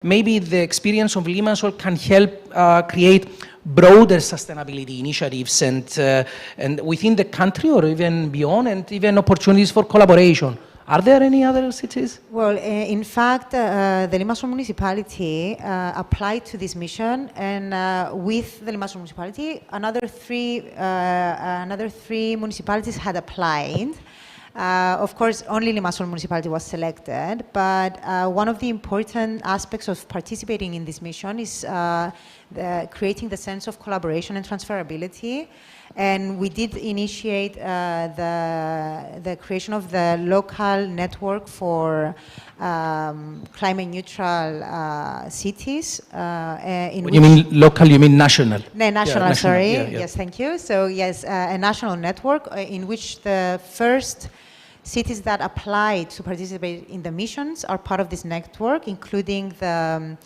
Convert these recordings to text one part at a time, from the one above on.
maybe the experience of Limassol can help create broader sustainability initiatives and within the country or even beyond, and even opportunities for collaboration. Are there any other cities? Well, in fact, the Limassol municipality applied to this mission, and with the Limassol municipality, another three municipalities had applied. Of course, only Limassol municipality was selected, but one of the important aspects of participating in this mission is creating the sense of collaboration and transferability. And we did initiate the creation of the local network for climate neutral cities. When you mean local, you mean national? No, national, sorry. Yeah, yeah. Yes, thank you. So yes, a national network in which the first cities that apply to participate in the missions are part of this network, including the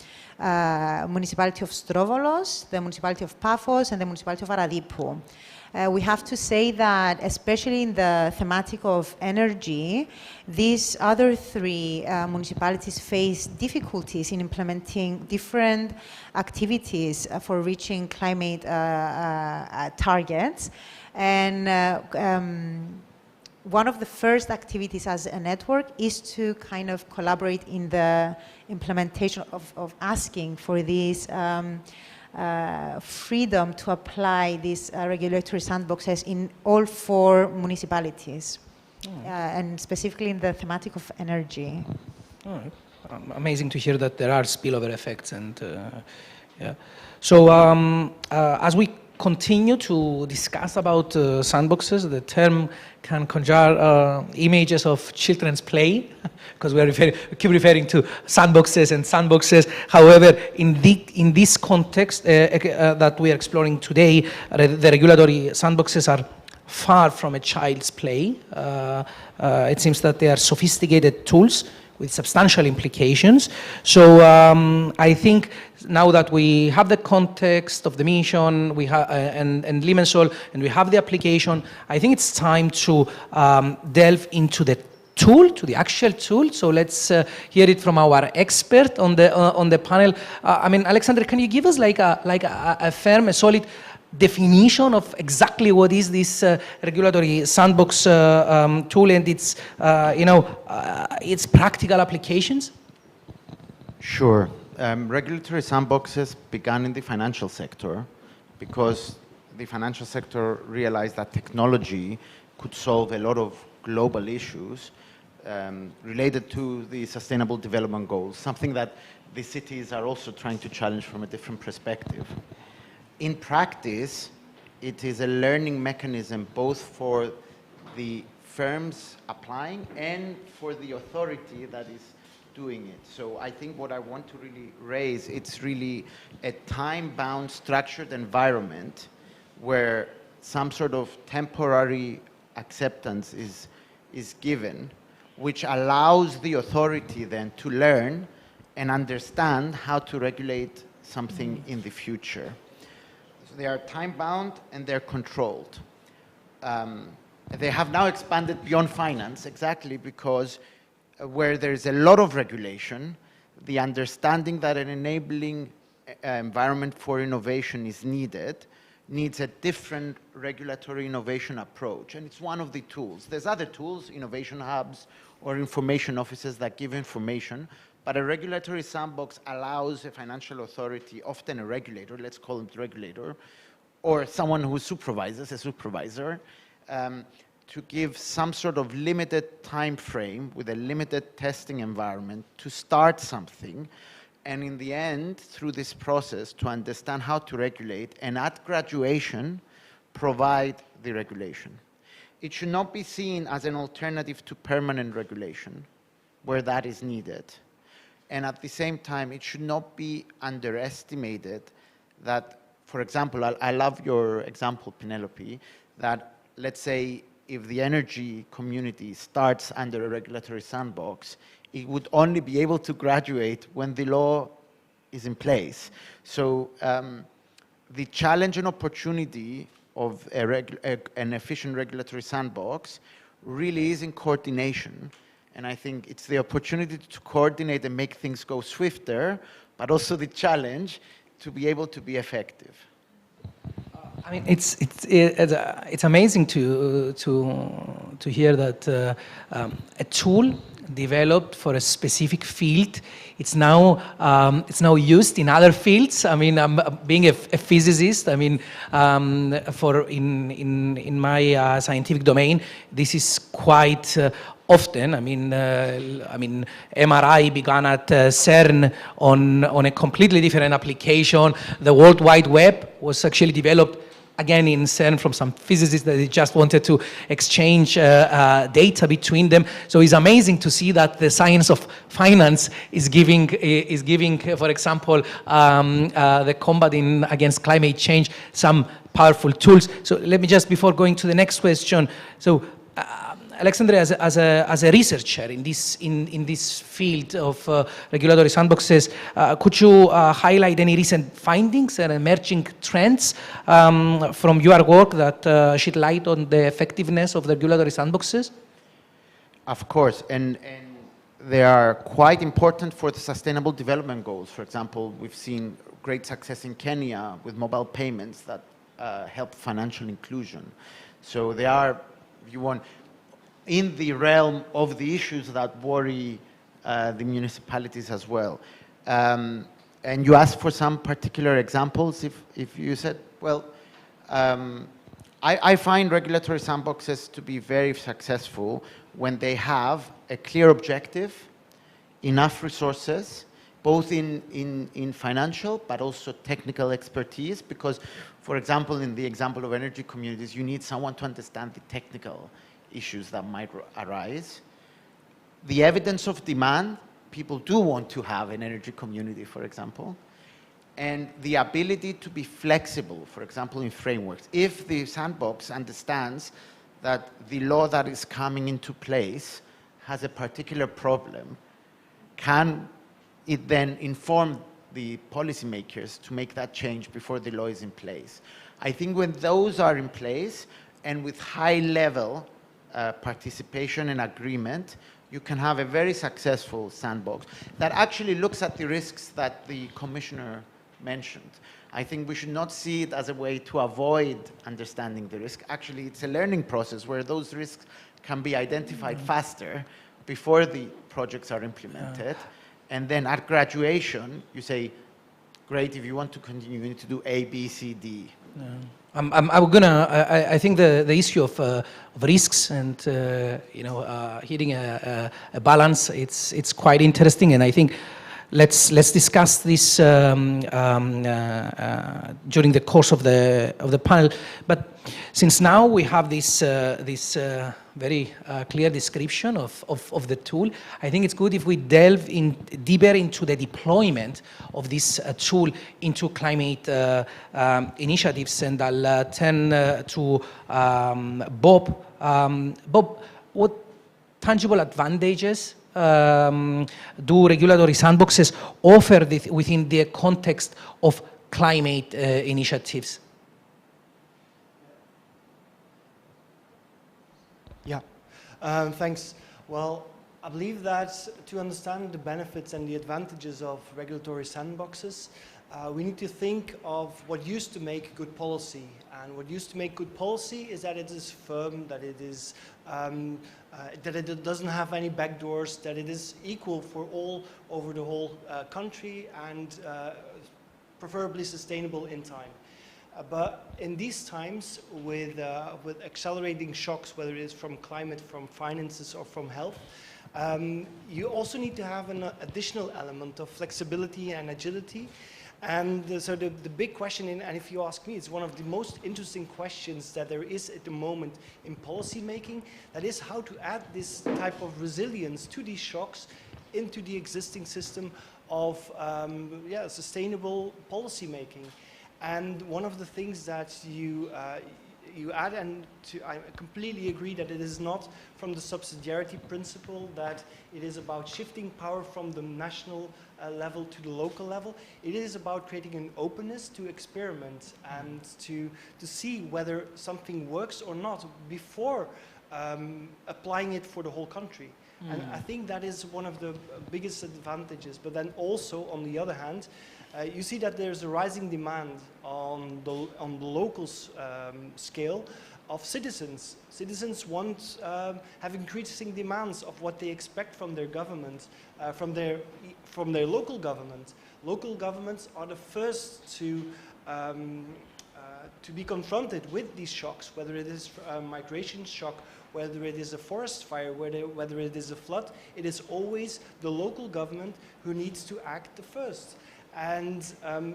municipality of Strovolos, the municipality of Paphos, and the municipality of Aradipou. We have to say that, especially in the thematic of energy, these other three municipalities face difficulties in implementing different activities for reaching climate targets. And one of the first activities as a network is to kind of collaborate in the implementation of asking for this freedom to apply these regulatory sandboxes in all 4 municipalities, and specifically in the thematic of energy. Amazing to hear that there are spillover effects, and yeah. So as we continue to discuss about sandboxes, the term can conjure images of children's play, because we keep referring to sandboxes and sandboxes. However, in this context that we are exploring today, the regulatory sandboxes are far from a child's play. It seems that they are sophisticated tools with substantial implications. So I think now that we have the context of the mission, we have and Limassol, and we have the application, I think it's time to delve into the tool, to the actual tool. So let's hear it from our expert on the panel. I mean, Alexander, can you give us like a firm, a solid definition of exactly what is this regulatory sandbox tool and its its practical applications? Sure. Regulatory sandboxes began in the financial sector because the financial sector realized that technology could solve a lot of global issues related to the Sustainable Development Goals, something that the cities are also trying to challenge from a different perspective. In practice, it is a learning mechanism both for the firms applying and for the authority that is doing it. So I think what I want to really raise, it's really a time-bound, structured environment where some sort of temporary acceptance is given, which allows the authority then to learn and understand how to regulate something in the future. So they are time-bound and they're controlled. They have now expanded beyond finance exactly because where there's a lot of regulation, the understanding that an enabling environment for innovation is needed needs a different regulatory innovation approach. And it's one of the tools. There's other tools, innovation hubs or information offices that give information, but a regulatory sandbox allows a financial authority, often a regulator, let's call them the regulator, or someone who supervises, a supervisor, to give some sort of limited time frame with a limited testing environment to start something, and in the end, through this process, to understand how to regulate, and at graduation, provide the regulation. It should not be seen as an alternative to permanent regulation, where that is needed. And at the same time, it should not be underestimated that, for example, I love your example, Penelope, that let's say if the energy community starts under a regulatory sandbox, it would only be able to graduate when the law is in place. So the challenge and opportunity of an efficient regulatory sandbox really is in coordination. And I think it's the opportunity to coordinate and make things go swifter, but also the challenge to be able to be effective. I mean, it's amazing to hear that a tool developed for a specific field, it's now used in other fields. I mean, being a physicist, I mean, in my scientific domain, this is quite often. I mean, MRI began at CERN on a completely different application. The World Wide Web was actually developed again in CERN from some physicists that they just wanted to exchange data between them. So it's amazing to see that the science of finance is giving, for example, the combat against climate change some powerful tools. So let me just, before going to the next question, so Alexandre, as a researcher in this field of regulatory sandboxes, could you highlight any recent findings and emerging trends from your work that shed light on the effectiveness of the regulatory sandboxes? Of course, and they are quite important for the Sustainable Development Goals. For example, we've seen great success in Kenya with mobile payments that help financial inclusion. So they are, if you want, in the realm of the issues that worry the municipalities as well. And you asked for some particular examples, if you said, well, I find regulatory sandboxes to be very successful when they have a clear objective, enough resources, both in financial but also technical expertise, because, for example, in the example of energy communities, you need someone to understand the technical issues that might arise. The evidence of demand, people do want to have an energy community, for example, and the ability to be flexible, for example, in frameworks. If the sandbox understands that the law that is coming into place has a particular problem, can it then inform the policymakers to make that change before the law is in place? I think when those are in place and with high level participation and agreement, you can have a very successful sandbox that actually looks at the risks that the commissioner mentioned. I think we should not see it as a way to avoid understanding the risk. Actually, it's a learning process where those risks can be identified faster before the projects are implemented. And then at graduation, you say, great, if you want to continue, you need to do A, B, C, D. I think the issue of risks and hitting a balance, it's quite interesting, and I think let's discuss this during the course of the panel. But since now we have this very clear description of the tool, I think it's good if we delve deeper into the deployment of this tool into climate initiatives. And I'll turn to Bob. Bob, what tangible advantages do regulatory sandboxes offer within the context of climate initiatives? Yeah, thanks. Well, I believe that to understand the benefits and the advantages of regulatory sandboxes, we need to think of what used to make good policy. And what used to make good policy is that it is firm, that it is that it doesn't have any backdoors, that it is equal for all over the whole country, and preferably sustainable in time. But in these times, with accelerating shocks, whether it is from climate, from finances, or from health, you also need to have an additional element of flexibility and agility. And so the big question, and if you ask me, it's one of the most interesting questions that there is at the moment in policy making, that is how to add this type of resilience to these shocks into the existing system of sustainable policy making. And one of the things that you add, and I completely agree that it is not from the subsidiarity principle, that it is about shifting power from the national level to the local level. It is about creating an openness to experiment and to see whether something works or not before applying it for the whole country. And I think that is one of the biggest advantages. But then also, on the other hand, you see that there's a rising demand on the local scale of citizens. Citizens have increasing demands of what they expect from their government, from their local government. Local governments are the first to be confronted with these shocks, whether it is a migration shock, whether it is a forest fire, whether it is a flood. It is always the local government who needs to act the first. And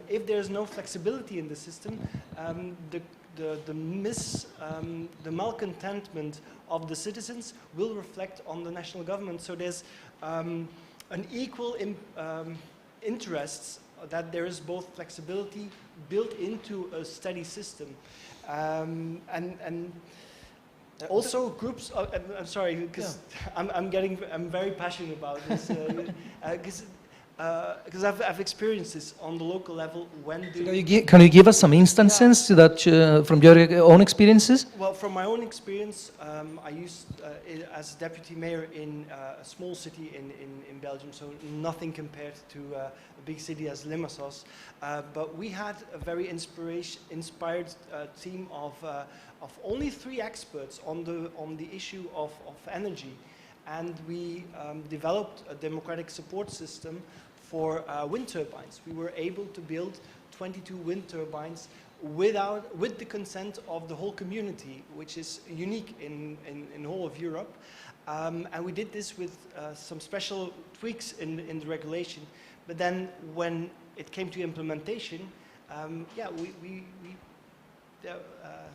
if there's no flexibility in the system, the malcontentment of the citizens will reflect on the national government. So there's an equal interests that there is both flexibility built into a steady system. And also groups, I'm sorry, because I'm very passionate about this, because I've experienced this on the local level. Can you give us some instances that from your own experiences? Well, from my own experience, I used as deputy mayor in a small city in Belgium, so nothing compared to a big city as Limassol. But we had a very inspired team of only 3 experts on the issue of energy, and we developed a democratic support system for wind turbines. We were able to build 22 wind turbines with the consent of the whole community, which is unique in the whole of Europe. And we did this with some special tweaks in the regulation. But then when it came to implementation, we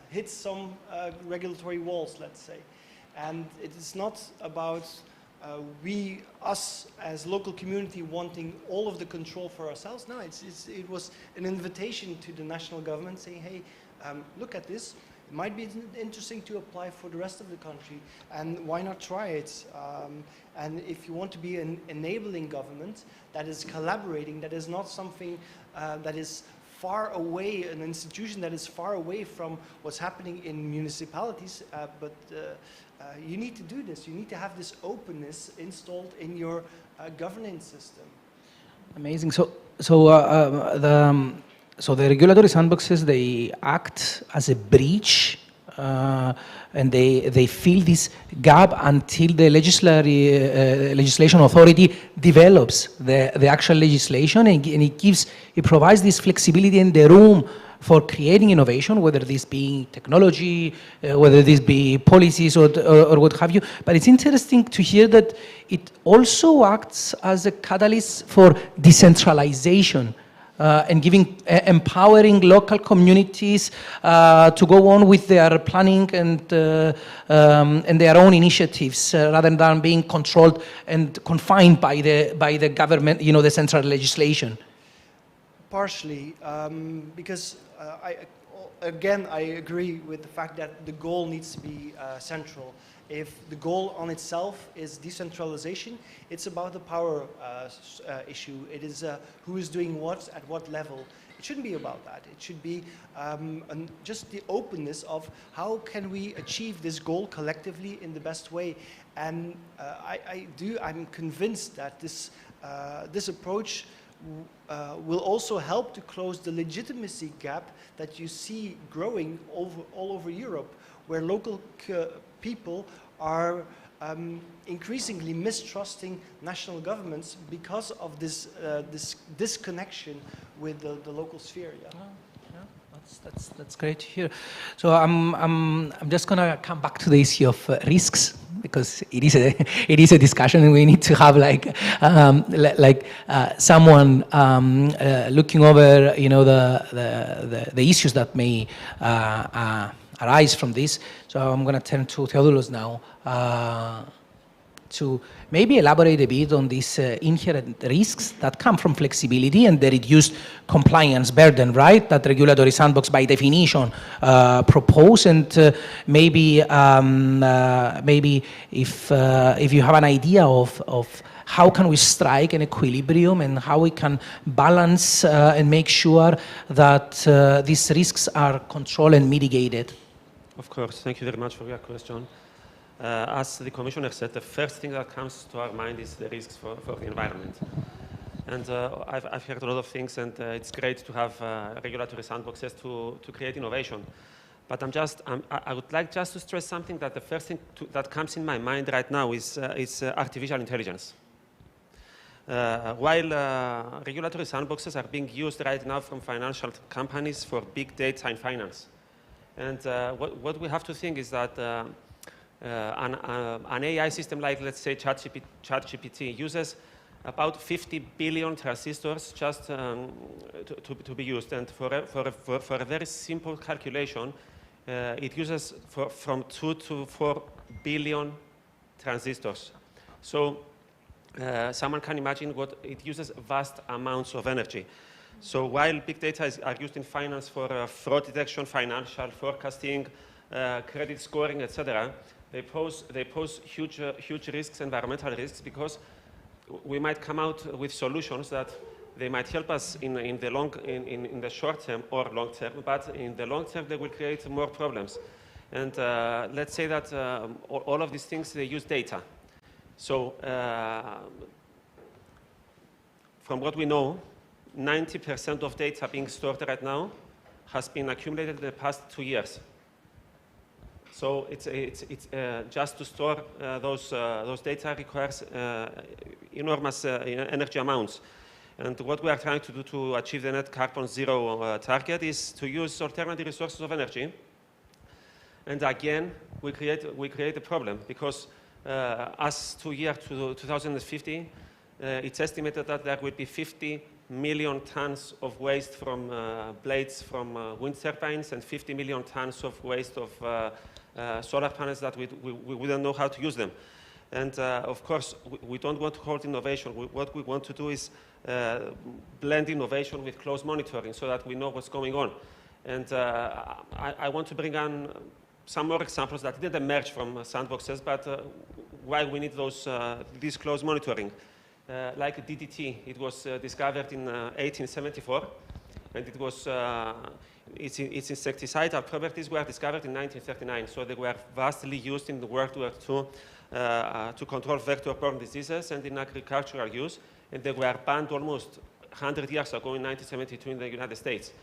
hit some regulatory walls, let's say. And it is not about us as local community wanting all of the control for ourselves. No, it was an invitation to the national government saying, hey, look at this. It might be interesting to apply for the rest of the country, and why not try it? And if you want to be an enabling government that is collaborating, that is not something that is far away, an institution that is far away from what's happening in municipalities, but you need to do this. You need to have this openness installed in your governance system. Amazing. So the regulatory sandboxes, they act as a bridge, and they fill this gap until the legislation authority develops the actual legislation, and it provides this flexibility in the room for creating innovation, whether this be technology, whether this be policies or what have you. But it's interesting to hear that it also acts as a catalyst for decentralization and empowering local communities to go on with their planning and their own initiatives rather than being controlled and confined by the government, the central legislation. Partially, because I agree with the fact that the goal needs to be central. If the goal on itself is decentralization, it's about the power issue. It is who is doing what at what level. It shouldn't be about that. It should be just the openness of how can we achieve this goal collectively in the best way. And I'm convinced that this approach will also help to close the legitimacy gap that you see growing all over Europe, where local people are increasingly mistrusting national governments because of this disconnection with the local sphere. Yeah. That's great to hear. So I'm just gonna come back to the issue of risks, because it is a discussion, and we need to have someone looking over the issues that may arise from this. So I'm gonna turn to Theodoros now to maybe elaborate a bit on these inherent risks that come from flexibility and the reduced compliance burden, right? That regulatory sandbox by definition propose, and maybe if you have an idea of how can we strike an equilibrium and how we can balance and make sure that these risks are controlled and mitigated. Of course, thank you very much for your question. as the Commissioner said, the first thing that comes to our mind is the risks for the environment. And I've heard a lot of things, and it's great to have regulatory sandboxes to create innovation. But I would like just to stress something, that the first thing that comes in my mind right now is artificial intelligence. While regulatory sandboxes are being used right now from financial companies for big data in finance. And what we have to think is that an AI system like, let's say, ChatGPT uses about 50 billion transistors just to be used. And for a very simple calculation, it uses from 2 to 4 billion transistors. So someone can imagine what it uses vast amounts of energy. So while big data are used in finance for fraud detection, financial forecasting, credit scoring, etc., they pose huge risks, environmental risks, because we might come out with solutions that they might help us in the short term or long term, but in the long term they will create more problems. And let's say that all of these things, they use data. So from what we know, 90% of data being stored right now has been accumulated in the past 2 years. So it's just to store those data requires enormous energy amounts. And what we are trying to do to achieve the net carbon zero target is to use alternative resources of energy. And again, we create a problem, because as to year 2050, it's estimated that there will be 50 million tons of waste from blades from wind turbines, and 50 million tons of waste of solar panels that we don't know how to use them. And of course, we don't want to halt innovation. What we want to do is blend innovation with close monitoring, so that we know what's going on. And I want to bring on some more examples that didn't emerge from sandboxes, but why we need this close monitoring. Like DDT, it was discovered in 1874, and it was its insecticidal properties were discovered in 1939. So they were vastly used in the World War II to control vector-borne diseases and in agricultural use, and they were banned almost 100 years ago in 1972 in the United States.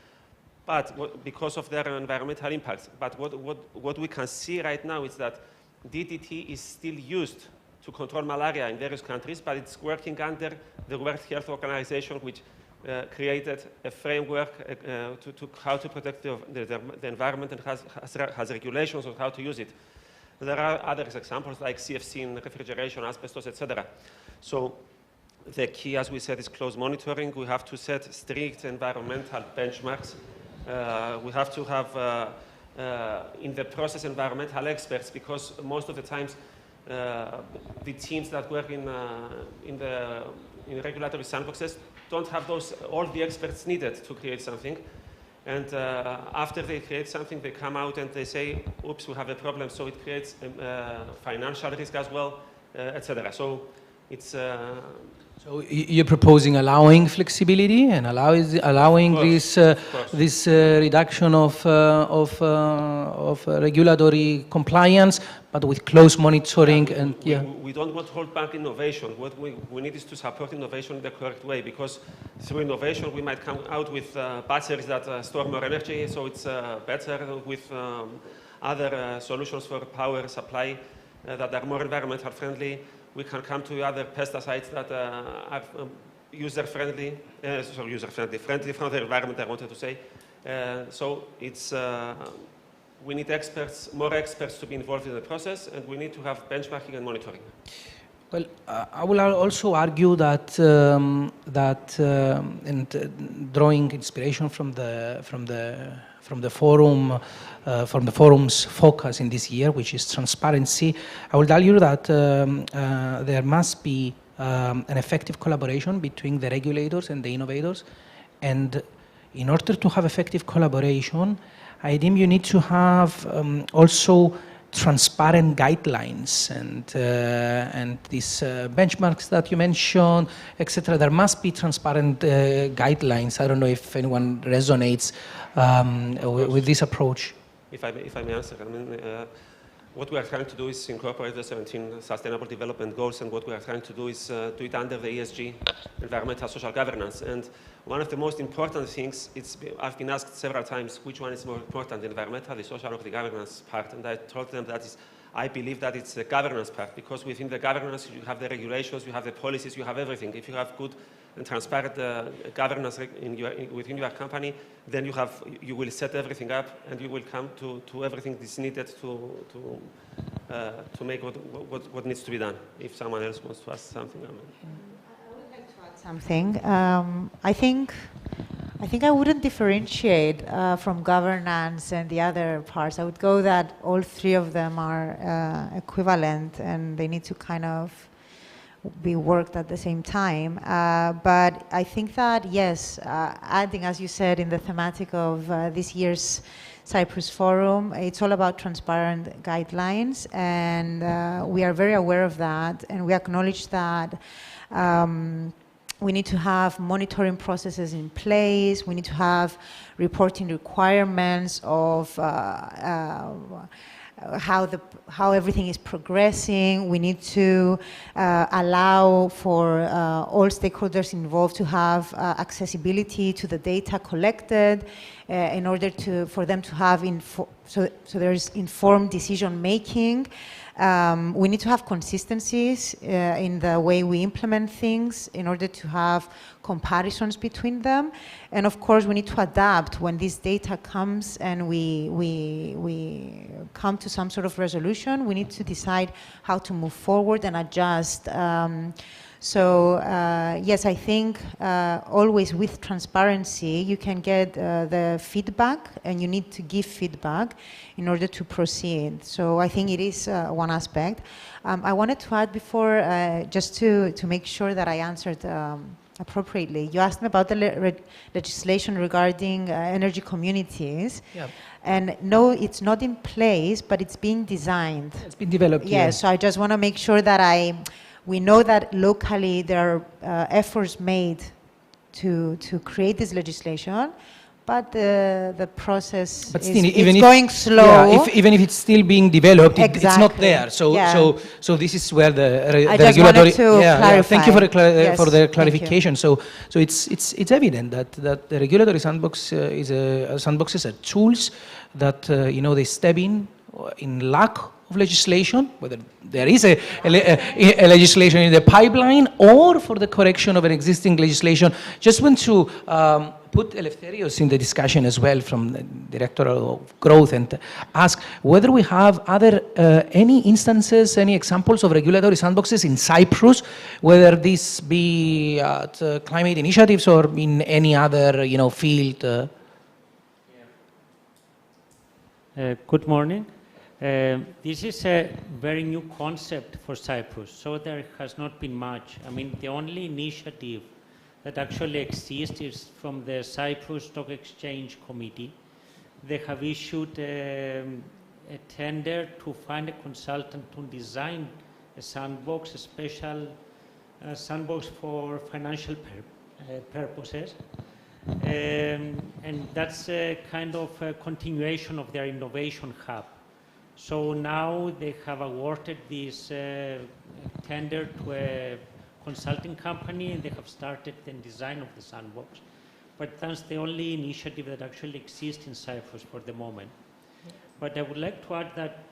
But because of their environmental impacts. But what we can see right now is that DDT is still used to control malaria in various countries, but it's working under the World Health Organization, which created a framework to how to protect the environment, and has regulations on how to use it. There are other examples like CFC in refrigeration, asbestos, etc. So the key, as we said, is close monitoring. We have to set strict environmental benchmarks. We have to have in the process environmental experts, because most of the times the teams that work in regulatory sandboxes don't have all the experts needed to create something. And after they create something, they come out and they say, oops, we have a problem. So it creates financial risk as well, etc. So it's... So you're proposing allowing flexibility and allowing this reduction of regulatory compliance, but with close monitoring, and we don't want to hold back innovation. What we need is to support innovation in the correct way, because through innovation we might come out with batteries that store more energy, so it's better with other solutions for power supply that are more environmental friendly. We can come to other pesticides that are friendly from the environment, I wanted to say. So it's, we need more experts to be involved in the process, and we need to have benchmarking and monitoring. Well, I will also argue that and drawing inspiration from the forum's focus in this year, which is transparency, I would argue that there must be an effective collaboration between the regulators and the innovators. And in order to have effective collaboration, I deem you need to have also transparent guidelines and these benchmarks that you mentioned, etc. There must be transparent guidelines. I don't know if anyone resonates with this approach. If I may answer, I mean, what we are trying to do is incorporate the 17 Sustainable Development Goals, and what we are trying to do is do it under the ESG, environmental social governance. And one of the most important things, I've been asked several times, which one is more important, the environmental, the social, or the governance part? And I told them that I believe that it's the governance part, because within the governance, you have the regulations, you have the policies, you have everything. If you have good and transparent governance within your company, then you will set everything up, and you will come to everything that's needed to make what needs to be done. If someone else wants to ask something. I would like to add something. I think I wouldn't differentiate from governance and the other parts. I would go that all three of them are equivalent, and they need to kind of be worked at the same time. But I think that, yes, adding, as you said, in the thematic of this year's Cyprus Forum, it's all about transparent guidelines, and we are very aware of that, and we acknowledge that we need to have monitoring processes in place. We need to have reporting requirements of how everything is progressing. We need to allow for all stakeholders involved to have accessibility to the data collected in order for them to have so there's informed decision making. We need to have consistencies in the way we implement things in order to have comparisons between them. And of course, we need to adapt when this data comes and we come to some sort of resolution. We need to decide how to move forward and adjust. Yes, I think always with transparency, you can get the feedback, and you need to give feedback in order to proceed. So I think it is one aspect. I wanted to add before, just to make sure that I answered appropriately. You asked me about the legislation regarding energy communities. Yeah. And no, it's not in place, but it's being designed. It's been developed. Yes, yeah. So I just want to make sure that we know that locally there are efforts made to create this legislation, but the process is going slow. Yeah, even if it's still being developed, exactly. It's not there. So, yeah. so this is where the I just regulatory. Wanted to clarify. Yeah, thank you for the Yes, clarification. So it's evident that the regulatory sandbox sandboxes are tools that they step in lack of legislation, whether there is a legislation in the pipeline or for the correction of an existing legislation. Just want to put Eleftherios in the discussion as well from the Director of Growth and ask whether we have any instances, any examples of regulatory sandboxes in Cyprus, whether this be at climate initiatives or in any other field. Good morning. This is a very new concept for Cyprus, so there has not been much. I mean, the only initiative that actually exists is from the Cyprus Stock Exchange Committee. They have issued a tender to find a consultant to design a sandbox, a special sandbox for financial purposes. And that's a kind of a continuation of their innovation hub. So now they have awarded this tender to a consulting company, and they have started the design of the sandbox. But that's the only initiative that actually exists in Cyprus for the moment. But I would like to add that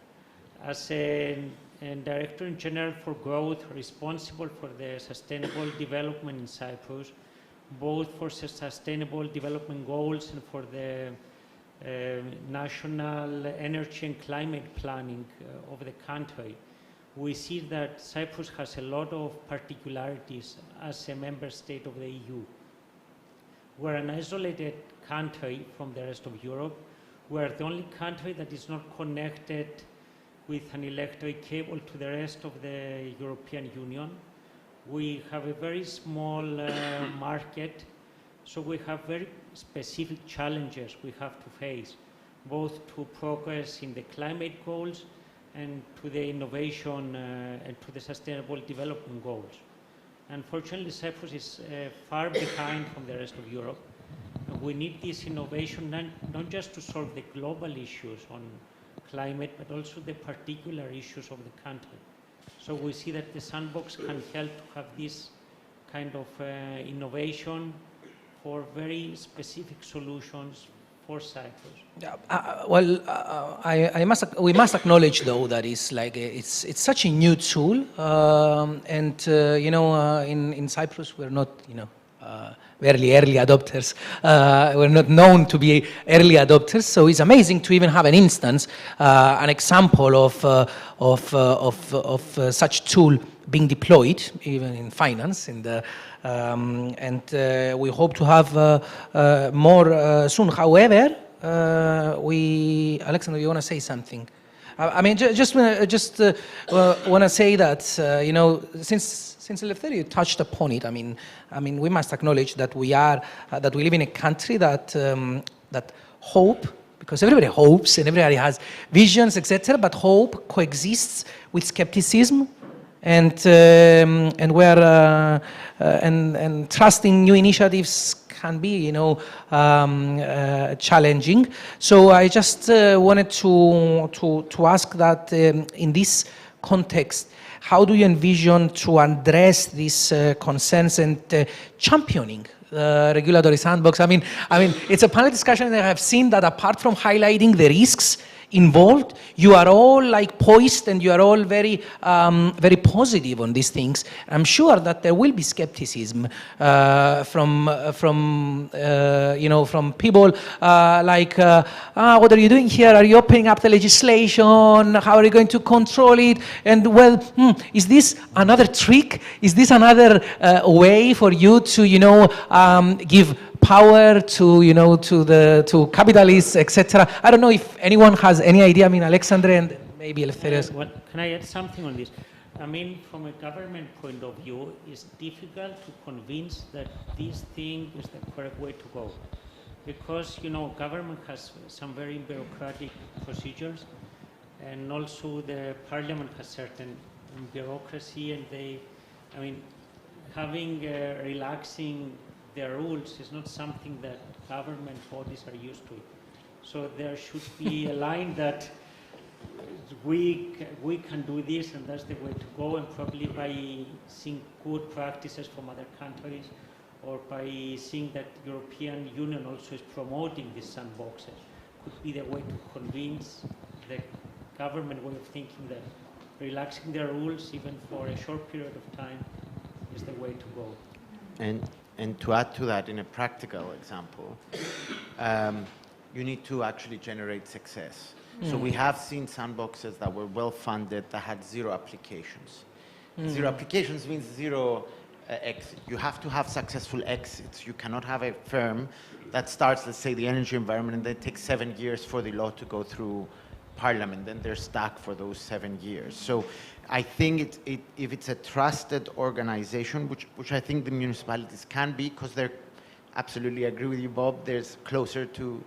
as a Director in General for Growth, responsible for the sustainable development in Cyprus, both for sustainable development goals and for the national energy and climate planning of the country, we see that Cyprus has a lot of particularities as a member state of the EU. We're an isolated country from the rest of Europe. We're the only country that is not connected with an electric cable to the rest of the European Union. We have a very small market, so we have very specific challenges we have to face, both to progress in the climate goals and to the innovation and to the sustainable development goals. Unfortunately, Cyprus is far behind from the rest of Europe. We need this innovation not just to solve the global issues on climate, but also the particular issues of the country. So we see that the sandbox can help to have this kind of innovation for very specific solutions for Cyprus. We must acknowledge though that it's such a new tool, in Cyprus we're not very early adopters. We're not known to be early adopters, so it's amazing to even have an instance, an example of such tool being deployed, even in finance, and we hope to have more soon. However, Alexander, you want to say something? I mean, just want to say that since Eleftherio touched upon it, I mean, we must acknowledge that we live in a country that hope, because everybody hopes and everybody has visions, etc. But hope coexists with skepticism, and trusting new initiatives can be, challenging. So I just wanted to ask that in this context, how do you envision to address these concerns and championing the regulatory sandbox? I mean, it's a panel discussion, and I have seen that apart from highlighting the risks involved, you are all like poised and you are all very very positive on these things. I'm sure that there will be skepticism from people like what are you doing here? Are you opening up the legislation? How are you going to control it? And is this another trick? Is this another way for you to give power to capitalists, etc.? I don't know if anyone has any idea. I mean, Alexander and maybe Eleftherios. Can I add something on this? I mean, from a government point of view, it's difficult to convince that this thing is the correct way to go, because government has some very bureaucratic procedures, and also the parliament has certain bureaucracy, and relaxing the rules is not something that government bodies are used to. So there should be a line that we can do this, and that's the way to go, and probably by seeing good practices from other countries, or by seeing that European Union also is promoting these sandboxes, could be the way to convince the government way of thinking that relaxing the rules, even for a short period of time, is the way to go. And to add to that, in a practical example, you need to actually generate success. So we have seen sandboxes that were well funded that had zero applications. Zero applications means zero exit. You have to have successful exits. You cannot have a firm that starts, let's say, the energy environment, and then it takes 7 years for the law to go through Parliament. Then they're stuck for those 7 years. So I think if it's a trusted organization, which I think the municipalities can be, because they're, absolutely agree with you, Bob, there's closer to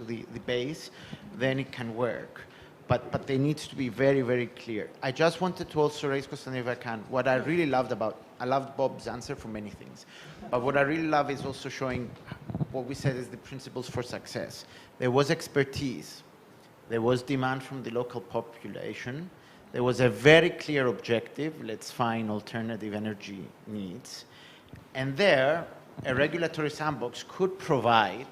the base, then it can work. But they need to be very, very clear. I just wanted to also raise, Konstantin, if I can, what I really loved I loved Bob's answer for many things, but what I really love is also showing what we said is the principles for success. There was expertise, there was demand from the local population, there was a very clear objective, let's find alternative energy needs, and there, a regulatory sandbox could provide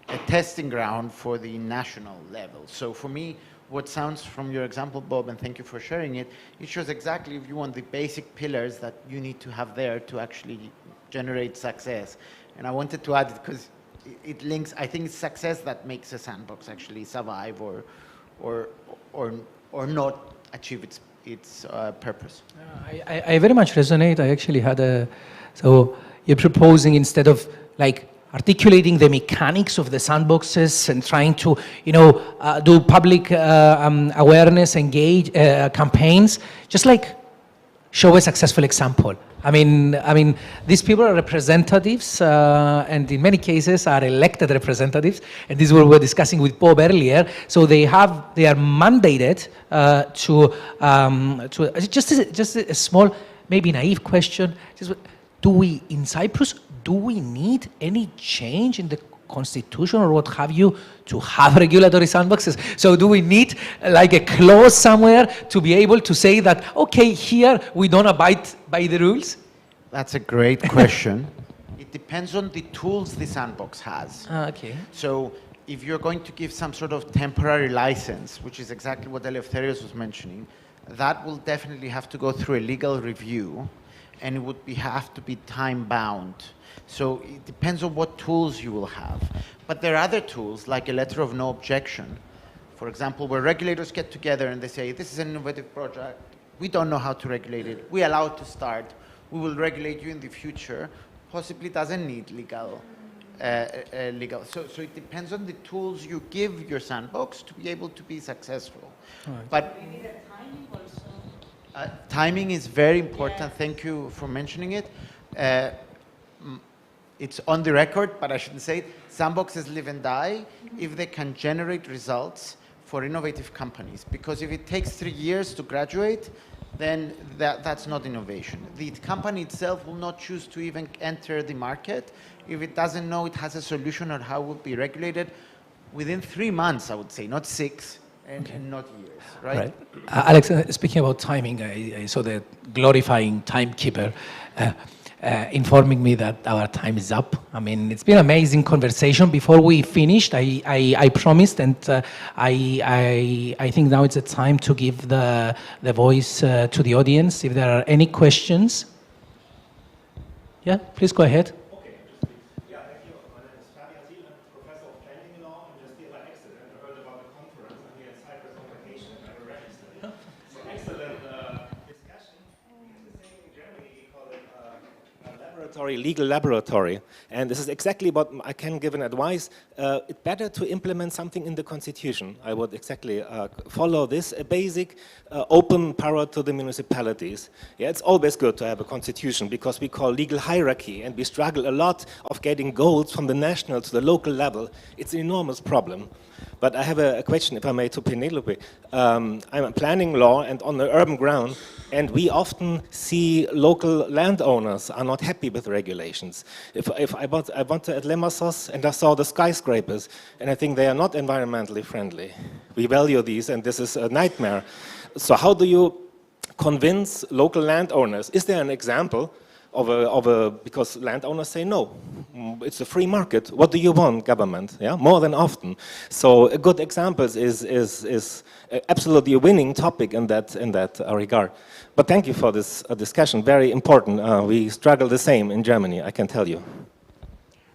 a testing ground for the national level. So for me, what sounds from your example, Bob, and thank you for sharing it, it shows exactly, if you want, the basic pillars that you need to have there to actually generate success. And I wanted to add it because it links, I think it's success that makes a sandbox actually survive or not achieve its purpose. I very much resonate. I actually had so you're proposing, instead of like articulating the mechanics of the sandboxes and trying to, do public awareness, engage campaigns, just like show a successful example. I mean, these people are representatives, and in many cases are elected representatives. And this is what we were discussing with Bob earlier. So they are mandated to just a small, maybe naive question. Do we in Cyprus? Do we need any change in the constitution or what have you to have regulatory sandboxes? So do we need like a clause somewhere to be able to say that, okay, here we don't abide by the rules? That's a great question. It depends on the tools the sandbox has. Okay. So if you're going to give some sort of temporary license, which is exactly what Eleftherios was mentioning, that will definitely have to go through a legal review, and it would have to be time-bound. So it depends on what tools you will have. But there are other tools, like a letter of no objection, for example, where regulators get together and they say, this is an innovative project, we don't know how to regulate it, we allow it to start, we will regulate you in the future, possibly doesn't need legal. So it depends on the tools you give your sandbox to be able to be successful. Right. But timing is very important. Thank you for mentioning it. It's on the record, but I shouldn't say it. Sandboxes live and die if they can generate results for innovative companies. Because if it takes 3 years to graduate, then that's not innovation. The company itself will not choose to even enter the market if it doesn't know it has a solution or how it will be regulated within 3 months, I would say, not 6 and not years, right? Alex, speaking about timing, I saw the glorifying timekeeper informing me that our time is up. I mean, it's been an amazing conversation. Before we finished, I promised, and I think now it's a time to give the voice to the audience. If there are any questions. Yeah, please go ahead. Okay, yeah, thank you. My name is Stelios. I'm professor of planning law. I'm just here by accident. I heard about the conference. I'm here in Cyprus on vacation. I registered. So excellent discussion. The same in Germany, we call it a laboratory, legal laboratory. And this is exactly what I can give an advice. It's better to implement something in the constitution. I would exactly follow this, a basic open power to the municipalities. Yeah, it's always good to have a constitution because we call legal hierarchy and we struggle a lot of getting goals from the national to the local level. It's an enormous problem. But I have a question, if I may, to Penelope. I'm a planning law and on the urban ground, and we often see local landowners are not happy with regulations. If I went to Lemassos and I saw the skyscrapers, and I think they are not environmentally friendly. We value these, and this is a nightmare. So how do you convince local landowners? Is there an example of a because landowners say no, it's a free market. What do you want, government? Yeah, more than often. So a good example is absolutely a winning topic in that regard. But thank you for this discussion. Very important. We struggle the same in Germany, I can tell you.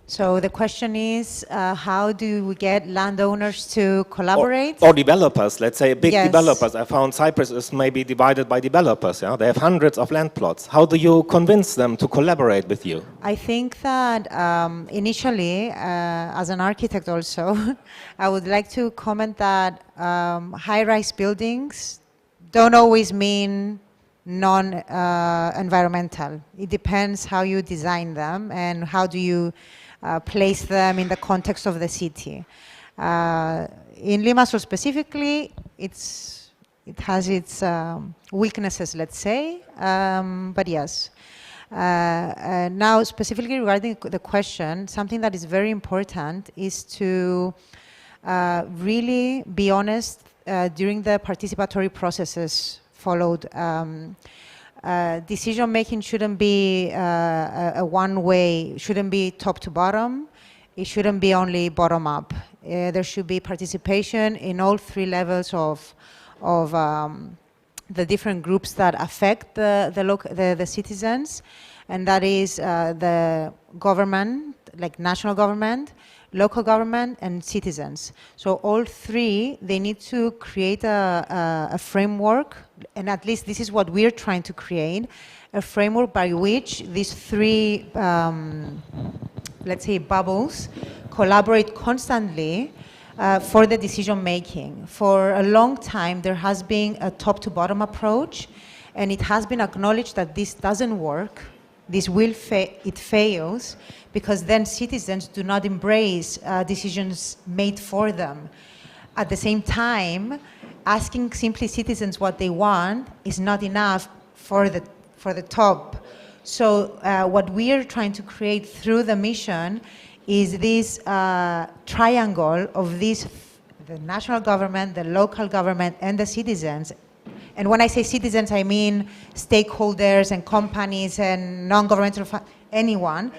So the question is, how do we get landowners to collaborate? Or developers, let's say big Yes. developers. I found Cyprus is maybe divided by developers. Yeah? They have hundreds of land plots. How do you convince them to collaborate with you? I think that initially, as an architect also, I would like to comment that high-rise buildings don't always mean non-environmental. It depends how you design them and how do you place them in the context of the city. In Limassol specifically, it has its weaknesses, let's say, but yes. Now, specifically regarding the question, something that is very important is to really be honest during the participatory processes followed. Decision making shouldn't be a one-way, shouldn't be top to bottom. It shouldn't be only bottom up. There should be participation in all 3 levels of the different groups that affect the citizens, and that is the government, like national government, local government, and citizens. So all 3, they need to create a framework, and at least this is what we're trying to create, a framework by which these 3, let's say, bubbles collaborate constantly for the decision making. For a long time, there has been a top to bottom approach, and it has been acknowledged that this doesn't work. This it fails, because then citizens do not embrace decisions made for them. At the same time, asking simply citizens what they want is not enough for the top. So what we are trying to create through the mission is this triangle of the national government, the local government, and the citizens. And when I say citizens, I mean stakeholders and companies and non-governmental, anyone,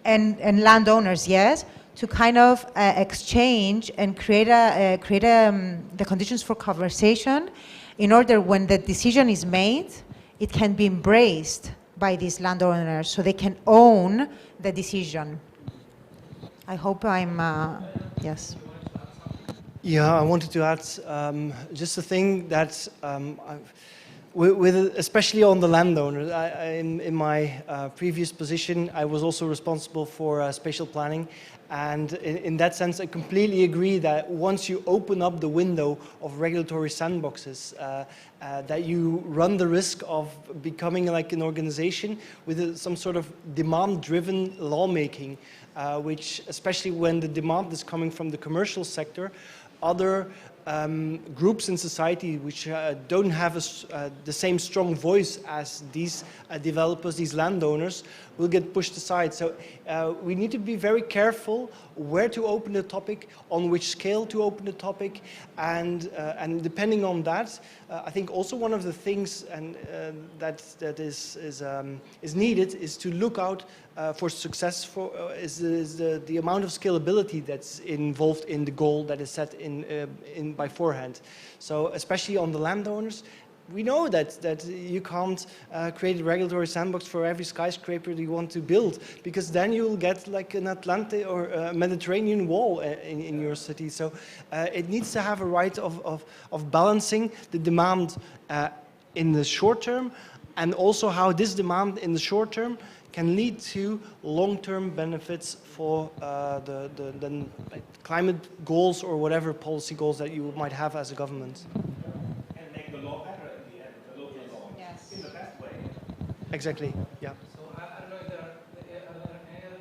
and landowners, yes, to kind of exchange and create the conditions for conversation in order when the decision is made, it can be embraced by these landowners so they can own the decision. I hope I'm, yes. Yeah, I wanted to add just a thing that especially on the landowners. In my previous position, I was also responsible for spatial planning, and in that sense, I completely agree that once you open up the window of regulatory sandboxes, that you run the risk of becoming like an organization with some sort of demand-driven lawmaking, which, especially when the demand is coming from the commercial sector, other groups in society which don't have the same strong voice as these developers, these landowners, will get pushed aside. So we need to be very careful where to open the topic, on which scale to open the topic, and depending on that, I think also one of the things that is needed is to look out for success is the amount of scalability that's involved in the goal that is set in beforehand. So especially on the landowners, we know that you can't create a regulatory sandbox for every skyscraper you want to build, because then you'll get like an Atlantic or a Mediterranean wall in your city. So it needs to have a right of balancing the demand in the short term, and also how this demand in the short term can lead to long-term benefits for the climate goals or whatever policy goals that you might have as a government. Make the law better in the end, the local law, in the best way. Exactly, yeah. So I don't know if there are any other.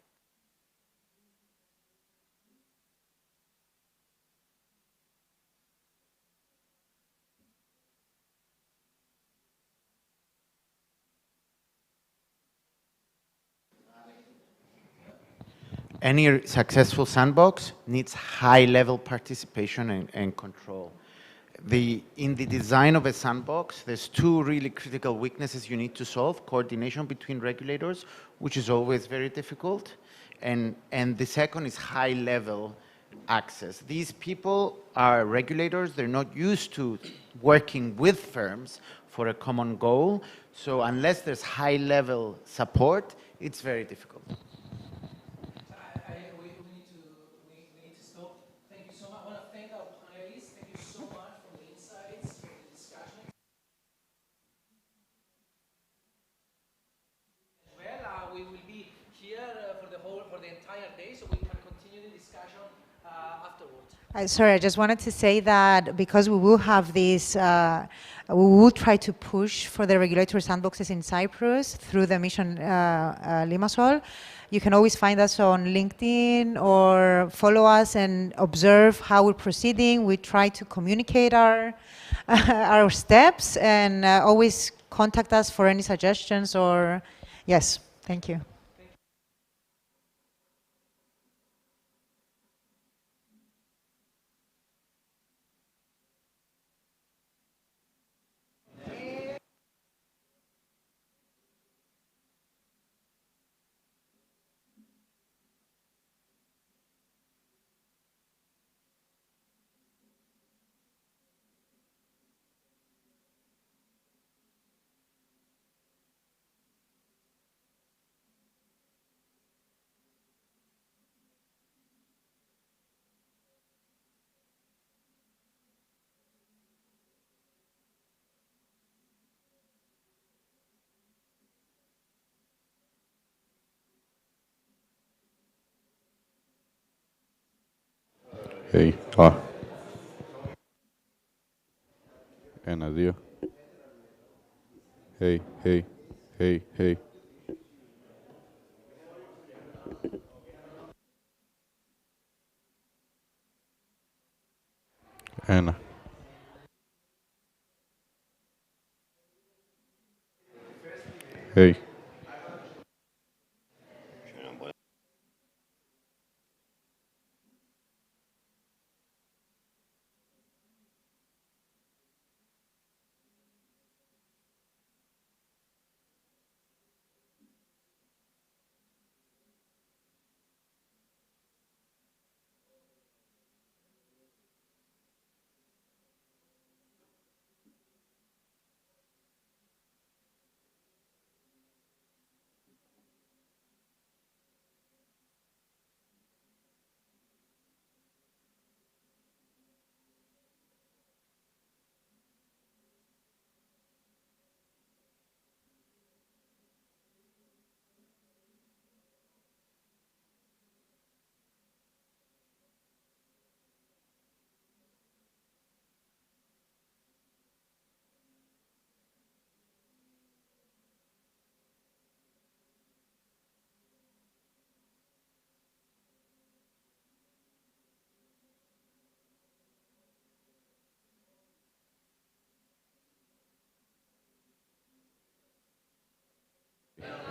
Any successful sandbox needs high-level participation and control. In the design of a sandbox, there's two really critical weaknesses you need to solve: coordination between regulators, which is always very difficult, and the second is high-level access. These people are regulators. They're not used to working with firms for a common goal. So unless there's high-level support, it's very difficult. We need to stop. Thank you so much. I want to thank our panelists. Thank you so much for the insights, for the discussion. Well, we will be here for the entire day, so we can continue the discussion afterwards. Sorry, I just wanted to say that because we will have this, we will try to push for the regulatory sandboxes in Cyprus through the mission Limassol. You can always find us on LinkedIn or follow us and observe how we're proceeding. We try to communicate our our steps, and always contact us for any suggestions or, yes, thank you. Hey, ένα, δύο. Hey, hey, hey, hey. Ένα. Hey.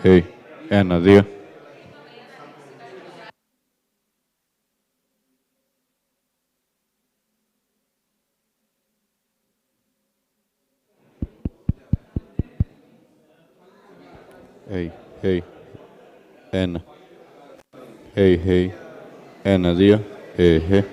Hey. Ένα, δύο. Hey. Hey. Ένα. Hey, hey. Ένα, δύο. Hey, hey.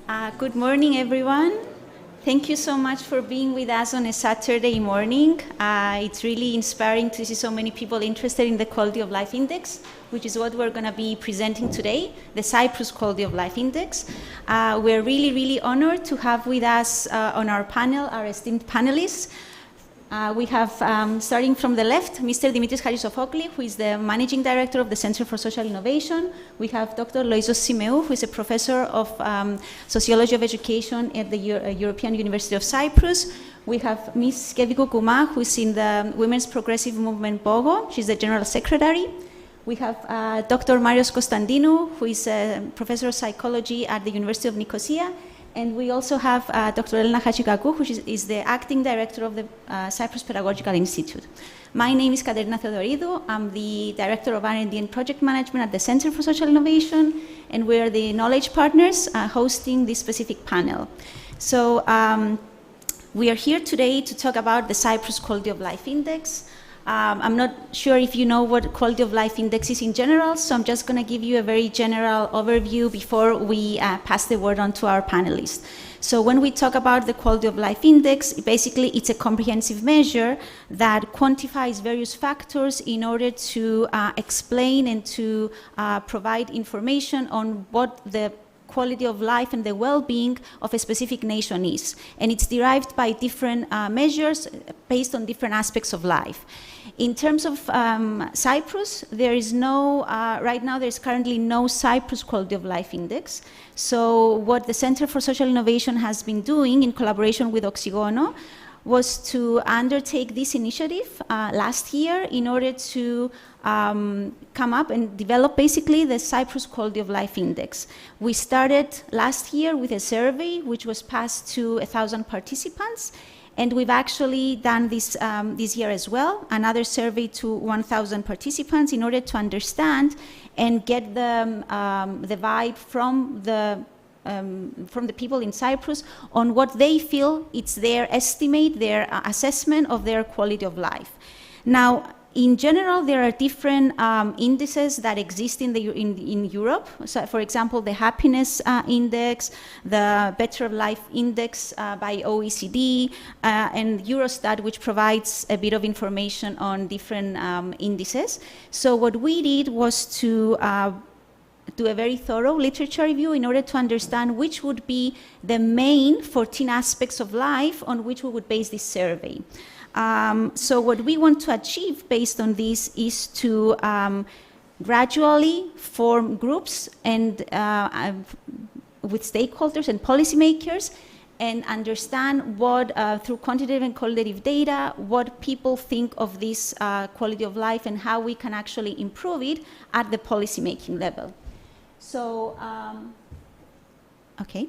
Good morning, everyone. Thank you so much for being with us on a Saturday morning. It's really inspiring to see so many people interested in the Quality of Life Index, which is what we're going to be presenting today, the Cyprus Quality of Life Index. We're really, really honored to have with us on our panel our esteemed panelists. We have, starting from the left, Mr. Dimitris Harisofokli, who is the Managing Director of the Center for Social Innovation. We have Dr. Loizos Simeou, who is a Professor of Sociology of Education at the European University of Cyprus. We have Ms. Kevi Koukouma, who is in the Women's Progressive Movement BOGO. She's the General Secretary. We have Dr. Marios Konstantinou, who is a Professor of Psychology at the University of Nicosia. And we also have Dr. Elena Hachikakou, who is the Acting Director of the Cyprus Pedagogical Institute. My name is Katerina Theodoridou. I'm the Director of R&D and Project Management at the Center for Social Innovation, and we're the knowledge partners hosting this specific panel. So we are here today to talk about the Cyprus Quality of Life Index. I'm not sure if you know what Quality of Life Index is in general, so I'm just going to give you a very general overview before we pass the word on to our panelists. So when we talk about the Quality of Life Index, basically it's a comprehensive measure that quantifies various factors in order to explain and to provide information on what the quality of life and the well-being of a specific nation is. And it's derived by different measures based on different aspects of life. In terms of Cyprus, there is no, right now there's currently no Cyprus Quality of Life Index. So what the Center for Social Innovation has been doing in collaboration with Oxygono was to undertake this initiative last year in order to come up and develop basically the Cyprus Quality of Life Index. We started last year with a survey which was passed to 1,000 participants, and we've actually done this this year as well, another survey to 1,000 participants in order to understand and get the vibe from the people in Cyprus on what they feel it's their estimate, their assessment of their quality of life. Now, in general, there are different indices that exist in Europe. So, for example, the Happiness Index, the Better Life Index by OECD, and Eurostat, which provides a bit of information on different indices. So what we did was to do a very thorough literature review in order to understand which would be the main 14 aspects of life on which we would base this survey. So what we want to achieve based on this is to gradually form groups and with stakeholders and policymakers and understand what, through quantitative and qualitative data, what people think of this quality of life and how we can actually improve it at the policymaking level. So, okay.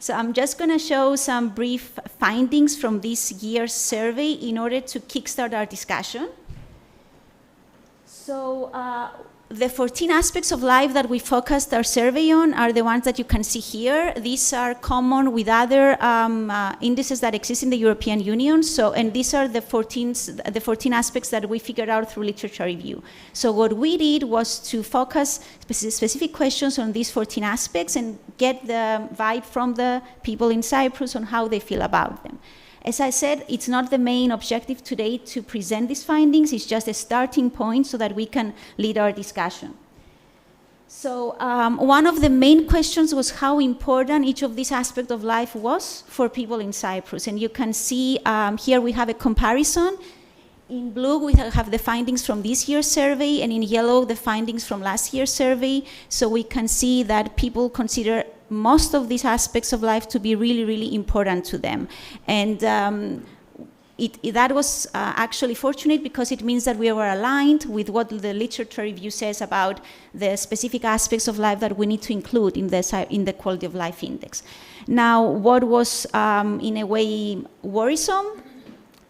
So I'm just going to show some brief findings from this year's survey in order to kickstart our discussion. So the 14 aspects of life that we focused our survey on are the ones that you can see here. These are common with other indices that exist in the European Union. So, and these are the 14 aspects that we figured out through literature review. So what we did was to focus specific questions on these 14 aspects and get the vibe from the people in Cyprus on how they feel about them. As I said, it's not the main objective today to present these findings. It's just a starting point so that we can lead our discussion. So one of the main questions was how important each of these aspects of life was for people in Cyprus. And you can see here we have a comparison. In blue, we have the findings from this year's survey, and in yellow, the findings from last year's survey. So we can see that people consider most of these aspects of life to be really, really important to them. And that was actually fortunate because it means that we were aligned with what the literature review says about the specific aspects of life that we need to include in the Quality of Life Index. Now, what was in a way worrisome,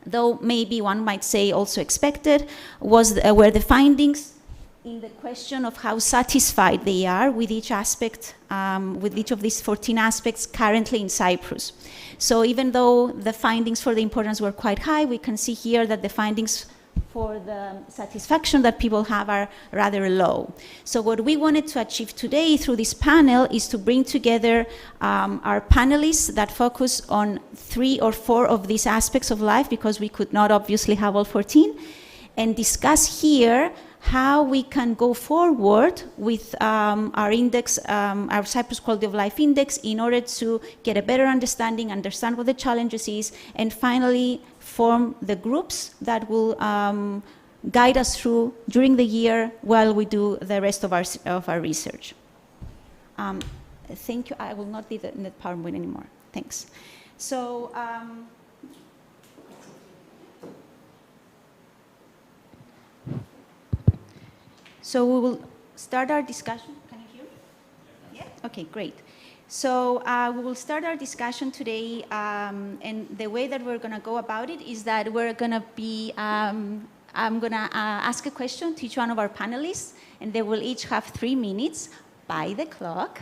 though maybe one might say also expected, were the findings in the question of how satisfied they are with each aspect, with each of these 14 aspects currently in Cyprus. So even though the findings for the importance were quite high, we can see here that the findings for the satisfaction that people have are rather low. So what we wanted to achieve today through this panel is to bring together our panelists that focus on 3 or 4 of these aspects of life, because we could not obviously have all 14, and discuss here how we can go forward with our index, our Cyprus Quality of Life Index, in order to get a better understand what the challenges is, and finally form the groups that will guide us through during the year while we do the rest of our research. Thank you. I will not be in the PowerPoint anymore. Thanks. So. So we will start our discussion. Can you hear? Yeah? Okay, great. So we will start our discussion today, and the way that we're going to go about it is that we're going to be, I'm going to ask a question to each one of our panelists, and they will each have 3 minutes by the clock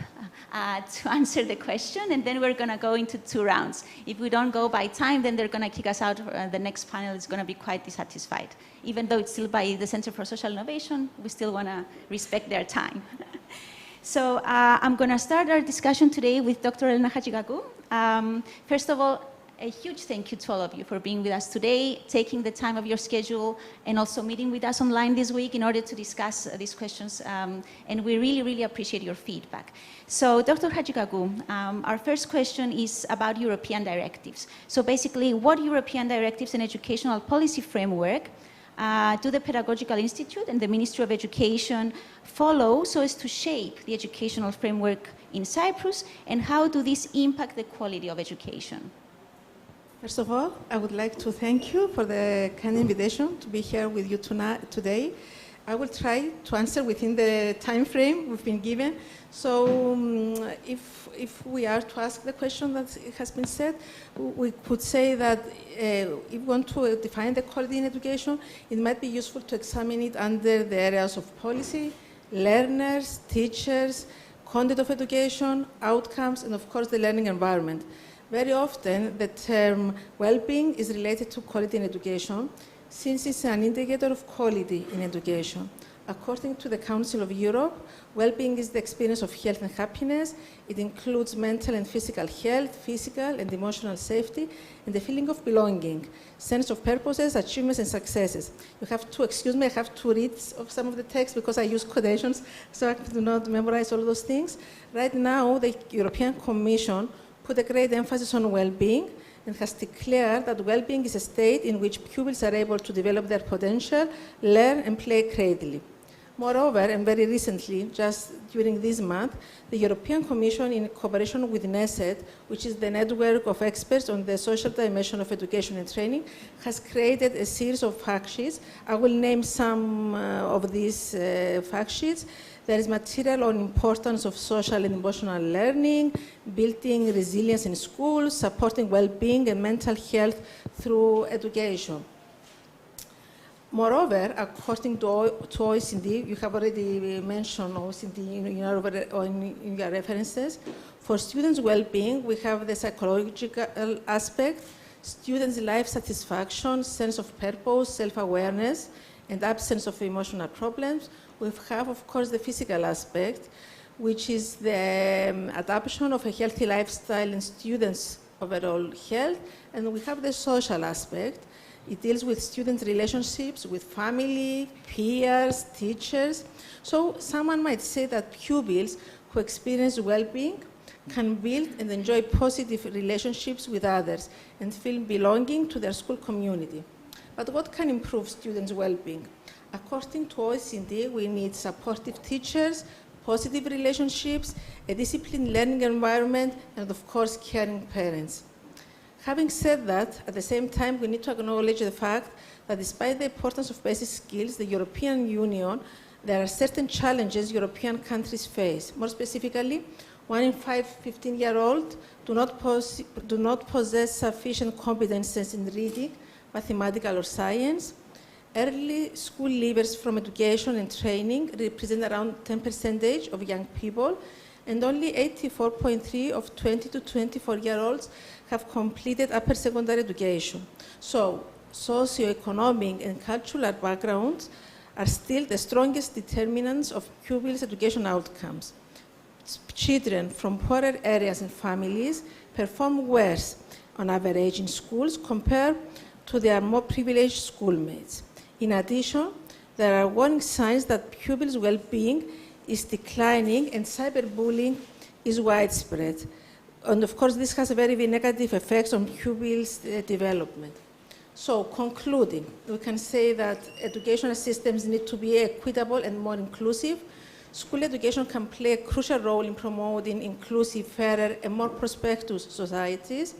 to answer the question, and then we're going to go into 2 rounds. If we don't go by time, then they're going to kick us out. The next panel is going to be quite dissatisfied. Even though it's still by the Center for Social Innovation, we still want to respect their time. So I'm going to start our discussion today with Dr. Elena Hachigagou. First of all, a huge thank you to all of you for being with us today, taking the time of your schedule, and also meeting with us online this week in order to discuss these questions. And we really, really appreciate your feedback. So, Dr. Hachigagou, our first question is about European directives. So basically, what European directives and educational policy framework do the Pedagogical Institute and the Ministry of Education follow so as to shape the educational framework in Cyprus, and how do these impact the quality of education? First of all, I would like to thank you for the kind invitation to be here with you today. I will try to answer within the time frame we've been given. So if we are to ask the question that has been said, we could say that if we want to define the quality in education, it might be useful to examine it under the areas of policy, learners, teachers, content of education, outcomes, and of course the learning environment. Very often, the term well-being is related to quality in education, since it's an indicator of quality in education. According to the Council of Europe, well-being is the experience of health and happiness. It includes mental and physical health, physical and emotional safety, and the feeling of belonging, sense of purposes, achievements, and successes. You have to excuse me, I have to read some of the text because I use quotations, so I do not memorize all those things. Right now, the European Commission put a great emphasis on well-being and has declared that well-being is a state in which pupils are able to develop their potential, learn, and play creatively. Moreover, and very recently, just during this month, the European Commission, in cooperation with NESET, which is the network of experts on the social dimension of education and training, has created a series of fact sheets. I will name some of these fact sheets. There is material on importance of social and emotional learning, building resilience in schools, supporting well-being and mental health through education. Moreover, according to OECD, you have already mentioned OECD in your references, for students' well-being, we have the psychological aspect, students' life satisfaction, sense of purpose, self-awareness, and absence of emotional problems. We have, of course, the physical aspect, which is the adoption of a healthy lifestyle in students' overall health. And we have the social aspect. It deals with student relationships with family, peers, teachers. So someone might say that pupils who experience well-being can build and enjoy positive relationships with others and feel belonging to their school community. But what can improve students' well-being? According to OECD, we need supportive teachers, positive relationships, a disciplined learning environment, and of course, caring parents. Having said that, at the same time, we need to acknowledge the fact that despite the importance of basic skills, the European Union, there are certain challenges European countries face. More specifically, 1 in 5 15-year-olds do not possess sufficient competences in reading, mathematical, or science. Early school leavers from education and training represent around 10% of young people, and only 84.3 of 20 to 24-year-olds have completed upper secondary education. So socioeconomic and cultural backgrounds are still the strongest determinants of pupils' education outcomes. Children from poorer areas and families perform worse on average in schools compared to their more privileged schoolmates. In addition, there are warning signs that pupils' well-being is declining and cyberbullying is widespread. And of course, this has a very negative effects on pupils' development. So, concluding, we can say that educational systems need to be equitable and more inclusive. School education can play a crucial role in promoting inclusive, fairer, and more prosperous societies.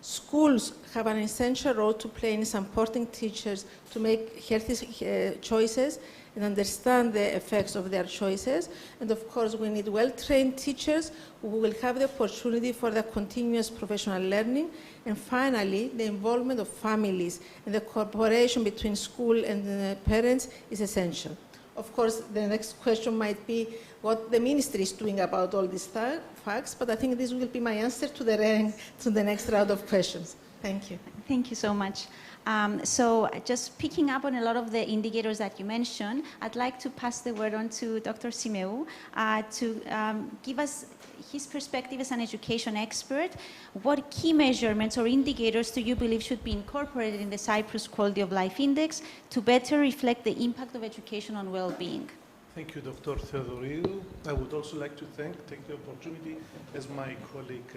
Schools have an essential role to play in supporting teachers to make healthy choices and understand the effects of their choices. And of course, we need well-trained teachers who will have the opportunity for the continuous professional learning. And finally, the involvement of families and the cooperation between school and the parents is essential. Of course, the next question might be what the ministry is doing about all these facts, but I think this will be my answer to the next round of questions. Thank you. Thank you so much. So just picking up on a lot of the indicators that you mentioned, I'd like to pass the word on to Dr. Simeu to give us his perspective as an education expert. What key measurements or indicators do you believe should be incorporated in the Cyprus Quality of Life Index to better reflect the impact of education on well-being? Thank you, Dr. Theodoridou. I would also like to take the opportunity, as my colleague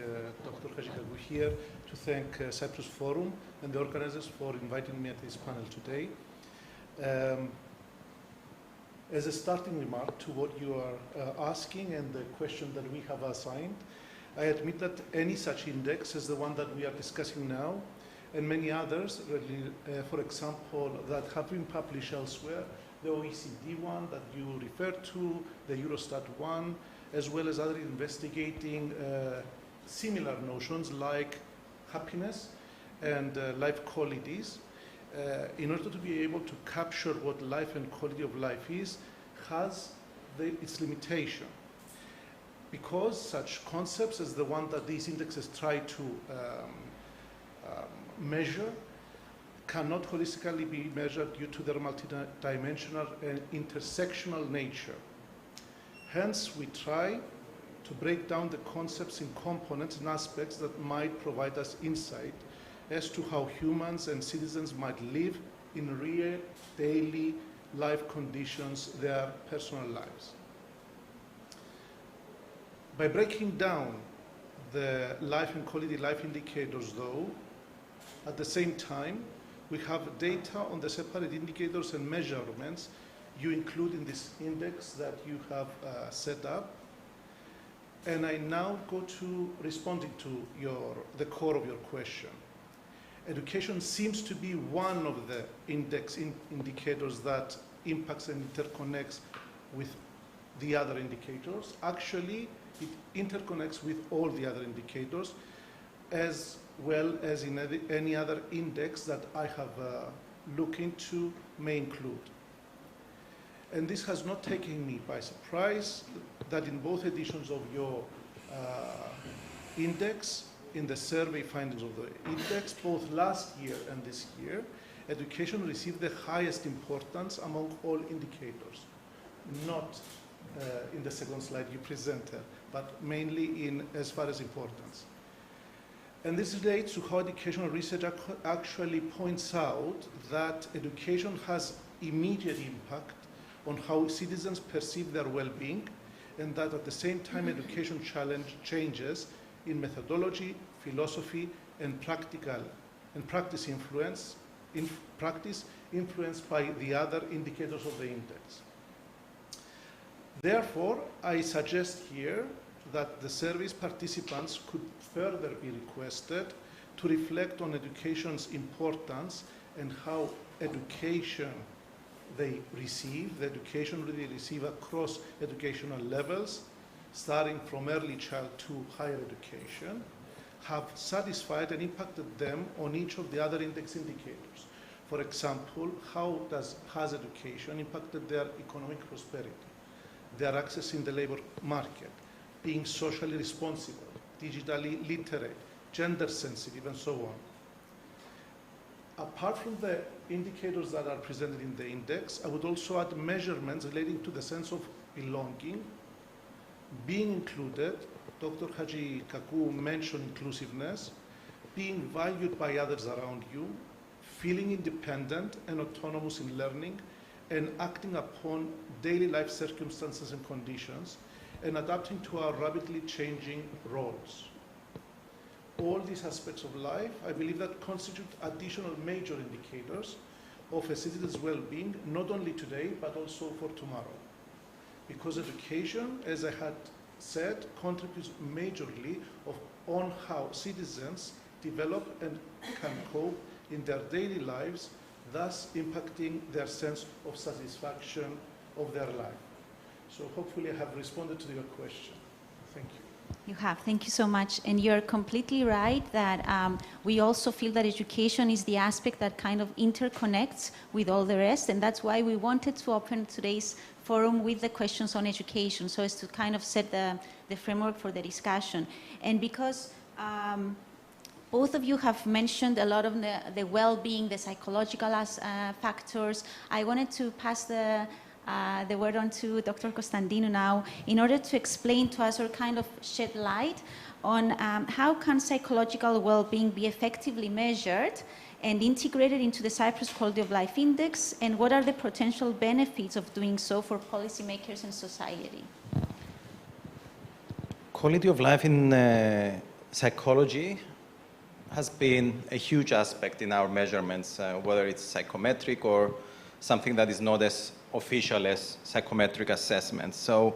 Dr. Hajikagu here, to thank Cyprus Forum and the organizers for inviting me at this panel today. As a starting remark to what you are asking and the question that we have assigned, I admit that any such index as the one that we are discussing now, and many others, for example, that have been published elsewhere, the OECD one that you referred to, the Eurostat one, as well as other investigating similar notions like happiness and life qualities, in order to be able to capture what life and quality of life is, has its limitation. Because such concepts as the one that these indexes try to measure cannot holistically be measured due to their multidimensional and intersectional nature. Hence, we try to break down the concepts in components and aspects that might provide us insight as to how humans and citizens might live in real, daily life conditions, their personal lives. By breaking down the life and quality life indicators, though, at the same time, we have data on the separate indicators and measurements you include in this index that you have set up. And I now go to responding to the core of your question. Education seems to be one of the indicators that impacts and interconnects with the other indicators. Actually, it interconnects with all the other indicators, as well as in any other index that I have looked into may include. And this has not taken me by surprise that in both editions of your index, in the survey findings of the index, both last year and this year, education received the highest importance among all indicators, not in the second slide you presented, but mainly in as far as importance. And this relates to how educational research actually points out that education has immediate impact on how citizens perceive their well-being, and that at the same time education changes in methodology, philosophy, and practice influenced by the other indicators of the index. Therefore, I suggest here that the survey's participants could further be requested to reflect on education's importance and how education they receive, the education they receive across educational levels, starting from early child to higher education, have satisfied and impacted them on each of the other index indicators. For example, how has education impacted their economic prosperity, their access in the labor market, being socially responsible, digitally literate, gender sensitive, and so on. Apart from the indicators that are presented in the index, I would also add measurements relating to the sense of belonging, being included. Dr. Haji Kaku mentioned inclusiveness, being valued by others around you, feeling independent and autonomous in learning, and acting upon daily life circumstances and conditions, and adapting to our rapidly changing roles. All these aspects of life, I believe, that constitute additional major indicators of a citizen's well-being, not only today, but also for tomorrow. Because education, as I had said, contributes majorly on how citizens develop and can cope in their daily lives, thus impacting their sense of satisfaction of their life. So hopefully I have responded to your question. Thank you. You have. Thank you so much. And you're completely right that we also feel that education is the aspect that kind of interconnects with all the rest. And that's why we wanted to open today's forum with the questions on education, so as to kind of set the framework for the discussion. And because both of you have mentioned a lot of the well-being, the psychological factors, I wanted to pass the word on to Dr. Constantinou now in order to explain to us or kind of shed light on how can psychological well-being be effectively measured and integrated into the Cyprus Quality of Life Index, and what are the potential benefits of doing so for policymakers and society? Quality of life in psychology has been a huge aspect in our measurements, whether it's psychometric or something that is not as official as psychometric assessments. So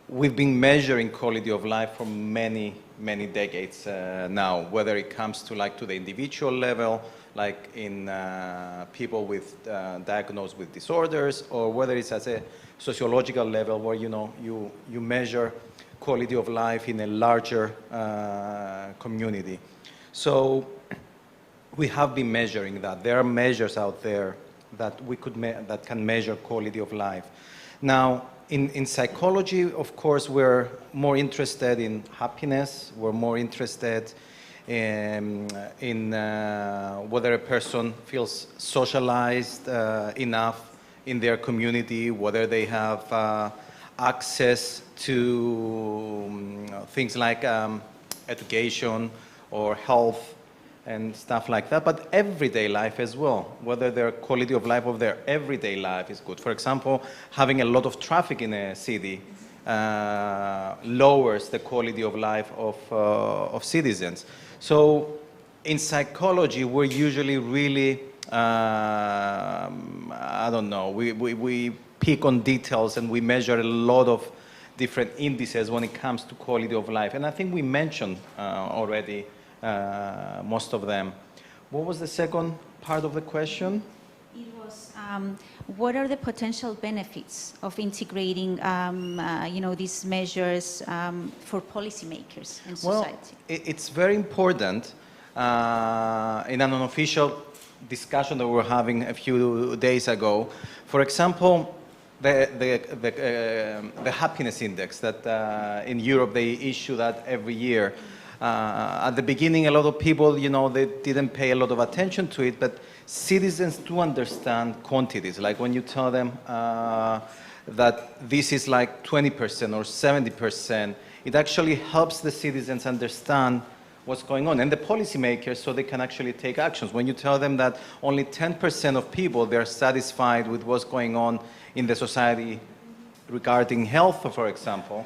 we've been measuring quality of life for many, many decades now, whether it comes to to the individual level, like in people with diagnosed with disorders, or whether it's at a sociological level where you measure quality of life in a larger community. So we have been measuring that. There are measures out there that that can measure quality of life. Now, in psychology, of course, we're more interested in happiness. We're more interested in whether a person feels socialized enough in their community, whether they have access to things like education or health and stuff like that, but everyday life as well, whether their quality of life of their everyday life is good. For example, having a lot of traffic in a city lowers the quality of life of citizens. So in psychology, we're usually really, I don't know, we pick on details and we measure a lot of different indices when it comes to quality of life. And I think we mentioned already most of them. What was the second part of the question? It was, what are the potential benefits of integrating, these measures for policymakers and society? Well, it's very important in an unofficial discussion that we were having a few days ago. For example, the happiness index that in Europe they issue that every year. At the beginning, a lot of people, they didn't pay a lot of attention to it, but citizens do understand quantities. Like when you tell them that this is like 20% or 70%, it actually helps the citizens understand what's going on, and the policymakers, so they can actually take actions. When you tell them that only 10% of people, they're satisfied with what's going on in the society regarding health, for example,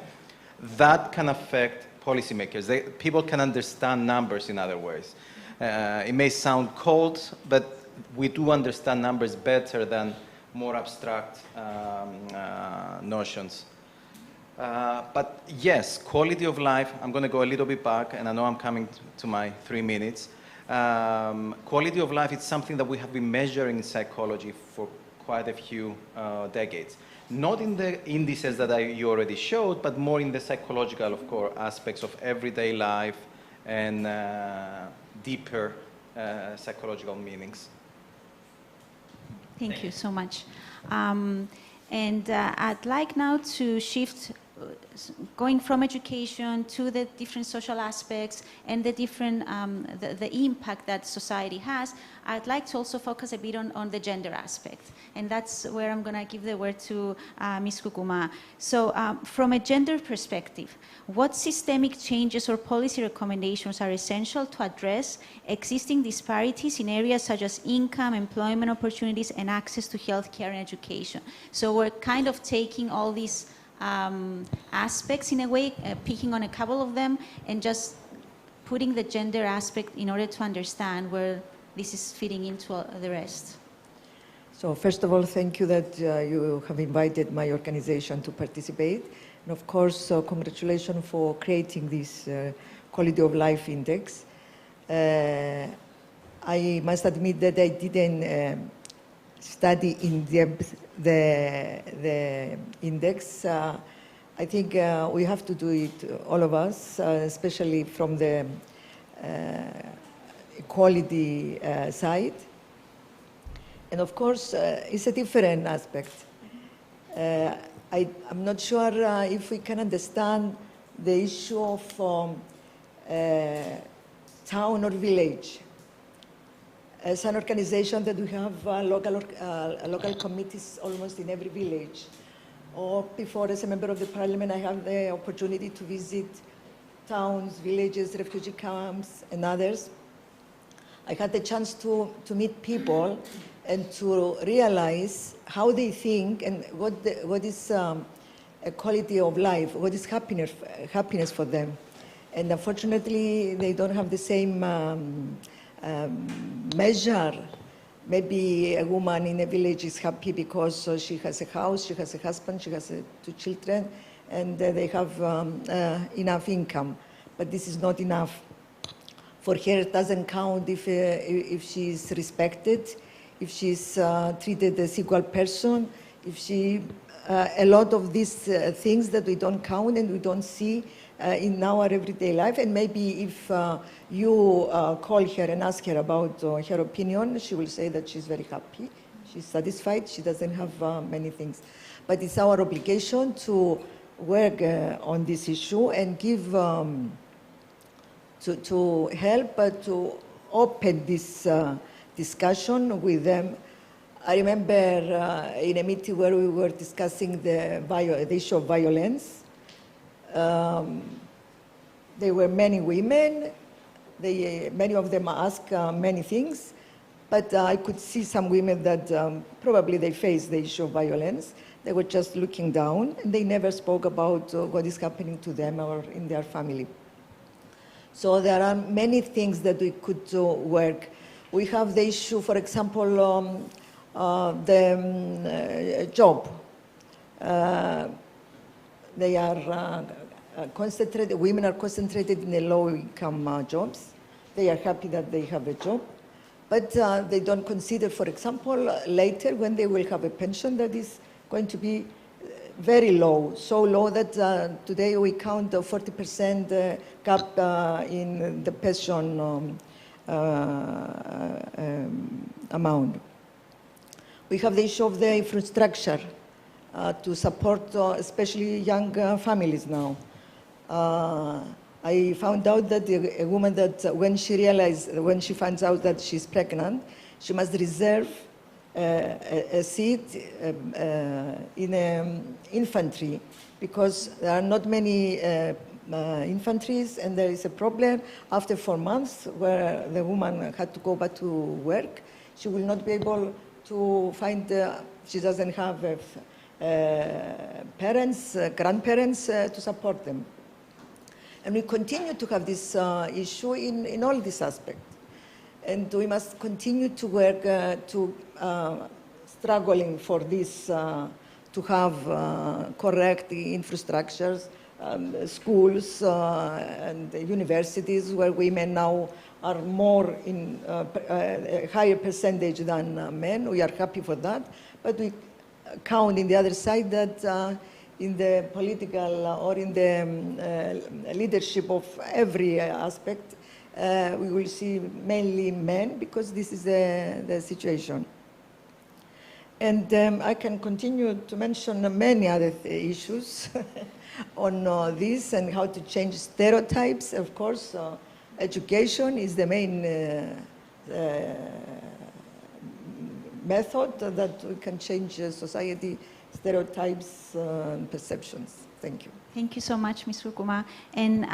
that can affect policymakers. People can understand numbers in other ways. It may sound cold, but we do understand numbers better than more abstract notions. But yes, quality of life, I'm going to go a little bit back, and I know I'm coming to my 3 minutes. Quality of life is something that we have been measuring in psychology for quite a few decades. Not in the indices that you already showed, but more in the psychological, of course, aspects of everyday life and deeper psychological meanings. Thank you so much. And I'd like now to shift going from education to the different social aspects and the different the impact that society has, I'd like to also focus a bit on the gender aspect, and that's where I'm going to give the word to Ms. Kukuma. So from a gender perspective, what systemic changes or policy recommendations are essential to address existing disparities in areas such as income, employment opportunities, and access to healthcare and education? So we're kind of taking all these aspects in a way, picking on a couple of them, and just putting the gender aspect in order to understand where this is fitting into the rest. So first of all, thank you that you have invited my organization to participate. And of course, congratulations for creating this quality of life index. I must admit that I didn't study in depth the index. I think we have to do it, all of us, especially from the equality side. And of course, it's a different aspect. I'm not sure if we can understand the issue of town or village. As an organization that we have local committees almost in every village. Or before, as a member of the parliament, I have the opportunity to visit towns, villages, refugee camps, and others. I had the chance to meet people and to realize how they think and what is a quality of life, what is happiness for them. And unfortunately, they don't have the same measure. Maybe a woman in a village is happy because she has a house, she has a husband, she has 2 children, and they have enough income. But this is not enough. For her, it doesn't count if she is respected, if she is treated as equal person, if she, a lot of these things that we don't count and we don't see in our everyday life. And maybe if you call her and ask her about her opinion, she will say that she's very happy, she's satisfied, she doesn't have many things. But it's our obligation to work on this issue and give, to help to open this discussion with them. I remember in a meeting where we were discussing the issue of violence. There were many women. Many of them asked many things, but I could see some women that probably they faced the issue of violence. They were just looking down, and they never spoke about what is happening to them or in their family. So there are many things that we could work. We have the issue, for example, the job. They are concentrated, women are concentrated in the low-income jobs. They are happy that they have a job, but they don't consider, for example, later when they will have a pension that is going to be very low, so low that today we count a 40% gap in the pension amount. We have the issue of the infrastructure to support especially young families now. I found out that a woman that when she finds out that she's pregnant, she must reserve a seat in infantry because there are not many infantries, and there is a problem after 4 months where the woman had to go back to work. She will not be able to find, she doesn't have parents, grandparents to support them. And we continue to have this issue in all these aspects. And we must continue to work struggling for this, to have correct infrastructures, schools and universities where women now are more in a higher percentage than men. We are happy for that, but we count in the other side that in the political or in the leadership of every aspect, we will see mainly men because this is the situation. And I can continue to mention many other issues on this and how to change stereotypes. Of course, education is the main method that we can change society stereotypes and perceptions. Thank you. Thank you so much, Ms. Kurkuma. And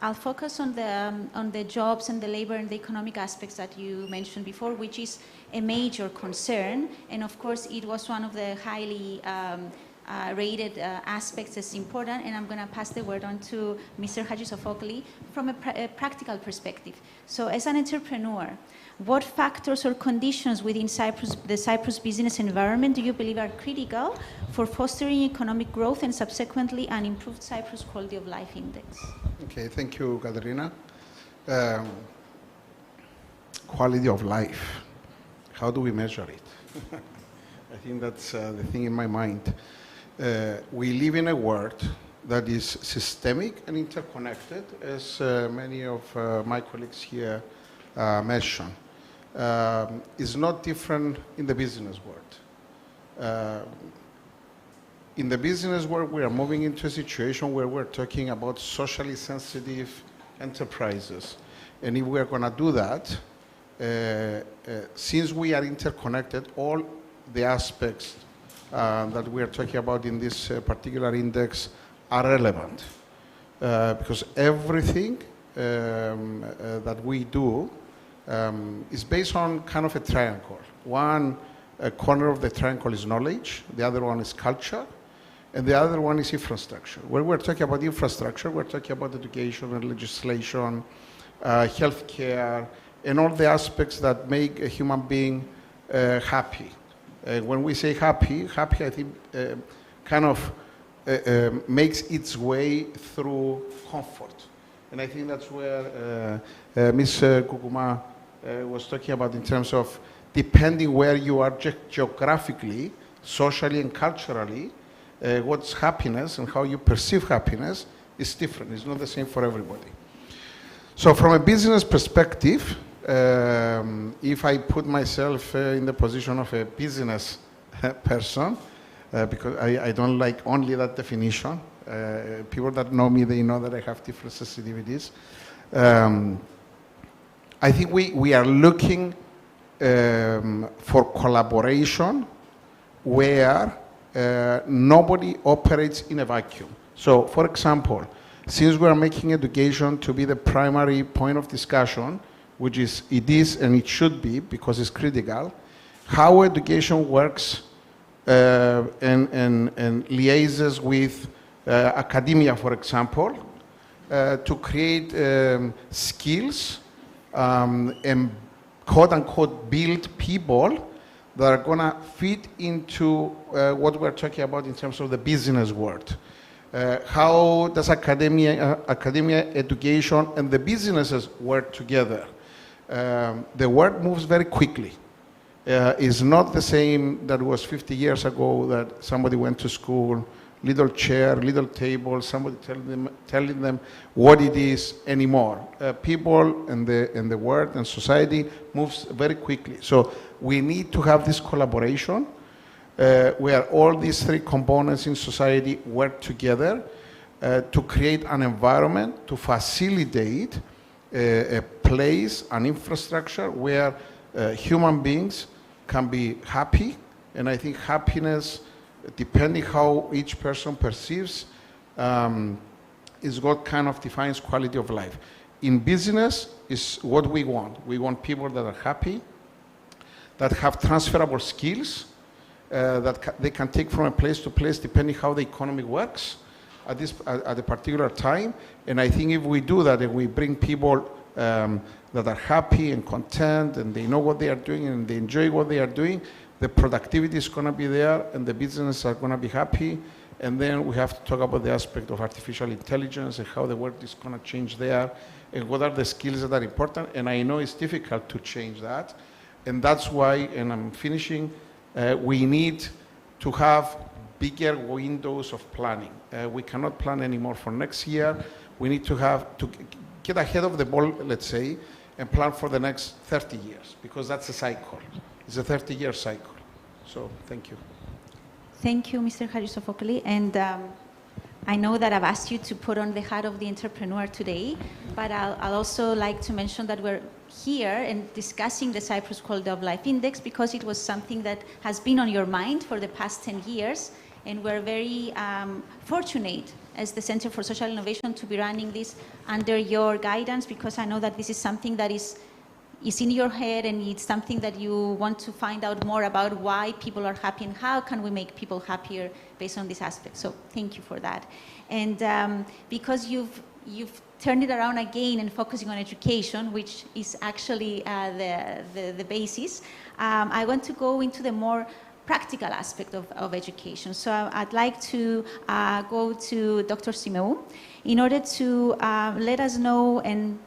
I'll focus on the jobs and the labor and the economic aspects that you mentioned before, which is a major concern. And of course, it was one of the highly rated aspects as important. And I'm going to pass the word on to Mr. Hadjisofoglou from a practical perspective. So as an entrepreneur, what factors or conditions within the Cyprus business environment do you believe are critical for fostering economic growth and subsequently an improved Cyprus Quality of Life Index? Okay, thank you, Katerina. Quality of life. How do we measure it? I think that's the thing in my mind. We live in a world that is systemic and interconnected, as many of my colleagues here mentioned. Is not different in the business world. In the business world, we are moving into a situation where we're talking about socially sensitive enterprises. And if we are going to do that, since we are interconnected, all the aspects that we are talking about in this particular index are relevant. Because everything that we do is based on kind of a triangle. One corner of the triangle is knowledge, the other one is culture, and the other one is infrastructure. When we're talking about infrastructure, we're talking about education and legislation, healthcare, and all the aspects that make a human being happy. When we say happy, I think kind of makes its way through comfort. And I think that's where Ms. Kukuma was talking about in terms of depending where you are geographically, socially, and culturally, what's happiness and how you perceive happiness is different. It's not the same for everybody. So from a business perspective, if I put myself in the position of a business person, because I don't like only that definition, people that know me, they know that I have different sensitivities. I think we are looking for collaboration where nobody operates in a vacuum. So, for example, since we are making education to be the primary point of discussion, which is it is and it should be because it's critical, how education works and liaises with academia, for example, to create skills and quote-unquote build people that are going to fit into what we're talking about in terms of the business world. How does academia, education, and the businesses work together? The world moves very quickly. It's not the same that was 50 years ago that somebody went to school, little chair, little table, somebody telling them what it is anymore. People and the world and society moves very quickly. So we need to have this collaboration where all these three components in society work together to create an environment to facilitate a place, an infrastructure where human beings can be happy. And I think happiness, depending how each person perceives, is what kind of defines quality of life. In business is what we want. We want people that are happy, that have transferable skills, that they can take from a place to place depending how the economy works at a particular time. And I think if we do that and we bring people that are happy and content and they know what they are doing and they enjoy what they are doing, the productivity is going to be there and the businesses are going to be happy. And then we have to talk about the aspect of artificial intelligence and how the world is going to change there and what are the skills that are important. And I know it's difficult to change that. And that's why, and I'm finishing, we need to have bigger windows of planning. We cannot plan anymore for next year. We need to get ahead of the ball, let's say, and plan for the next 30 years, because that's a cycle. It's a 30-year cycle. So thank you. Thank you, Mr. Harisofokli. And I know that I've asked you to put on the hat of the entrepreneur today, but I'll also like to mention that we're here and discussing the Cyprus Quality of Life Index because it was something that has been on your mind for the past 10 years. And we're very fortunate as the Center for Social Innovation to be running this under your guidance, because I know that this is something that is in your head and it's something that you want to find out more about, why people are happy and how can we make people happier based on this aspect. So thank you for that. And because you've turned it around again and focusing on education, which is actually the basis, I want to go into the more practical aspect of education. So I'd like to go to Dr. Simeu in order to let us know and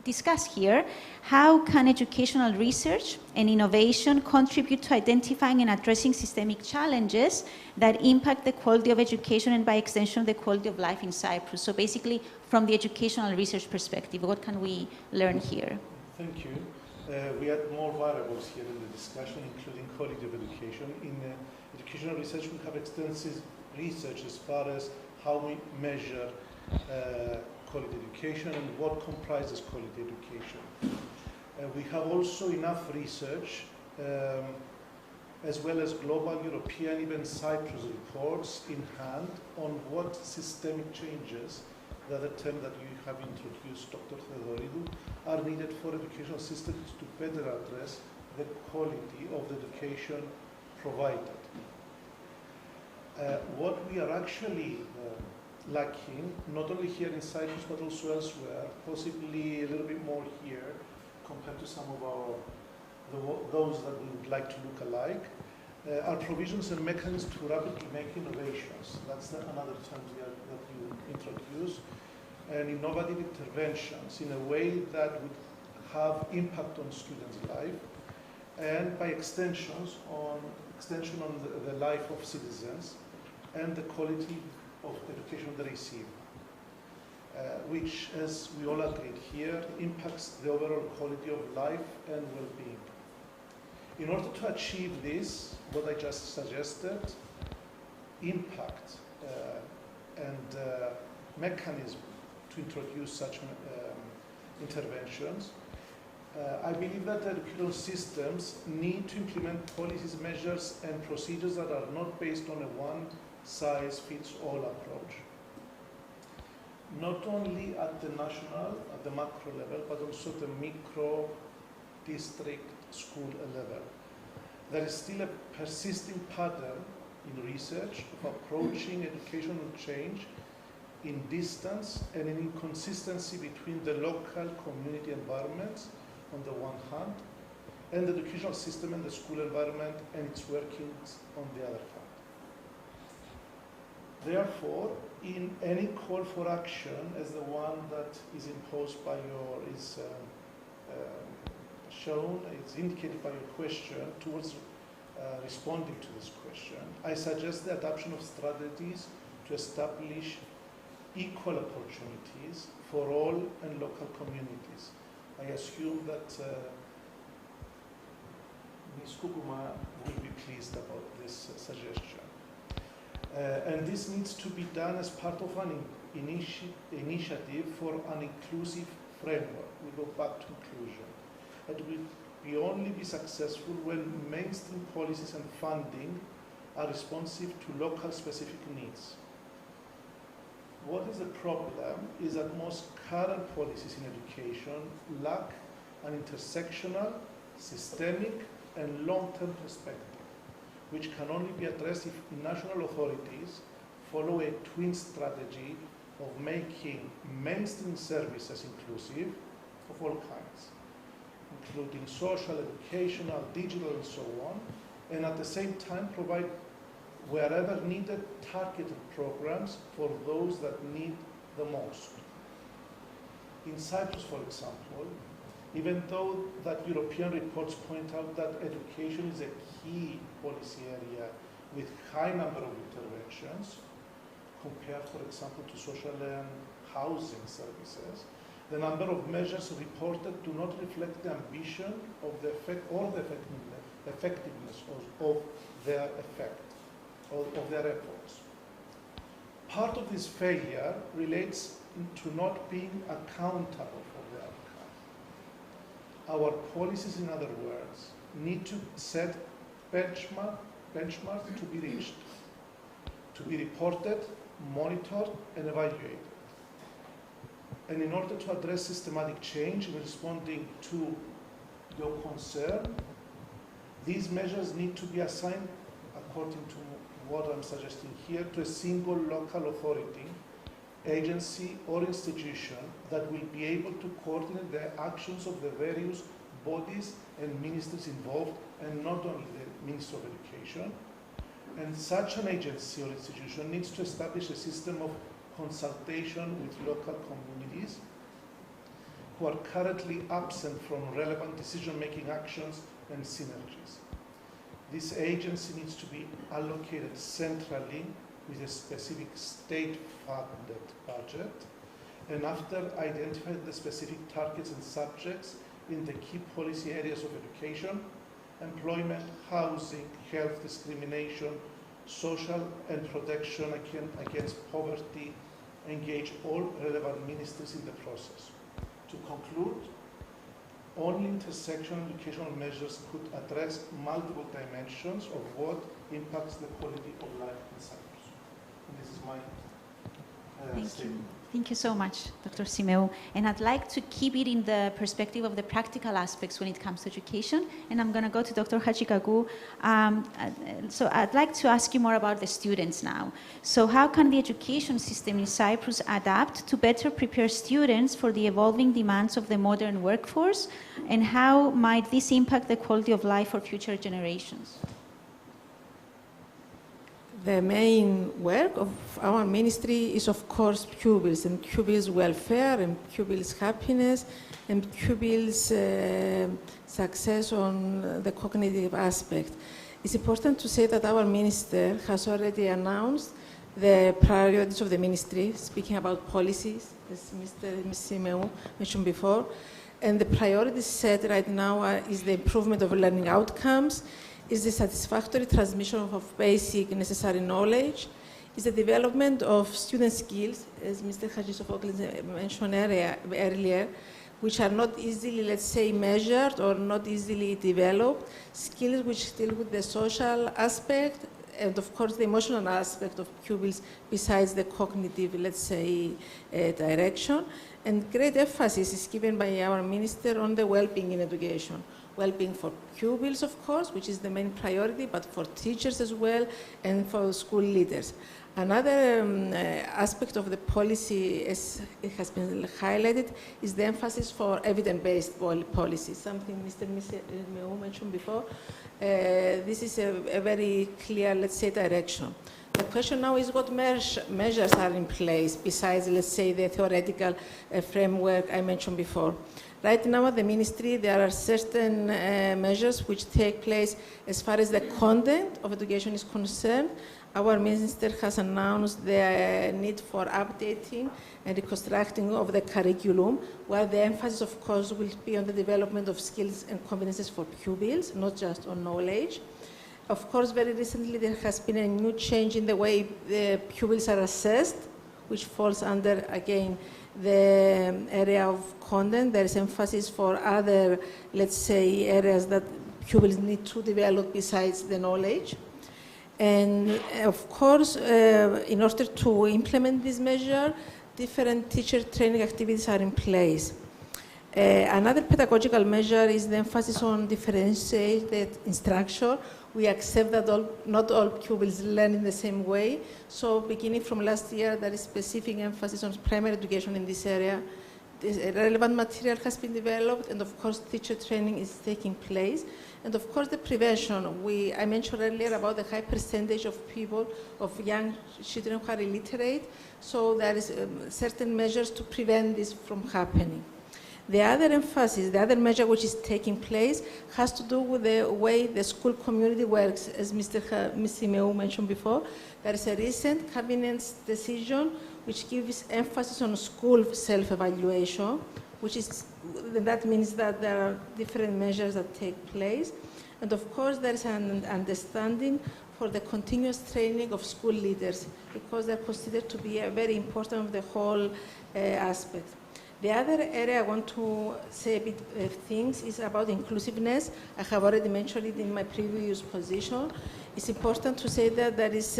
discuss here how can educational research and innovation contribute to identifying and addressing systemic challenges that impact the quality of education and by extension the quality of life in Cyprus. So basically from the educational research perspective, what can we learn here? Thank you. We had more variables here in the discussion, including quality of education. In educational research, we have extensive research as far as how we measure quality education and what comprises quality education. We have also enough research, as well as global, European, even Cyprus reports in hand on what systemic changes, the other term that you have introduced, Dr. Theodoridou, are needed for educational systems to better address the quality of the education provided. What we are actually lacking, not only here in Cyprus but also elsewhere, possibly a little bit more here compared to some of those that we would like to look alike, are provisions and mechanisms to rapidly make innovations. That's another term that you introduced, and innovative interventions in a way that would have impact on students' life and by extension on the life of citizens and the quality of education they receive, which, as we all agreed here, impacts the overall quality of life and well-being. In order to achieve this, what I just suggested, impact and mechanism to introduce such interventions, I believe that educational systems need to implement policies, measures, and procedures that are not based on a one-size-fits-all approach. Not only at the national, at the macro level, but also the micro, district, school level. There is still a persisting pattern in research of approaching educational change in distance and in inconsistency between the local community environments on the one hand and the educational system and the school environment and its workings on the other hand. Therefore, in any call for action as the one that is imposed by is shown, it's indicated by your question towards responding to this question, I suggest the adoption of strategies to establish equal opportunities for all and local communities. I assume that Ms. Kukuma will be pleased about this suggestion. And this needs to be done as part of an initiative for an inclusive framework. We go back to inclusion. It will only be successful when mainstream policies and funding are responsive to local specific needs. What is the problem is that most current policies in education lack an intersectional, systemic, and long-term perspective, which can only be addressed if national authorities follow a twin strategy of making mainstream services inclusive of all kinds, including social, educational, digital, and so on, and at the same time provide wherever needed targeted programs for those that need the most. In Cyprus, for example, even though that European reports point out that education is a key policy area with high number of interventions, compared, for example, to social and housing services, the number of measures reported do not reflect the ambition of the effect or the effectiveness of their effect, of their efforts. Part of this failure relates to not being accountable for the outcome. Our policies, in other words, need to set benchmarks to be reached, to be reported, monitored, and evaluated. And in order to address systematic change in responding to your concern, these measures need to be assigned, according to what I'm suggesting here, to a single local authority, agency, or institution that will be able to coordinate the actions of the various bodies and ministries involved, and not only the Ministry of Education. And such an agency or institution needs to establish a system of consultation with local communities who are currently absent from relevant decision-making actions and synergies. This agency needs to be allocated centrally with a specific state-funded budget, and after identifying the specific targets and subjects in the key policy areas of education, employment, housing, health, discrimination, social and protection against poverty, engage all relevant ministries in the process. To conclude, only intersectional educational measures could address multiple dimensions of what impacts the quality of life in Cyprus. And this is my statement. Thank you so much, Dr. Simeu. And I'd like to keep it in the perspective of the practical aspects when it comes to education. And I'm going to go to Dr. Hachikagu. So I'd like to ask you more about the students now. So how can the education system in Cyprus adapt to better prepare students for the evolving demands of the modern workforce? And how might this impact the quality of life for future generations? The main work of our ministry is, of course, pupils and pupils' welfare and pupils' happiness and pupils' success on the cognitive aspect. It's important to say that our minister has already announced the priorities of the ministry, speaking about policies, as Mr. Simeu mentioned before. And the priorities set right now is the improvement of learning outcomes, is the satisfactory transmission of basic necessary knowledge, is the development of student skills, as Mr. Hajisofoklis mentioned earlier, which are not easily, let's say, measured or not easily developed, skills which deal with the social aspect and, of course, the emotional aspect of pupils besides the cognitive, let's say, direction. And great emphasis is given by our minister on the well-being in education. Well-being for pupils, of course, which is the main priority, but for teachers as well and for school leaders. Another aspect of the policy, as it has been highlighted, is the emphasis for evidence-based policy, something Mr. Meu mentioned before. This is a very clear, let's say, direction. The question now is what measures are in place besides, let's say, the theoretical framework I mentioned before. Right now at the ministry, there are certain measures which take place as far as the content of education is concerned. Our minister has announced the need for updating and reconstructing of the curriculum, where the emphasis, of course, will be on the development of skills and competences for pupils, not just on knowledge. Of course, very recently, there has been a new change in the way the pupils are assessed, which falls under, again, the area of content. There is emphasis for other, let's say, areas that pupils need to develop besides the knowledge. And of course, in order to implement this measure, different teacher training activities are in place. Another pedagogical measure is the emphasis on differentiated instruction. We accept that not all pupils learn in the same way. So beginning from last year, there is specific emphasis on primary education in this area. Relevant material has been developed, and of course, teacher training is taking place. And of course, the prevention. I mentioned earlier about the high percentage of people, of young children who are illiterate. So there is certain measures to prevent this from happening. The other emphasis, the other measure which is taking place has to do with the way the school community works, as Mr. Simeu mentioned before. There is a recent cabinet decision which gives emphasis on school self-evaluation, that means that there are different measures that take place. And of course, there is an understanding for the continuous training of school leaders, because they're considered to be very important of the whole aspect. The other area I want to say a bit of things is about inclusiveness. I have already mentioned it in my previous position. It's important to say that there is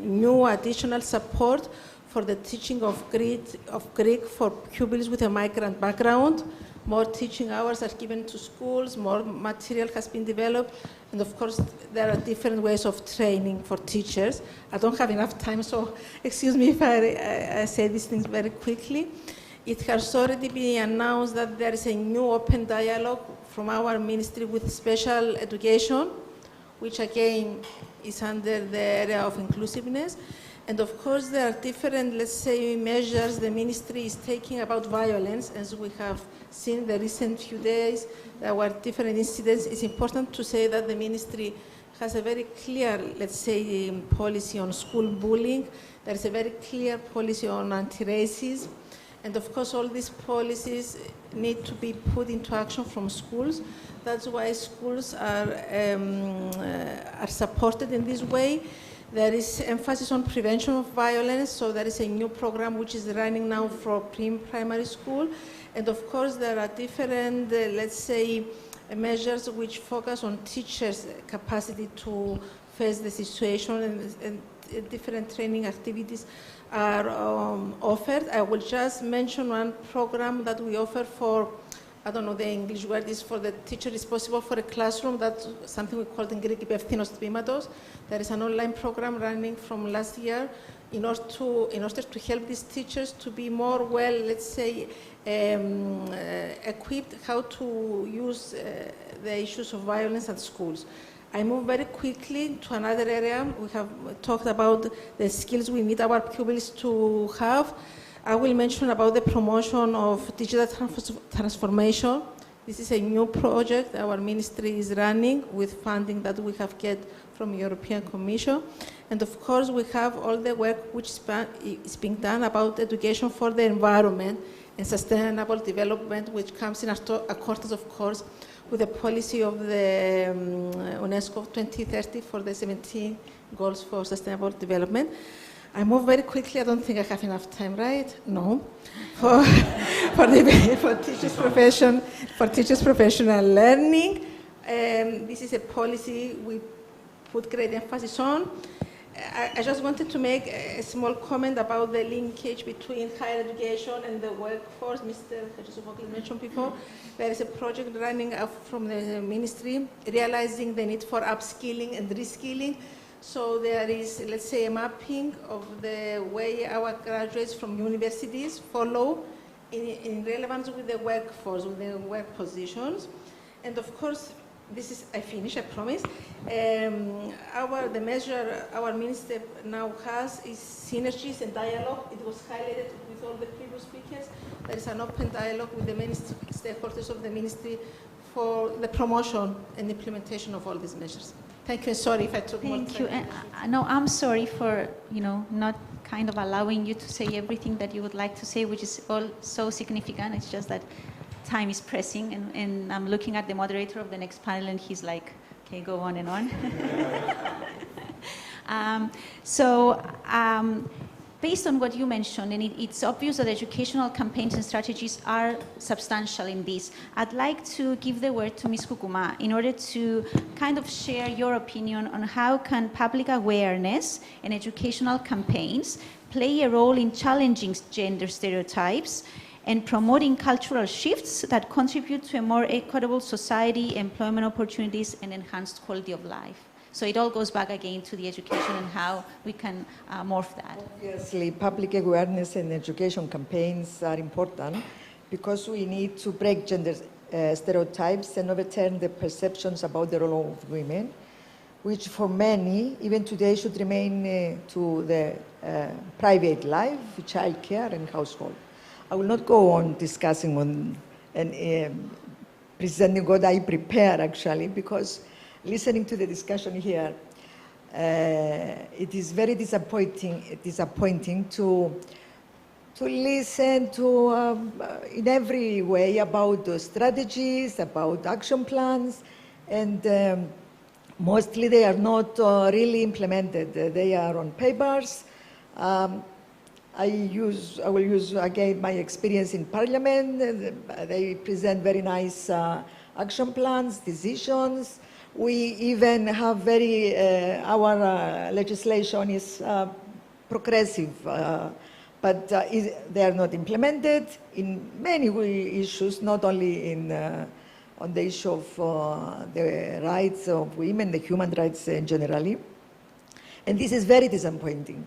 new additional support for the teaching of Greek for pupils with a migrant background. More teaching hours are given to schools, more material has been developed, and of course there are different ways of training for teachers. I don't have enough time, so excuse me if I say these things very quickly. It has already been announced that there is a new open dialogue from our ministry with special education, which again is under the area of inclusiveness. And of course, there are different, let's say, measures the ministry is taking about violence. As we have seen the recent few days, there were different incidents. It's important to say that the ministry has a very clear, let's say, policy on school bullying. There is a very clear policy on anti-racism. And of course, all these policies need to be put into action from schools. That's why schools are supported in this way. There is emphasis on prevention of violence, so there is a new program which is running now for pre-primary school. And of course, there are different, let's say, measures which focus on teachers' capacity to face the situation, and different training activities are offered. I will just mention one program that we offer for, I don't know the English word is, for the teacher responsible for a classroom. That's something we call in Greek υπεύθυνος τμήματος. There is an online program running from last year in order to help these teachers to be more well, let's say, equipped how to use the issues of violence at schools. I move very quickly to another area. We have talked about the skills we need our pupils to have. I will mention about the promotion of digital transformation. This is a new project our ministry is running with funding that we have get from European Commission. And of course, we have all the work which is being done about education for the environment and sustainable development, which comes in accordance, of course, with the policy of the UNESCO 2030 for the 17 goals for sustainable development. I move very quickly. I don't think I have enough time, right? No. For teachers' professional learning, this is a policy we put great emphasis on. I just wanted to make a small comment about the linkage between higher education and the workforce. Mr. Khajisopoulos mentioned before. There is a project running out from the ministry, realizing the need for upskilling and reskilling. So there is, let's say, a mapping of the way our graduates from universities follow in relevance with the workforce, with the work positions. And of course, this is, I finish, I promise. The measure our minister now has is synergies and dialogue. It was highlighted with all the previous speakers. There is an open dialogue with the stakeholders of the ministry for the promotion and implementation of all these measures. Thank you, and sorry if I took more time. Thank you. No, I'm sorry for, not kind of allowing you to say everything that you would like to say, which is all so significant. It's just that time is pressing, and I'm looking at the moderator of the next panel, and he's like, okay, go on and on. Based on what you mentioned, and it's obvious that educational campaigns and strategies are substantial in this, I'd like to give the word to Ms. Koukouma in order to kind of share your opinion on how can public awareness and educational campaigns play a role in challenging gender stereotypes and promoting cultural shifts that contribute to a more equitable society, employment opportunities, and enhanced quality of life. So it all goes back again to the education and how we can morph that. Obviously, public awareness and education campaigns are important because we need to break gender stereotypes and overturn the perceptions about the role of women, which for many, even today, should remain to the private life, childcare, and household. I will not go on discussing on and presenting what I prepare, actually, because listening to the discussion here, it is very disappointing to listen to in every way about the strategies, about action plans, And mostly they are not really implemented. They are on papers. I will use again my experience in Parliament. They present very nice action plans, decisions. We even have our legislation is progressive, but they are not implemented in many issues, not only on the issue of the rights of women, the human rights generally. And this is very disappointing.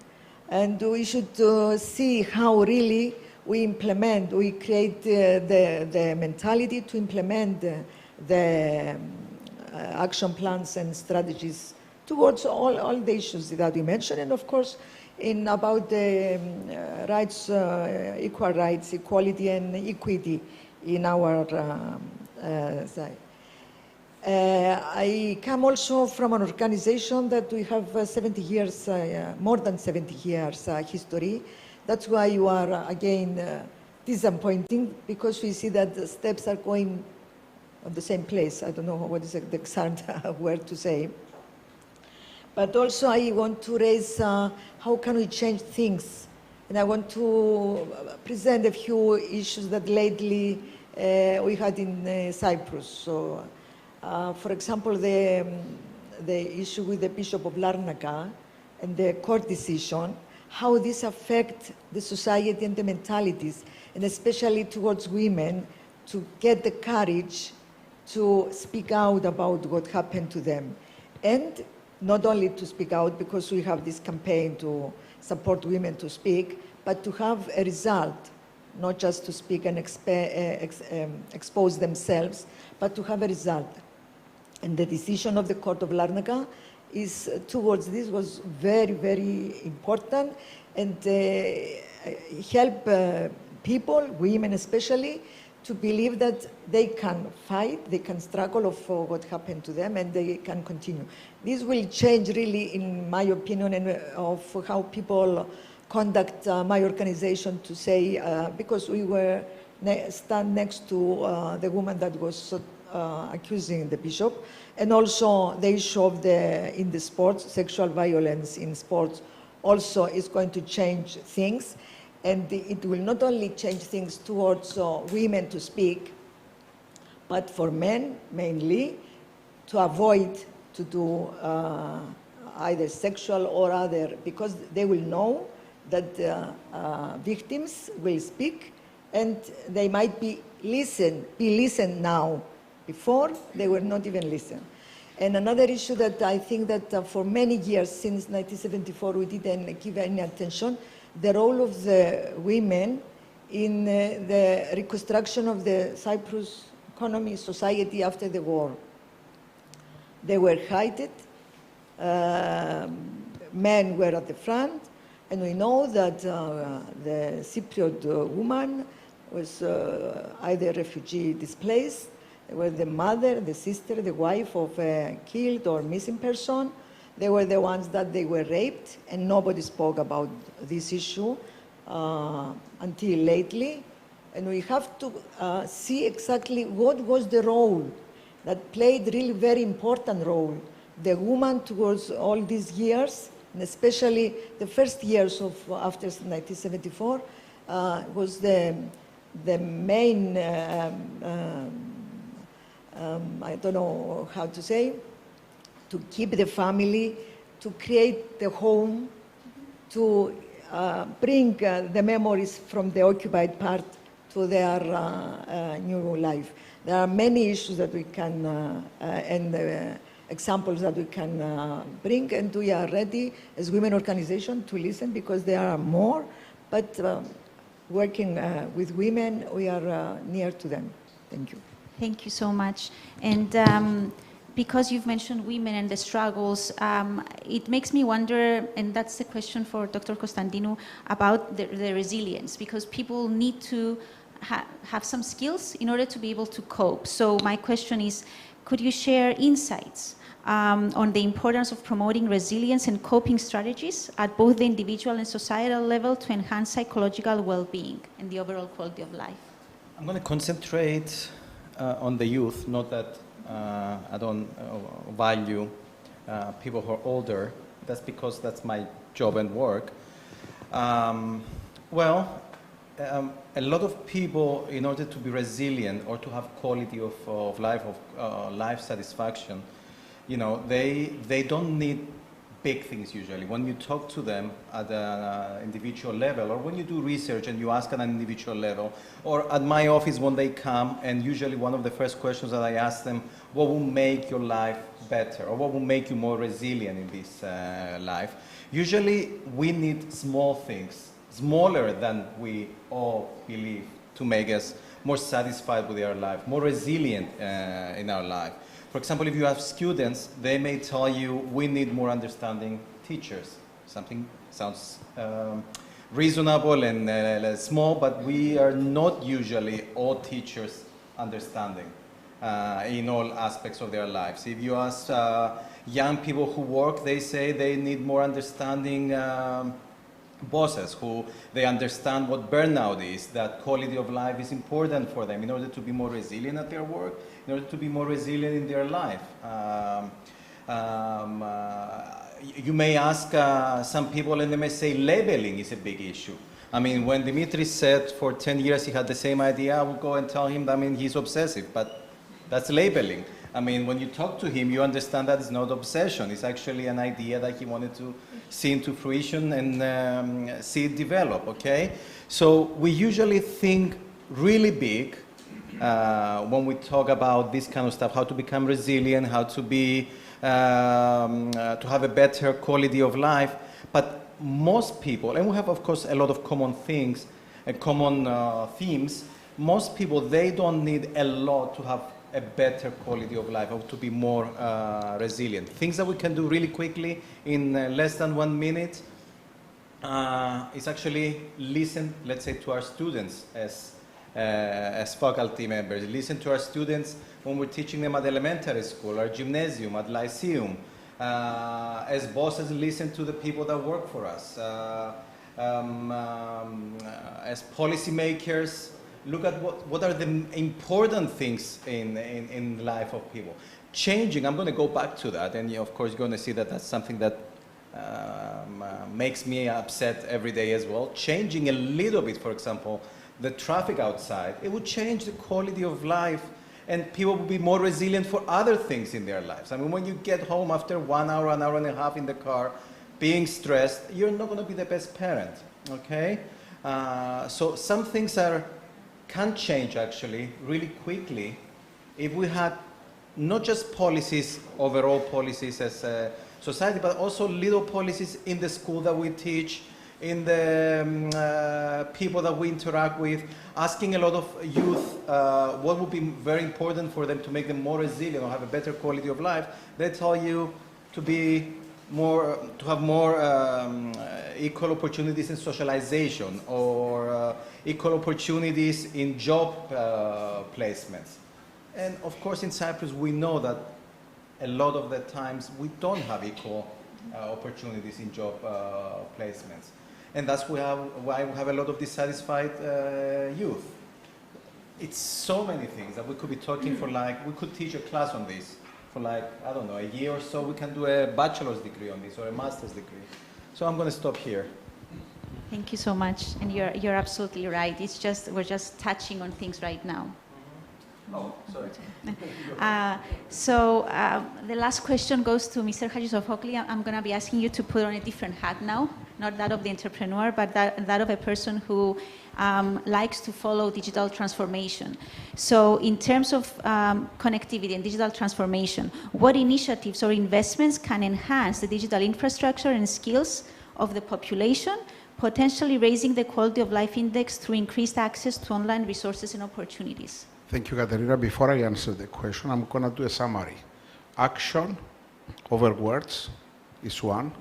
And we should see how really we create the mentality to implement the action plans and strategies towards all the issues that we mentioned. And of course, about the rights, equal rights, equality and equity in our side. I come also from an organization that we have 70 years, more than 70 years history. That's why you are, again, disappointing, because we see that the steps are going on the same place. I don't know what is the exact word to say. But also I want to raise how can we change things. And I want to present a few issues that lately we had in Cyprus. So, for example, the issue with the Bishop of Larnaca and the court decision, how this affects the society and the mentalities, and especially towards women, to get the courage to speak out about what happened to them. And not only to speak out, because we have this campaign to support women to speak, but to have a result, not just to speak and expose themselves, but to have a result. And the decision of the Court of Larnaca is towards this was very, very important, and help people, women especially, to believe that they can fight, they can struggle for what happened to them, and they can continue. This will change really, in my opinion, and of how people conduct my organization, to say, because we were stand next to the woman that was accusing the bishop, and also the issue of in the sports, sexual violence in sports also is going to change things. And it will not only change things towards women to speak, but for men mainly, to avoid to do either sexual or other, because they will know that victims will speak, and they might be listened now. Before, they were not even listened. And another issue that I think that for many years, since 1974, we didn't give any attention, the role of the women in the reconstruction of the Cyprus economy, society after the war. They were hidden, men were at the front, and we know that the Cypriot woman was either refugee displaced, they were the mother, the sister, the wife of a killed or missing person. They were the ones that they were raped, and nobody spoke about this issue until lately. And we have to see exactly what was the role that played really very important role. The woman towards all these years, and especially the first years of after 1974, was the main, I don't know how to say, to keep the family, to create the home, to bring the memories from the occupied part to their new life. There are many issues that we can, and examples that we can bring, and we are ready as women organization to listen, because there are more, but working with women, we are near to them. Thank you. Thank you so much. And because you've mentioned women and the struggles, it makes me wonder, and that's the question for Dr. Constantinou, about the resilience, because people need to have some skills in order to be able to cope. So my question is, could you share insights on the importance of promoting resilience and coping strategies at both the individual and societal level to enhance psychological well-being and the overall quality of life? I'm going to concentrate on the youth, not that I don't value people who are older. That's because that's my job and work. A lot of people, in order to be resilient or to have quality of life, life satisfaction, you know, they don't need big things usually. When you talk to them at an individual level, or when you do research and you ask at an individual level, or at my office when they come, and usually one of the first questions that I ask them, what will make your life better, or what will make you more resilient in this life? Usually we need small things, smaller than we all believe, to make us more satisfied with our life, more resilient in our life. For example, if you have students, they may tell you, we need more understanding teachers. Something sounds reasonable and small, but we are not usually all teachers understanding in all aspects of their lives. If you ask young people who work, they say they need more understanding bosses, who they understand what burnout is, that quality of life is important for them in order to be more resilient at their work, in order to be more resilient in their life. You may ask some people and they may say labeling is a big issue. I mean, when Dimitri said for 10 years he had the same idea, I would go and tell him, I mean, he's obsessive, but that's labeling. I mean, when you talk to him, you understand that it's not obsession. It's actually an idea that he wanted to see into fruition and see it develop, okay? So we usually think really big when we talk about this kind of stuff, how to become resilient, how to be, to have a better quality of life. But most people, and we have, of course, a lot of common things, common themes, most people, they don't need a lot to have a better quality of life, or to be more resilient. Things that we can do really quickly in less than 1 minute is actually listen, let's say, to our students as faculty members. Listen to our students when we're teaching them at elementary school, or gymnasium, at lyceum. As bosses, listen to the people that work for us. As policymakers, look at what are the important things in the life of people. Changing, I'm going to go back to that, and of course you're going to see that that's something that makes me upset every day as well. Changing a little bit, for example, the traffic outside, it would change the quality of life, and people will be more resilient for other things in their lives. I mean, when you get home after 1 hour, an hour and a half in the car, being stressed, you're not going to be the best parent, okay? So some things can change actually really quickly if we had not just policies, overall policies as a society, but also little policies in the school that we teach, in the people that we interact with, asking a lot of youth what would be very important for them to make them more resilient or have a better quality of life. They tell you to be more, to have more equal opportunities in socialization, or equal opportunities in job placements. And of course in Cyprus we know that a lot of the times we don't have equal opportunities in job placements. And that's why we have a lot of dissatisfied youth. It's so many things that we could be talking for, like, we could teach a class on this for, like, I don't know, a year or so. We can do a bachelor's degree on this or a master's degree. So I'm going to stop here. Thank you so much, and you're absolutely right. It's just, we're just touching on things right now. Oh, sorry. The last question goes to Mr. Hajisofokli. I'm going to be asking you to put on a different hat now, not that of the entrepreneur, but that of a person who likes to follow digital transformation. So in terms of connectivity and digital transformation, what initiatives or investments can enhance the digital infrastructure and skills of the population, potentially raising the quality of life index through increased access to online resources and opportunities? Thank you, Katerina. Before I answer the question, I'm going to do a summary. Action over words is one.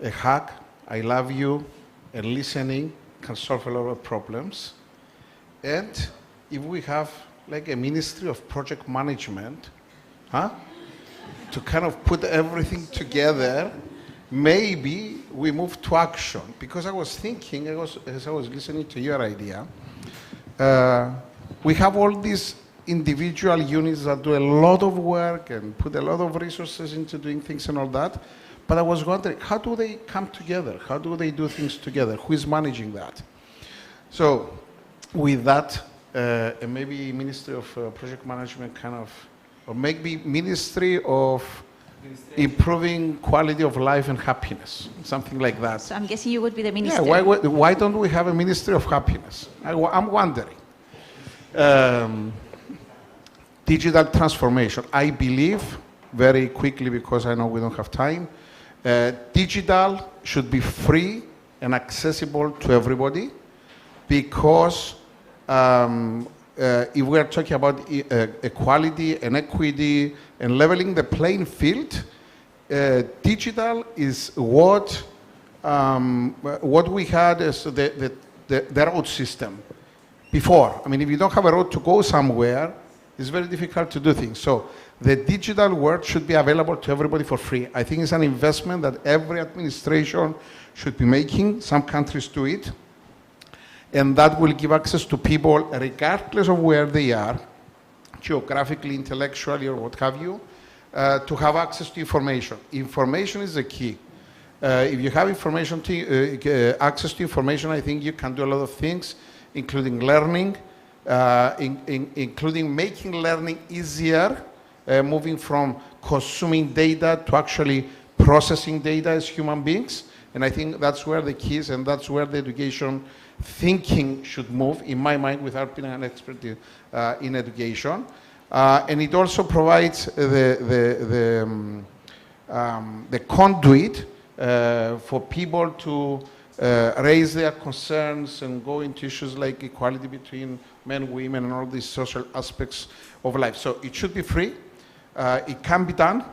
A hug, I love you, and listening can solve a lot of problems. And if we have like a ministry of project management, to kind of put everything together, maybe we move to action. Because I was thinking, as I was listening to your idea, we have all these individual units that do a lot of work and put a lot of resources into doing things and all that. But I was wondering, how do they come together? How do they do things together? Who is managing that? So with that, and maybe Ministry of Project Management kind of, or maybe Ministry of Improving Quality of Life and Happiness, something like that. So I'm guessing you would be the minister. Yeah, why don't we have a Ministry of Happiness? I'm wondering. Digital transformation. I believe, very quickly, because I know we don't have time, digital should be free and accessible to everybody, because if we are talking about equality and equity and leveling the playing field, digital is what we had as the road system before. I mean, if you don't have a road to go somewhere, it's very difficult to do things. So the digital world should be available to everybody for free. I think it's an investment that every administration should be making. Some countries do it. And that will give access to people, regardless of where they are, geographically, intellectually, or what have you, to have access to information. Information is the key. If you have information access to information, I think you can do a lot of things, including learning, including making learning easier, moving from consuming data to actually processing data as human beings. And I think that's where the key is, and that's where the education thinking should move, in my mind, without being an expert in education. And it also provides the conduit for people to raise their concerns and go into issues like equality between men, women, and all these social aspects of life. So it should be free. It can be done.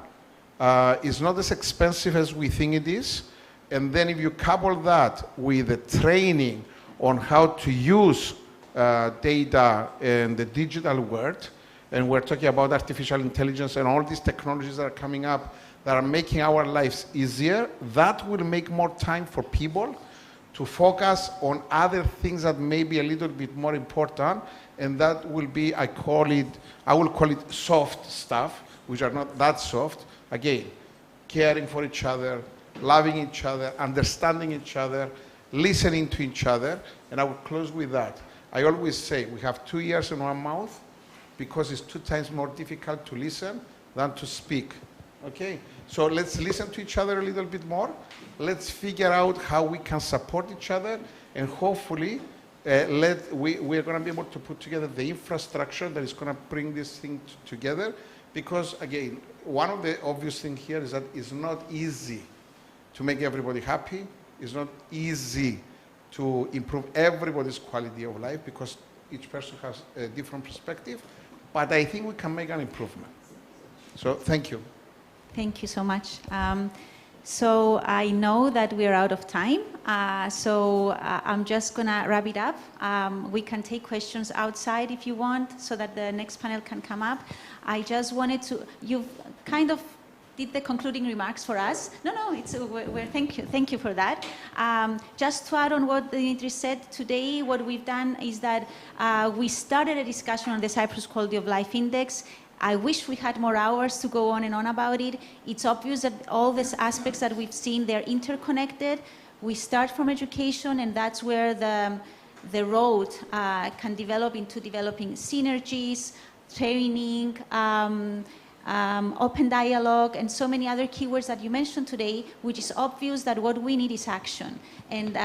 It's not as expensive as we think it is. And then if you couple that with the training on how to use data in the digital world, and we're talking about artificial intelligence and all these technologies that are coming up that are making our lives easier, that will make more time for people to focus on other things that may be a little bit more important, and that will be, I will call it soft stuff, which are not that soft. Again, caring for each other, loving each other, understanding each other, listening to each other, and I will close with that. I always say we have 2 ears and 1 mouth, because it's 2 times more difficult to listen than to speak. Okay? So let's listen to each other a little bit more. Let's figure out how we can support each other, and hopefully we're going to be able to put together the infrastructure that is going to bring this thing together. Because again, one of the obvious things here is that it's not easy to make everybody happy. It's not easy to improve everybody's quality of life, because each person has a different perspective. But I think we can make an improvement. So thank you. Thank you so much. So I know that we are out of time, so I'm just going to wrap it up. We can take questions outside if you want, so that the next panel can come up. I just wanted to, you've kind of did the concluding remarks for us. No, it's thank you for that. Just to add on what Dimitri said today, what we've done is that we started a discussion on the Cyprus Quality of Life Index. I wish we had more hours to go on and on about it. It's obvious that all these aspects that we've seen, they're interconnected. We start from education, and that's where the road can develop into developing synergies, training, open dialogue, and so many other keywords that you mentioned today, which is obvious that what we need is action. And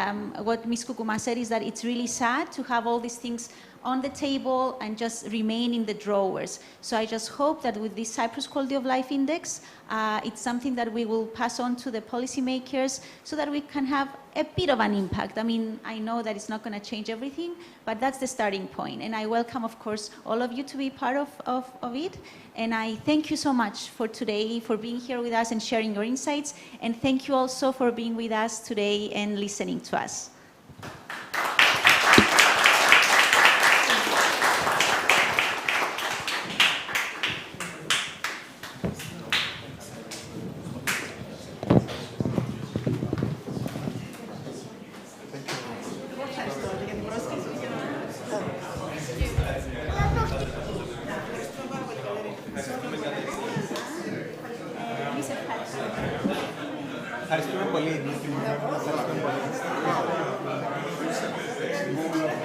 what Ms. Koukouma said is that it's really sad to have all these things on the table and just remain in the drawers. So I just hope that with this Cyprus Quality of Life Index, it's something that we will pass on to the policymakers so that we can have a bit of an impact. I mean, I know that it's not going to change everything, but that's the starting point. And I welcome, of course, all of you to be part of it. And I thank you so much for today, for being here with us and sharing your insights. And thank you also for being with us today and listening to us.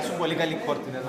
Ήσουν πολύ καλή κόρτινα.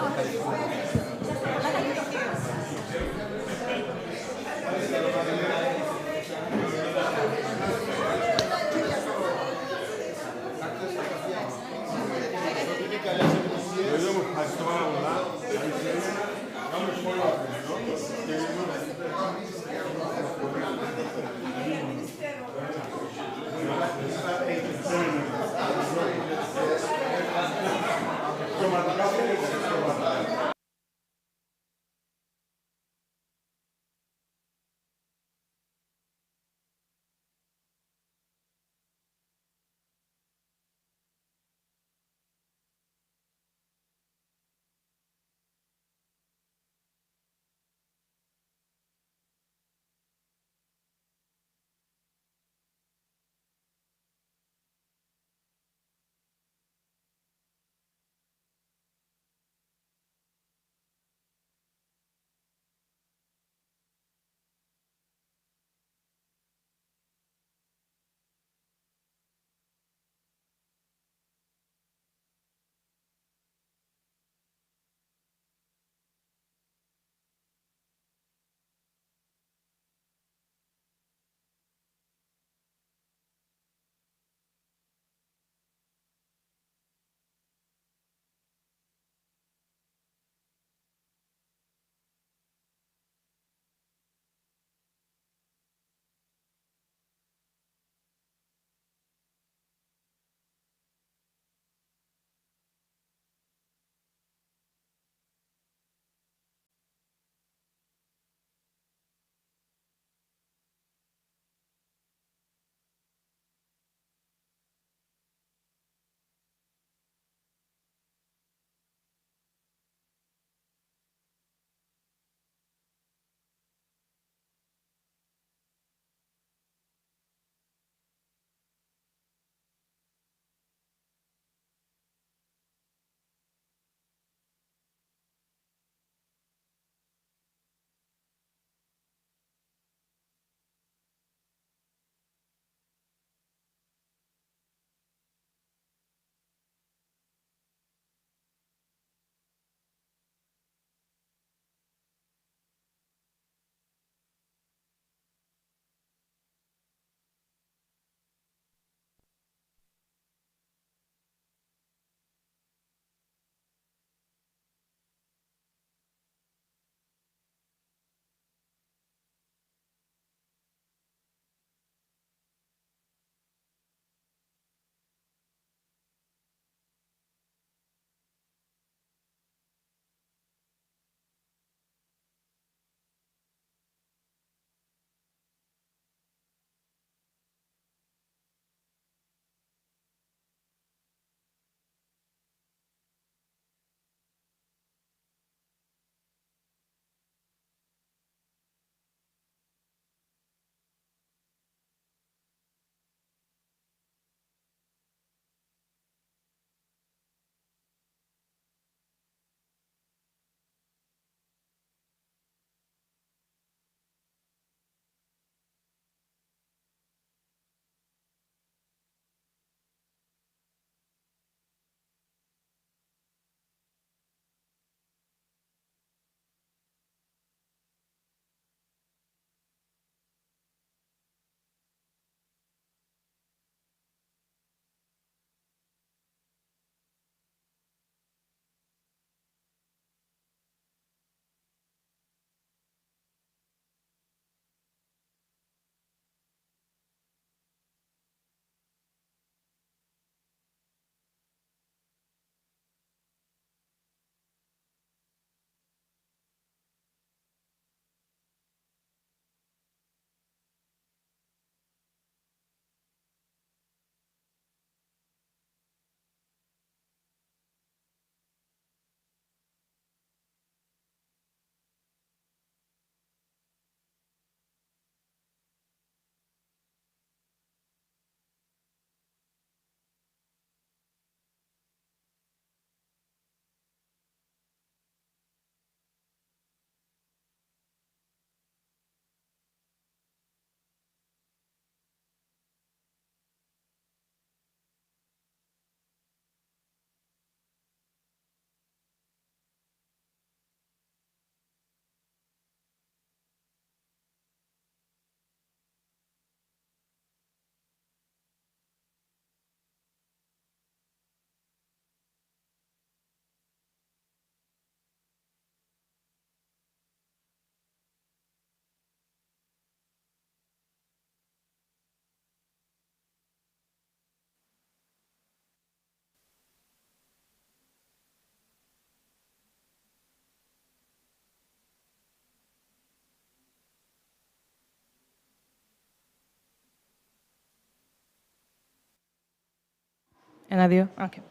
Enadio? Okay.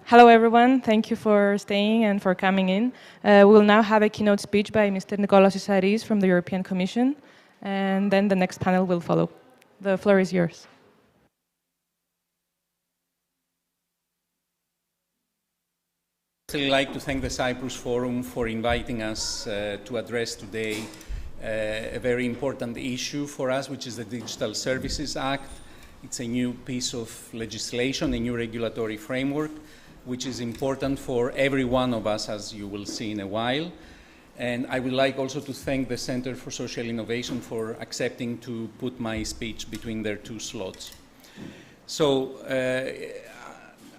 Hello, everyone. Thank you for staying and for coming in. We'll now have a keynote speech by Mr. Nikolaos Isaris from the European Commission, and then the next panel will follow. The floor is yours. I'd like to thank the Cyprus Forum for inviting us to address today a very important issue for us, which is the Digital Services Act. It's a new piece of legislation, a new regulatory framework, which is important for every one of us, as you will see in a while. And I would like also to thank the Center for Social Innovation for accepting to put my speech between their two slots. So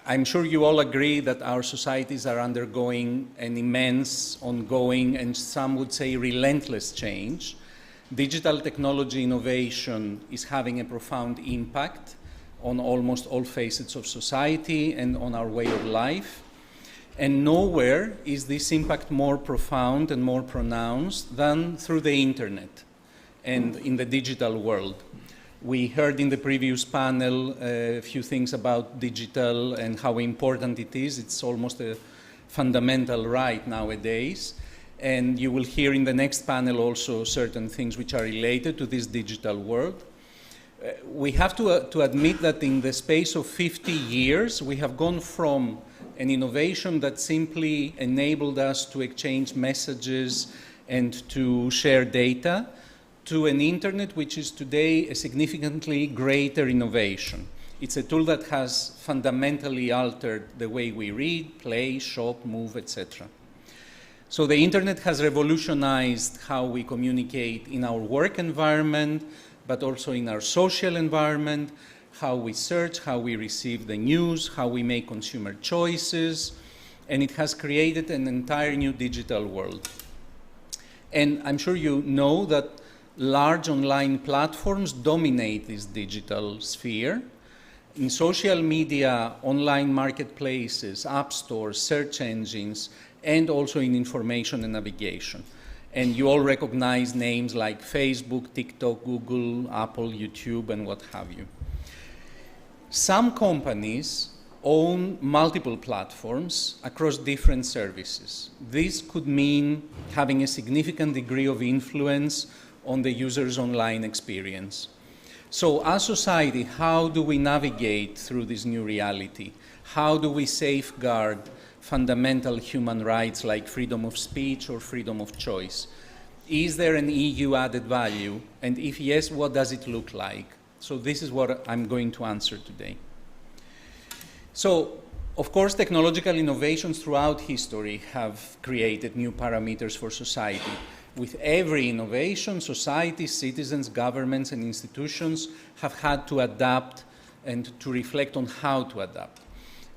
I'm sure you all agree that our societies are undergoing an immense, ongoing, and some would say relentless change. Digital technology innovation is having a profound impact on almost all facets of society and on our way of life. And nowhere is this impact more profound and more pronounced than through the internet and in the digital world. We heard in the previous panel a few things about digital and how important it is. It's almost a fundamental right nowadays. And you will hear in the next panel also certain things which are related to this digital world. We have to admit that in the space of 50 years, we have gone from an innovation that simply enabled us to exchange messages and to share data to an internet which is today a significantly greater innovation. It's a tool that has fundamentally altered the way we read, play, shop, move, etc. So the internet has revolutionized how we communicate in our work environment, but also in our social environment, how we search, how we receive the news, how we make consumer choices, and it has created an entire new digital world. And I'm sure you know that large online platforms dominate this digital sphere. In social media, online marketplaces, app stores, search engines, and also in information and navigation. And you all recognize names like Facebook, TikTok, Google, Apple, YouTube, and what have you. Some companies own multiple platforms across different services. This could mean having a significant degree of influence on the user's online experience. So as society, how do we navigate through this new reality? How do we safeguard fundamental human rights like freedom of speech or freedom of choice? Is there an EU added value? And if yes, what does it look like? So this is what I'm going to answer today. So, of course, technological innovations throughout history have created new parameters for society. With every innovation, societies, citizens, governments, and institutions have had to adapt and to reflect on how to adapt.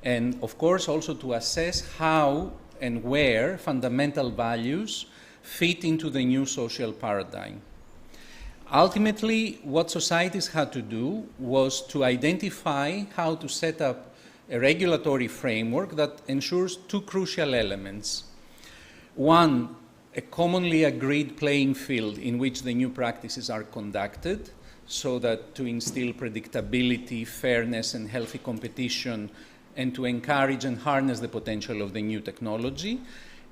And of course, also to assess how and where fundamental values fit into the new social paradigm. Ultimately, what societies had to do was to identify how to set up a regulatory framework that ensures two crucial elements. One, a commonly agreed playing field in which the new practices are conducted, so that to instill predictability, fairness, and healthy competition, and to encourage and harness the potential of the new technology.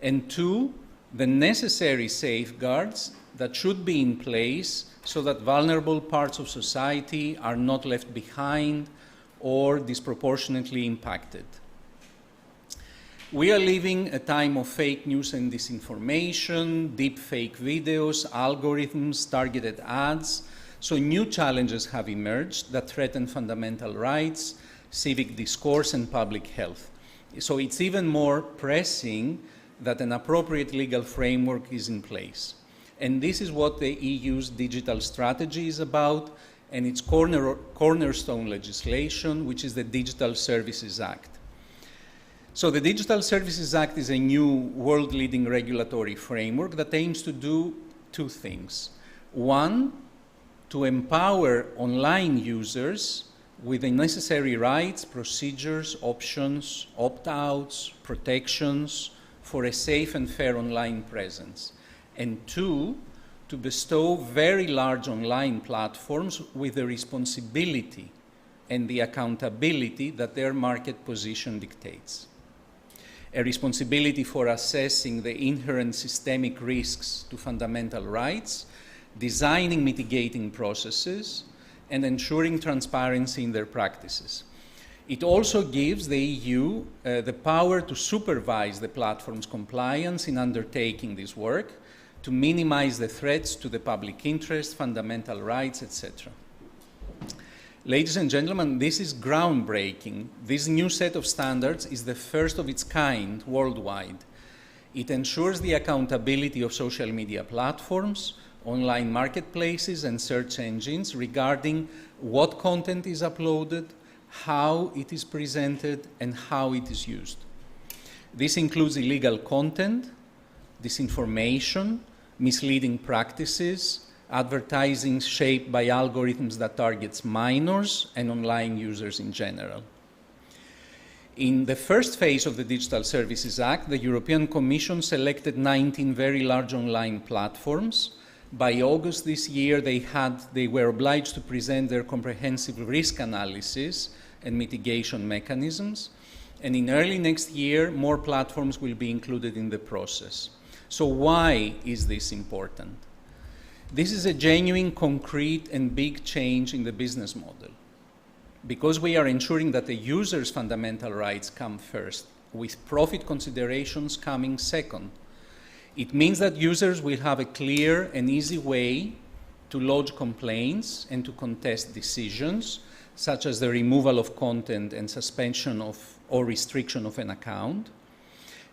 And two, the necessary safeguards that should be in place so that vulnerable parts of society are not left behind or disproportionately impacted. We are living a time of fake news and disinformation, deep fake videos, algorithms, targeted ads. So new challenges have emerged that threaten fundamental rights, civic discourse, and public health. So it's even more pressing that an appropriate legal framework is in place. And this is what the EU's digital strategy is about, and its cornerstone legislation, which is the Digital Services Act. So the Digital Services Act is a new world-leading regulatory framework that aims to do two things. One, to empower online users with the necessary rights, procedures, options, opt-outs, protections for a safe and fair online presence. And two, to bestow very large online platforms with the responsibility and the accountability that their market position dictates. A responsibility for assessing the inherent systemic risks to fundamental rights, designing mitigating processes, and ensuring transparency in their practices. It also gives the EU the power to supervise the platform's compliance in undertaking this work, to minimize the threats to the public interest, fundamental rights, etc. Ladies and gentlemen, this is groundbreaking. This new set of standards is the first of its kind worldwide. It ensures the accountability of social media platforms, online marketplaces, and search engines regarding what content is uploaded, how it is presented, and how it is used. This includes illegal content, disinformation, misleading practices, advertising shaped by algorithms that targets minors and online users in general. In the first phase of the Digital Services Act, the European Commission selected 19 very large online platforms. By August this year, they were obliged to present their comprehensive risk analysis and mitigation mechanisms. And in early next year, more platforms will be included in the process. So why is this important? This is a genuine, concrete, and big change in the business model, because we are ensuring that the user's fundamental rights come first, with profit considerations coming second. It means that users will have a clear and easy way to lodge complaints and to contest decisions, such as the removal of content and suspension of or restriction of an account.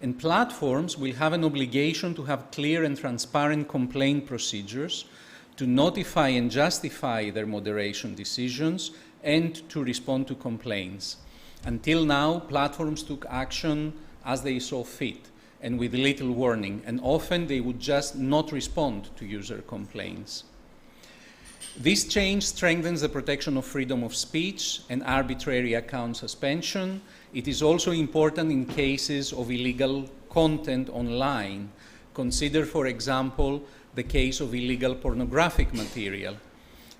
And platforms will have an obligation to have clear and transparent complaint procedures to notify and justify their moderation decisions and to respond to complaints. Until now, platforms took action as they saw fit and with little warning, and often they would just not respond to user complaints. This change strengthens the protection of freedom of speech and arbitrary account suspension. It is also important in cases of illegal content online. Consider, for example, the case of illegal pornographic material.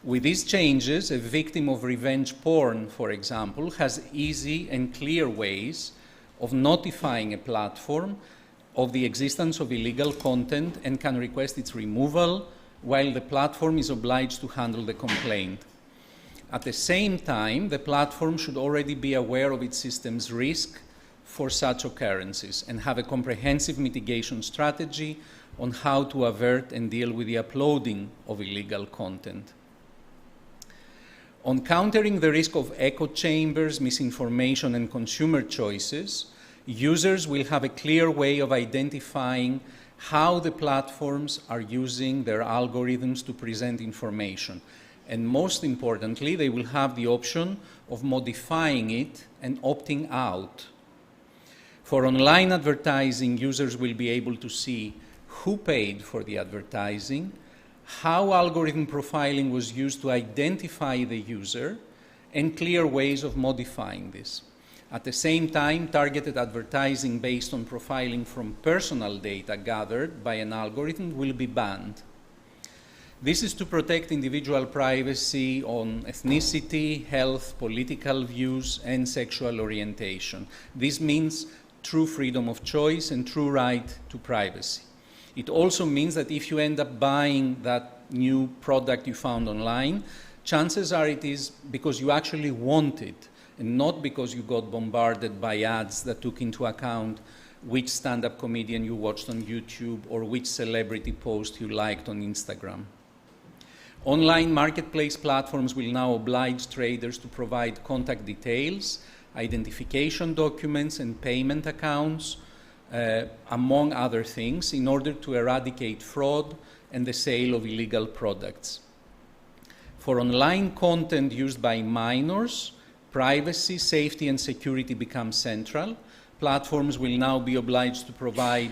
With these changes, a victim of revenge porn, for example, has easy and clear ways of notifying a platform of the existence of illegal content and can request its removal, while the platform is obliged to handle the complaint. At the same time, the platform should already be aware of its system's risk for such occurrences and have a comprehensive mitigation strategy on how to avert and deal with the uploading of illegal content. On countering the risk of echo chambers, misinformation, and consumer choices, users will have a clear way of identifying how the platforms are using their algorithms to present information. And most importantly, they will have the option of modifying it and opting out. For online advertising, users will be able to see who paid for the advertising, how algorithm profiling was used to identify the user, and clear ways of modifying this. At the same time, targeted advertising based on profiling from personal data gathered by an algorithm will be banned. This is to protect individual privacy on ethnicity, health, political views, and sexual orientation. This means true freedom of choice and true right to privacy. It also means that if you end up buying that new product you found online, chances are it is because you actually want it, and not because you got bombarded by ads that took into account which stand-up comedian you watched on YouTube or which celebrity post you liked on Instagram. Online marketplace platforms will now oblige traders to provide contact details, identification documents, and payment accounts, among other things, in order to eradicate fraud and the sale of illegal products. For online content used by minors, privacy, safety, and security become central. Platforms will now be obliged to provide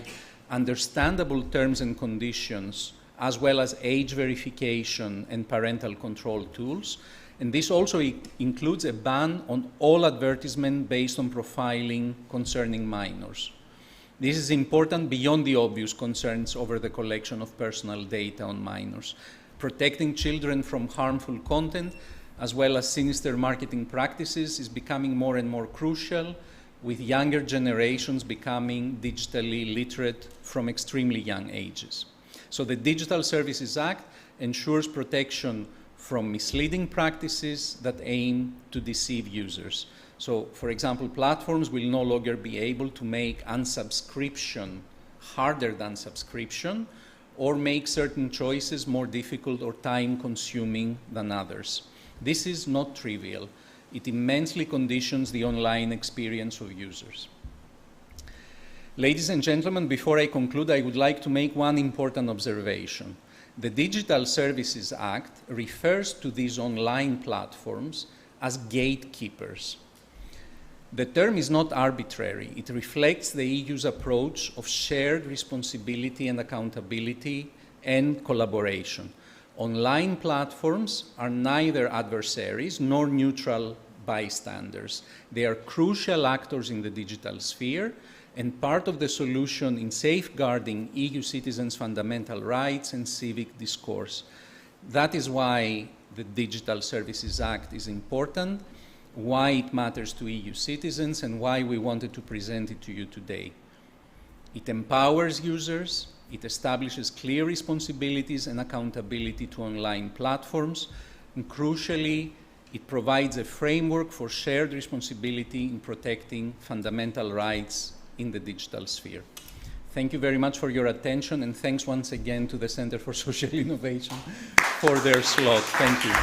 understandable terms and conditions, as well as age verification and parental control tools. And this also includes a ban on all advertisement based on profiling concerning minors. This is important beyond the obvious concerns over the collection of personal data on minors. Protecting children from harmful content as well as sinister marketing practices, is becoming more and more crucial, with younger generations becoming digitally literate from extremely young ages. So the Digital Services Act ensures protection from misleading practices that aim to deceive users. So, for example, platforms will no longer be able to make unsubscription harder than subscription, or make certain choices more difficult or time-consuming than others. This is not trivial. It immensely conditions the online experience of users. Ladies and gentlemen, before I conclude, I would like to make one important observation. The Digital Services Act refers to these online platforms as gatekeepers. The term is not arbitrary. It reflects the EU's approach of shared responsibility and accountability and collaboration. Online platforms are neither adversaries nor neutral bystanders. They are crucial actors in the digital sphere and part of the solution in safeguarding EU citizens' fundamental rights and civic discourse. That is why the Digital Services Act is important, why it matters to EU citizens, and why we wanted to present it to you today. It empowers users, it establishes clear responsibilities and accountability to online platforms, and crucially, it provides a framework for shared responsibility in protecting fundamental rights in the digital sphere. Thank you very much for your attention, and thanks once again to the Center for Social Innovation for their slot. Thank you.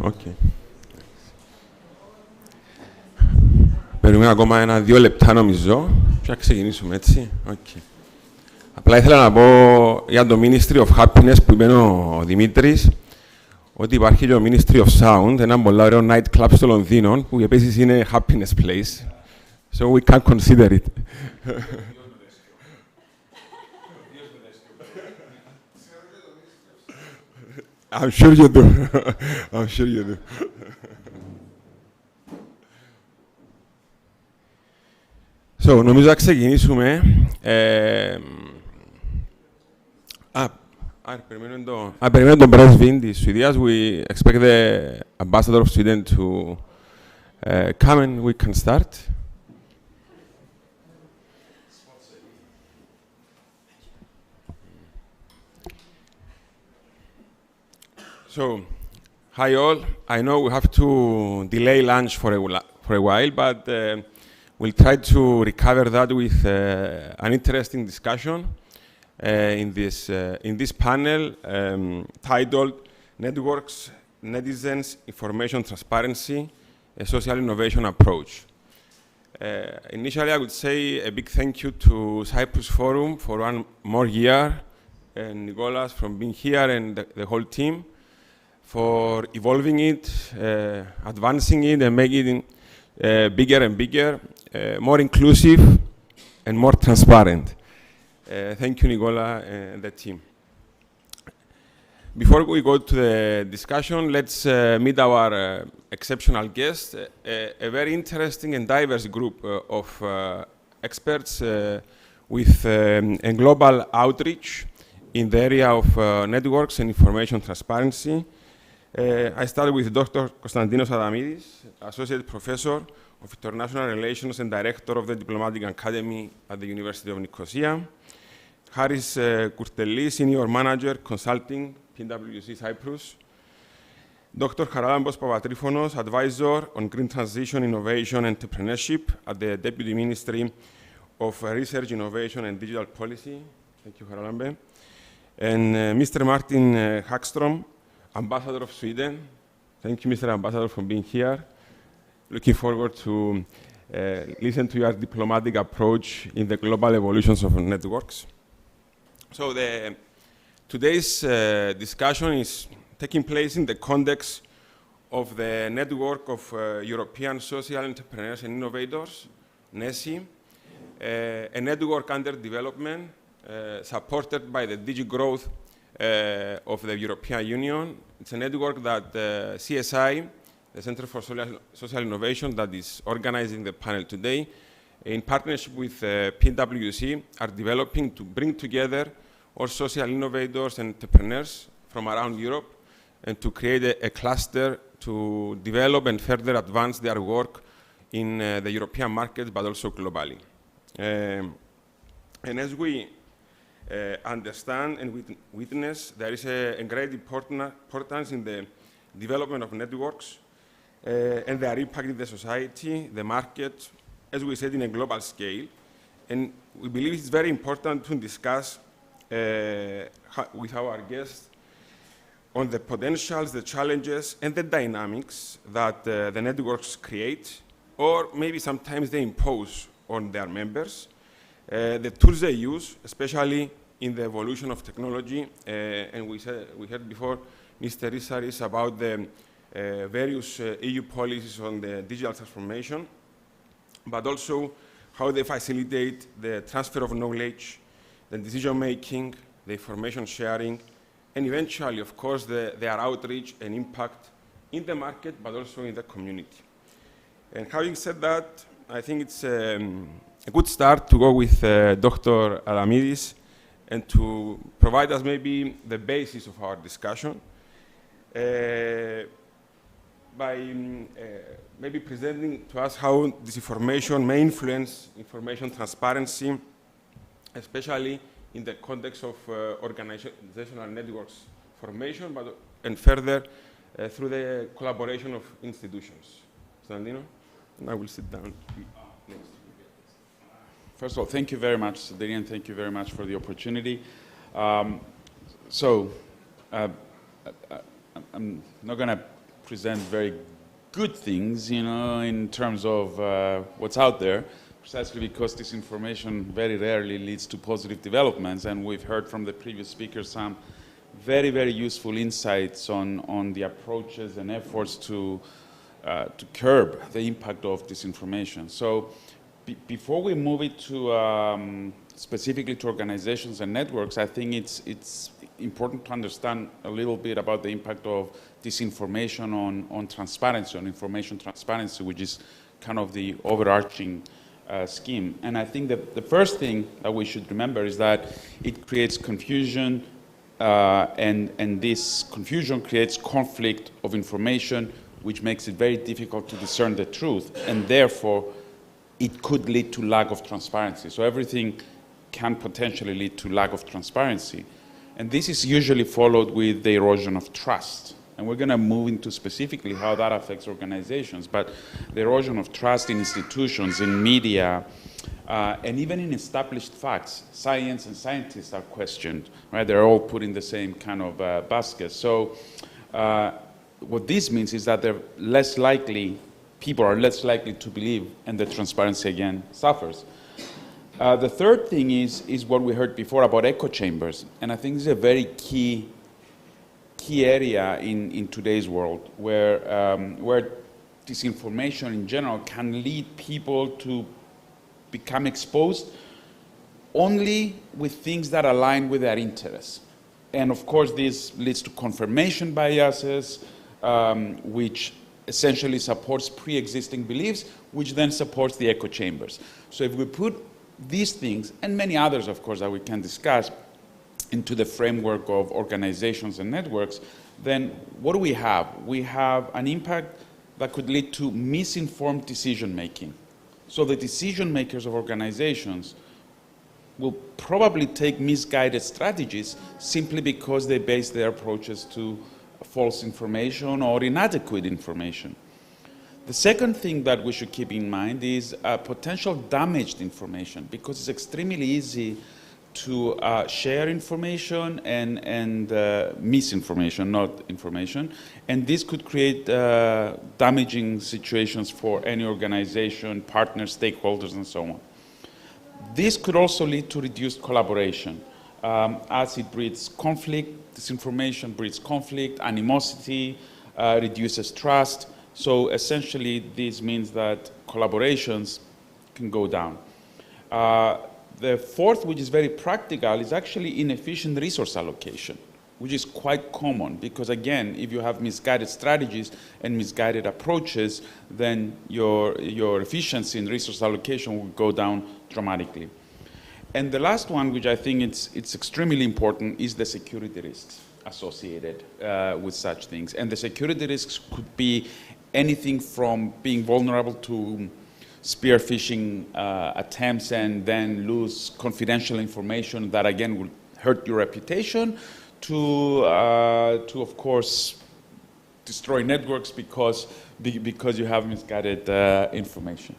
Οκ. Περιμένουμε ακόμα 1-2 λεπτά νομίζω και να ξεκινήσουμε, έτσι. Okay. Απλά ήθελα να πω για το Ministry of Happiness που είπε ο Δημήτρης, ότι υπάρχει και το Ministry of Sound, ένα πολύ ωραίο night club στο Λονδίνο, που επίσης είναι happiness place. So we can consider it. I'm sure you do. I'm sure you do. So, νομίζω να ξεκινήσουμε. Περιμένουμε τον πρέσβη της Σουηδίας. We expect the ambassador of Sweden to come and we can start. So, hi all. I know we have to delay lunch for a while, but we'll try to recover that with an interesting discussion in this panel titled networks, netizens, information transparency, a social innovation approach. Initially, I would say a big thank you to Cyprus Forum for one more year, and Nicolas for being here, and the whole team for evolving it, advancing it, and making it bigger and bigger, more inclusive, and more transparent. Thank you, Nicola, and the team. Before we go to the discussion, let's meet our exceptional guest, a very interesting and diverse group of experts with a global outreach in the area of networks and information transparency. I started with Dr. Konstantinos Adamidis, Associate Professor of International Relations and Director of the Diplomatic Academy at the University of Nicosia. Haris Kurtelli, Senior Manager, Consulting, PwC Cyprus. Dr. Charalambos Papatrifonos, Advisor on Green Transition, Innovation and Entrepreneurship at the Deputy Ministry of Research, Innovation and Digital Policy. Thank you, Charalambe. And Mr. Martin Hagstrom, Ambassador of Sweden. Thank you, Mr. Ambassador, for being here. Looking forward to listen to your diplomatic approach in the global evolutions of networks. So today's discussion is taking place in the context of the network of European social entrepreneurs and innovators, NESI, a network under development supported by the DG Growth of the European Union. It's a network that CSI, the Center for Social Innovation, that is organizing the panel today, in partnership with PwC, are developing to bring together all social innovators and entrepreneurs from around Europe and to create a cluster to develop and further advance their work in the European market, but also globally. And as we understand and witness, there is a great importance in the development of networks and their impact in the society, the market, as we said, in a global scale. And we believe it's very important to discuss with our guests on the potentials, the challenges, and the dynamics that the networks create, or maybe sometimes they impose on their members, the tools they use, especially in the evolution of technology, and we heard before Mr. Issaris about the various EU policies on the digital transformation, but also how they facilitate the transfer of knowledge, the decision-making, the information sharing, and eventually, of course, their outreach and impact in the market, but also in the community. And having said that, I think it's a good start to go with Dr. Adamidis and to provide us maybe the basis of our discussion by maybe presenting to us how disinformation may influence information transparency, especially in the context of organizational networks formation, but and further through the collaboration of institutions. Sandino, and I will sit down next. First of all, thank you very much, Darian. Thank you very much for the opportunity. I'm not going to present very good things, in terms of what's out there, precisely because this information very rarely leads to positive developments. And we've heard from the previous speakers some very, very useful insights on the approaches and efforts to curb the impact of disinformation. So before we move it to specifically to organizations and networks, I think it's important to understand a little bit about the impact of disinformation on transparency, on information transparency, which is kind of the overarching scheme. And I think that the first thing that we should remember is that it creates confusion, and this confusion creates conflict of information, which makes it very difficult to discern the truth, and therefore it could lead to lack of transparency. So everything can potentially lead to lack of transparency. And this is usually followed with the erosion of trust. And we're going to move into specifically how that affects organizations. But the erosion of trust in institutions, in media, and even in established facts. Science and scientists are questioned, right? They're all put in the same kind of basket. So What this means is that people are less likely to believe, and the transparency again suffers. The third thing is what we heard before about echo chambers, and I think this is a very key area in today's world, where disinformation in general can lead people to become exposed only with things that align with their interests. And of course, this leads to confirmation biases, which essentially supports pre-existing beliefs, which then supports the echo chambers. So if we put these things, and many others, of course, that we can discuss, into the framework of organizations and networks, then what do we have? We have an impact that could lead to misinformed decision-making. So the decision makers of organizations will probably take misguided strategies simply because they base their approaches to false information or inadequate information. The second thing that we should keep in mind is potential damaged information, because it's extremely easy to share information and misinformation, not information, and this could create damaging situations for any organization, partners, stakeholders, and so on. This could also lead to reduced collaboration, as it breeds conflict. Disinformation breeds conflict, animosity, reduces trust. So essentially, this means that collaborations can go down. The fourth, which is very practical, is actually inefficient resource allocation, which is quite common because, again, if you have misguided strategies and misguided approaches, then your efficiency in resource allocation will go down dramatically. And the last one, which I think it's extremely important, is the security risks associated with such things. And the security risks could be anything from being vulnerable to spear phishing attempts and then lose confidential information that, again, will hurt your reputation, to of course, destroy networks because you have misguided information.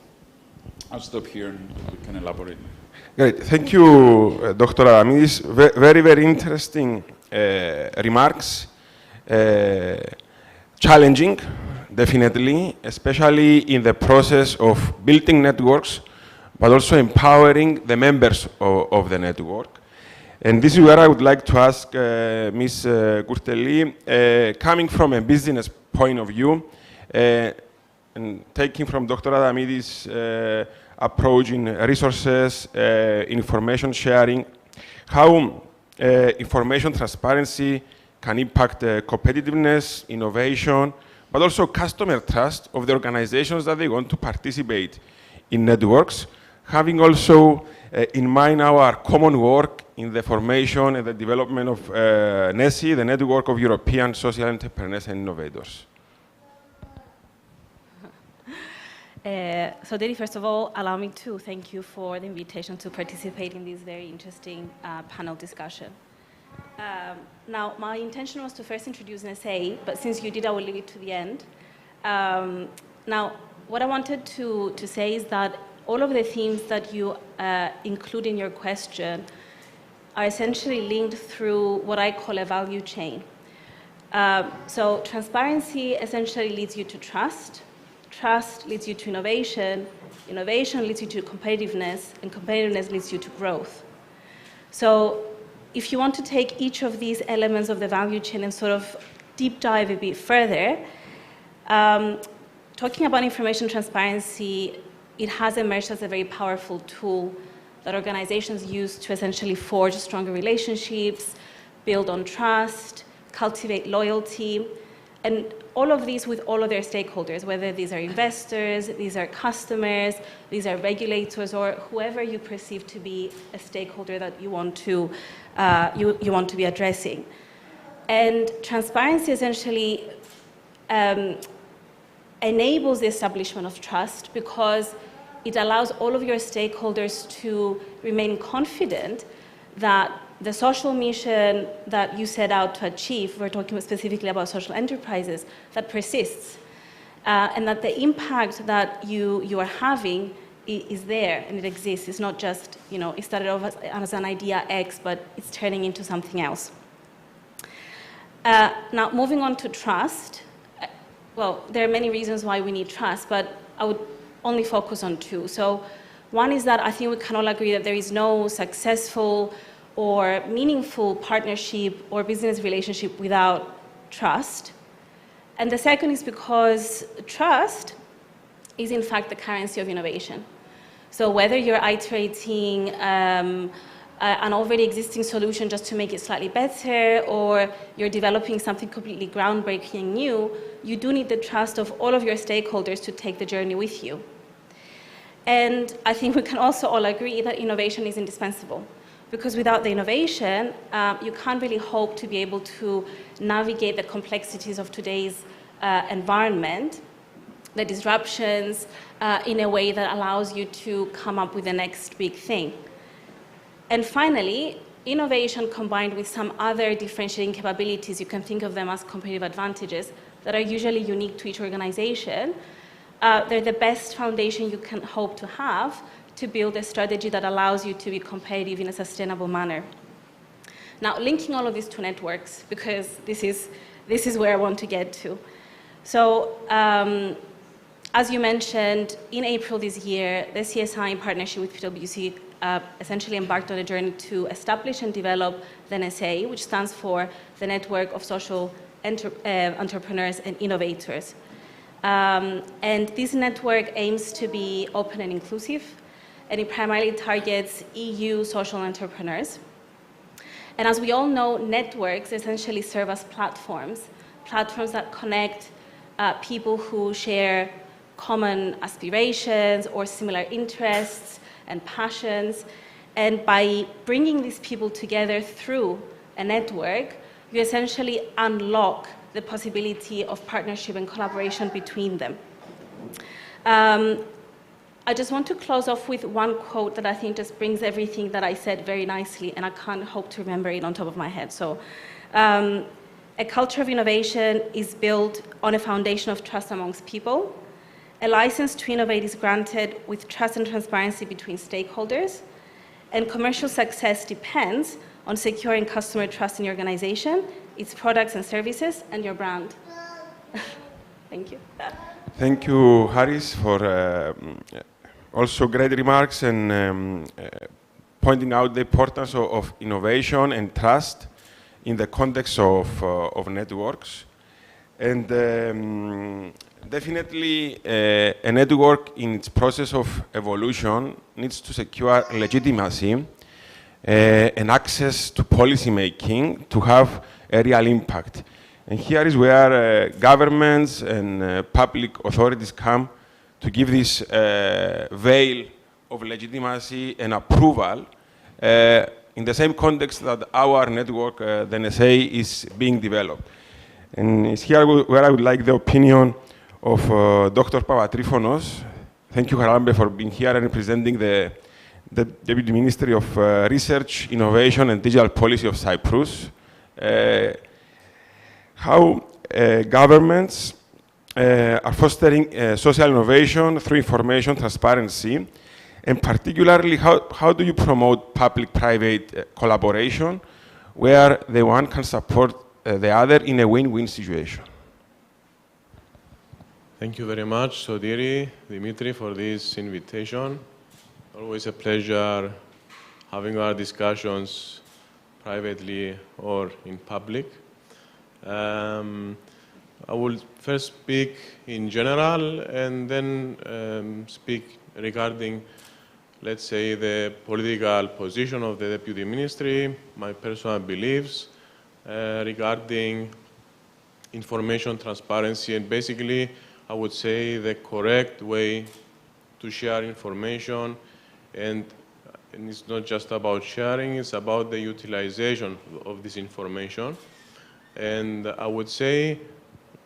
I'll stop here and we can elaborate. Great. Thank you, Dr. Adamidis. Very, very interesting remarks. Challenging, definitely, especially in the process of building networks, but also empowering the members of the network. And this is where I would like to ask Ms. Kurteli, coming from a business point of view, and taking from Dr. Adamidis' approach in resources, information sharing, how information transparency can impact competitiveness, innovation, but also customer trust of the organizations that they want to participate in networks, having also in mind our common work in the formation and the development of NESI, the Network of European Social Entrepreneurs and Innovators. So Dedy, first of all, allow me to thank you for the invitation to participate in this very interesting panel discussion. Now, my intention was to first introduce an essay, but since you did, I will leave it to the end. Now, what I wanted to say is that all of the themes that you include in your question are essentially linked through what I call a value chain. So transparency essentially leads you to trust. Trust leads you to innovation. Innovation leads you to competitiveness, and competitiveness leads you to growth. So if you want to take each of these elements of the value chain and sort of deep dive a bit further, talking about information transparency, it has emerged as a very powerful tool that organizations use to essentially forge stronger relationships, build on trust, cultivate loyalty, and all of these with all of their stakeholders, whether these are investors, these are customers, these are regulators, or whoever you perceive to be a stakeholder that you want to be addressing. And transparency essentially enables the establishment of trust because it allows all of your stakeholders to remain confident that the social mission that you set out to achieve, we're talking specifically about social enterprises, that persists, and that the impact that you are having is there and it exists. It's not just, it started off as an idea X, but it's turning into something else. Now, moving on to trust, well, there are many reasons why we need trust, but I would only focus on two. So one is that I think we can all agree that there is no successful or meaningful partnership or business relationship without trust. And the second is because trust is in fact the currency of innovation. So whether you're iterating an already existing solution just to make it slightly better, or you're developing something completely groundbreaking new, you do need the trust of all of your stakeholders to take the journey with you. And I think we can also all agree that innovation is indispensable, because without the innovation, you can't really hope to be able to navigate the complexities of today's environment, the disruptions, in a way that allows you to come up with the next big thing. And finally, innovation combined with some other differentiating capabilities, you can think of them as competitive advantages that are usually unique to each organization. They're the best foundation you can hope to have to build a strategy that allows you to be competitive in a sustainable manner. Now, linking all of these to networks, because this is where I want to get to. So, as you mentioned, in April this year, the CSI, in partnership with PwC, essentially embarked on a journey to establish and develop the NSA, which stands for the Network of Social Entrepreneurs and Innovators. And this network aims to be open and inclusive, and it primarily targets EU social entrepreneurs. And as we all know, networks essentially serve as platforms that connect people who share common aspirations or similar interests and passions. And by bringing these people together through a network, you essentially unlock the possibility of partnership and collaboration between them. I just want to close off with one quote that I think just brings everything that I said very nicely, and I can't hope to remember it on top of my head. So, a culture of innovation is built on a foundation of trust amongst people. A license to innovate is granted with trust and transparency between stakeholders, and commercial success depends on securing customer trust in your organization, its products and services, and your brand. Thank you. Thank you, Haris, for also great remarks and pointing out the importance of innovation and trust in the context of networks. And definitely, a network in its process of evolution needs to secure legitimacy and access to policy making to have a real impact. And here is where governments and public authorities come to give this veil of legitimacy and approval in the same context that our network, the NSA, is being developed. And it's here where I would like the opinion of Dr. Papatrifonos. Thank you, Harambe, for being here and representing the Deputy Ministry of Research, Innovation and Digital Policy of Cyprus. How governments are fostering social innovation through information transparency, and particularly how do you promote public-private collaboration where the one can support the other in a win-win situation? Thank you very much, Sodiri, Dimitri, for this invitation. Always a pleasure having our discussions privately or in public. I will first speak in general and then speak regarding, let's say, the political position of the Deputy Ministry, my personal beliefs regarding information transparency, and basically, I would say the correct way to share information, and it's not just about sharing, it's about the utilization of this information. And I would say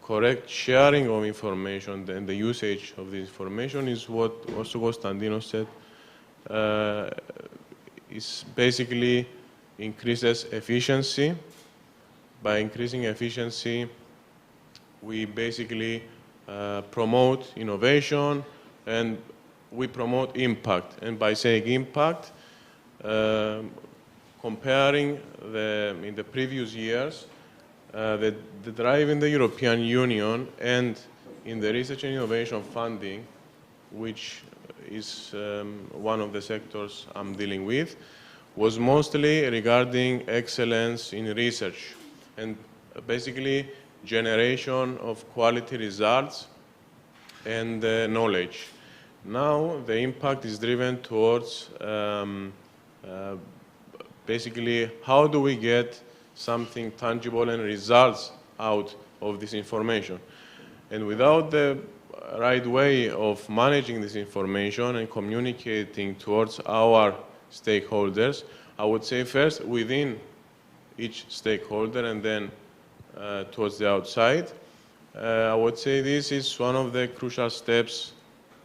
correct sharing of information and the usage of the information is what also Konstantinos said, is basically increases efficiency. By increasing efficiency, we basically promote innovation and we promote impact. And by saying impact, comparing in the previous years, the drive in the European Union and in the research and innovation funding, which is one of the sectors I'm dealing with, was mostly regarding excellence in research and basically generation of quality results and knowledge. Now the impact is driven towards basically how do we get something tangible and results out of this information. And without the right way of managing this information and communicating towards our stakeholders, I would say first within each stakeholder and then towards the outside, I would say this is one of the crucial steps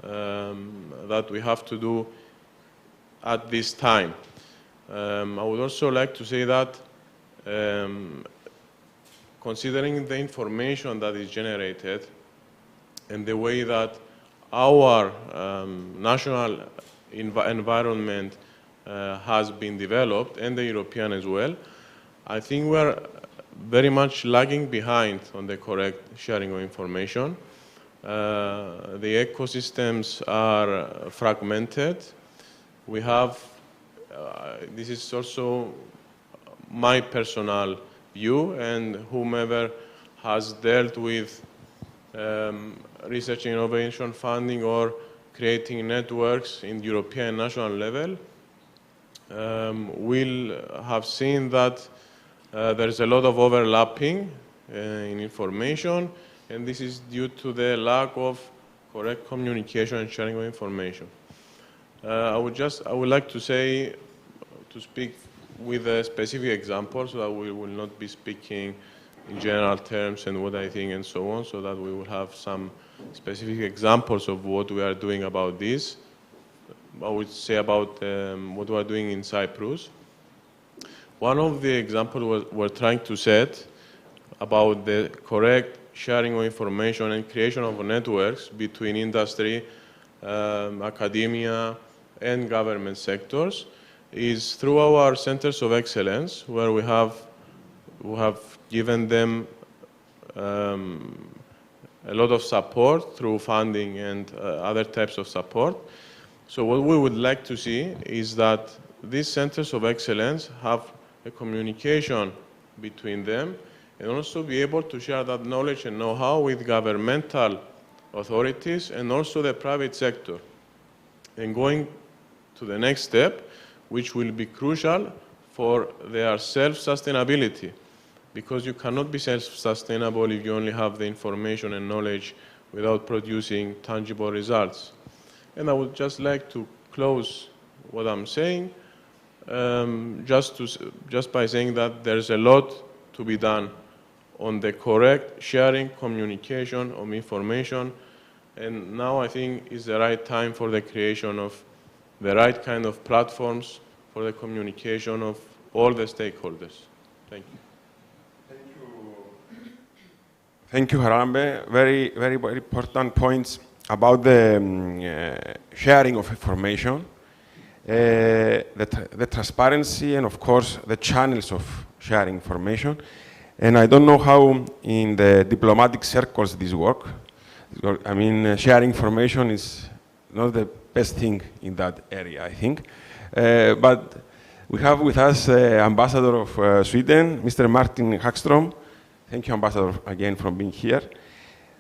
that we have to do at this time. I would also like to say that considering the information that is generated and the way that our national environment has been developed, and the European as well, I think we're very much lagging behind on the correct sharing of information. The ecosystems are fragmented. We have, this is also my personal view, and whomever has dealt with research and innovation funding or creating networks in European national level will have seen that there's a lot of overlapping in information, and this is due to the lack of correct communication and sharing of information. I would like to speak with a specific example so that we will not be speaking in general terms and what I think and so on, so that we will have some specific examples of what we are doing about this. I would say about what we are doing in Cyprus. One of the examples we're trying to set about the correct sharing of information and creation of networks between industry, academia, and government sectors is through our centers of excellence, where we have given them a lot of support through funding and other types of support. So what we would like to see is that these centers of excellence have a communication between them and also be able to share that knowledge and know-how with governmental authorities and also the private sector. And going to the next step, which will be crucial for their self-sustainability, because you cannot be self-sustainable if you only have the information and knowledge without producing tangible results. And I would just like to close what I'm saying just by saying that there's a lot to be done on the correct sharing, communication of information, and now I think is the right time for the creation of the right kind of platforms for the communication of all the stakeholders. Thank you. Thank you, Harambe. Very, very, very important points about the sharing of information, the transparency, and of course the channels of sharing information. And I don't know how in the diplomatic circles this works. I mean, sharing information is not the best thing in that area, I think. But we have with us Ambassador of Sweden, Mr. Martin Hagström. Thank you, Ambassador, again for being here.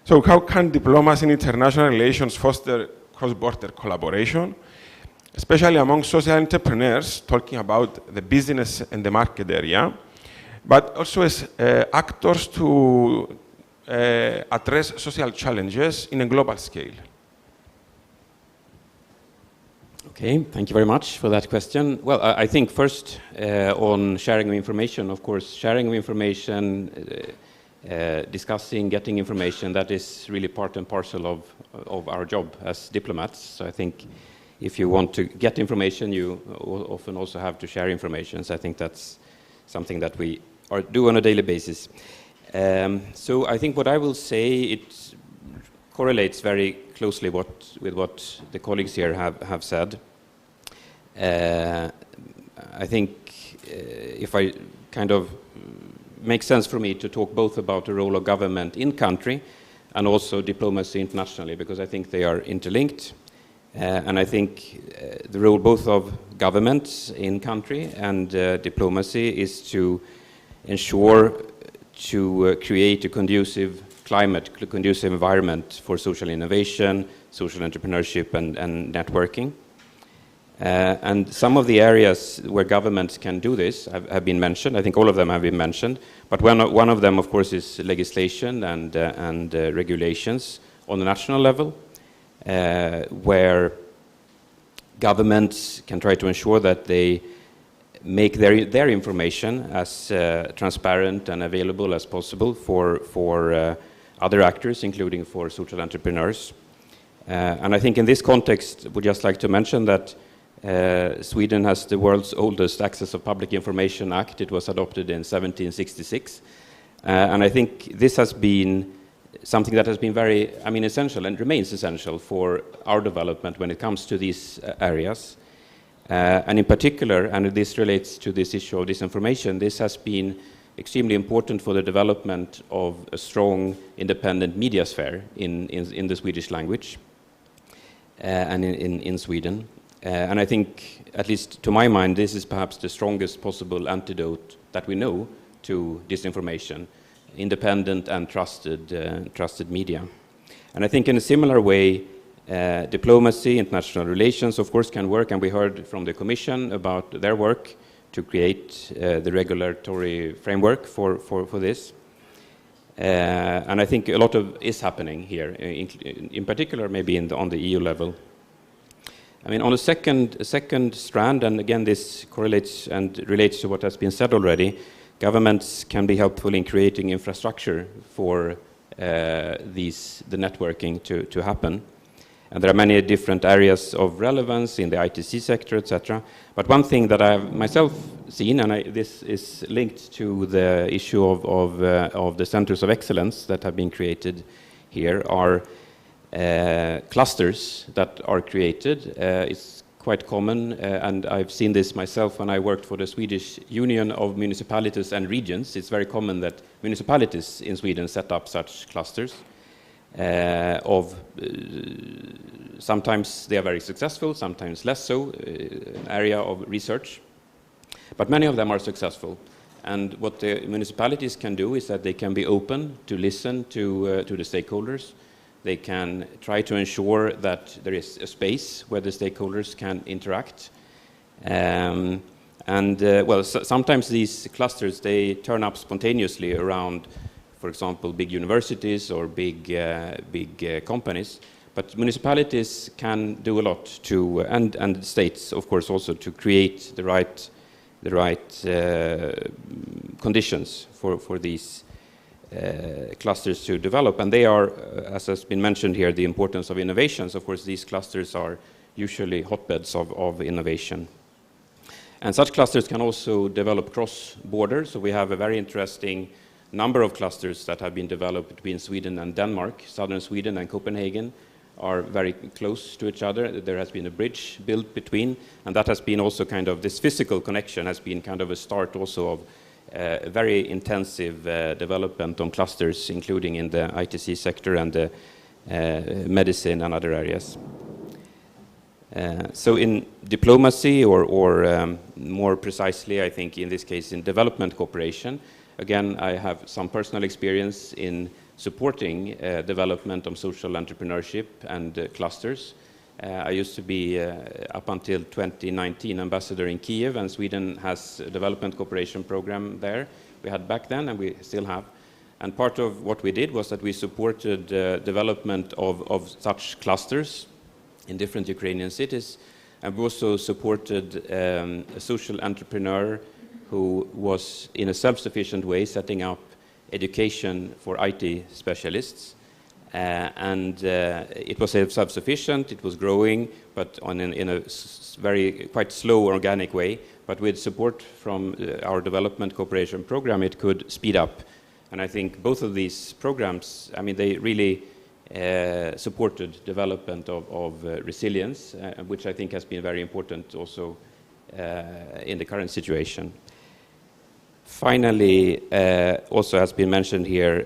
So how can diplomacy and international relations foster cross-border collaboration, especially among social entrepreneurs, talking about the business and the market area, but also as actors to address social challenges in a global scale? Okay, thank you very much for that question. Well, I think first on sharing of information, of course, sharing of information, discussing, getting information, that is really part and parcel of our job as diplomats. So I think if you want to get information, you often also have to share information. So I think that's something that we do on a daily basis. So I think what I will say, it correlates very closely with what the colleagues here have said. I think if I kind of makes sense for me to talk both about the role of government in country and also diplomacy internationally, because I think they are interlinked. And I think the role both of governments in country and diplomacy is to ensure to create a conducive climate, conducive environment for social innovation, social entrepreneurship, and networking. And some of the areas where governments can do this have been mentioned. I think all of them have been mentioned. But one of them, of course, is legislation and regulations on the national level, where governments can try to ensure that they make their information as transparent and available as possible for other actors, including for social entrepreneurs. And I think in this context, would just like to mention that Sweden has the world's oldest Access of Public Information Act. It was adopted in 1766. And I think this has been something that has been very, essential and remains essential for our development when it comes to these areas. And in particular, and this relates to this issue of disinformation, this has been extremely important for the development of a strong independent media sphere in the Swedish language and in Sweden. And I think, at least to my mind, this is perhaps the strongest possible antidote that we know to disinformation, independent and trusted media. And I think in a similar way, diplomacy, international relations, of course, can work, and we heard from the Commission about their work to create the regulatory framework for this. And I think a lot is happening here, in particular maybe on the EU level. On a second strand, and again this correlates and relates to what has been said already, governments can be helpful in creating infrastructure for the networking to happen. And there are many different areas of relevance in the ITC sector, etc. But one thing that I have myself seen, and this is linked to the issue of the centers of excellence that have been created here, are clusters that are created. It's quite common, and I've seen this myself when I worked for the Swedish Union of Municipalities and Regions. It's very common that municipalities in Sweden set up such clusters. Sometimes they are very successful, sometimes less so, an area of research. But many of them are successful. And what the municipalities can do is that they can be open to listen to the stakeholders. They can try to ensure that there is a space where the stakeholders can interact. Sometimes these clusters, they turn up spontaneously around, for example, big universities or big companies. But municipalities can do a lot to, and states, of course, also to create the right conditions for these clusters to develop. And they are, as has been mentioned here, the importance of innovations. Of course, these clusters are usually hotbeds of innovation. And such clusters can also develop cross-border. So we have a very interesting number of clusters that have been developed between Sweden and Denmark. Southern Sweden and Copenhagen are very close to each other. There has been a bridge built between, and that has been also kind of, this physical connection has been kind of a start also of a very intensive development on clusters, including in the ITC sector and the medicine and other areas. So in diplomacy, or more precisely, I think in this case in development cooperation, again, I have some personal experience in supporting development of social entrepreneurship and clusters. I used to be, up until 2019, ambassador in Kiev, and Sweden has a development cooperation program there. We had back then, and we still have. And part of what we did was that we supported development of such clusters in different Ukrainian cities. And we also supported a social entrepreneur who was, in a self-sufficient way, setting up education for IT specialists. It was self-sufficient, it was growing, but in a very quite slow organic way. But with support from our development cooperation program, it could speed up. And I think both of these programs, they really supported development of resilience, which I think has been very important also in the current situation. Finally, also has been mentioned here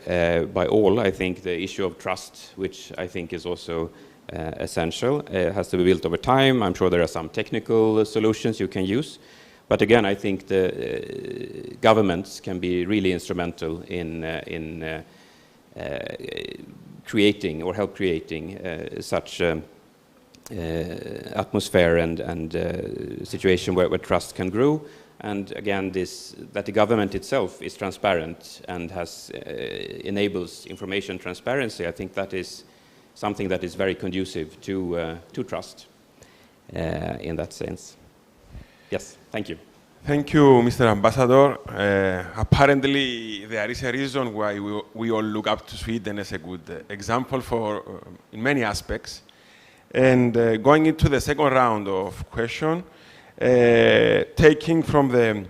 by all, I think the issue of trust, which I think is also essential. It has to be built over time. I'm sure there are some technical solutions you can use. But again, I think the governments can be really instrumental in creating or help creating such atmosphere and situation where trust can grow. And again, that the government itself is transparent and enables information transparency, I think that is something that is very conducive to trust in that sense. Yes, thank you. Thank you, Mr. Ambassador. Apparently, there is a reason why we all look up to Sweden as a good example in many aspects. And going into the second round of questions, taking from the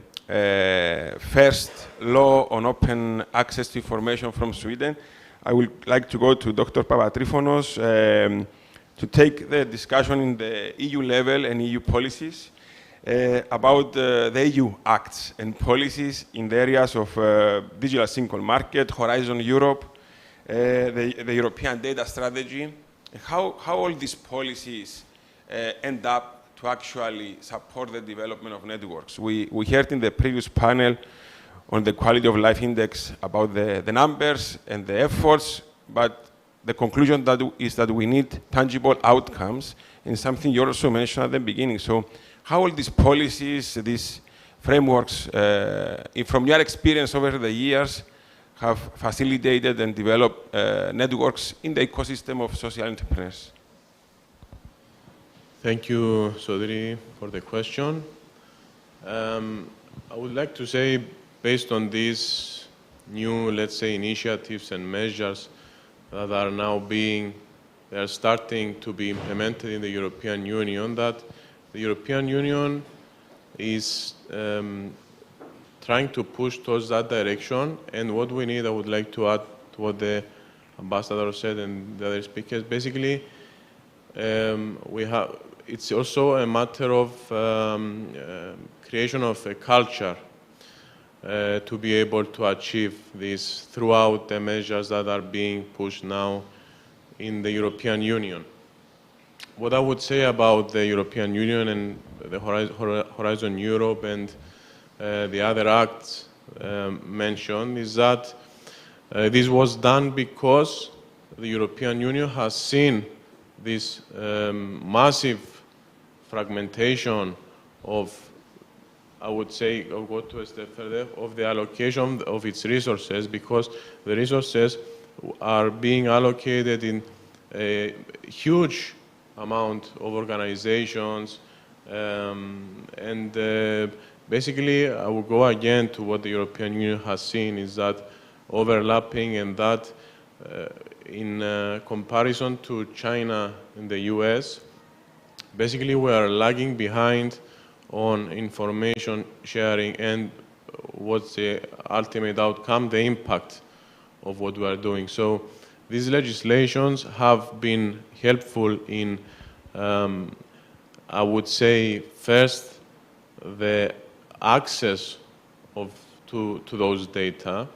first law on open access to information from Sweden, I would like to go to Dr. Papatrifonos to take the discussion in the EU level and EU policies about the EU acts and policies in the areas of digital single market, Horizon Europe, the European data strategy, how all these policies end up to actually support the development of networks. We heard in the previous panel on the quality of life index about the numbers and the efforts, but the conclusion is that we need tangible outcomes, and something you also mentioned at the beginning. So how all these policies, these frameworks, from your experience over the years, have facilitated and developed networks in the ecosystem of social entrepreneurs? Thank you, Sodri, for the question. I would like to say, based on these new, let's say, initiatives and measures that are now they are starting to be implemented in the European Union, that the European Union is trying to push towards that direction. And what we need, I would like to add to what the ambassador said and the other speakers, basically, it's also a matter of creation of a culture to be able to achieve this throughout the measures that are being pushed now in the European Union. What I would say about the European Union and the Horizon Europe and the other acts mentioned is that this was done because the European Union has seen this massive fragmentation of, I would say, I'll go to a step further, of the allocation of its resources, because the resources are being allocated in a huge amount of organizations, and basically I will go again to what the European Union has seen is that overlapping, and that in comparison to China and the US, basically we are lagging behind on information sharing and what's the ultimate outcome, the impact of what we are doing. So these legislations have been helpful in, I would say, first, the access to those data,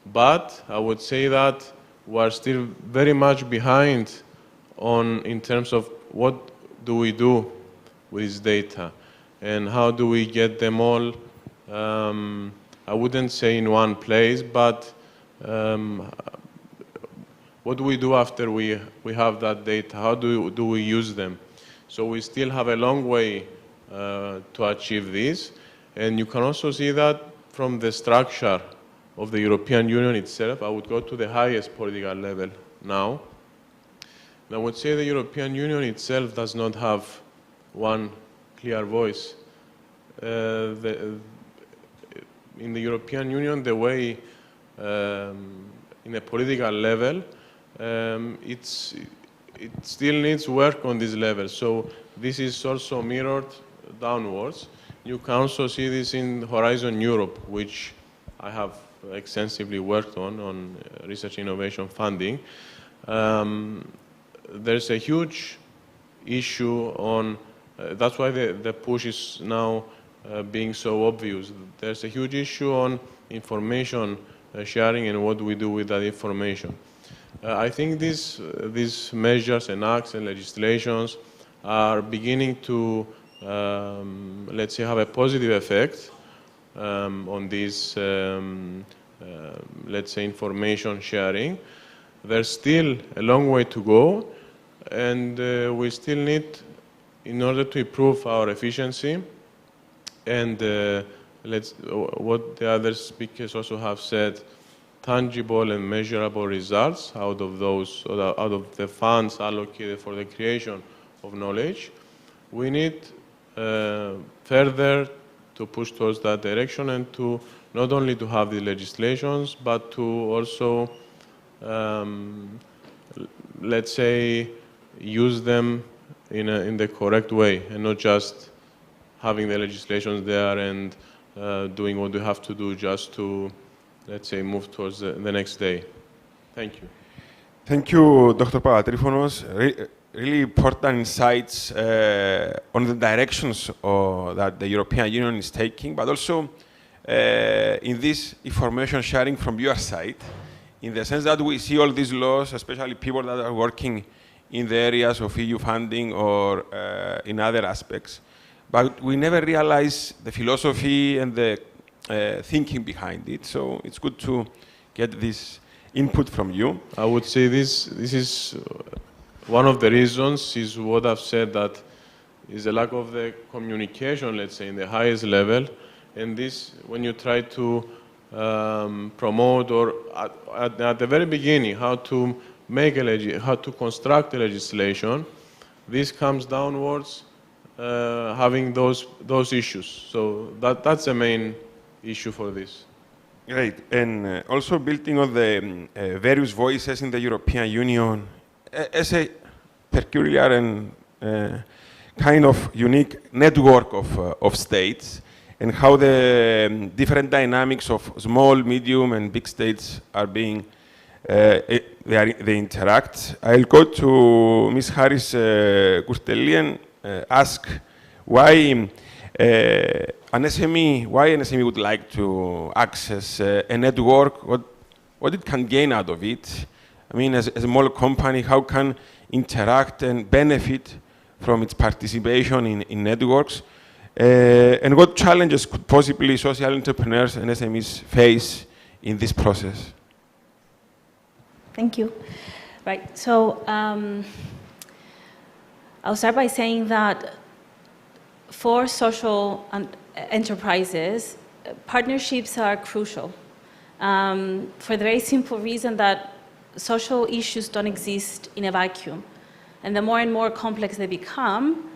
but I would say that we are still very much behind in terms of what do we do with this data and how do we get them all, I wouldn't say in one place, but what do we do after we have that data? How do we use them? So we still have a long way to achieve this. And you can also see that from the structure of the European Union itself. I would go to the highest political level now. And I would say the European Union itself does not have one clear voice. In the European Union, the way in a political level, it still needs work on this level. So this is also mirrored downwards. You can also see this in Horizon Europe, which I have extensively worked on research innovation funding. There's a huge issue on, that's why the push is now being so obvious. There's a huge issue on information sharing and what we do with that information. I think these measures and acts and legislations are beginning to, let's say, have a positive effect on this, let's say, information sharing. There's still a long way to go, and we still need, in order to improve our efficiency, and what the other speakers also have said, tangible and measurable results out of those, out of the funds allocated for the creation of knowledge. We need further to push towards that direction, and to not only to have the legislations, but to also, let's say, use them in the correct way, and not just having the legislations there and doing what we have to do just to, let's say, move towards the next day. Thank you. Thank you, Dr. Papatrifonos. Really important insights on the directions that the European Union is taking, but also in this information sharing from your side, in the sense that we see all these laws, especially people that are working in the areas of EU funding or in other aspects, but we never realize the philosophy and the thinking behind it. So it's good to get this input from you. I would say this is one of the reasons is what I've said, that is a lack of the communication, let's say, in the highest level. And this, when you try to promote, or at the very beginning, how to make how to construct a legislation, this comes downwards, having those issues. So that's the main issue for this. Great, and also building on the various voices in the European Union, as a peculiar and kind of unique network of states, and how the different dynamics of small, medium, and big states are being, they interact. I'll go to Ms. Harris Kurteli and ask why an SME would like to access a network, what it can gain out of it. I mean, as a small company, how can interact and benefit from its participation in networks? And what challenges could possibly social entrepreneurs and SMEs face in this process? Thank you. Right, so I'll start by saying that for social enterprises, partnerships are crucial for the very simple reason that social issues don't exist in a vacuum. And the more and more complex they become,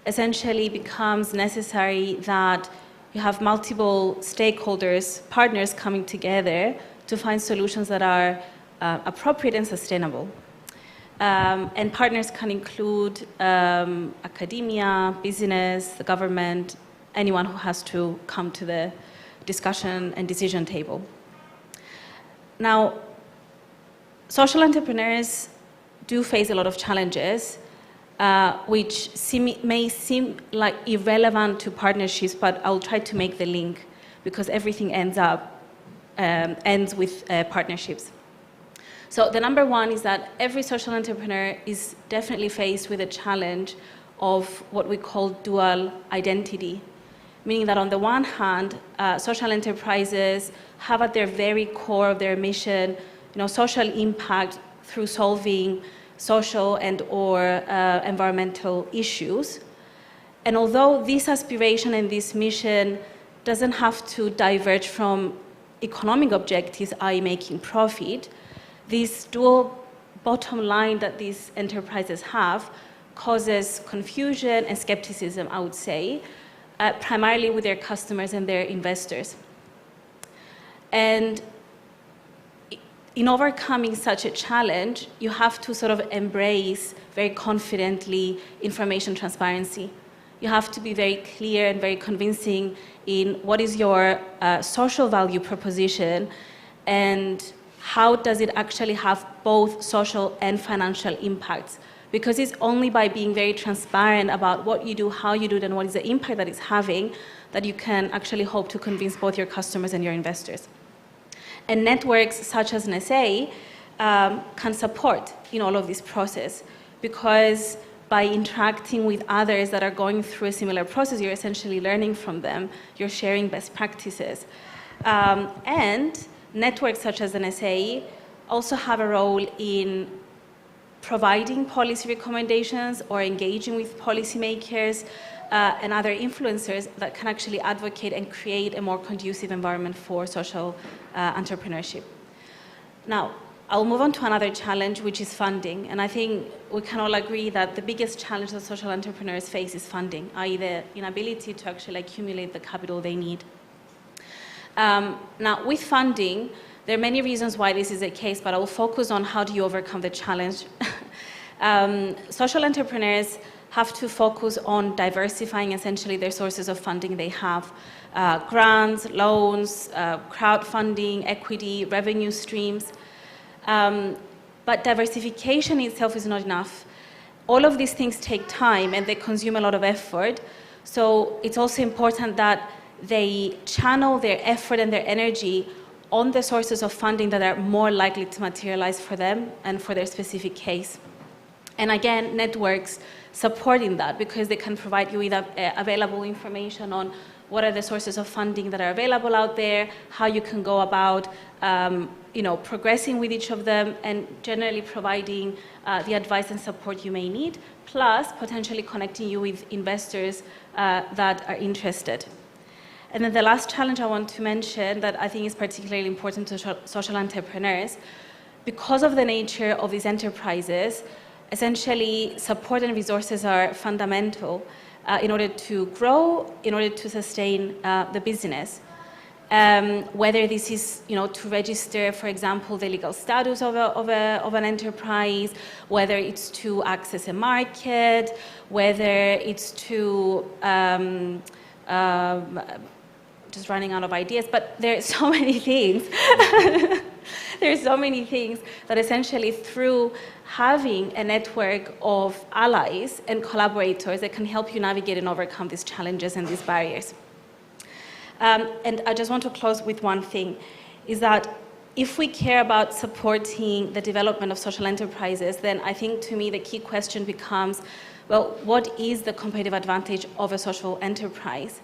essentially becomes necessary that you have multiple stakeholders, partners coming together to find solutions that are appropriate and sustainable. And partners can include academia, business, the government, anyone who has to come to the discussion and decision table. Now, social entrepreneurs do face a lot of challenges, which may seem like irrelevant to partnerships, but I'll try to make the link because everything ends with partnerships. So the number one is that every social entrepreneur is definitely faced with a challenge of what we call dual identity, meaning that on the one hand, social enterprises have at their very core of their mission, social impact through solving social and or environmental issues. And although this aspiration and this mission doesn't have to diverge from economic objectives, i.e. making profit, this dual bottom line that these enterprises have causes confusion and skepticism, I would say, primarily with their customers and their investors. And in overcoming such a challenge, you have to sort of embrace very confidently information transparency. You have to be very clear and very convincing in what is your social value proposition and how does it actually have both social and financial impacts. Because it's only by being very transparent about what you do, how you do it, and what is the impact that it's having that you can actually hope to convince both your customers and your investors. And networks such as NSA can support in all of this process, because by interacting with others that are going through a similar process, you're essentially learning from them, you're sharing best practices. And networks such as NSA also have a role in providing policy recommendations or engaging with policymakers and other influencers that can actually advocate and create a more conducive environment for social entrepreneurship. Now, I'll move on to another challenge, which is funding. And I think we can all agree that the biggest challenge that social entrepreneurs face is funding, i.e. the inability to actually accumulate the capital they need. Now, with funding, there are many reasons why this is the case, but I will focus on how do you overcome the challenge. Social entrepreneurs have to focus on diversifying essentially their sources of funding they have. Grants, loans, crowdfunding, equity, revenue streams. But diversification itself is not enough. All of these things take time and they consume a lot of effort. So it's also important that they channel their effort and their energy on the sources of funding that are more likely to materialize for them and for their specific case. And again, networks supporting that, because they can provide you with available information on what are the sources of funding that are available out there, how you can go about progressing with each of them, and generally providing the advice and support you may need, plus potentially connecting you with investors that are interested. And then the last challenge I want to mention that I think is particularly important to social entrepreneurs, because of the nature of these enterprises, essentially support and resources are fundamental in order to grow, in order to sustain the business. Whether this is to register, for example, the legal status of an enterprise, whether it's to access a market, whether it's to just running out of ideas, but there are so many things. There are so many things that essentially through having a network of allies and collaborators that can help you navigate and overcome these challenges and these barriers. And I just want to close with one thing, is that if we care about supporting the development of social enterprises, then I think to me the key question becomes, well, what is the competitive advantage of a social enterprise?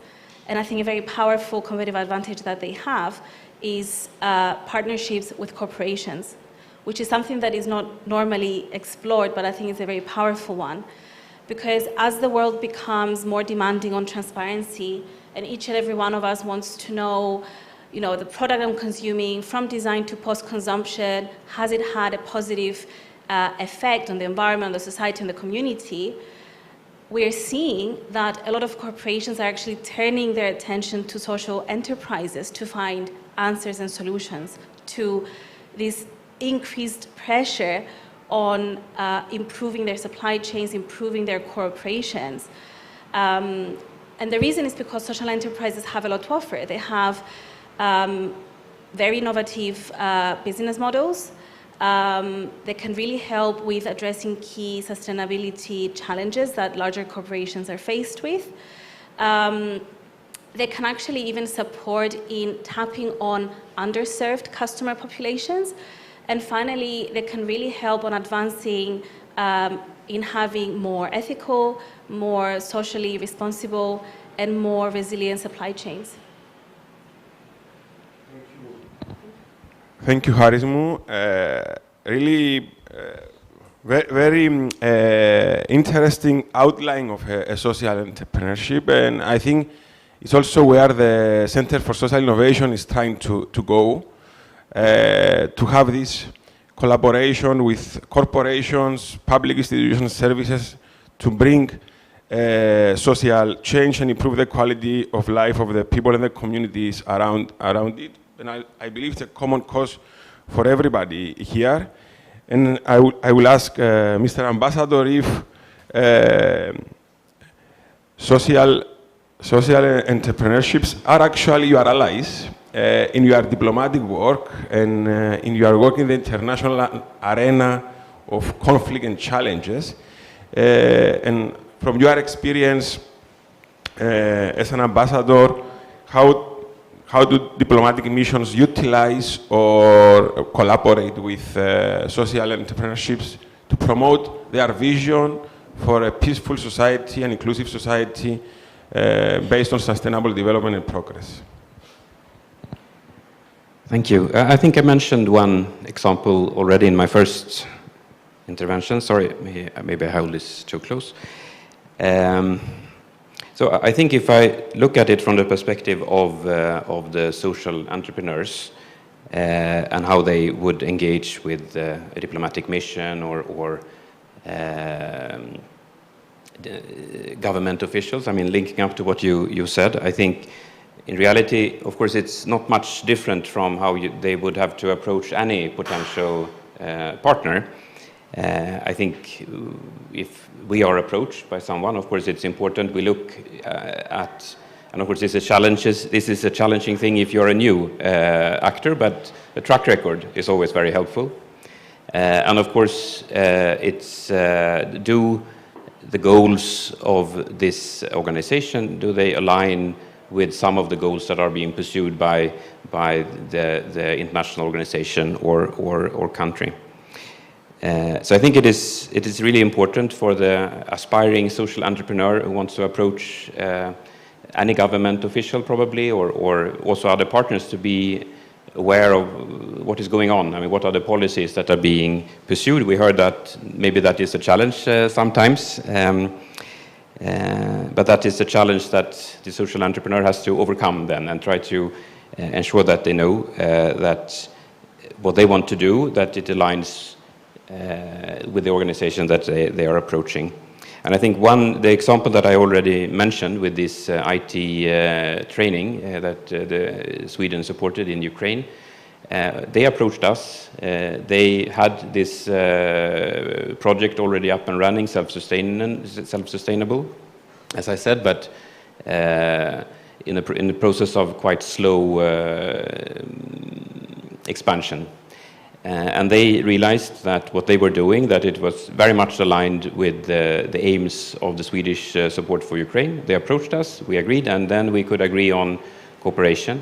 And I think a very powerful competitive advantage that they have is partnerships with corporations, which is something that is not normally explored, but I think it's a very powerful one. Because as the world becomes more demanding on transparency, and each and every one of us wants to know, the product I'm consuming from design to post-consumption, has it had a positive effect on the environment, on the society, on the community? We're seeing that a lot of corporations are actually turning their attention to social enterprises to find answers and solutions to this increased pressure on improving their supply chains, improving their core operations. And the reason is because social enterprises have a lot to offer. They have very innovative business models. They can really help with addressing key sustainability challenges that larger corporations are faced with. They can actually even support in tapping on underserved customer populations. And finally, they can really help on advancing in having more ethical, more socially responsible, and more resilient supply chains. Thank you, Harismu. Really very interesting outline of a social entrepreneurship, and I think it's also where the Center for Social Innovation is trying to go, to have this collaboration with corporations, public institutions, services, to bring social change and improve the quality of life of the people and the communities around it. And I believe it's a common cause for everybody here. And I will ask Mr. Ambassador if social entrepreneurships are actually your allies in your diplomatic work and in your work in the international arena of conflict and challenges. And from your experience as an ambassador, how do diplomatic missions utilize or collaborate with social entrepreneurships to promote their vision for a peaceful society and inclusive society based on sustainable development and progress? Thank you. I think I mentioned one example already in my first intervention. Sorry, maybe I hold this too close. So I think if I look at it from the perspective of the social entrepreneurs and how they would engage with a diplomatic mission or government officials, I mean, linking up to what you said, I think in reality, of course, it's not much different from how they would have to approach any potential partner. I think if we are approached by someone, of course, it's important we look at, and of course, this is a challenging thing if you're a new actor, but a track record is always very helpful. And of course, it's do the goals of this organization, do they align with some of the goals that are being pursued by the international organization or country? So I think it is really important for the aspiring social entrepreneur who wants to approach any government official probably, or also other partners, to be aware of what is going on. I mean, what are the policies that are being pursued? We heard that maybe that is a challenge sometimes, but that is a challenge that the social entrepreneur has to overcome then and try to ensure that they know that what they want to do, that it aligns with the organization that they are approaching. And I think the example that I already mentioned with this IT training that Sweden supported in Ukraine, they approached us. They had this project already up and running, self-sustainable, as I said, but in the process of quite slow expansion. And they realized that what they were doing, that it was very much aligned with the aims of the Swedish support for Ukraine. They approached us, we agreed, and then we could agree on cooperation.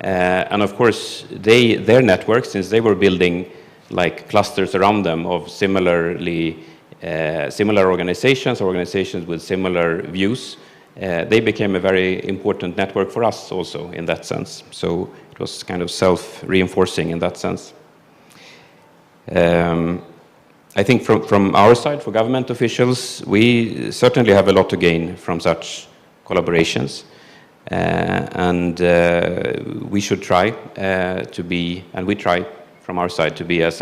And of course, their network, since they were building like clusters around them of similar organizations with similar views, they became a very important network for us also in that sense. So it was kind of self-reinforcing in that sense. I think from our side, for government officials, we certainly have a lot to gain from such collaborations. And we should try to be, and we try from our side to be as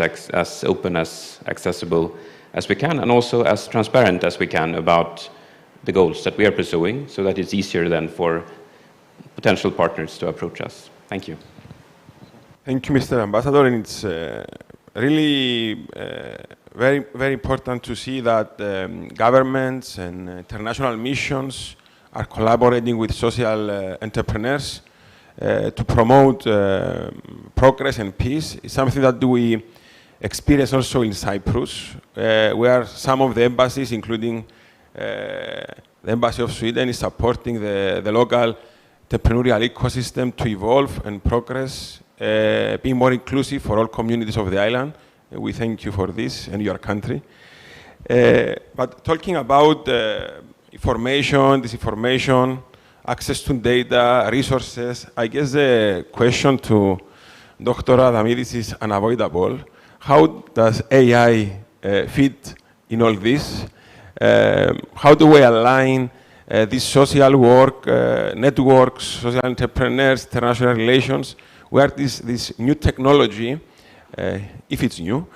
open, as accessible as we can, and also as transparent as we can about the goals that we are pursuing, so that it's easier then for potential partners to approach us. Thank you. Thank you, Mr. Ambassador. And it's really very, very important to see that governments and international missions are collaborating with social entrepreneurs to promote progress and peace. It's something that we experience also in Cyprus, where some of the embassies, including the Embassy of Sweden, is supporting the local entrepreneurial ecosystem to evolve and progress, being more inclusive for all communities of the island. We thank you for this and your country. But talking about information, disinformation, access to data, resources, I guess the question to Dr. Adamidis is unavoidable. How does AI fit in all this? How do we align this social work, networks, social entrepreneurs, international relations, where this new technology, if it's new,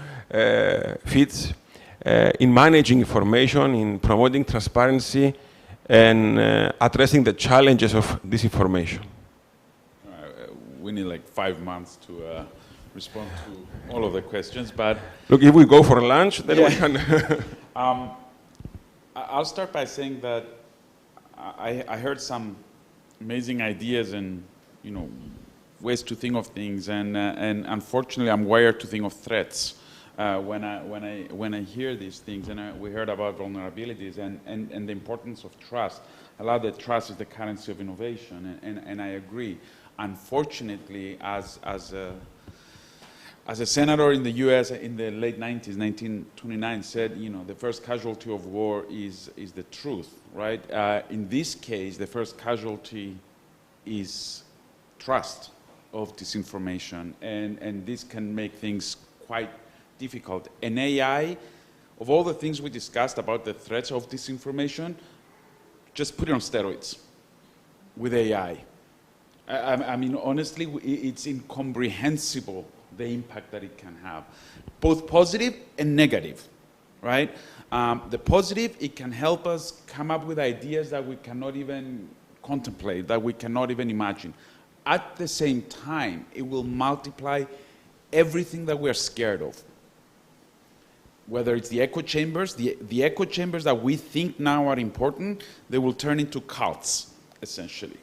fits in managing information, in promoting transparency, and addressing the challenges of disinformation? We need like 5 months to respond to all of the questions, but... Look, if we go for lunch, then we can... I'll start by saying that I heard some amazing ideas and, you know, ways to think of things, and unfortunately I'm wired to think of threats when I hear these things, and we heard about vulnerabilities and the importance of trust. A lot of the trust is the currency of innovation, and I agree. Unfortunately, as a senator in the U.S. in the late 90s, 1929, said, the first casualty of war is the truth, right? In this case, the first casualty is trust of disinformation, and this can make things quite difficult. And AI, of all the things we discussed about the threats of disinformation, just put it on steroids with AI. I mean, honestly, it's incomprehensible the impact that it can have, both positive and negative, right? The positive, it can help us come up with ideas that we cannot even contemplate, that we cannot even imagine. At the same time, it will multiply everything that we're scared of. Whether it's the echo chambers, the echo chambers that we think now are important, they will turn into cults, essentially.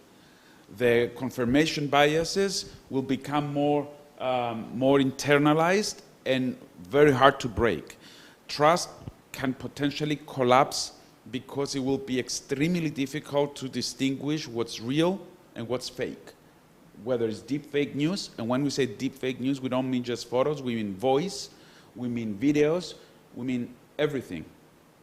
The confirmation biases will become more internalized and very hard to break. Trust can potentially collapse because it will be extremely difficult to distinguish what's real and what's fake. Whether it's deep fake news, and when we say deep fake news, we don't mean just photos, we mean voice, we mean videos, we mean everything.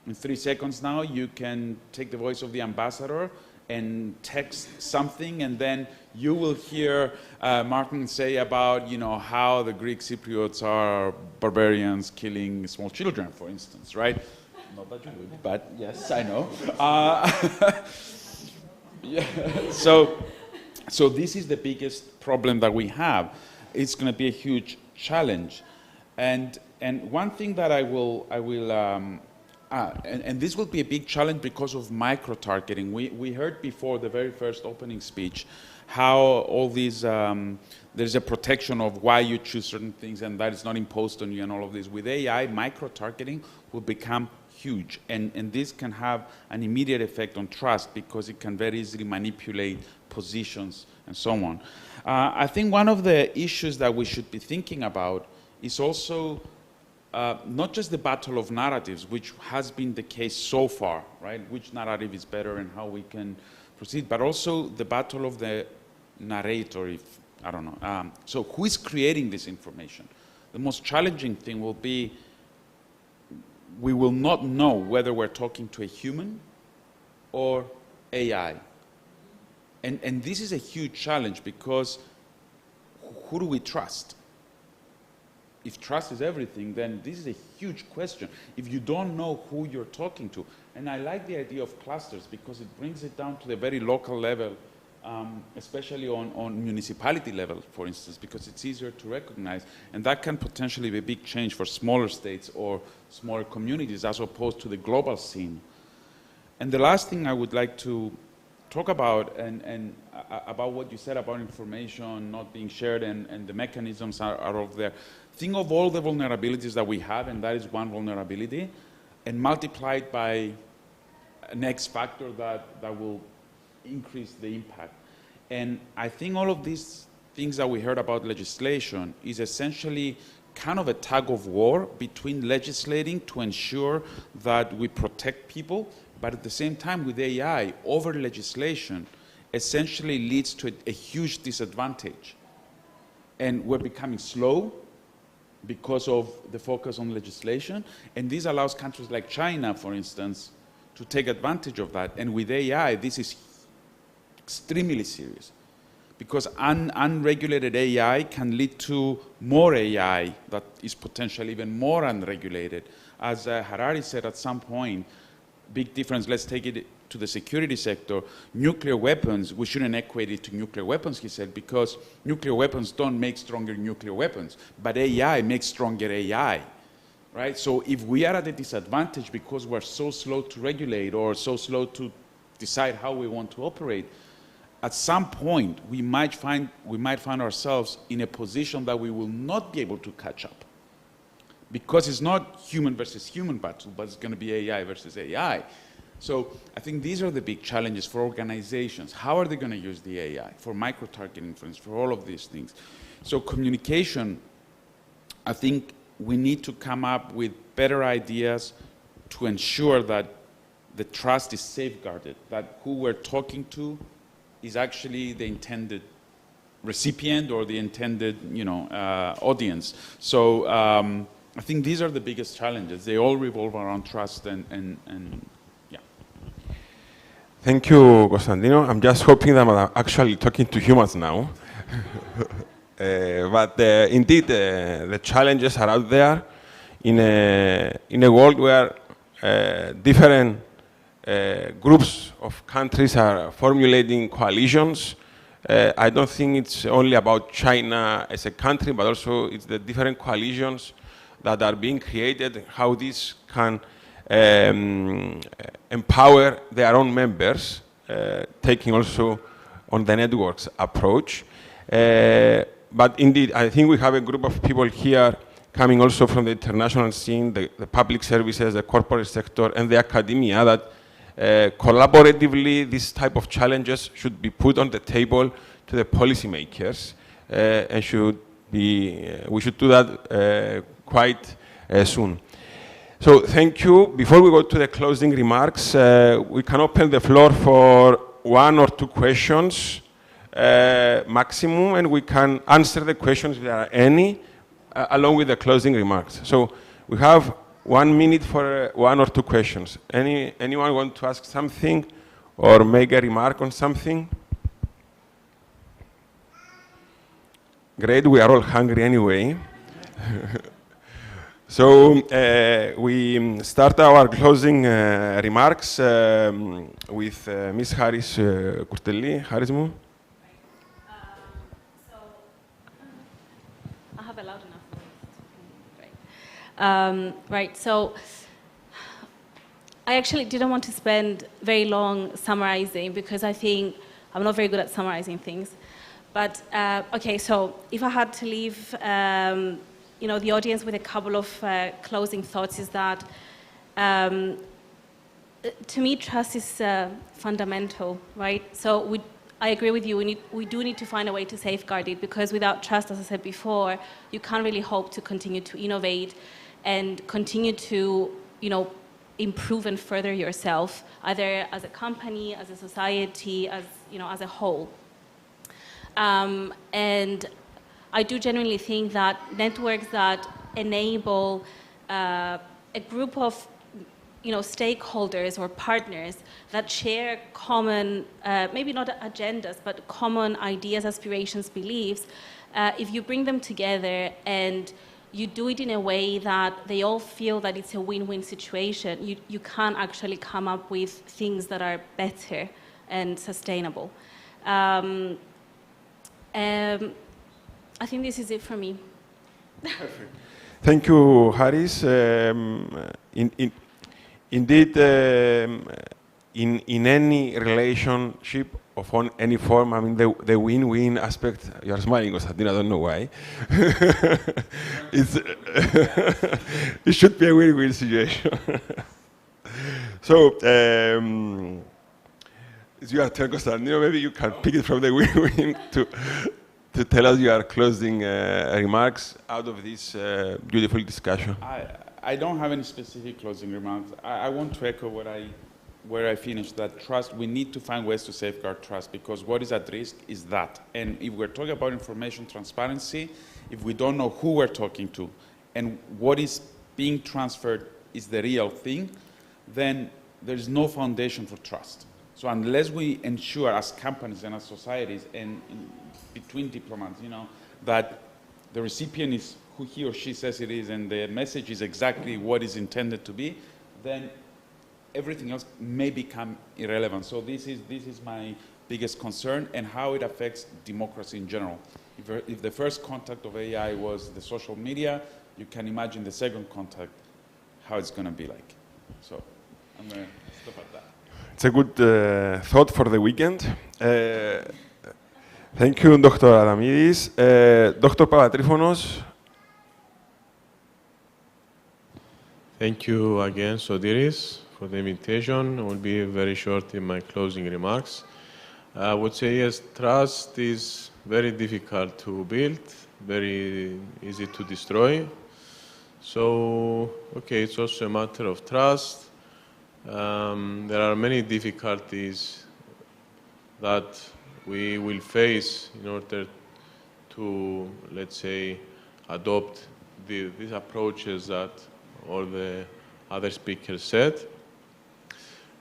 In 3 seconds now, you can take the voice of the ambassador and text something, and then you will hear Martin say about, how the Greek Cypriots are barbarians killing small children, for instance, right? Not that you would, but yes, I know. Yeah. So this is the biggest problem that we have. It's going to be a huge challenge, and one thing that I will and this will be a big challenge because of micro-targeting. We heard before the very first opening speech how all these, there's a protection of why you choose certain things and that is not imposed on you and all of this. With AI, micro-targeting will become huge, and this can have an immediate effect on trust because it can very easily manipulate positions and so on. I think one of the issues that we should be thinking about is also not just the battle of narratives, which has been the case so far, right? Which narrative is better and how we can proceed, but also the battle of the narrator, I don't know. So who is creating this information? The most challenging thing will be we will not know whether we're talking to a human or AI. And this is a huge challenge because who do we trust? If trust is everything, then this is a huge question. If you don't know who you're talking to, and I like the idea of clusters because it brings it down to the very local level, especially on municipality level, for instance, because it's easier to recognize, and that can potentially be a big change for smaller states or smaller communities as opposed to the global scene. And the last thing I would like to talk about, and about what you said about information not being shared and the mechanisms are over there. Think of all the vulnerabilities that we have, and that is one vulnerability, and multiply it by an X factor that will increase the impact. And I think all of these things that we heard about legislation is essentially kind of a tug of war between legislating to ensure that we protect people, but at the same time with AI, over legislation essentially leads to a huge disadvantage. And we're becoming slow because of the focus on legislation, and this allows countries like China, for instance, to take advantage of that. And with AI, this is extremely serious because unregulated AI can lead to more AI that is potentially even more unregulated. As Harari said at some point, big difference, let's take it to the security sector. Nuclear weapons, we shouldn't equate it to nuclear weapons, he said, because nuclear weapons don't make stronger nuclear weapons, but AI makes stronger AI, right? So if we are at a disadvantage because we're so slow to regulate or so slow to decide how we want to operate, at some point we might find ourselves in a position that we will not be able to catch up. Because it's not human versus human battle, but it's going to be AI versus AI. So I think these are the big challenges for organizations. How are they going to use the AI for micro-targeting, for instance, for all of these things? So communication, I think we need to come up with better ideas to ensure that the trust is safeguarded, that who we're talking to is actually the intended recipient or the intended, audience. So I think these are the biggest challenges. They all revolve around trust and yeah. Thank you, Constantino. I'm just hoping that I'm actually talking to humans now. But indeed, the challenges are out there in a world where different groups of countries are formulating coalitions. I don't think it's only about China as a country, but also it's the different coalitions that are being created, how this can empower their own members, taking also on the networks approach. But indeed, I think we have a group of people here coming also from the international scene, the public services, the corporate sector, and the academia that collaboratively this type of challenges should be put on the table to the policymakers and we should do that quite soon. So thank you. Before we go to the closing remarks, we can open the floor for 1 or 2 questions maximum, and we can answer the questions if there are any, along with the closing remarks. So we have 1 minute for 1 or 2 questions. Anyone want to ask something or make a remark on something? Great, we are all hungry anyway. So we start our closing remarks with Ms. Haris Kurtelli. Harismu. I have a loud enough voice. Right, so I actually didn't want to spend very long summarizing because I think I'm not very good at summarizing things. But, okay, so if I had to leave the audience with a couple of closing thoughts is that, to me, trust is fundamental, right? So I agree with you, we do need to find a way to safeguard it because without trust, as I said before, you can't really hope to continue to innovate and continue to, improve and further yourself, either as a company, as a society, as a whole. And I do genuinely think that networks that enable a group of stakeholders or partners that share common, maybe not agendas, but common ideas, aspirations, beliefs, if you bring them together and you do it in a way that they all feel that it's a win-win situation, you can actually come up with things that are better and sustainable. I think this is it for me. Perfect. Thank you, Haris. Indeed, in any relationship of any form, I mean, the win-win aspect, you are smiling, Constantino, I don't know why. It should be a win-win situation. So, it's your turn, Constantino, maybe you can pick it from the win-win to tell us your closing remarks out of this beautiful discussion. I don't have any specific closing remarks. I want to echo where I finished, that trust, we need to find ways to safeguard trust because what is at risk is that. And if we're talking about information transparency, if we don't know who we're talking to and what is being transferred is the real thing, then there's no foundation for trust. So unless we ensure as companies and as societies and between diplomats, that the recipient is who he or she says it is and the message is exactly what is intended to be, then everything else may become irrelevant. So this is my biggest concern and how it affects democracy in general. If the first contact of AI was the social media, you can imagine the second contact, how it's going to be like. So I'm going to stop at that. It's a good thought for the weekend. Thank you, Dr. Adamidis. Dr. Papatrifonos. Thank you again, Sodiris, for the invitation. I will be very short in my closing remarks. I would say, yes, trust is very difficult to build, very easy to destroy. So, okay, it's also a matter of trust. There are many difficulties that we will face in order to, let's say, adopt these approaches that all the other speakers said.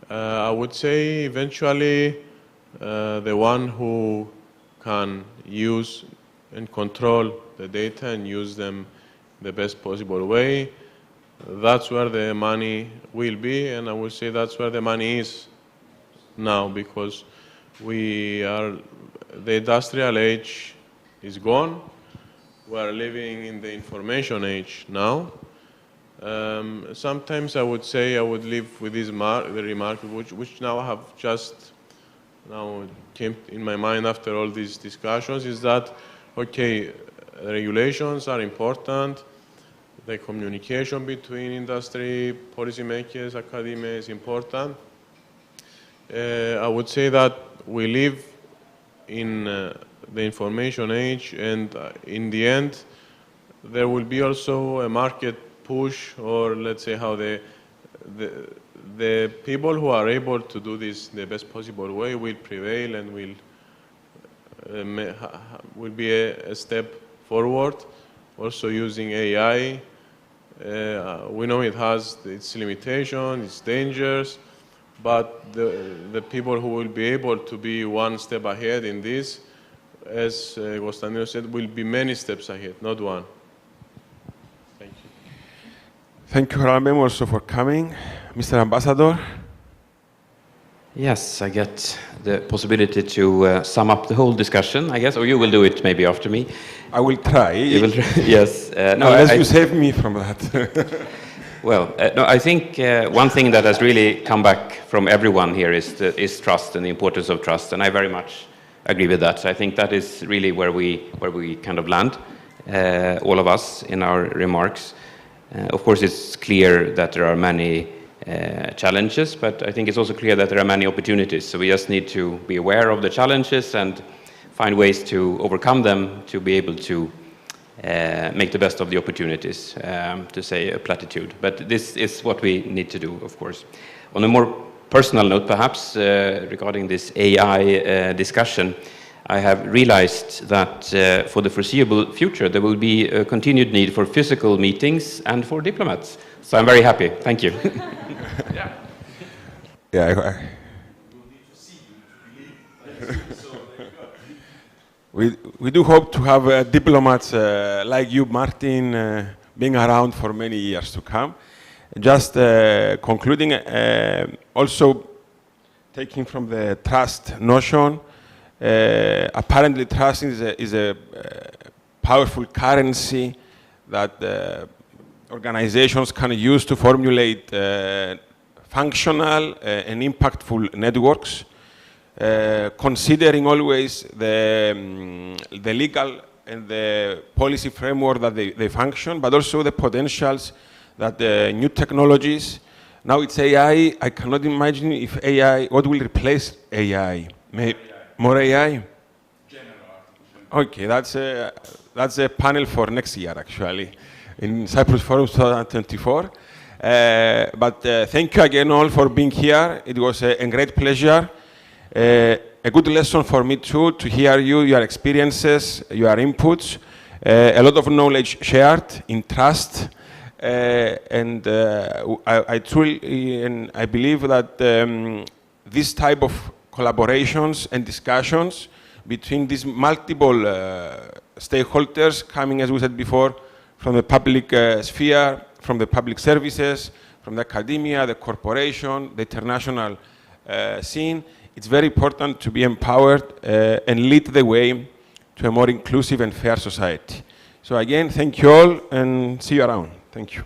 I would say eventually the one who can use and control the data and use them the best possible way, that's where the money will be, and I would say that's where the money is now, because the industrial age is gone. We are living in the information age now. Sometimes I would say I would leave with this the remark, which now I have just came in my mind after all these discussions, is that, okay, regulations are important, the communication between industry, policymakers, academia is important. I would say that we live in the information age, and in the end, there will be also a market push, or let's say how the people who are able to do this the best possible way will prevail and will be a step forward. Also using AI, we know it has its limitations, its dangers, but the people who will be able to be one step ahead in this, as Constantinos said, will be many steps ahead, not one. Thank you. Thank you, Haralem, also for coming. Mr. Ambassador. Yes, I get the possibility to sum up the whole discussion, I guess, or you will do it maybe after me. I will try. You will try. Yes. No, unless you save me from that. Well, no, I think one thing that has really come back from everyone here is trust and the importance of trust, and I very much agree with that. So I think that is really where we kind of land, all of us, in our remarks. Of course, it's clear that there are many challenges, but I think it's also clear that there are many opportunities. So we just need to be aware of the challenges and find ways to overcome them to be able to make the best of the opportunities, to say a platitude. But this is what we need to do, of course. On a more personal note, perhaps, regarding this AI discussion, I have realized that for the foreseeable future, there will be a continued need for physical meetings and for diplomats. So I'm very happy. Thank you. Yeah. We do hope to have diplomats like you, Martin, being around for many years to come. Just concluding, also taking from the trust notion, apparently trust is a powerful currency that organizations can use to formulate functional and impactful networks, considering always the legal and the policy framework that they function, but also the potentials that new technologies. Now it's AI. I cannot imagine if AI, what will replace AI? More AI? Okay, that's a panel for next year, actually, in Cyprus Forum 2024. But thank you again all for being here. It was a great pleasure. A good lesson for me too, to hear your experiences, your inputs, a lot of knowledge shared in trust. And I truly, and I believe that this type of collaborations and discussions between these multiple stakeholders coming, as we said before, from the public sphere, from the public services, from the academia, the corporation, the international scene, it's very important to be empowered and lead the way to a more inclusive and fair society. So again, thank you all and see you around. Thank you.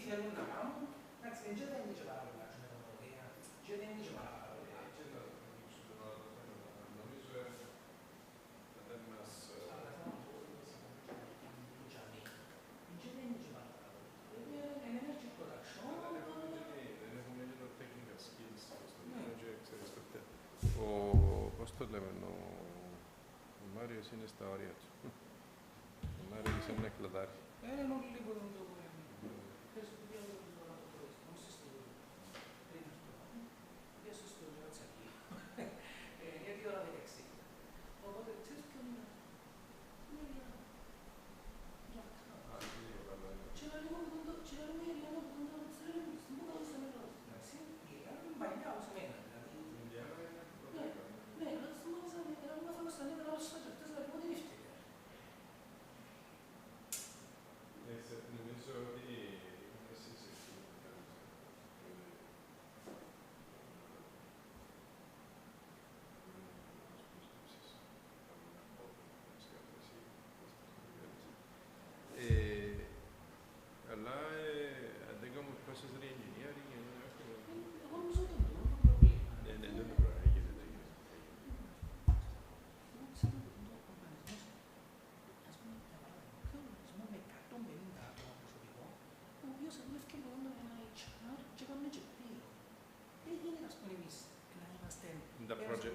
θέλουν να κάνουν, εντάξει, δεν είναι και πάρα πολλά τεχνολογία, και δεν είναι και πάρα πολλά. Πώς το λέμε, ο Μάριος είναι στα όρια του. Ο Μάριος είναι ένα κλαδάρι. Λίγο δεν το πούμε. Πες το διάλογο του τώρα το πρωί, όμως στο πριν αυτό. Πήγα στο Ρατσακί, γιατί ώρα 16. Οπότε ξέρεις ποιο είναι. Και να λίγο που τον και να λίγο η Ελιάνα που τον το θέλει, στην πούτα του σε μένα. Εντάξει, η Ελιάνα είναι παλιά ως εμένα. Ναι, αλλά στην πούτα σε μένα, να μάθαμε στα νέα, αλλά στα χτες, δηλαδή, δεν έφτιαξε. Νομίζω ότι είχαμε συζητήσει αλλά αν δεν κάνουμε process re-engineering, εγώ νομίζω ότι είναι το πρόβλημα. Ναι, δεν το προάγεται. Εγώ ξέρω ότι είναι ο οργανισμός, ας πούμε, για παράδειγμα, πιο οργανισμό με 150 άτομα προσωπικό, ο οποίος δουλεύει με ένα HR και κάνουμε και πύλο. Δεν γίνεται, ας πούμε, εμείς να είμαστε...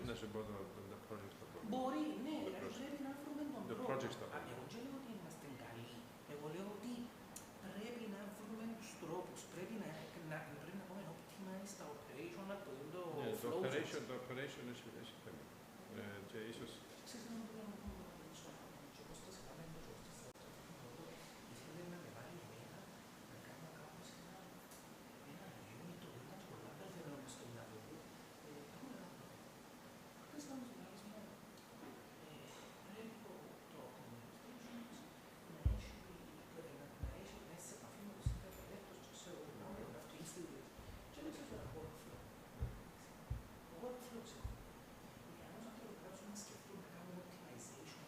Να σου πω το project στο πρόβλημα. Μπορεί, ναι, δηλαδή πρέπει να βρούμε τον τρόπο. project στο Εγώ δεν λέω ότι είμαστε καλοί. Εγώ λέω ότι πρέπει να βρούμε τους τρόπους. Πρέπει να πούμε optimize τα operation, να το δούμε το flow. Το operation έχει θέμα. Και ίσως... Ξέρεις να το κάνουμε μόνο το σώμα. Και πώς το σε πάμε το σώμα. Ήθελε να με βάλει εμένα να κάνω κάπως ένα unit το οποίο ήταν πολλά περθεμένο μες στο μυαλό του. Έχουμε ένα πρόβλημα. Χθες ήταν στο μυαλό μου. Πρέπει το communications να έχει μέσα σε επαφή με το συνδεδελέκτος και σε ορμόνιο με αυτό institute. Και δεν ξέρω ένα workflow. Ο workflow ξέρω. Οι κανόνες αυτοί που πρέπει να σκεφτούν να κάνουν optimization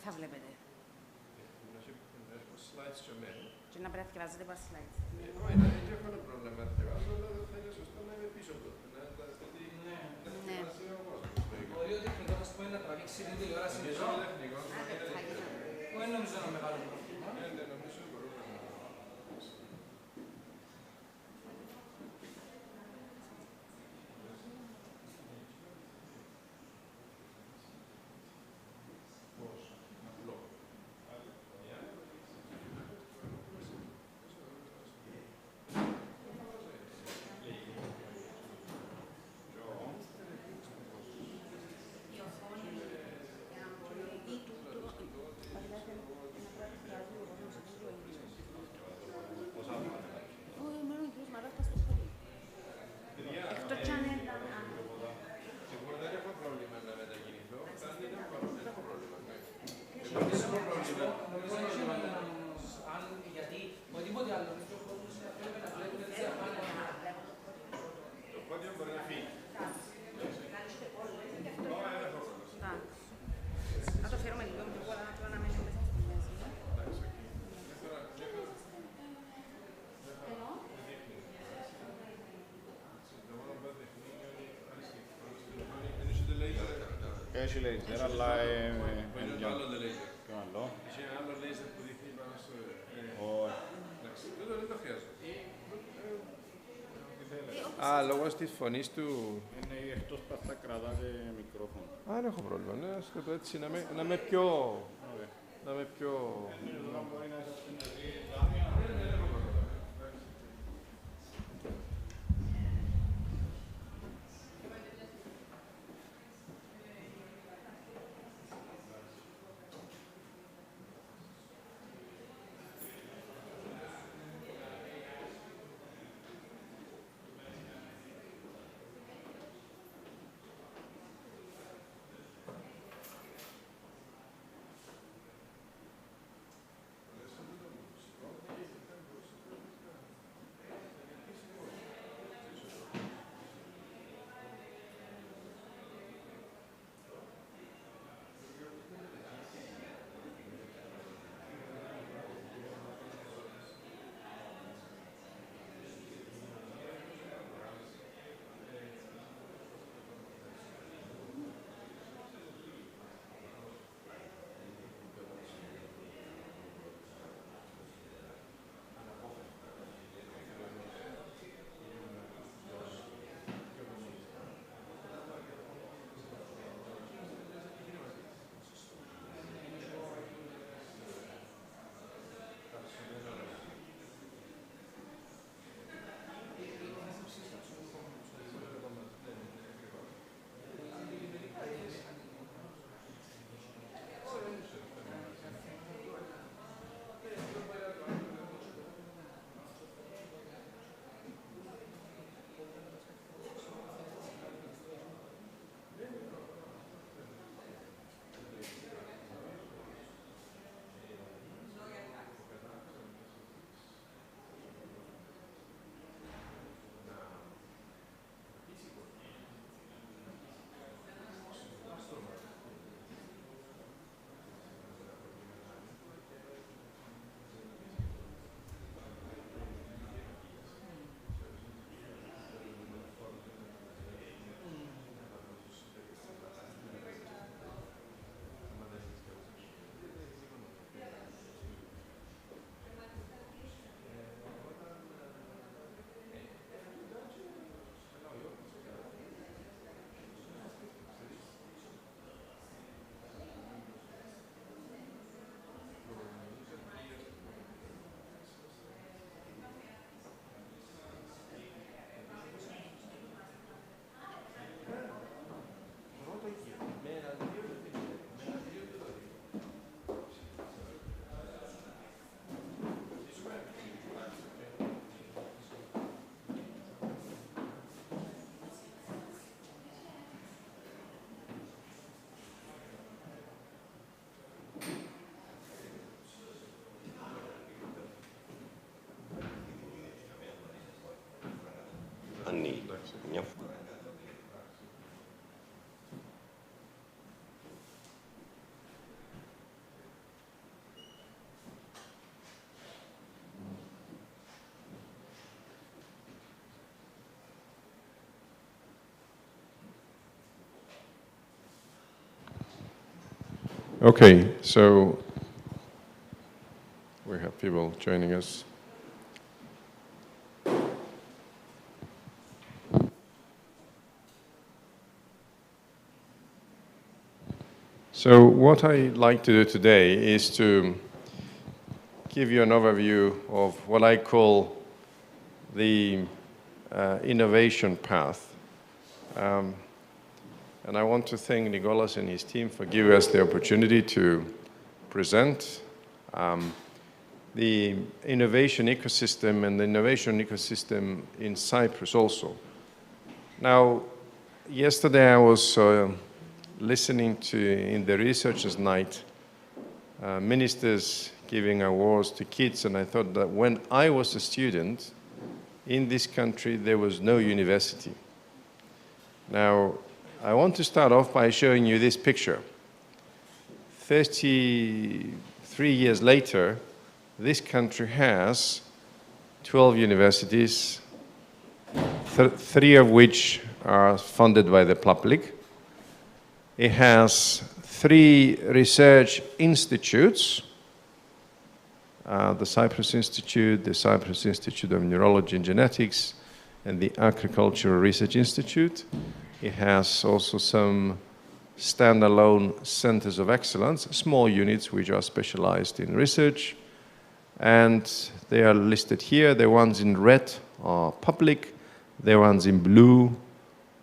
θα βλέπετε. Slides και εμένα. Και να πρέπει να διαβάζετε τα slides. Εγώ δεν έχω ένα πρόβλημα να διαβάζω, αλλά δεν θα είναι σωστό να είμαι πίσω από το. Ναι. Μπορεί ο τεχνικός, ας πούμε, να τραβήξει την τηλεόραση εδώ. Εγώ δεν νομίζω να μεγάλο πρόβλημα. Ναι, νομίζω μπορούμε να... Να το φέρουμε λίγο πιο πολλά, απλά να μένει μέσα στη μέση. Ενώ? Έχει laser, αλλά... Ποιο άλλο δεν laser. Ποιο άλλο? Έχει ένα άλλο laser που δείχνει πάνω στο... Όχι. Εντάξει, δεν το χρειάζεται. Α, λόγω της φωνής του... Είναι εκτός που θα κρατάτε μικρόφωνο. Α, δεν έχω πρόβλημα. Ναι, ας το έτσι, να είμαι πιο... Να είμαι πιο... Aníi. Μια Okay, so we have people joining us. So what I'd like to do today is to give you an overview of what I call the innovation path. And I want to thank Nicolas and his team for giving us the opportunity to present the innovation ecosystem and the innovation ecosystem in Cyprus also. Now, yesterday I was listening to, in the Researchers' Night, ministers giving awards to kids, and I thought that when I was a student in this country, there was no university. Now, I want to start off by showing you this picture. 33 years later, this country has 12 universities, three of which are funded by the public. It has 3 research institutes, the Cyprus Institute, the Cyprus Institute of Neurology and Genetics, and the Agricultural Research Institute. It has also some standalone centers of excellence, small units which are specialized in research. And they are listed here. The ones in red are public, the ones in blue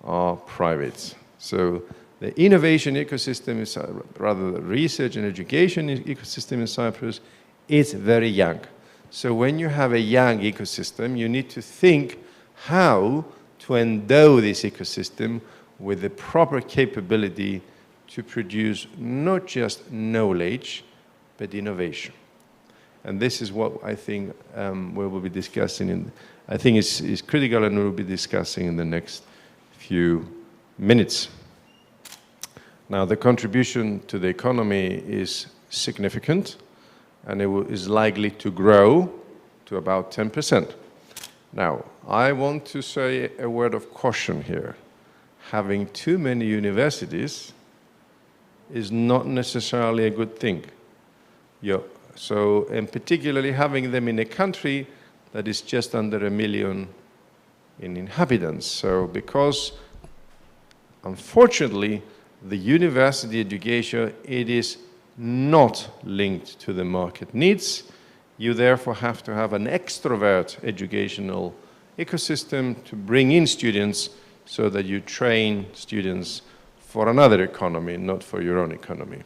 are private. So the innovation ecosystem is rather the research and education ecosystem in Cyprus is very young. So when you have a young ecosystem, you need to think how to endow this ecosystem with the proper capability to produce not just knowledge, but innovation. And this is what I think we will be discussing. I think it's critical, and we will be discussing in the next few minutes. Now, the contribution to the economy is significant, and it is likely to grow to about 10%. Now, I want to say a word of caution here. Having too many universities is not necessarily a good thing. So, and particularly having them in a country that is just under 1 million in inhabitants. So, because unfortunately, the university education, it is not linked to the market needs. You therefore have to have an extrovert educational ecosystem to bring in students so that you train students for another economy, not for your own economy.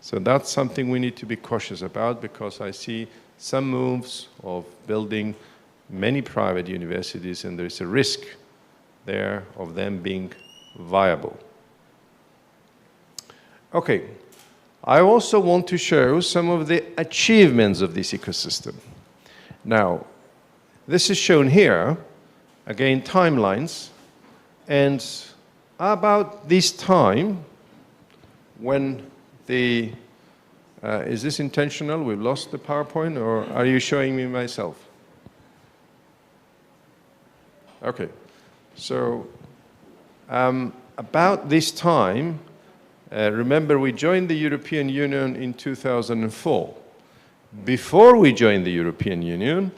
So that's something we need to be cautious about, because I see some moves of building many private universities, and there is a risk there of them being viable. Okay, I also want to show some of the achievements of this ecosystem. Now, this is shown here, again, timelines, and about this time, when the, is this intentional? We've lost the PowerPoint, or are you showing me myself? Okay, so about this time, remember we joined the European Union in 2004. Before we joined the European Union,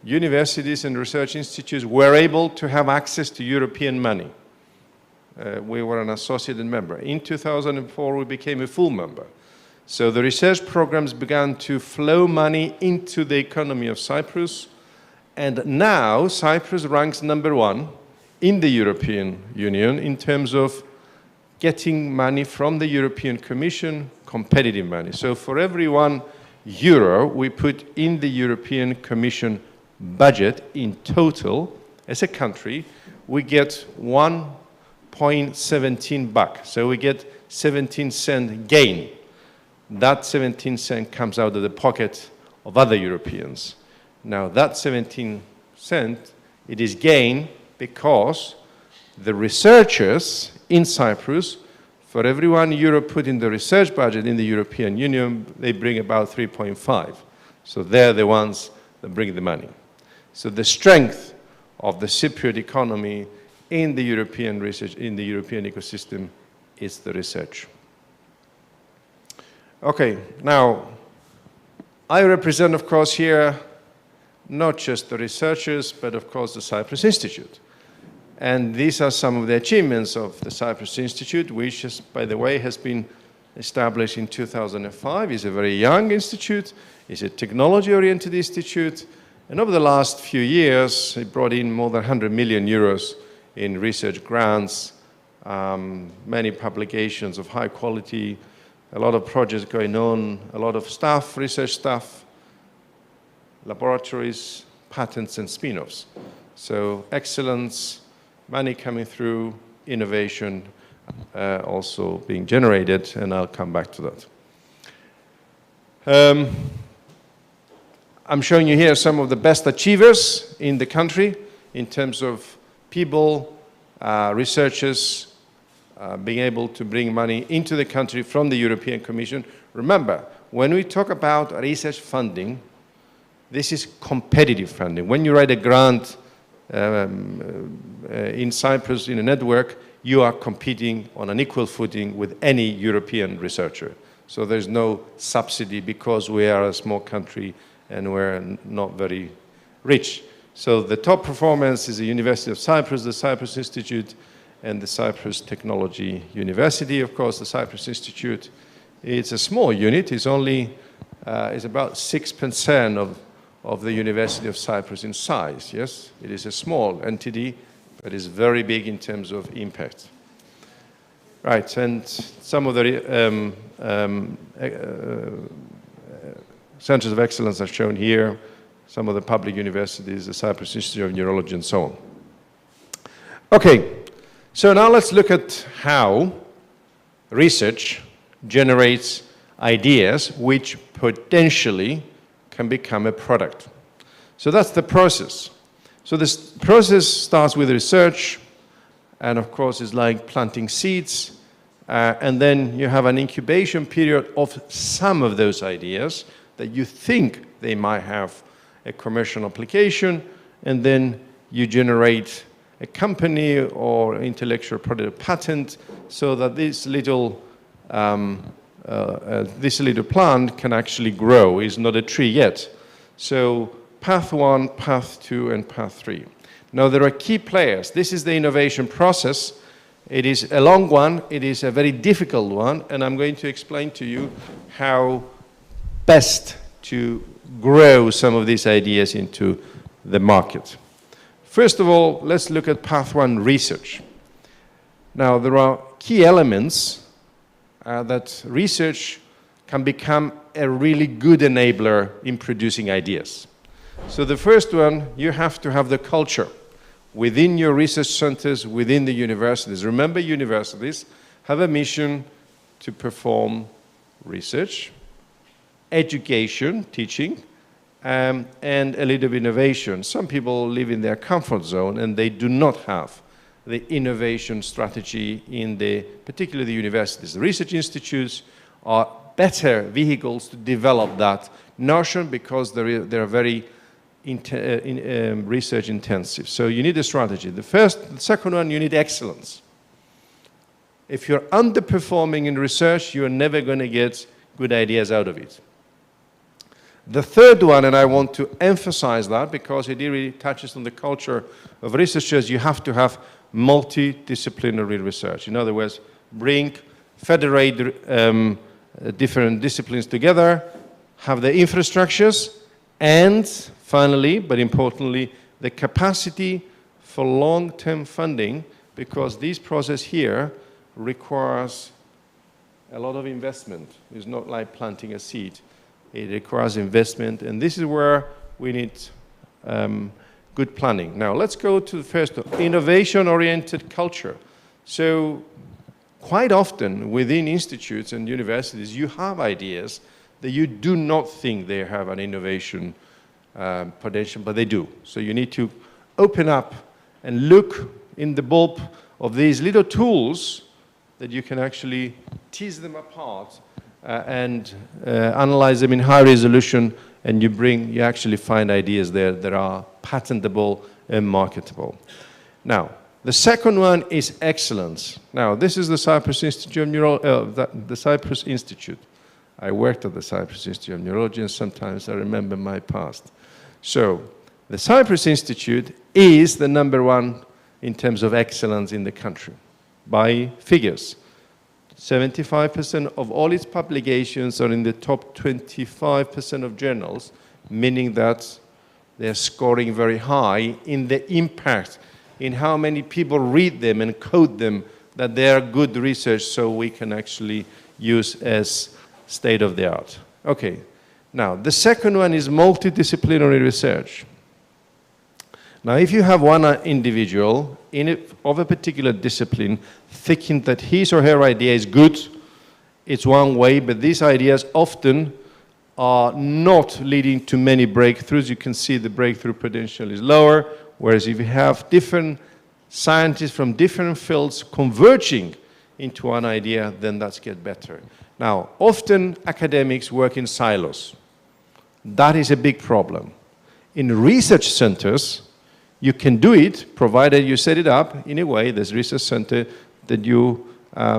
universities and research institutes were able to have access to European money. We were an associated member. In 2004, we became a full member. So the research programs began to flow money into the economy of Cyprus. And now Cyprus ranks #1 in the European Union in terms of getting money from the European Commission, competitive money. So for every €1 we put in the European Commission budget in total, as a country, we get 1.17 back. So we get 17-cent gain. That 17 cent comes out of the pocket of other Europeans. Now that 17 cent, it is gain because the researchers in Cyprus, for every €1 put in the research budget in the European Union, they bring about 3.5. So they're the ones that bring the money. So the strength of the Cypriot economy in the European research, in the European ecosystem, is the research. Okay, now, I represent, of course, here not just the researchers, but of course the Cyprus Institute. And these are some of the achievements of the Cyprus Institute, which, by the way, has been established in 2005. It's a very young institute. It's a technology-oriented institute. And over the last few years, it brought in more than 100 million euros in research grants, many publications of high quality, a lot of projects going on, a lot of staff, research staff, laboratories, patents, and spin-offs. So excellence, money coming through, innovation also being generated, and I'll come back to that. I'm showing you here some of the best achievers in the country in terms of people, researchers, being able to bring money into the country from the European Commission. Remember, when we talk about research funding, this is competitive funding. When you write a grant in Cyprus in a network, you are competing on an equal footing with any European researcher. So there's no subsidy because we are a small country and we're not very rich. So the top performance is the University of Cyprus, the Cyprus Institute, and the Cyprus Technology University. Of course, the Cyprus Institute, it's a small unit. It's only, it's about 6% of the University of Cyprus in size, yes? It is a small entity, but it's very big in terms of impact. Right, and some of the centers of excellence are shown here, some of the public universities, the Cyprus Institute of Neurology, and so on. Okay, so now let's look at how research generates ideas which potentially can become a product. So that's the process. So this process starts with research, and of course it's like planting seeds, and then you have an incubation period of some of those ideas that you think they might have a commercial application, and then you generate a company or intellectual property patent so that this little plant can actually grow. It's not a tree yet. So path 1, path 2, and path 3. Now there are key players. This is the innovation process. It is a long one. It is a very difficult one, and I'm going to explain to you how best to grow some of these ideas into the market. First of all, let's look at path 1, research. Now, there are key elements that research can become a really good enabler in producing ideas. So the first one, you have to have the culture within your research centers, within the universities. Remember, universities have a mission to perform research, education, teaching, and a little of innovation. Some people live in their comfort zone and they do not have the innovation strategy in particularly the universities. The research institutes are better vehicles to develop that notion because they're very research intensive. So you need a strategy. The second one, you need excellence. If you're underperforming in research, you're never going to get good ideas out of it. The third one, and I want to emphasize that because it really touches on the culture of researchers, you have to have multidisciplinary research. In other words, federate different disciplines together, have the infrastructures, and finally, but importantly, the capacity for long-term funding, because this process here requires a lot of investment. It's not like planting a seed. It requires investment, and this is where we need good planning. Now, let's go to the first one, innovation-oriented culture. So quite often within institutes and universities, you have ideas that you do not think they have an innovation potential, but they do. So you need to open up and look in the bulb of these little tools that you can actually tease them apart and analyze them in high resolution, and you actually find ideas there that are patentable and marketable. Now, the second one is excellence. Now, this is the Cyprus Institute of the Cyprus Institute. I worked at the Cyprus Institute of Neurology, and sometimes I remember my past. So the Cyprus Institute is the #1 in terms of excellence in the country by figures. 75% of all its publications are in the top 25% of journals, meaning that they're scoring very high in the impact, in how many people read them and code them, that they are good research, so we can actually use as state of the art. Okay, now the second one is multidisciplinary research. Now, if you have one individual of a particular discipline thinking that his or her idea is good, it's one way, but these ideas often are not leading to many breakthroughs. You can see the breakthrough potential is lower, whereas if you have different scientists from different fields converging into one idea, then that's get better. Now, often academics work in silos. That is a big problem. In research centers, you can do it, provided you set it up in a way, there's research center, that you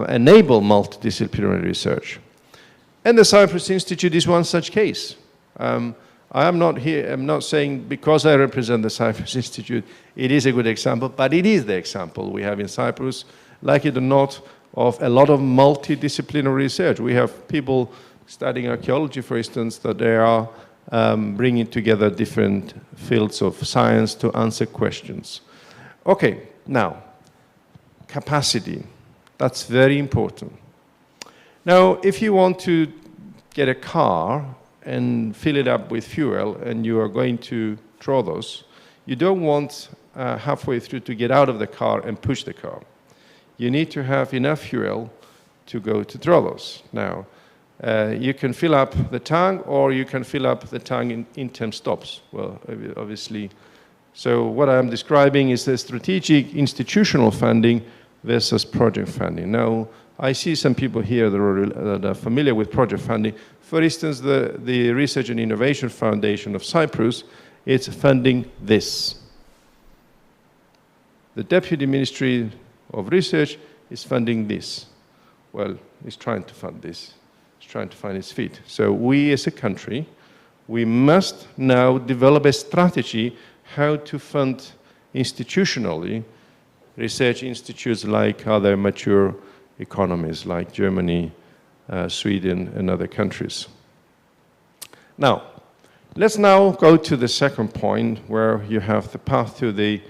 enable multidisciplinary research. And the Cyprus Institute is one such case. I am not here, I'm not saying because I represent the Cyprus Institute, it is a good example, but it is the example we have in Cyprus, like it or not, of a lot of multidisciplinary research. We have people studying archaeology, for instance, that they are bringing together different fields of science to answer questions. Okay, now, capacity. That's very important. Now, if you want to get a car and fill it up with fuel and you are going to Troodos, you don't want halfway through to get out of the car and push the car. You need to have enough fuel to go to Troodos. Now, you can fill up the tank, or you can fill up the tank in 10 stops. Well, obviously. So what I'm describing is the strategic institutional funding versus project funding. Now, I see some people here that are familiar with project funding. For instance, the Research and Innovation Foundation of Cyprus, it's funding this. The Deputy Ministry of Research is funding this. Well, it's trying to fund this. It's trying to find its feet. So we as a country, we must now develop a strategy how to fund institutionally research institutes like other mature economies like Germany, Sweden, and other countries. Now, let's now go to the second point where you have the path to the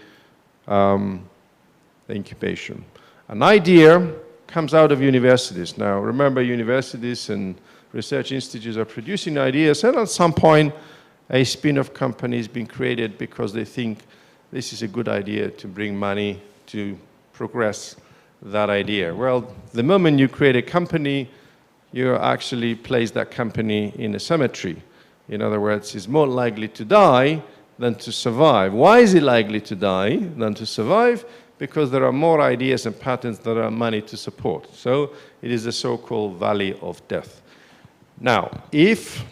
incubation. An idea comes out of universities. Now, remember, universities and research institutes are producing ideas, and at some point, a spin-off company has been created because they think this is a good idea to bring money to progress that idea. Well, the moment you create a company, you actually place that company in a cemetery. In other words, it's more likely to die than to survive. Why is it likely to die than to survive? Because there are more ideas and patents than there are money to support. So it is the so-called valley of death. Now, if,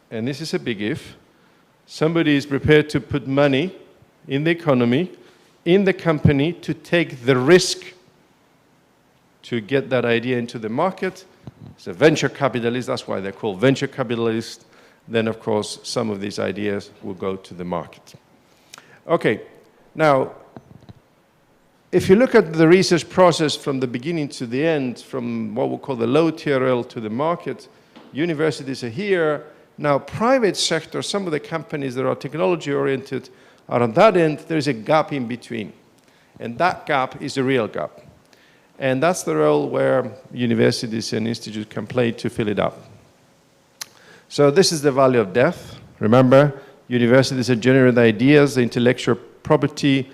and this is a big if, somebody is prepared to put money in the economy, in the company, to take the risk to get that idea into the market, it's a venture capitalist, that's why they're called venture capitalists, then of course some of these ideas will go to the market. Okay, now, if you look at the research process from the beginning to the end, from what we call the low TRL to the market, universities are here. Now, private sector, some of the companies that are technology-oriented are on that end. There's a gap in between. And that gap is a real gap. And that's the role where universities and institutes can play to fill it up. So this is the valley of death. Remember, universities are generating ideas, the intellectual property,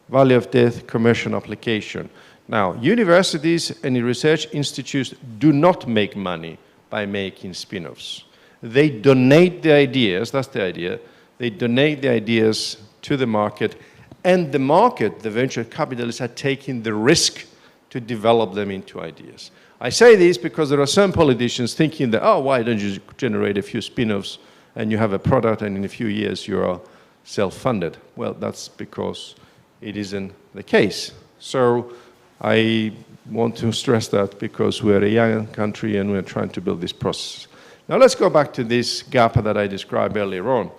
valley of death, commercial application. Now, universities and research institutes do not make money by making spin-offs. They donate the ideas, that's the idea, they donate the ideas to the market, and the market, the venture capitalists, are taking the risk to develop them into ideas. I say this because there are some politicians thinking that, oh, why don't you generate a few spin-offs and you have a product and in a few years you are self-funded. Well, that's because it isn't the case. So I want to stress that because we're a young country and we're trying to build this process. Now let's go back to this gap that I described earlier on.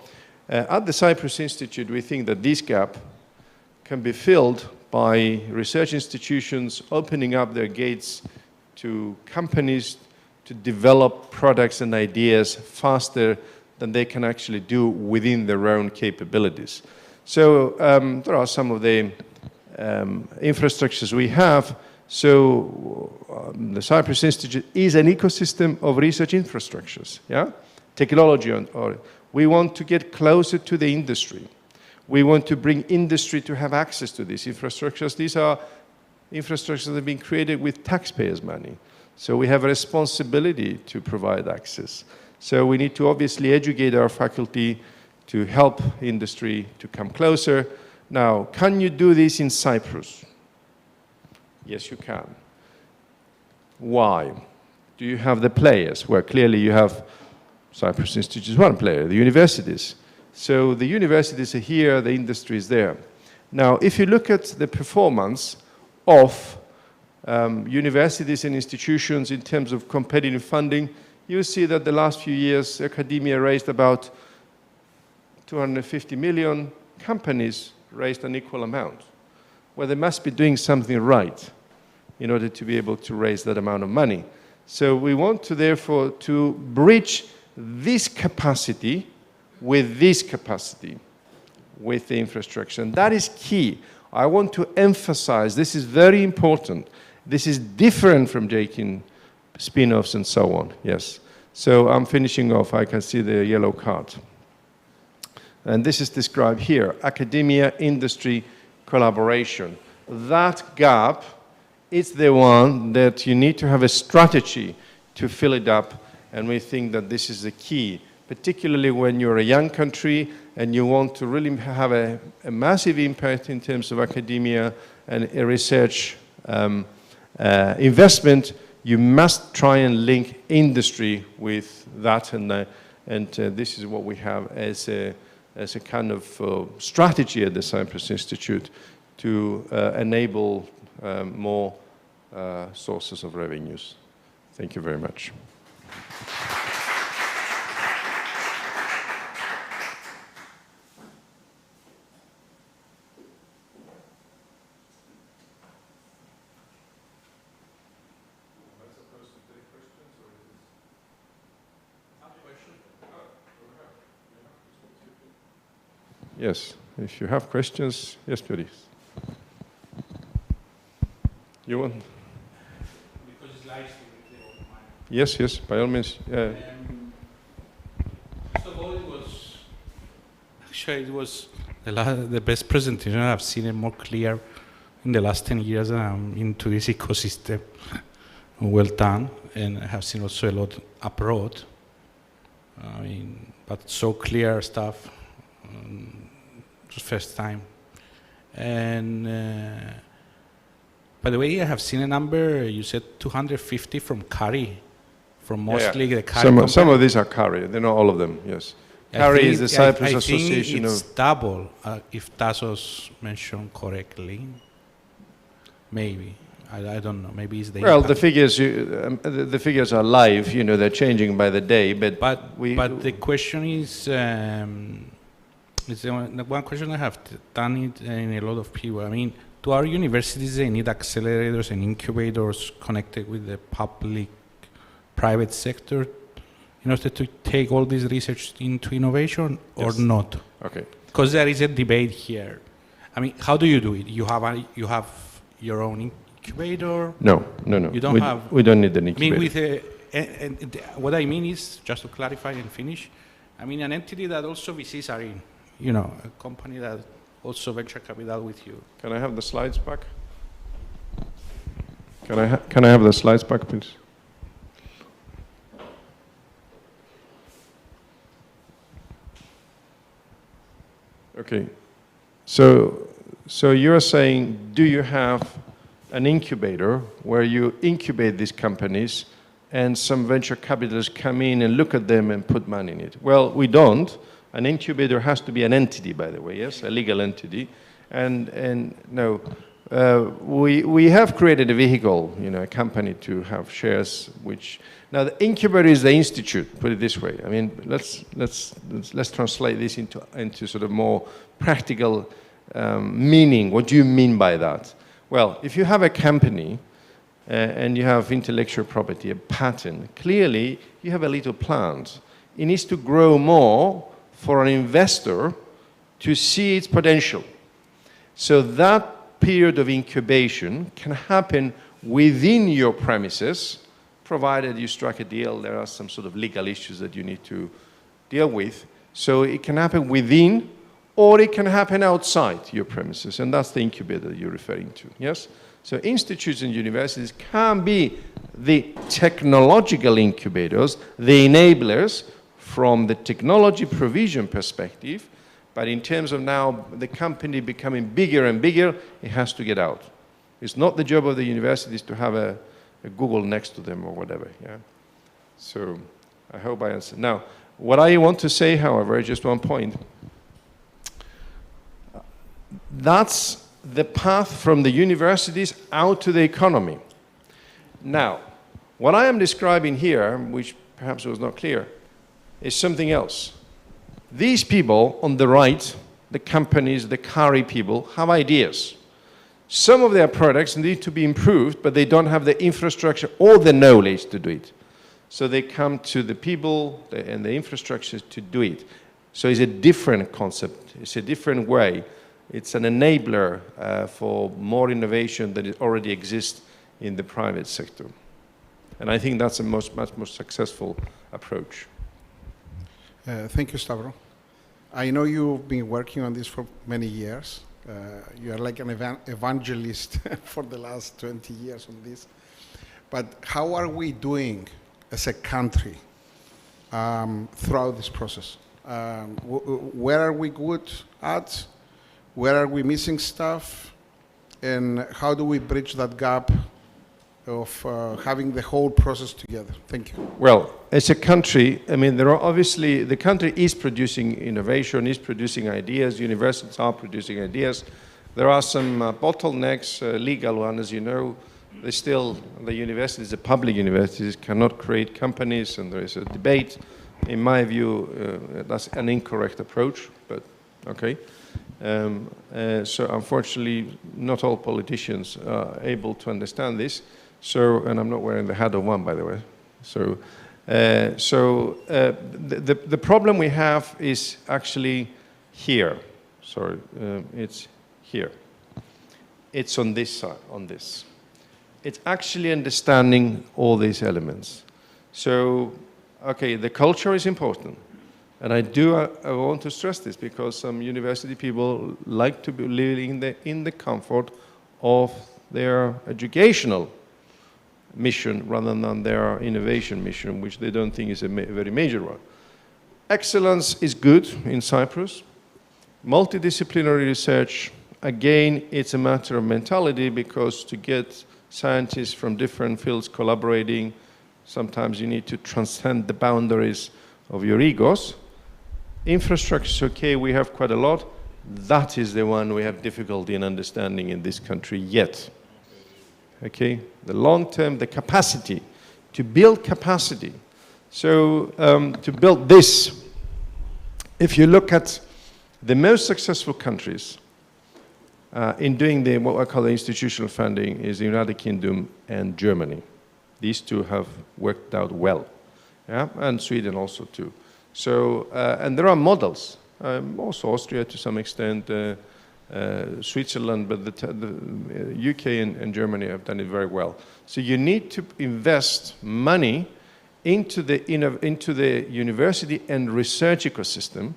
At the Cyprus Institute, we think that this gap can be filled by research institutions opening up their gates to companies to develop products and ideas faster than they can actually do within their own capabilities. So there are some of the infrastructures we have. So the Cyprus Institute is an ecosystem of research infrastructures, yeah? Technology, or we want to get closer to the industry. We want to bring industry to have access to these infrastructures. These are infrastructures that have been created with taxpayers' money. So we have a responsibility to provide access. So we need to obviously educate our faculty to help industry to come closer. Now, can you do this in Cyprus? Yes, you can. Why? Do you have the players? Well, clearly you have Cyprus Institute is one player, the universities. So the universities are here, the industry is there. Now, if you look at the performance of universities and institutions in terms of competitive funding, you see that the last few years, academia raised about 250 million, companies raised an equal amount. Well, they must be doing something right in order to be able to raise that amount of money. So we want to, therefore, to bridge this capacity with this capacity, with the infrastructure. And that is key. I want to emphasize, this is very important. This is different from taking spin-offs and so on, yes. So I'm finishing off, I can see the yellow card. And this is described here, academia, industry, collaboration. That gap is the one that you need to have a strategy to fill it up, and we think that this is the key, particularly when you're a young country and you want to really have a massive impact in terms of academia and a research investment. You must try and link industry with that, and this is what we have as a kind of strategy at the Cyprus Institute to enable more sources of revenues. Thank you very much. Yes, if you have questions, yes, please. You want? Because it's live streaming. Yes, yes, by all means. First of all, it was the best presentation I've seen, it more clear in the last 10 years into this ecosystem. Well done, and I have seen also a lot abroad. I mean, but so clear stuff. Just first time. And by the way, I have seen a number, you said 250 from CARI, from mostly the CARI. Some of these are CARI, they're not all of them, yes. CARI is the Cyprus Association of... I think it's double, if Tassos mentioned correctly. Maybe. I don't know. Maybe it's the Well, impact. the figures are live, you know, they're changing by the day, but the question is, it's the one question I have done it in a lot of people. I mean, do our universities, they need accelerators and incubators connected with the public-private sector in order to take all this research into innovation, or not? Okay. Because there is a debate here. I mean, how do you do it? You have your own incubator? No. You don't have. We don't need an incubator. I mean, what I mean is, just to clarify and finish, I mean an entity that also VCs are in. You know, a company that also venture capital with you. Can I have the slides back? Can I have the slides back, please? Okay. So you're saying, do you have an incubator where you incubate these companies and some venture capitalists come in and look at them and put money in it? Well, we don't. An incubator has to be an entity, by the way, yes, a legal entity. And no, we have created a vehicle, a company to have shares, which now the incubator is the institute. Put it this way. I mean, let's translate this into sort of more practical meaning. What do you mean by that? Well, if you have a company and you have intellectual property, a patent, clearly you have a little plant. It needs to grow more for an investor to see its potential. So that period of incubation can happen within your premises, provided you strike a deal. There are some sort of legal issues that you need to deal with. So it can happen within, or it can happen outside your premises, and that's the incubator that you're referring to, yes? So institutes and universities can be the technological incubators, the enablers from the technology provision perspective, but in terms of now the company becoming bigger and bigger, it has to get out. It's not the job of the universities to have a Google next to them or whatever, yeah? So I hope I answered. Now, what I want to say, however, is just one point. That's the path from the universities out to the economy. Now, what I am describing here, which perhaps was not clear, is something else. These people on the right, the companies, the carry people, have ideas. Some of their products need to be improved, but they don't have the infrastructure or the knowledge to do it. So they come to the people and the infrastructure to do it. So it's a different concept. It's a different way. It's an enabler for more innovation that already exists in the private sector. And I think that's a much more successful approach. Thank you, Stavro. I know you've been working on this for many years. You are like an evangelist for the last 20 years on this. But how are we doing as a country throughout this process? Where are we good at? Where are we missing stuff? And how do we bridge that gap of having the whole process together? Thank you. Well, as a country, I mean, there are obviously, the country is producing innovation, is producing ideas, universities are producing ideas. There are some bottlenecks, legal ones, as you know. The universities, the public universities, cannot create companies, and there is a debate. In my view, that's an incorrect approach, but okay. So unfortunately, not all politicians are able to understand this. So, and I'm not wearing the hat of one, by the way. So, the problem we have is actually here. Sorry, it's here. It's on this side, on this. It's actually understanding all these elements. So, okay, the culture is important. And I want to stress this because some university people like to be living in the comfort of their educational mission rather than their innovation mission, which they don't think is a very major one. Excellence is good in Cyprus. Multidisciplinary research, again, it's a matter of mentality, because to get scientists from different fields collaborating, sometimes you need to transcend the boundaries of your egos. Infrastructure is okay, we have quite a lot. That is the one we have difficulty in understanding in this country yet. Okay, the long term, the capacity, to build capacity. So to build this, if you look at the most successful countries in doing what I call the institutional funding is the United Kingdom and Germany. These two have worked out well, yeah? And Sweden also too. So, and there are models, also Austria to some extent, Switzerland, but the UK and Germany have done it very well. So you need to invest money into the university and research ecosystem,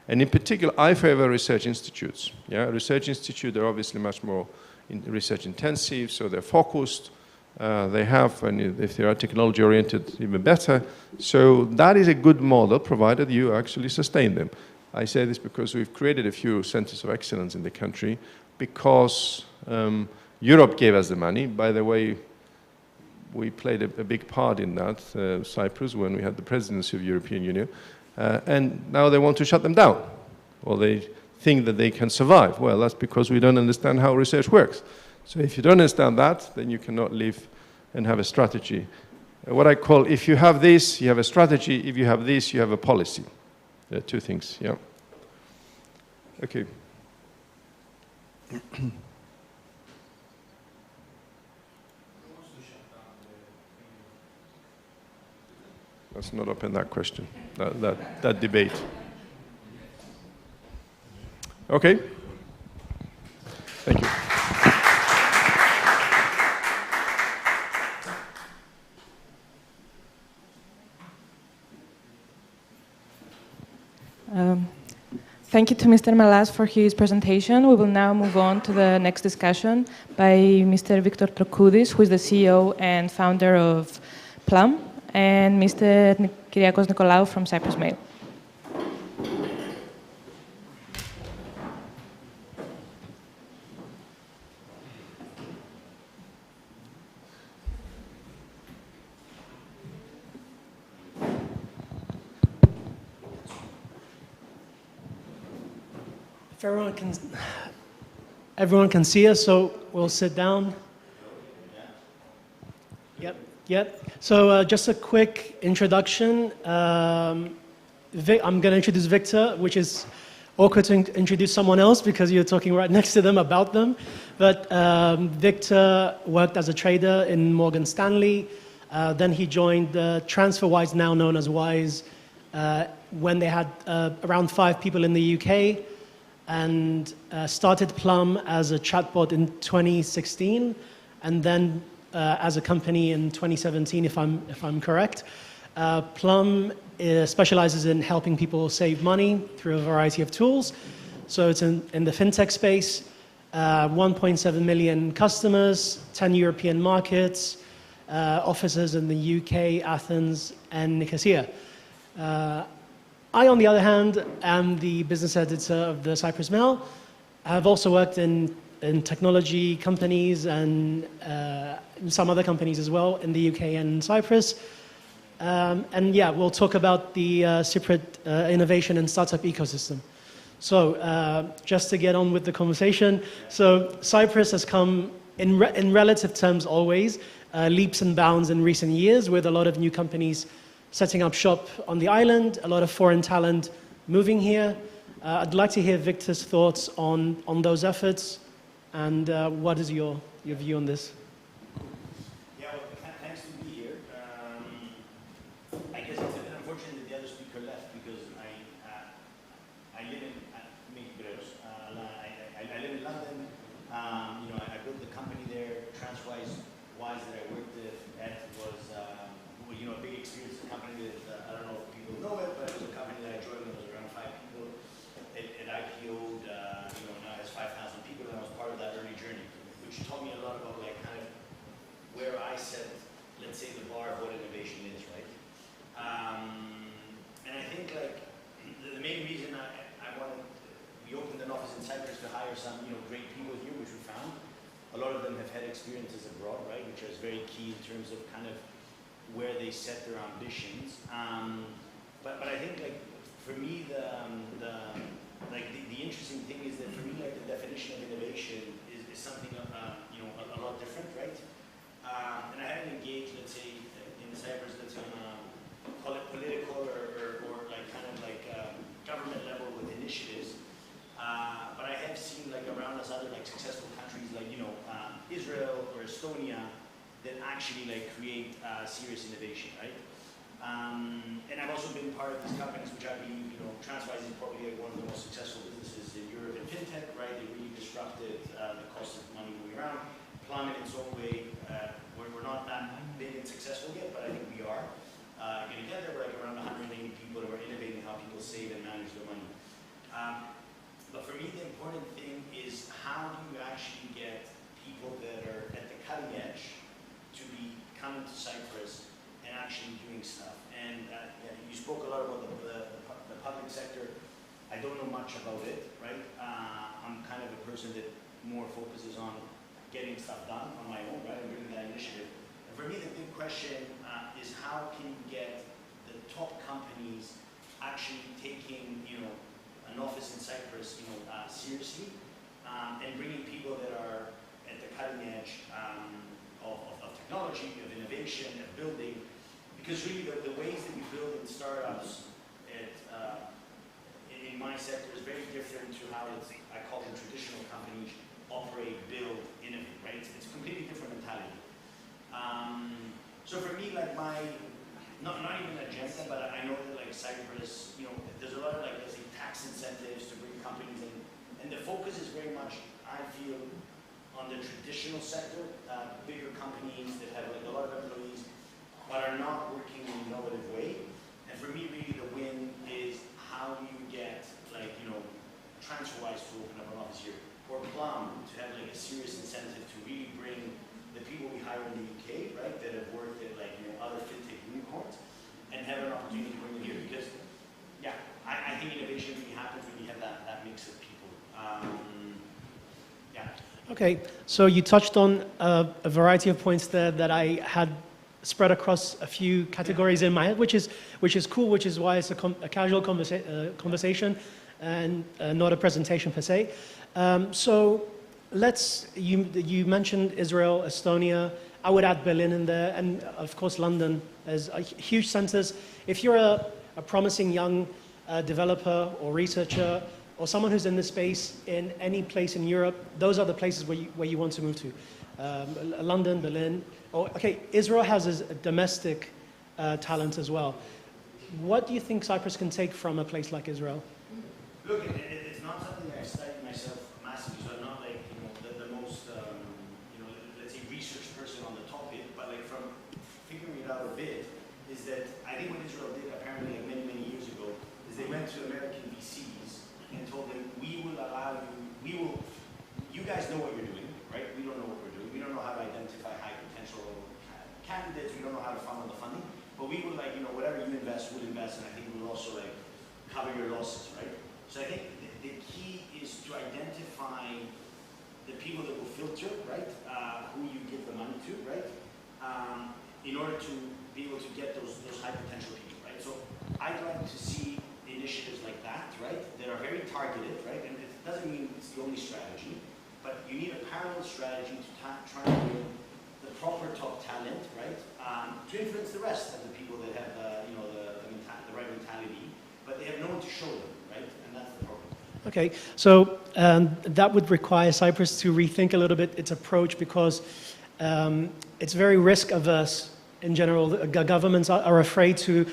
and in particular, I favor research institutes. Yeah, research institutes are obviously much more research intensive, so they're focused. They have, and if they are technology oriented, even better. So that is a good model, provided you actually sustain them. I say this because we've created a few centers of excellence in the country, because Europe gave us the money. By the way, we played a big part in that, Cyprus, when we had the presidency of the European Union. And now they want to shut them down. Or they think that they can survive. Well, that's because we don't understand how research works. So if you don't understand that, then you cannot live and have a strategy. What I call, if you have this, you have a strategy. If you have this, you have a policy. There are two things, yeah. Okay. Let's not open that question, that debate. Okay. Thank you. Thank you to Mr. Malas for his presentation. We will now move on to the next discussion by Mr. Victor Trokoudis, who is the CEO and founder of Plum, and Mr. Kyriakos Nikolaou from Cyprus Mail. If everyone can see us, so we'll sit down. Yep. So just a quick introduction. I'm going to introduce Victor, which is awkward to introduce someone else because you're talking right next to them about them. But Victor worked as a trader in Morgan Stanley. Then he joined TransferWise, now known as Wise, when they had around 5 people in the UK. And started Plum as a chatbot in 2016, and then as a company in 2017, if I'm correct. Plum specializes in helping people save money through a variety of tools. So it's in the fintech space, 1.7 million customers, 10 European markets, offices in the UK, Athens, and Nicosia. I, on the other hand, am the business editor of the Cyprus Mail. I've also worked in technology companies and some other companies as well in the UK and Cyprus. And yeah, we'll talk about the Cypriot innovation and startup ecosystem. So just to get on with the conversation, so Cyprus has come, in relative terms always, leaps and bounds in recent years with a lot of new companies setting up shop on the island, a lot of foreign talent moving here. I'd like to hear Victor's thoughts on those efforts, and what is your view on this? Yeah, well, thanks to be here. I guess it's a bit unfortunate that the other speaker left because I live in I live in London. I built the company there. TransferWise that I worked at was a big experience. A company that I don't know if people know it, but it was a company that I joined when it was around 5 people. It IPO'd, now has 5,000 people, and I was part of that early journey, which taught me a lot about kind of where I set, let's say, the bar of what innovation is, right? And I think the main reason we opened an office in Cyprus to hire some great people here, which we found. A lot of them have had experiences abroad, right, which is very key in terms of kind of where they set their ambitions. But I think for me the interesting thing is that for me the definition of innovation is something a lot different, right? And I haven't engaged, let's say, in Cyprus, let's say call it political or government level with initiatives. But I have seen around us other successful countries like Israel or Estonia that actually create serious innovation, right? And I've also been part of these companies, which I believe, TransferWise is probably one of the most successful businesses in Europe in fintech, right? They really disrupted the cost of money moving around. Plum in its own way, we're not that big and successful yet, but I think we are going to get there. We're around 180 people who are innovating how people save and manage their money. But for me, the important thing is how do you actually get people that are at the cutting edge to be coming to Cyprus and actually doing stuff. And you spoke a lot about the public sector. I don't know much about it, right? I'm kind of a person that more focuses on getting stuff done on my own, right? And bringing that initiative. And for me, the big question is how can you get the top companies actually taking, an office in Cyprus, seriously, and bringing people that are at the cutting edge of technology, of innovation, of building. Because really the ways that you build in startups in my sector is very different to how I call them traditional companies operate, build, innovate, right? It's a completely different mentality. So for me, like not even agenda, but I know that like Cyprus, there's a lot of like, let's say, tax incentives to bring companies in. And the focus is very much, I feel, on the traditional sector, bigger companies that have like a lot of employees, but are not working in an innovative way. And for me, really, the win is how do you get, like, TransferWise to open up an office here, or Plum to have like a serious incentive to really bring the people we hire in the UK, right, that have worked at like other fintech unicorns, and have an opportunity to bring them here. Because, yeah, I think innovation really happens when you have that mix of people. Yeah. Okay, so you touched on a variety of points there that I had spread across a few categories in my head, which is cool, which is why it's a casual conversation and not a presentation per se. So you mentioned Israel, Estonia. I would add Berlin in there, and of course London as huge centers. If you're a promising young developer or researcher or someone who's in this space in any place in Europe, those are the places where you want to move to. London, Berlin. Okay, Israel has a domestic talent as well. What do you think Cyprus can take from a place like Israel? Look, it's not something that I've studied myself massively, so I'm not like the most let's say research person on the topic. But like from figuring it out a bit, is that I think what Israel did apparently like many years ago is they went to American VCs and told them, we will allow you, you guys know what you're doing, right? We don't know what we're doing. We don't know how to identify high potential candidates. We don't know how to funnel the funding. But we will whatever you invest, we'll invest, and I think we'll also cover your losses, right? So I think the key is to identify the people that will filter, right? Who you give the money to, right? In order to be able to get those high potential people, right? So I'd like to see initiatives like that, right? That are very targeted, right? And it doesn't mean it's the only strategy, but you need a parallel strategy to try and bring the proper top talent, right? To influence the rest of the people that have the right mentality, but they have no one to show them, right? And that's the problem. Okay, so that would require Cyprus to rethink a little bit its approach, because it's very risk averse in general. Governments are afraid to,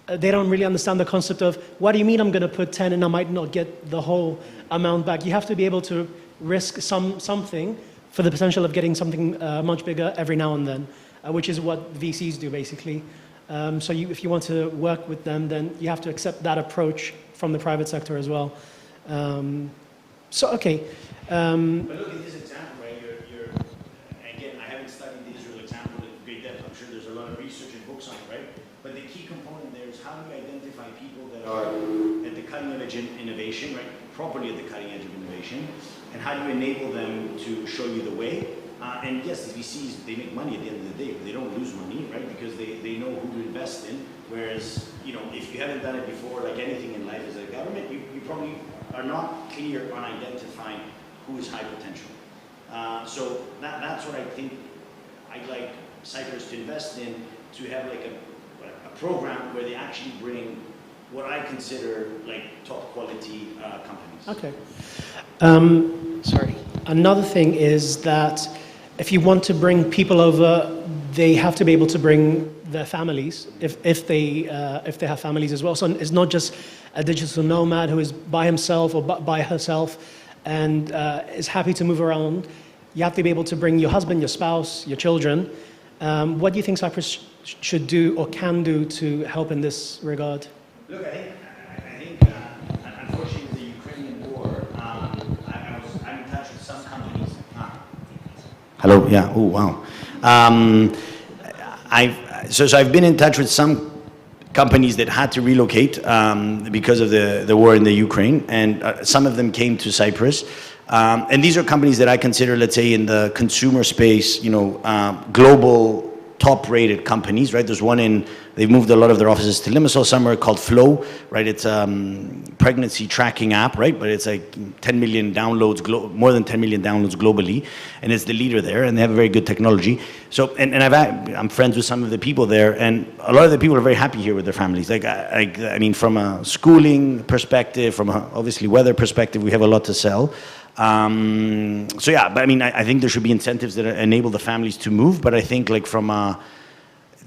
they don't really understand the concept of, what do you mean I'm going to put 10 and I might not get the whole amount back? You have to be able to risk something for the potential of getting something much bigger every now and then, which is what VCs do basically. So if you want to work with them, then you have to accept that approach from the private sector as well. Okay. But look at this example, right? You're again, I haven't studied the Israel example in great depth. I'm sure there's a lot of research and books on it, right? But the key component there is how do you identify people that are at the cutting edge of innovation, right? Properly at the cutting edge of innovation, and how do you enable them to show you the way? And yes, the VCs, they make money at the end of the day, but they don't lose money, right? Because they know who to invest in. Whereas, if you haven't done it before, like anything in life as a government, you probably are not clear on identifying who is high potential. So that's what I think I'd like Cyprus to invest in, to have like a program where they actually bring what I consider like top quality companies. Okay. Sorry. Another thing is that if you want to bring people over, they have to be able to bring their families, if they have families as well. So it's not just a digital nomad who is by himself or by herself and is happy to move around. You have to be able to bring your husband, your spouse, your children. What do you think Cyprus should do or can do to help in this regard? Look, I think unfortunately, the Ukrainian war, I'm in touch with some companies. Hello, yeah, oh, wow. So I've been in touch with some companies that had to relocate because of the war in the Ukraine, and some of them came to Cyprus. And these are companies that I consider, let's say, in the consumer space, global top-rated companies, right? There's one they've moved a lot of their offices to Limassol somewhere called Flow, right? It's a pregnancy tracking app, right? But it's like 10 million downloads, more than 10 million downloads globally, and it's the leader there, and they have very good technology. So, and I'm friends with some of the people there, and a lot of the people are very happy here with their families. I mean, from a schooling perspective, from a obviously weather perspective, we have a lot to sell. So yeah, but I mean, I think there should be incentives that enable the families to move. But I think like from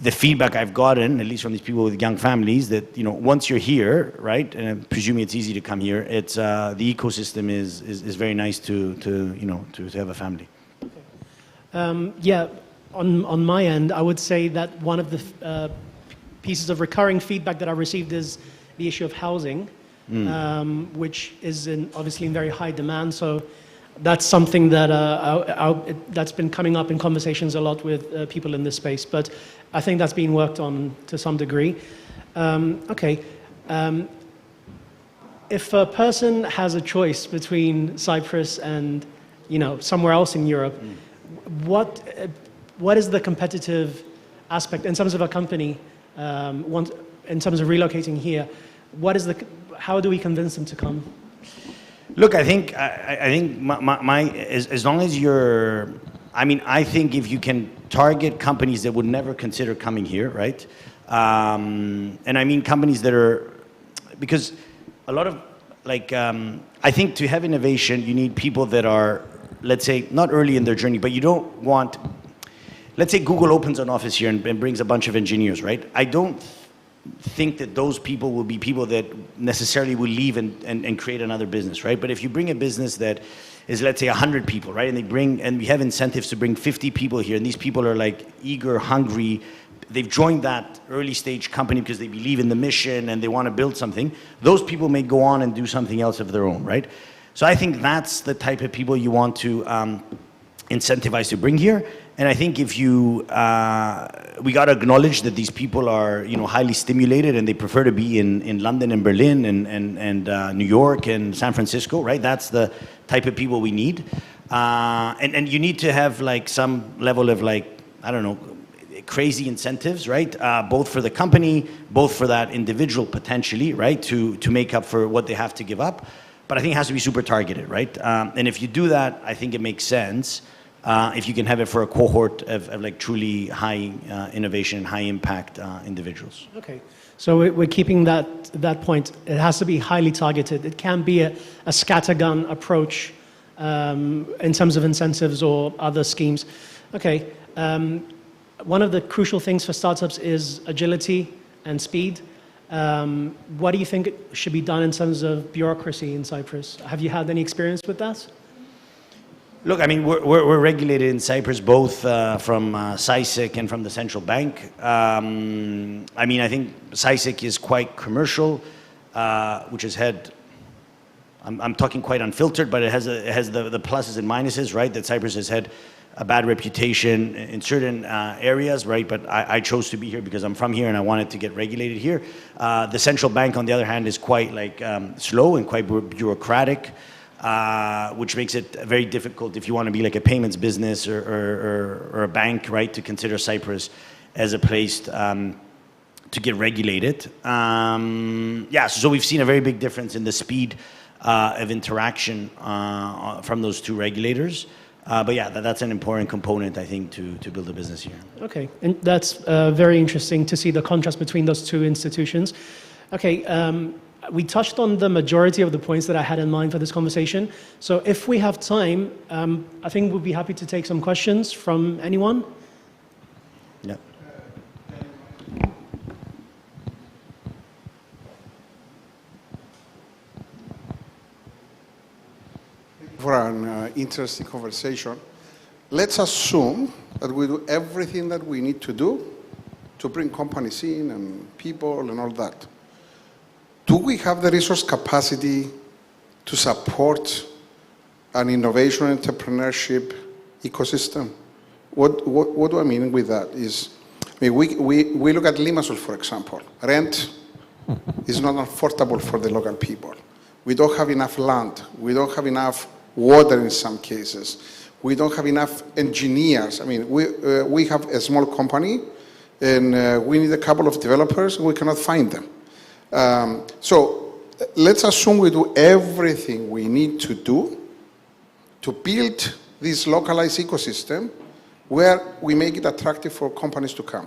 the feedback I've gotten, at least from these people with young families, that once you're here, right, and I'm presuming it's easy to come here, it's the ecosystem is very nice to have a family. Yeah, on my end, I would say that one of the pieces of recurring feedback that I received is the issue of housing. Which is obviously in very high demand. So that's something that that's been coming up in conversations a lot with people in this space. But I think that's being worked on to some degree. Okay. If a person has a choice between Cyprus and somewhere else in Europe, what is the competitive aspect in terms of a company? In terms of relocating here, how do we convince them to come? Look, I think as long as I think if you can target companies that would never consider coming here, right? And I mean companies that are, because a lot of I think to have innovation, you need people that are, let's say, not early in their journey, but you don't want, let's say Google opens an office here and brings a bunch of engineers, right? I don't think that those people will be people that necessarily will leave and create another business, right? But if you bring a business that is, let's say, 100 people, right? And we have incentives to bring 50 people here, and these people are like eager, hungry, they've joined that early stage company because they believe in the mission and they want to build something, those people may go on and do something else of their own, right? So I think that's the type of people you want to incentivize to bring here. And I think if we got to acknowledge that these people are, highly stimulated and they prefer to be in London and Berlin and New York and San Francisco, right? That's the type of people we need. And you need to have like some level of crazy incentives, right? Both for the company, both for that individual potentially, right? To make up for what they have to give up. But I think it has to be super targeted, right? And if you do that, I think it makes sense. If you can have it for a cohort of like truly high innovation, high impact individuals. Okay, so we're keeping that point. It has to be highly targeted. It can't be a scattergun approach in terms of incentives or other schemes. Okay, one of the crucial things for startups is agility and speed. What do you think should be done in terms of bureaucracy in Cyprus? Have you had any experience with that? Look, I mean, we're regulated in Cyprus both from CySIC and from the central bank. I mean, I think CySIC is quite commercial, which has had, I'm talking quite unfiltered, but it has the pluses and minuses, right? That Cyprus has had a bad reputation in certain areas, right? But I chose to be here because I'm from here and I wanted to get regulated here. The central bank, on the other hand, is quite slow and quite bureaucratic. Which makes it very difficult if you want to be like a payments business or a bank, right, to consider Cyprus as a place to get regulated. So we've seen a very big difference in the speed of interaction from those two regulators. But yeah, that's an important component, I think, to build a business here. Okay, and that's very interesting to see the contrast between those two institutions. Okay. We touched on the majority of the points that I had in mind for this conversation. So if we have time, I think we'll be happy to take some questions from anyone. Yeah. For an interesting conversation. Let's assume that we do everything that we need to do to bring companies in and people and all that. Do we have the resource capacity to support an innovation entrepreneurship ecosystem? What do I mean with that? We look at Limassol, for example. Rent is not affordable for the local people. We don't have enough land. We don't have enough water in some cases. We don't have enough engineers. I mean, we have a small company, and we need a couple of developers. We cannot find them. So let's assume we do everything we need to do to build this localized ecosystem where we make it attractive for companies to come.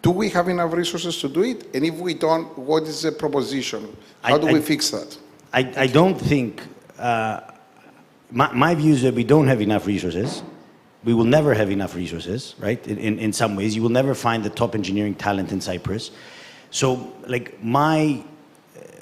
Do we have enough resources to do it? And if we don't, what is the proposition? How do we fix that? I don't think, my view is that we don't have enough resources. We will never have enough resources, right? In some ways, you will never find the top engineering talent in Cyprus. So like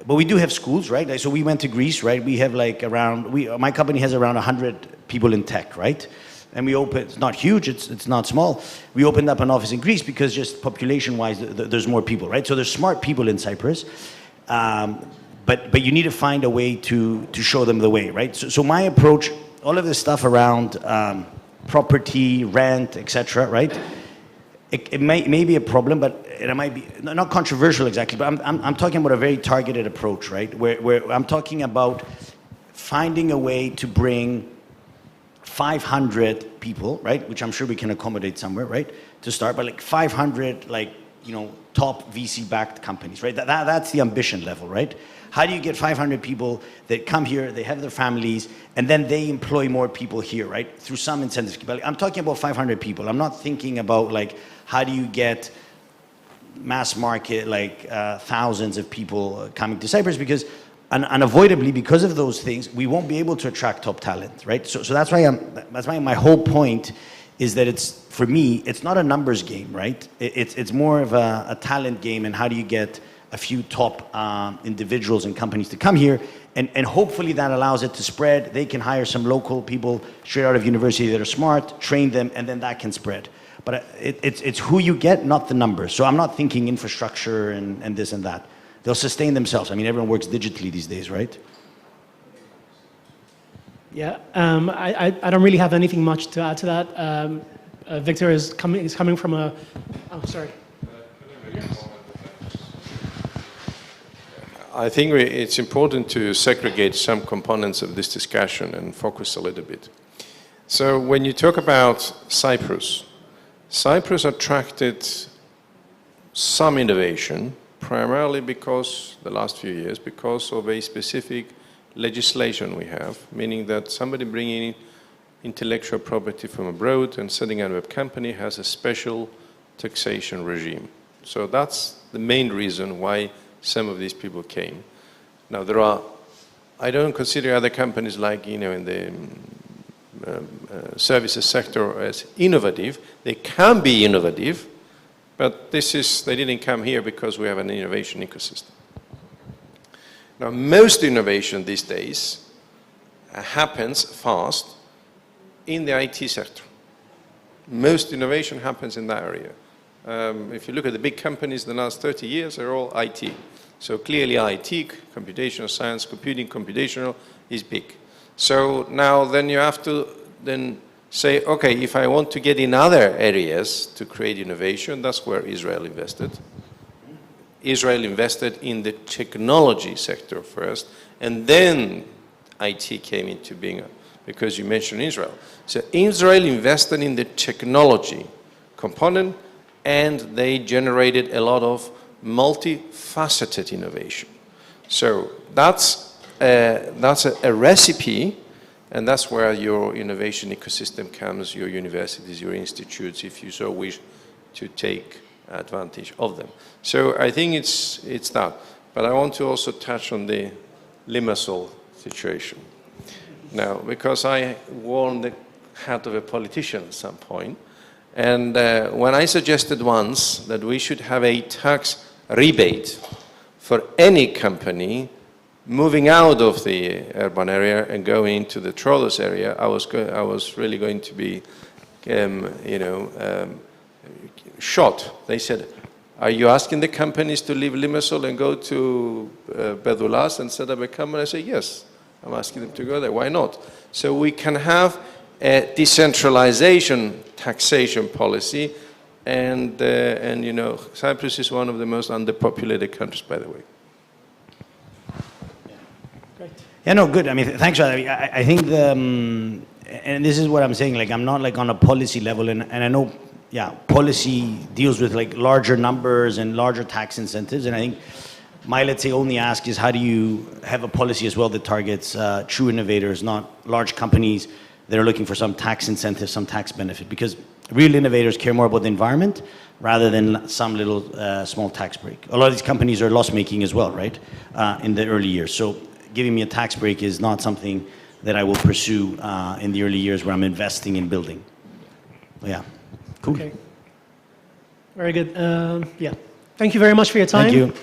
but we do have schools, right? Like, so we went to Greece, right? We have like my company has around 100 people in tech, right? And we it's not huge, it's not small. We opened up an office in Greece because just population-wise, there's more people, right? So there's smart people in Cyprus, but you need to find a way to show them the way, right? So my approach, all of this stuff around property, rent, etc., right? It may be a problem, but it might be not controversial exactly. But I'm talking about a very targeted approach, right? Where I'm talking about finding a way to bring 500 people, right? Which I'm sure we can accommodate somewhere, right? To start, but like 500, like top VC-backed companies, right? That's the ambition level, right? How do you get 500 people that come here, they have their families, and then they employ more people here, right? Through some incentives. But I'm talking about 500 people. I'm not thinking about like, how do you get mass market, like thousands of people coming to Cyprus, because unavoidably, because of those things, we won't be able to attract top talent, right? So that's why my whole point is that for me, it's not a numbers game, right? It's more of a talent game, and how do you get a few top individuals and companies to come here, and hopefully that allows it to spread. They can hire some local people straight out of university that are smart, train them, and then that can spread. But it's who you get, not the numbers. So I'm not thinking infrastructure and this and that. They'll sustain themselves. I mean, everyone works digitally these days, right? Yeah, I don't really have anything much to add to that. Victor is coming from a. Oh, sorry. I think it's important to segregate some components of this discussion and focus a little bit. So when you talk about Cyprus attracted some innovation, primarily because the last few years, because of a specific legislation we have, meaning that somebody bringing in intellectual property from abroad and setting up a company has a special taxation regime. So that's the main reason why some of these people came. Now I don't consider other companies like, in the services sector as innovative. They can be innovative, but they didn't come here because we have an innovation ecosystem. Now, most innovation these days happens fast in the IT sector. Most innovation happens in that area. If you look at the big companies in the last 30 years, they're all IT. So clearly IT, computational science, computational is big. So now then you have to then say, okay, if I want to get in other areas to create innovation, that's where Israel invested. Israel invested in the technology sector first, and then IT came into being, because you mentioned Israel. So Israel invested in the technology component, and they generated a lot of multifaceted innovation. So that's a recipe, and that's where your innovation ecosystem comes, your universities, your institutes, if you so wish to take advantage of them. So I think it's that. But I want to also touch on the Limassol situation. Now, because I wore the hat of a politician at some point, and when I suggested once that we should have a tax rebate for any company moving out of the urban area and going into the Trollos area, I was really going to be, shot. They said, are you asking the companies to leave Limassol and go to Bedoulas and set up a company? I say, yes, I'm asking them to go there. Why not? So we can have a decentralization taxation policy, and Cyprus is one of the most underpopulated countries, by the way. Yeah, no, good. I mean, thanks for that. I think and this is what I'm saying, like I'm not like on a policy level, and I know, yeah, policy deals with like larger numbers and larger tax incentives, and I think my, let's say, only ask is how do you have a policy as well that targets true innovators, not large companies that are looking for some tax incentive, some tax benefit, because real innovators care more about the environment rather than some little small tax break. A lot of these companies are loss-making as well, right, in the early years. So giving me a tax break is not something that I will pursue in the early years where I'm investing in building. Yeah, cool. Okay. Very good. Yeah. Thank you very much for your time. Thank you.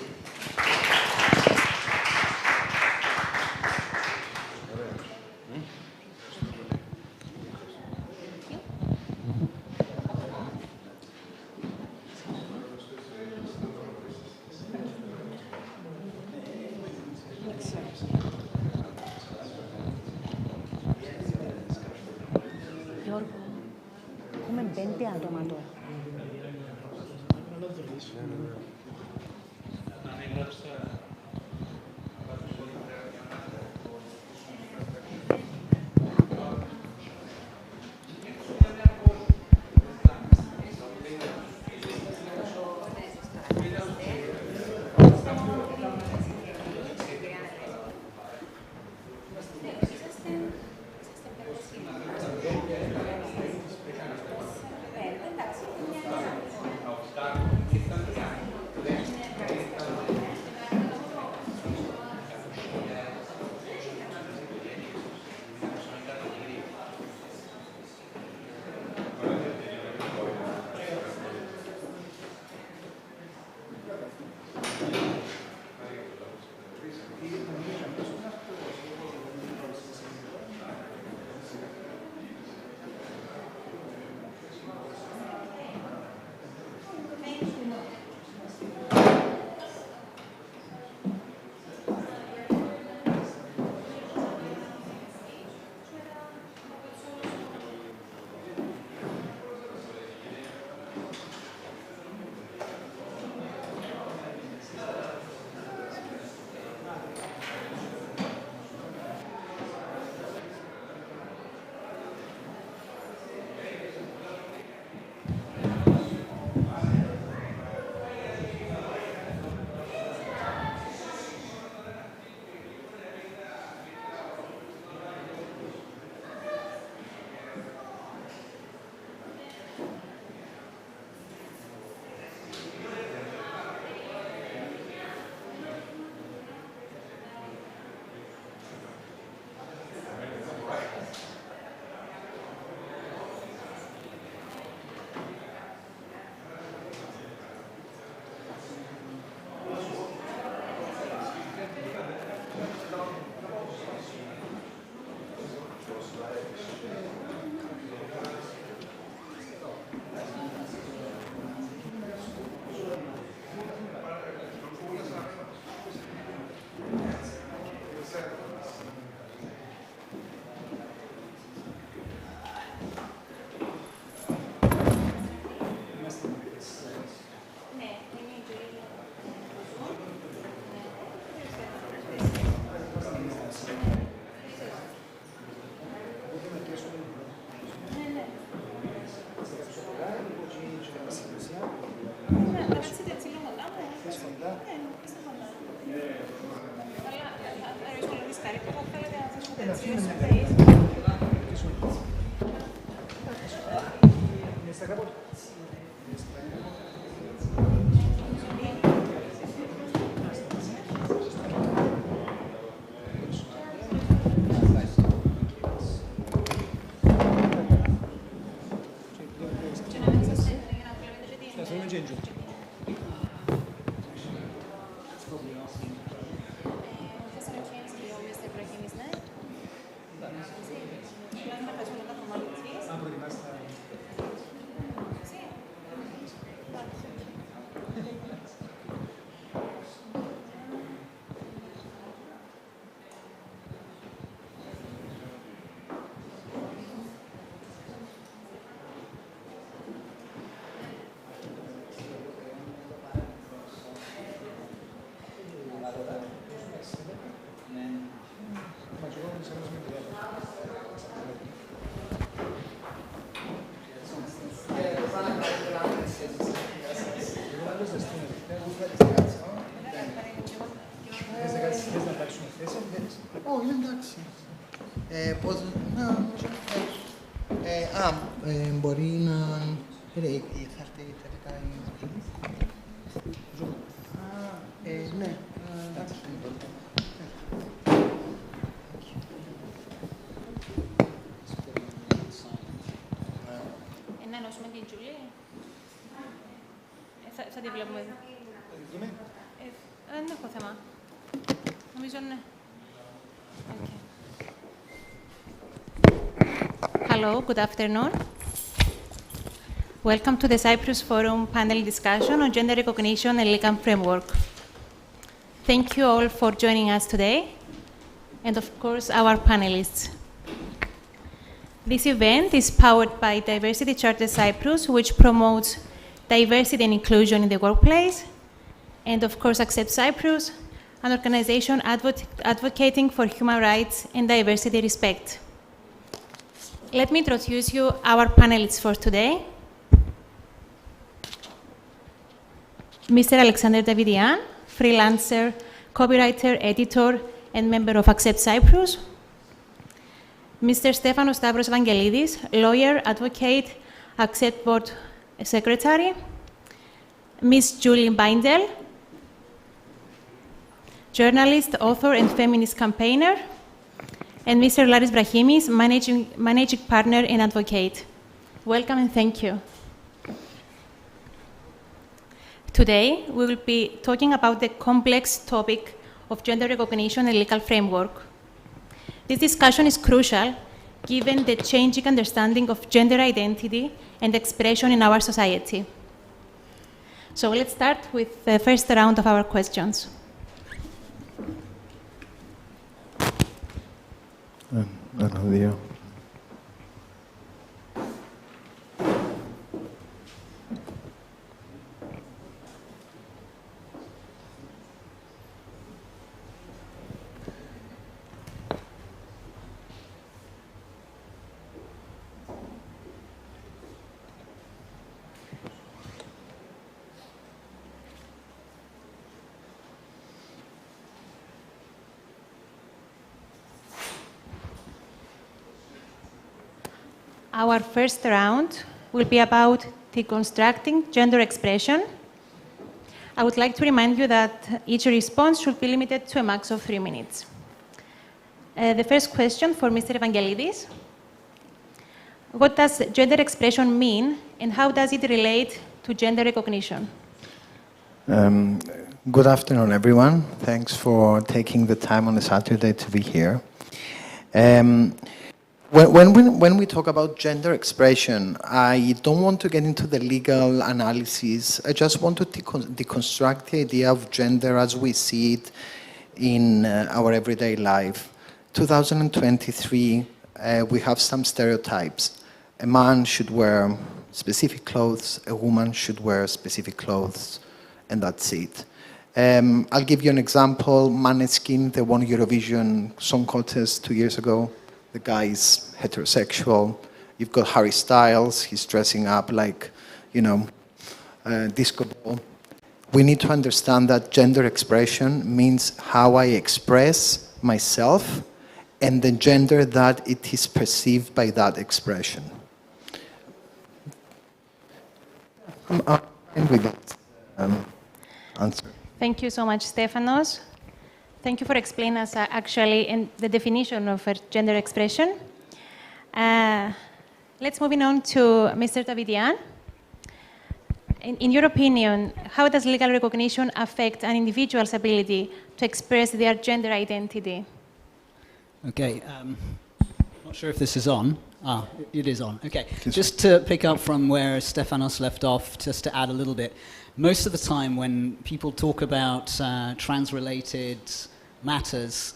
Come 20 άτομα τώρα. Όχι, εντάξει. Πώς... μπορεί να... Ναι, εντάξει. Να ενώσουμε την Τζουλή. Θα τη βλέπουμε. Δεν έχω θέμα. Νομίζω ναι. Okay. Hello, good afternoon. Welcome to the Cyprus Forum panel discussion on gender recognition and legal framework. Thank you all for joining us today, and of course our panelists. This event is powered by Diversity Charter Cyprus, which promotes diversity and inclusion in the workplace, and of course Accept Cyprus, an organization advocating for human rights and diversity respect. Let me introduce you our panelists for today. Mr. Alexander Davidian, freelancer, copywriter, editor, and member of Accept Cyprus. Mr. Stefanos Stavros Vangelidis, lawyer, advocate, Accept Board Secretary. Ms. Julie Bindel, journalist, author, and feminist campaigner. And Mr. Laris Brahimis, managing partner and advocate. Welcome and thank you. Today, we will be talking about the complex topic of gender recognition and legal framework. This discussion is crucial given the changing understanding of gender identity and expression in our society. So let's start with the first round of our questions. Our first round will be about deconstructing gender expression. I would like to remind you that each response should be limited to a max of 3 minutes. The first question for Mr. Evangelidis. What does gender expression mean and how does it relate to gender recognition? Good afternoon, everyone. Thanks for taking the time on a Saturday to be here. When we talk about gender expression, I don't want to get into the legal analysis. I just want to deconstruct the idea of gender as we see it in our everyday life. 2023, we have some stereotypes. A man should wear specific clothes, a woman should wear specific clothes, and that's it. I'll give you an example. Maneskin, they won Eurovision Song Contest 2 years ago. The guy is heterosexual. You've got Harry Styles. He's dressing up like, disco ball. We need to understand that gender expression means how I express myself and the gender that it is perceived by that expression. I'm fine with that answer. Thank you so much, Stefanos. Thank you for explaining us actually in the definition of gender expression. Let's move on to Mr. Davidian. In your opinion, how does legal recognition affect an individual's ability to express their gender identity? Okay, not sure if this is on. It is on. Okay, just to pick up from where Stefanos left off, just to add a little bit. Most of the time when people talk about trans-related matters,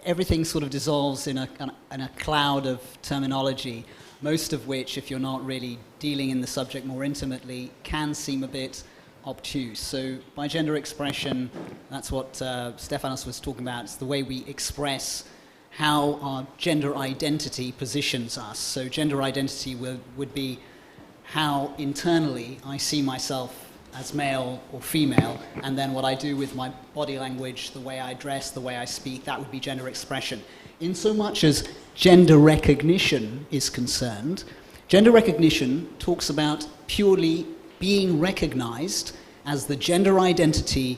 everything sort of dissolves in a cloud of terminology, most of which, if you're not really dealing in the subject more intimately, can seem a bit obtuse. So by gender expression, that's what Stefanos was talking about. It's the way we express how our gender identity positions us. So gender identity would be how internally I see myself as male or female, and then what I do with my body language, the way I dress, the way I speak, that would be gender expression. In so much as gender recognition is concerned, gender recognition talks about purely being recognized as the gender identity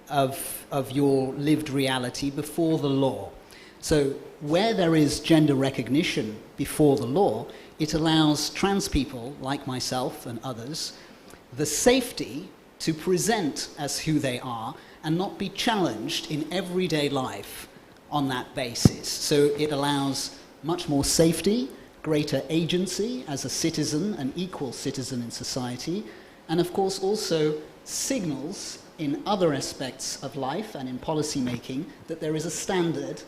of your lived reality before the law. So where there is gender recognition before the law, it allows trans people like myself and others the safety to present as who they are and not be challenged in everyday life on that basis. So it allows much more safety, greater agency as a citizen, an equal citizen in society, and of course also signals in other aspects of life and in policy making that there is a standard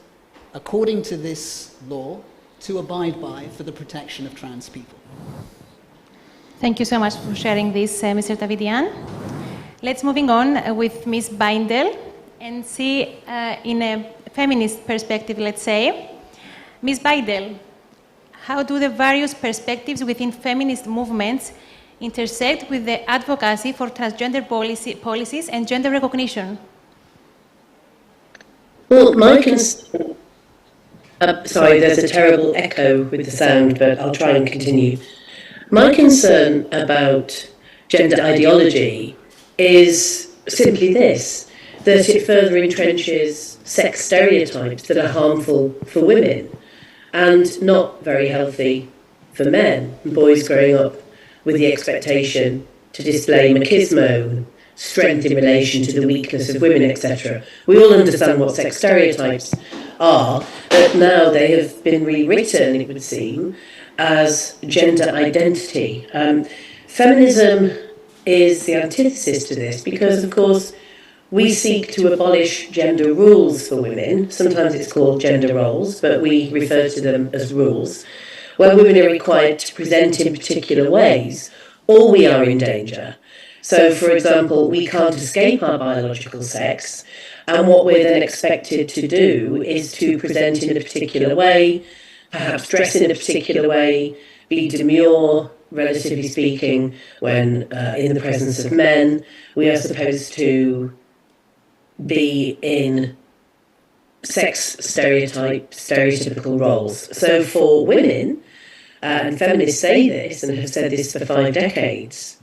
according to this law to abide by for the protection of trans people. Thank you so much for sharing this, Mr. Davidian. Let's moving on with Ms. Bindel and see in a feminist perspective, let's say. Ms. Bindel, how do the various perspectives within feminist movements intersect with the advocacy for transgender policies and gender recognition? Well, sorry, there's a terrible echo with the sound, but I'll try and continue. My concern about gender ideology is simply this, that it further entrenches sex stereotypes that are harmful for women and not very healthy for men, boys growing up with the expectation to display machismo, strength in relation to the weakness of women, etc. We all understand what sex stereotypes are, but now they have been rewritten, it would seem, as gender identity. Feminism is the antithesis to this because, of course, we seek to abolish gender rules for women. Sometimes it's called gender roles, but we refer to them as rules, where women are required to present in particular ways, or we are in danger. So, for example, we can't escape our biological sex, and what we're then expected to do is to present in a particular way, perhaps dress in a particular way, be demure, relatively speaking, when in the presence of men. We are supposed to be in stereotypical roles. So for women, and feminists say this and have said this for 5 decades,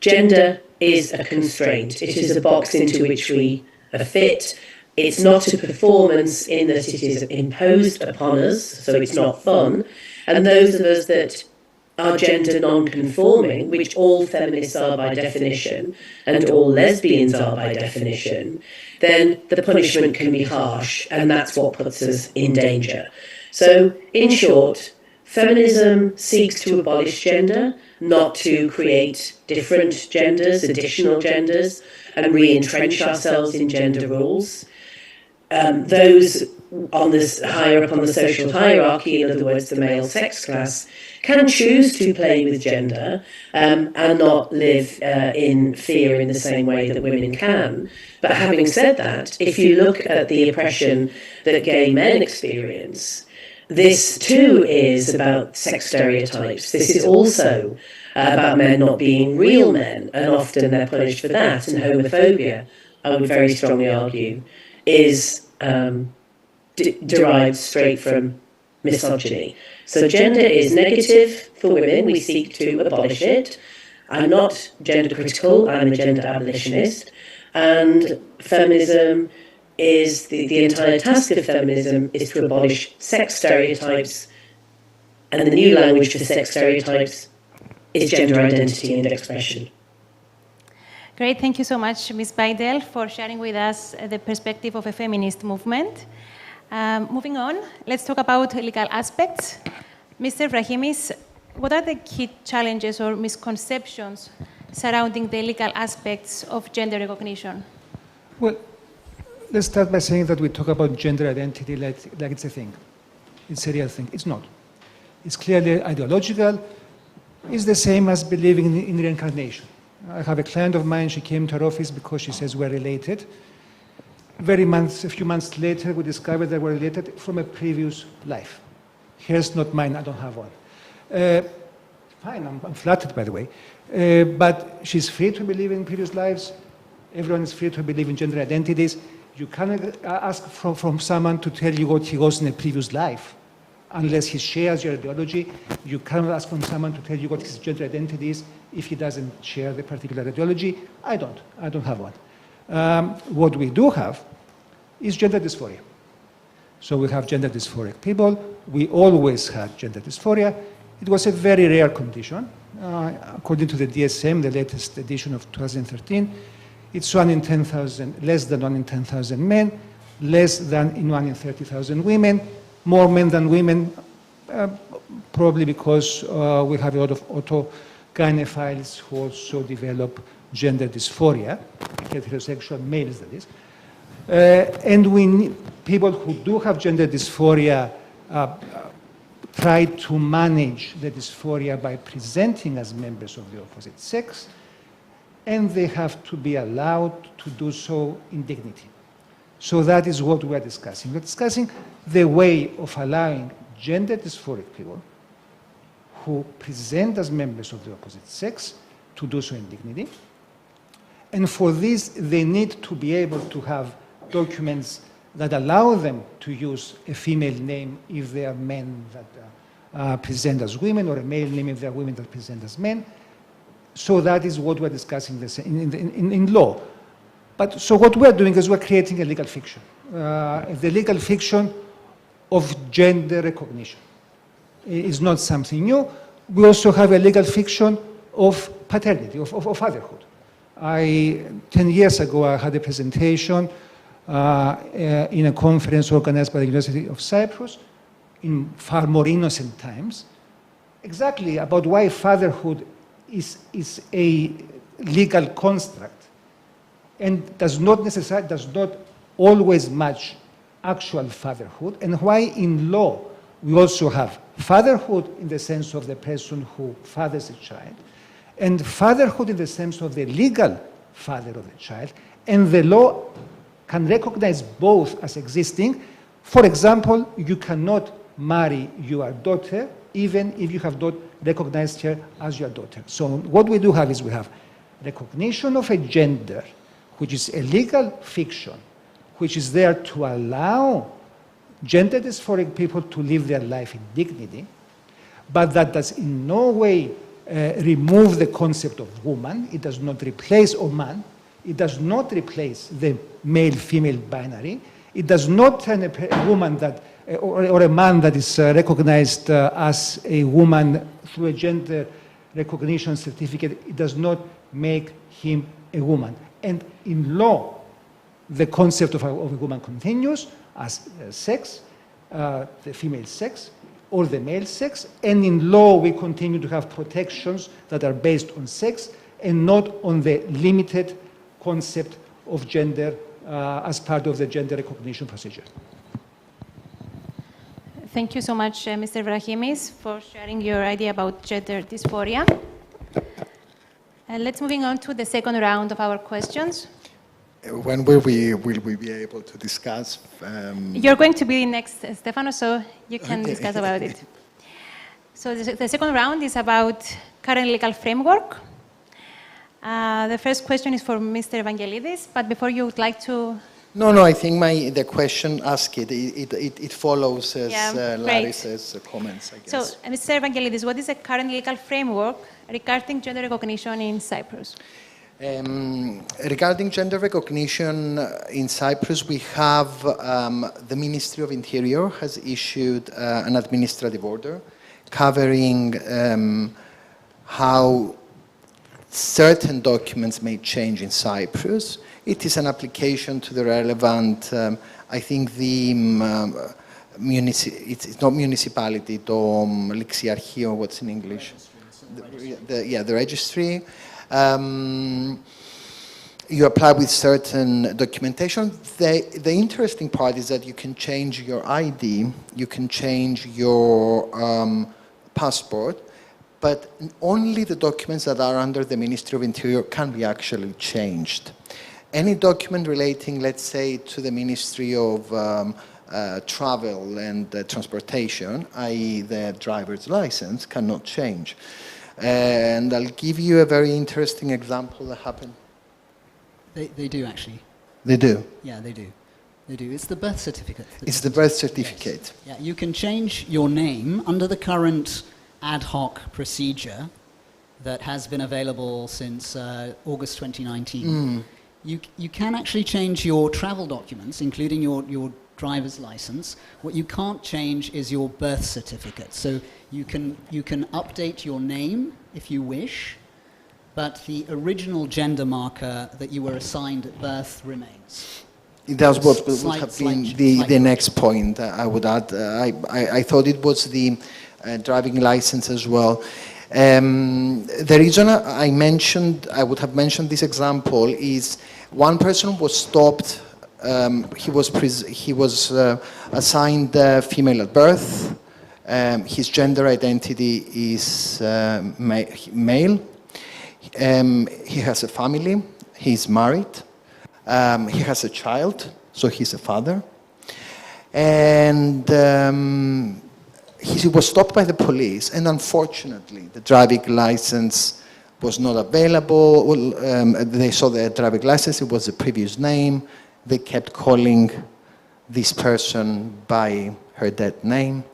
gender is a constraint. It is a box into which we are fit. It's not a performance in that it is imposed upon us, so it's not fun. And those of us that are gender non-conforming, which all feminists are by definition, and all lesbians are by definition, then the punishment can be harsh, and that's what puts us in danger. So, in short, feminism seeks to abolish gender, not to create different genders, additional genders, and re-entrench ourselves in gender rules. Those on this higher up on the social hierarchy, in other words, the male sex class, can choose to play with gender and not live in fear in the same way that women can. But having said that, if you look at the oppression that gay men experience, this too is about sex stereotypes. This is also about men not being real men, and often they're punished for that. And homophobia, I would very strongly argue, is derived straight from misogyny. So gender is negative for women. We seek to abolish it. I'm not gender critical. I'm a gender abolitionist. And feminism is the entire task of feminism is to abolish sex stereotypes. And the new language for sex stereotypes is gender identity and expression. Great, thank you so much, Ms. Bindel, for sharing with us the perspective of a feminist movement. Moving on, let's talk about legal aspects. Mr. Vrahimis, what are the key challenges or misconceptions surrounding the legal aspects of gender recognition? Well, let's start by saying that we talk about gender identity like it's a thing. It's a real thing. It's not. It's clearly ideological. It's the same as believing in reincarnation. I have a client of mine, she came to our office because she says we're related. A few months later, we discovered that we're related from a previous life. Hers, not mine, I don't have one. fine, I'm flattered, by the way. But she's free to believe in previous lives. Everyone is free to believe in gender identities. You cannot ask from someone to tell you what he was in a previous life unless he shares your ideology. You cannot ask from someone to tell you what his gender identity is if he doesn't share the particular ideology. I don't have one. What we do have is gender dysphoria. So we have gender dysphoric people. We always had gender dysphoria. It was a very rare condition. According to the DSM, the latest edition of 2013, it's 1 in 10,000, less than 1 in 10,000 men, less than in 1 in 30,000 women, more men than women, probably because we have a lot of autogynephiles who also develop gender dysphoria, heterosexual males that is. And people who do have gender dysphoria try to manage the dysphoria by presenting as members of the opposite sex, and they have to be allowed to do so in dignity. So that is what we are discussing. We're discussing the way of allowing gender dysphoric people who present as members of the opposite sex to do so in dignity. And for this, they need to be able to have documents that allow them to use a female name if they are men that present as women, or a male name if they are women that present as men. So that is what we're discussing in law. But so what we're doing is we're creating a legal fiction, the legal fiction of gender recognition. It's not something new. We also have a legal fiction of paternity, of fatherhood. 10 years ago, I had a presentation in a conference organized by the University of Cyprus in far more innocent times, exactly about why fatherhood is a legal construct and does not always match actual fatherhood, and why in law we also have fatherhood in the sense of the person who fathers a child, and fatherhood in the sense of the legal father of the child, and the law can recognize both as existing. For example, you cannot marry your daughter even if you have not recognized her as your daughter. So what we do have is we have recognition of a gender, which is a legal fiction, which is there to allow gender dysphoric people to live their life in dignity, but that does in no way remove the concept of woman. It does not replace a man. It does not replace the male-female binary. It does not turn a woman that, or a man that is recognized as a woman through a gender recognition certificate. It does not make him a woman. And in law, the concept of a woman continues as sex, the female sex, or the male sex, and in law we continue to have protections that are based on sex and not on the limited concept of gender as part of the gender recognition procedure. Thank you so much, Mr. Vrahimis, for sharing your idea about gender dysphoria. Let's moving on to the second round of our questions. When will we be able to discuss? You're going to be next, Stefano, so you can discuss about it. So the second round is about current legal framework. The first question is for Mr. Evangelidis, but before you would like to... No, I think the question asked it follows as Larissa's comments, I guess. So, Mr. Evangelidis, what is the current legal framework regarding gender recognition in Cyprus? Regarding gender recognition in Cyprus, we have the Ministry of Interior has issued an administrative order covering how certain documents may change in Cyprus. It is an application to the relevant, I think it's not municipality, το ληξιαρχείο, what's in English? The registry. You apply with certain documentation. The interesting part is that you can change your ID, you can change your passport, but only the documents that are under the Ministry of Interior can be actually changed. Any document relating, let's say, to the Ministry of Travel and Transportation, i.e. the driver's license, cannot change. And I'll give you a very interesting example that happened. They do actually. They do? Yeah, they do. They do. It's the birth certificate. It's the birth certificate. Yes. Yeah, you can change your name under the current ad hoc procedure that has been available since August 2019. You can actually change your travel documents, including your driver's license. What you can't change is your birth certificate. So you can update your name if you wish, but the original gender marker that you were assigned at birth remains. That's what would have been the next point I would add. I thought it was the driving license as well. The reason I would have mentioned this example is one person was stopped. He was assigned female at birth. His gender identity is male. He has a family. He's married. He has a child, so he's a father. And he was stopped by the police, and unfortunately, the driving license was not available. They saw the driving license, it was the previous name. They kept calling this person by her dead name.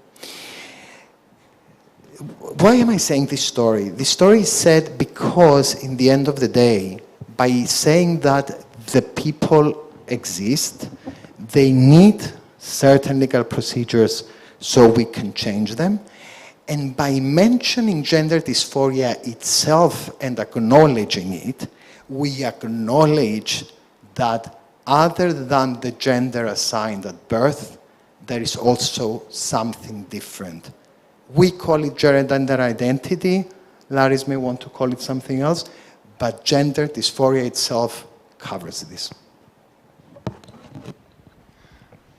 Why am I saying this story? This story is said because, in the end of the day, by saying that the people exist, they need certain legal procedures so we can change them. And by mentioning gender dysphoria itself and acknowledging it, we acknowledge that other than the gender assigned at birth, there is also something different. We call it gender identity. Laris may want to call it something else, but gender dysphoria itself covers this.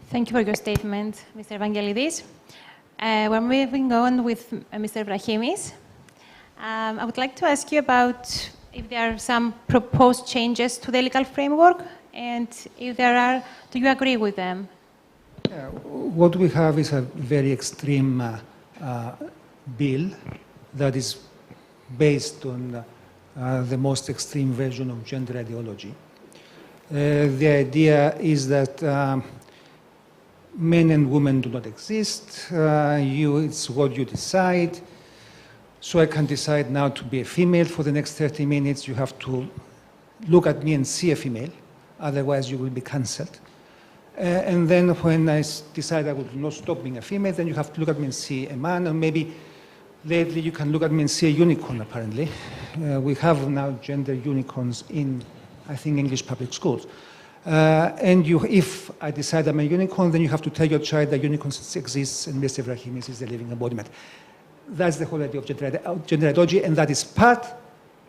Thank you for your statement, Mr. Evangelidis. We're moving on with Mr. Brahimis. I would like to ask you about if there are some proposed changes to the legal framework, and if there are, do you agree with them? What we have is a very extreme bill that is based on the most extreme version of gender ideology. The idea is that men and women do not exist. It's what you decide. So I can decide now to be a female for the next 30 minutes. You have to look at me and see a female. Otherwise, you will be cancelled. And then when I decide I will not stop being a female, then you have to look at me and see a man. Or maybe lately you can look at me and see a unicorn, apparently. We have now gender unicorns in, I think, English public schools. And if I decide I'm a unicorn, then you have to tell your child that unicorns exists and Mr. Brahimis is the living embodiment. That's the whole idea of gender ideology, and that is part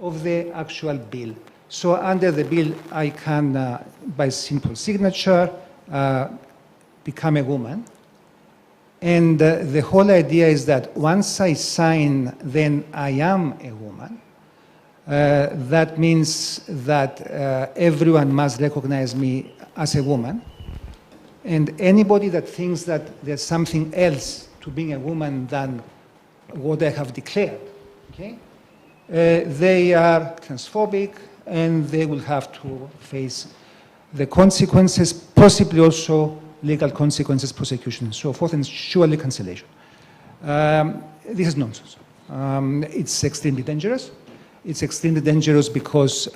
of the actual bill. So under the bill, I can, by simple signature, become a woman. And the whole idea is that once I sign, then I am a woman. That means that everyone must recognize me as a woman. And anybody that thinks that there's something else to being a woman than what I have declared, okay? They are transphobic, and they will have to face the consequences, possibly also legal consequences, prosecution, and so forth, and surely cancellation. This is nonsense. It's extremely dangerous. It's extremely dangerous because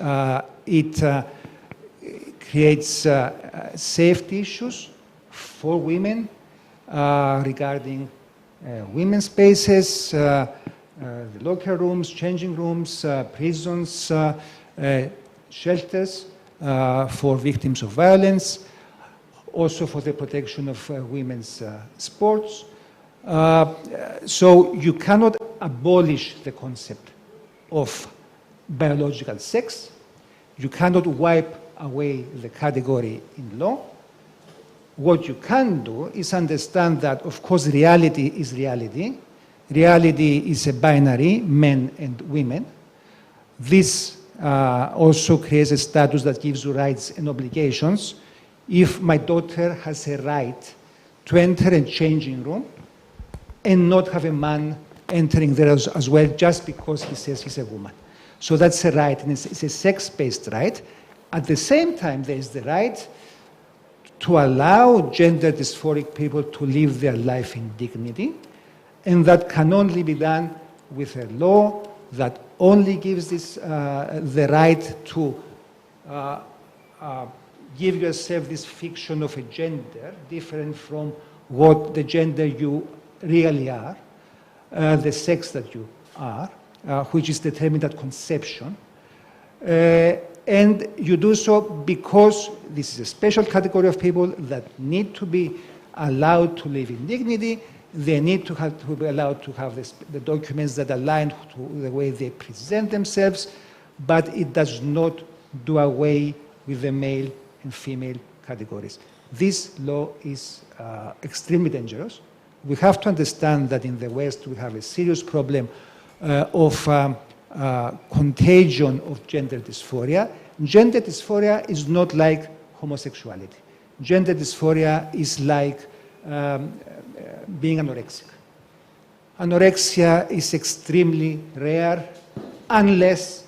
it creates safety issues for women regarding women's spaces, the locker rooms, changing rooms, prisons, shelters for victims of violence, also for the protection of women's sports. So you cannot abolish the concept of biological sex. You cannot wipe away the category in law. What you can do is understand that, of course, reality is reality. Reality is a binary, men and women. This also creates a status that gives you rights and obligations. If my daughter has a right to enter a changing room and not have a man entering there as well just because he says he's a woman. So that's a right, and it's a sex-based right. At the same time, there is the right to allow gender dysphoric people to live their life in dignity, and that can only be done with a law that only gives this, the right to give yourself this fiction of a gender different from what the gender you really are, the sex that you are, which is determined at conception. And you do so because this is a special category of people that need to be allowed to live in dignity. They need to be allowed to have the documents that align to the way they present themselves, but it does not do away with the male and female categories. This law is extremely dangerous. We have to understand that in the West we have a serious problem of contagion of gender dysphoria. Gender dysphoria is not like homosexuality. Gender dysphoria is like being anorexic. Anorexia is extremely rare unless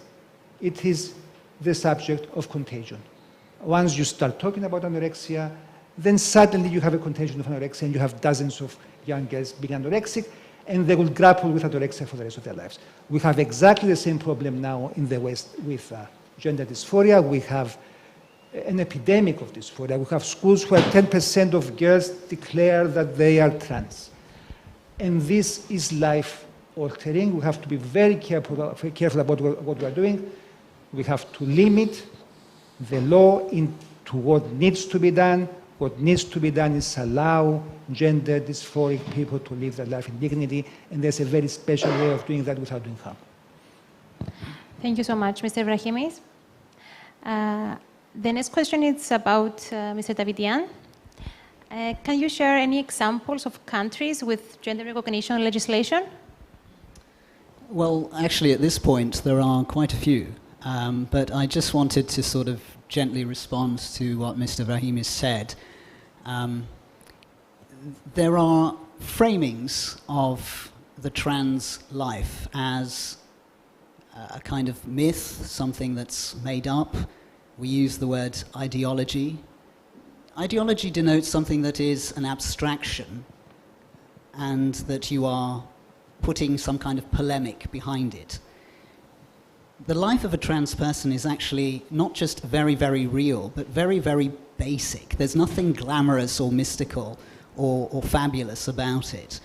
it is the subject of contagion. Once you start talking about anorexia, then suddenly you have a contagion of anorexia and you have dozens of young girls being anorexic, and they will grapple with anorexia for the rest of their lives. We have exactly the same problem now in the West with gender dysphoria. We have an epidemic of dysphoria. We have schools where 10% of girls declare that they are trans. And this is life-altering. We have to be very careful about what we are doing. We have to limit the law into what needs to be done. What needs to be done is allow gender dysphoric people to live their life in dignity, and there's a very special way of doing that without doing harm. Thank you so much, Mr. Vrahimis. The next question is about Mr. Davidian. Can you share any examples of countries with gender recognition legislation? Well, actually, at this point, there are quite a few. But I just wanted to sort of gently respond to what Mr. Vrahimis said. There are framings of the trans life as a kind of myth, something that's made up. We use the word ideology. Ideology denotes something that is an abstraction and that you are putting some kind of polemic behind it. The life of a trans person is actually not just very, very real, but very, very basic. There's nothing glamorous or mystical or fabulous about it.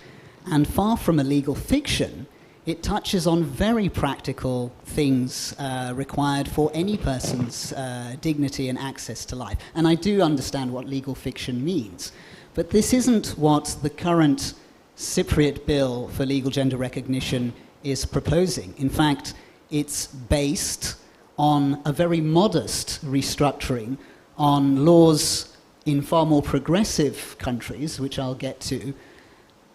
And far from a legal fiction, it touches on very practical things required for any person's dignity and access to life. And I do understand what legal fiction means. But this isn't what the current Cypriot bill for legal gender recognition is proposing. In fact, it's based on a very modest restructuring on laws in far more progressive countries, which I'll get to,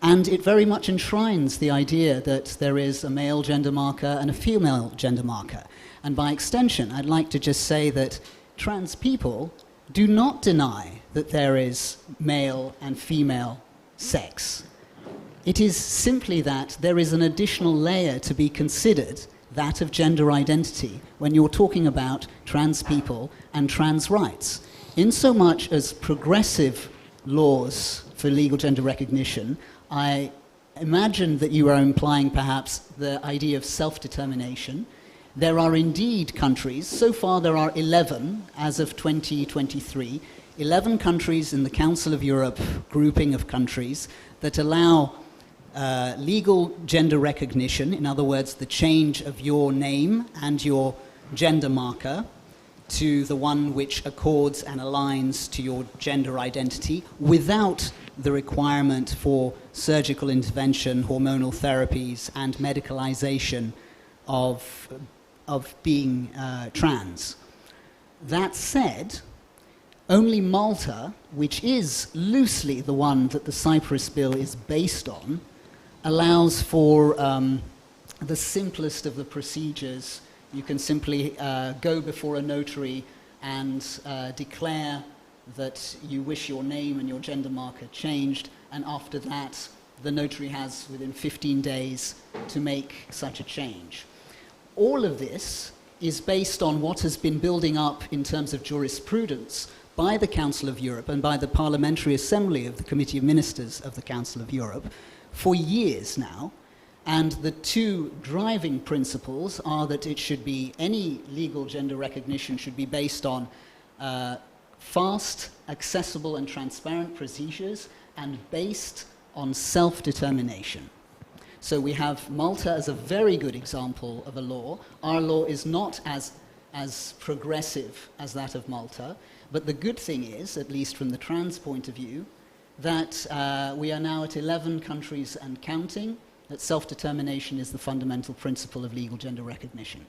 and it very much enshrines the idea that there is a male gender marker and a female gender marker. And by extension, I'd like to just say that trans people do not deny that there is male and female sex. It is simply that there is an additional layer to be considered, that of gender identity, when you're talking about trans people and trans rights. In so much as progressive laws for legal gender recognition, I imagine that you are implying perhaps the idea of self-determination. There are indeed countries, so far there are 11 as of 2023, 11 countries in the Council of Europe grouping of countries that allow legal gender recognition, in other words, the change of your name and your gender marker to the one which accords and aligns to your gender identity without the requirement for surgical intervention, hormonal therapies, and medicalization of being trans. That said, only Malta, which is loosely the one that the Cyprus bill is based on, allows for the simplest of the procedures. You can simply go before a notary and declare that you wish your name and your gender marker changed, and after that the notary has within 15 days to make such a change. All of this is based on what has been building up in terms of jurisprudence by the Council of Europe and by the Parliamentary Assembly of the Committee of Ministers of the Council of Europe for years now. And the two driving principles are that it should be, any legal gender recognition should be based on fast, accessible and transparent procedures and based on self-determination. So we have Malta as a very good example of a law. Our law is not as progressive as that of Malta, but the good thing is, at least from the trans point of view, that we are now at 11 countries and counting, that self-determination is the fundamental principle of legal gender recognition.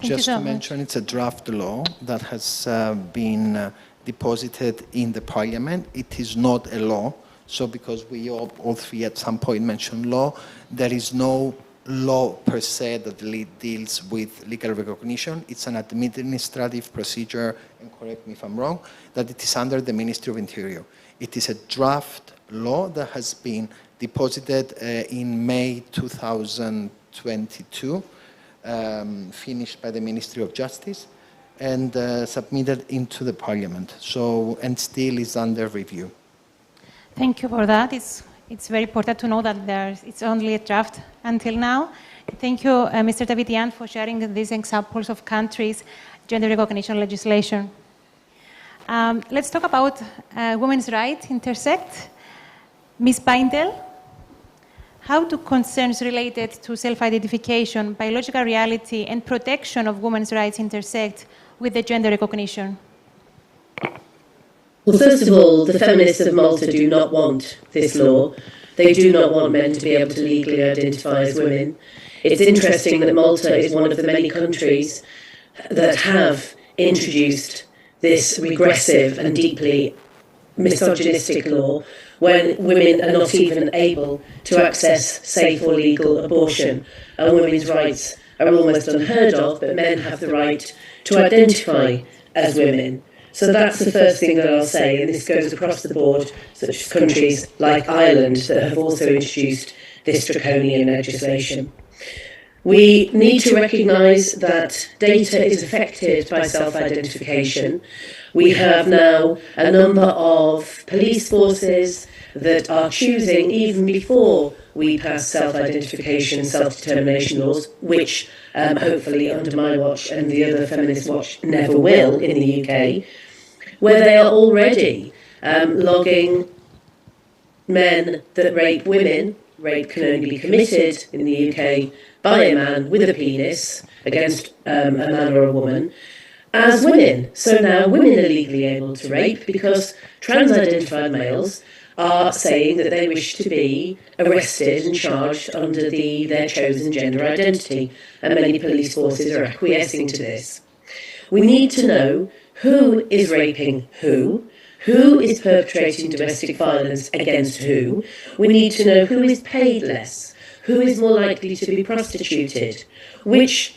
Just to mention, it's a draft law that has been deposited in the Parliament. It is not a law. So because we all three at some point mentioned law, there is no law per se that deals with legal recognition. It's an administrative procedure, and correct me if I'm wrong, that it is under the Ministry of Interior. It is a draft law that has been deposited in May 2022, finished by the Ministry of Justice, and submitted into the Parliament. So, and still is under review. Thank you for that. It's very important to know that it's only a draft until now. Thank you, Mr. Davidian, for sharing these examples of countries' gender recognition legislation. Let's talk about women's rights intersect. Ms. Bindel, how do concerns related to self-identification, biological reality, and protection of women's rights intersect with the gender recognition? Well, first of all, the feminists of Malta do not want this law. They do not want men to be able to legally identify as women. It's interesting that Malta is one of the many countries that have introduced this regressive and deeply misogynistic law when women are not even able to access safe or legal abortion, and women's rights are almost unheard of, but men have the right to identify as women. So that's the first thing that I'll say, and this goes across the board, such as countries like Ireland that have also introduced this draconian legislation. We need to recognise that data is affected by self-identification. We have now a number of police forces that are choosing, even before we pass self-identification and self-determination laws, which hopefully under my watch and the other feminist watch never will in the UK, where they are already logging men that rape women. Rape can only be committed in the UK by a man with a penis against a man or a woman as women. So now women are legally able to rape because trans-identified males are saying that they wish to be arrested and charged under their chosen gender identity, and many police forces are acquiescing to this. We need to know who is raping who is perpetrating domestic violence against who. We need to know who is paid less, who is more likely to be prostituted, which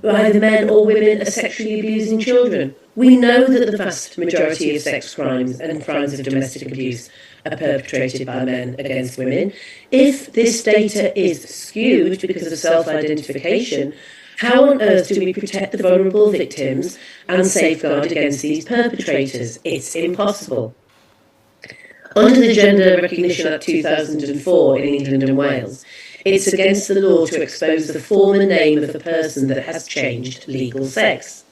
either men or women are sexually abusing children. We know that the vast majority of sex crimes and crimes of domestic abuse are perpetrated by men against women. If this data is skewed because of self-identification, how on earth do we protect the vulnerable victims and safeguard against these perpetrators? It's impossible. Under the Gender Recognition Act 2004 in England and Wales, it's against the law to expose the form and name of a person that has changed legal sex.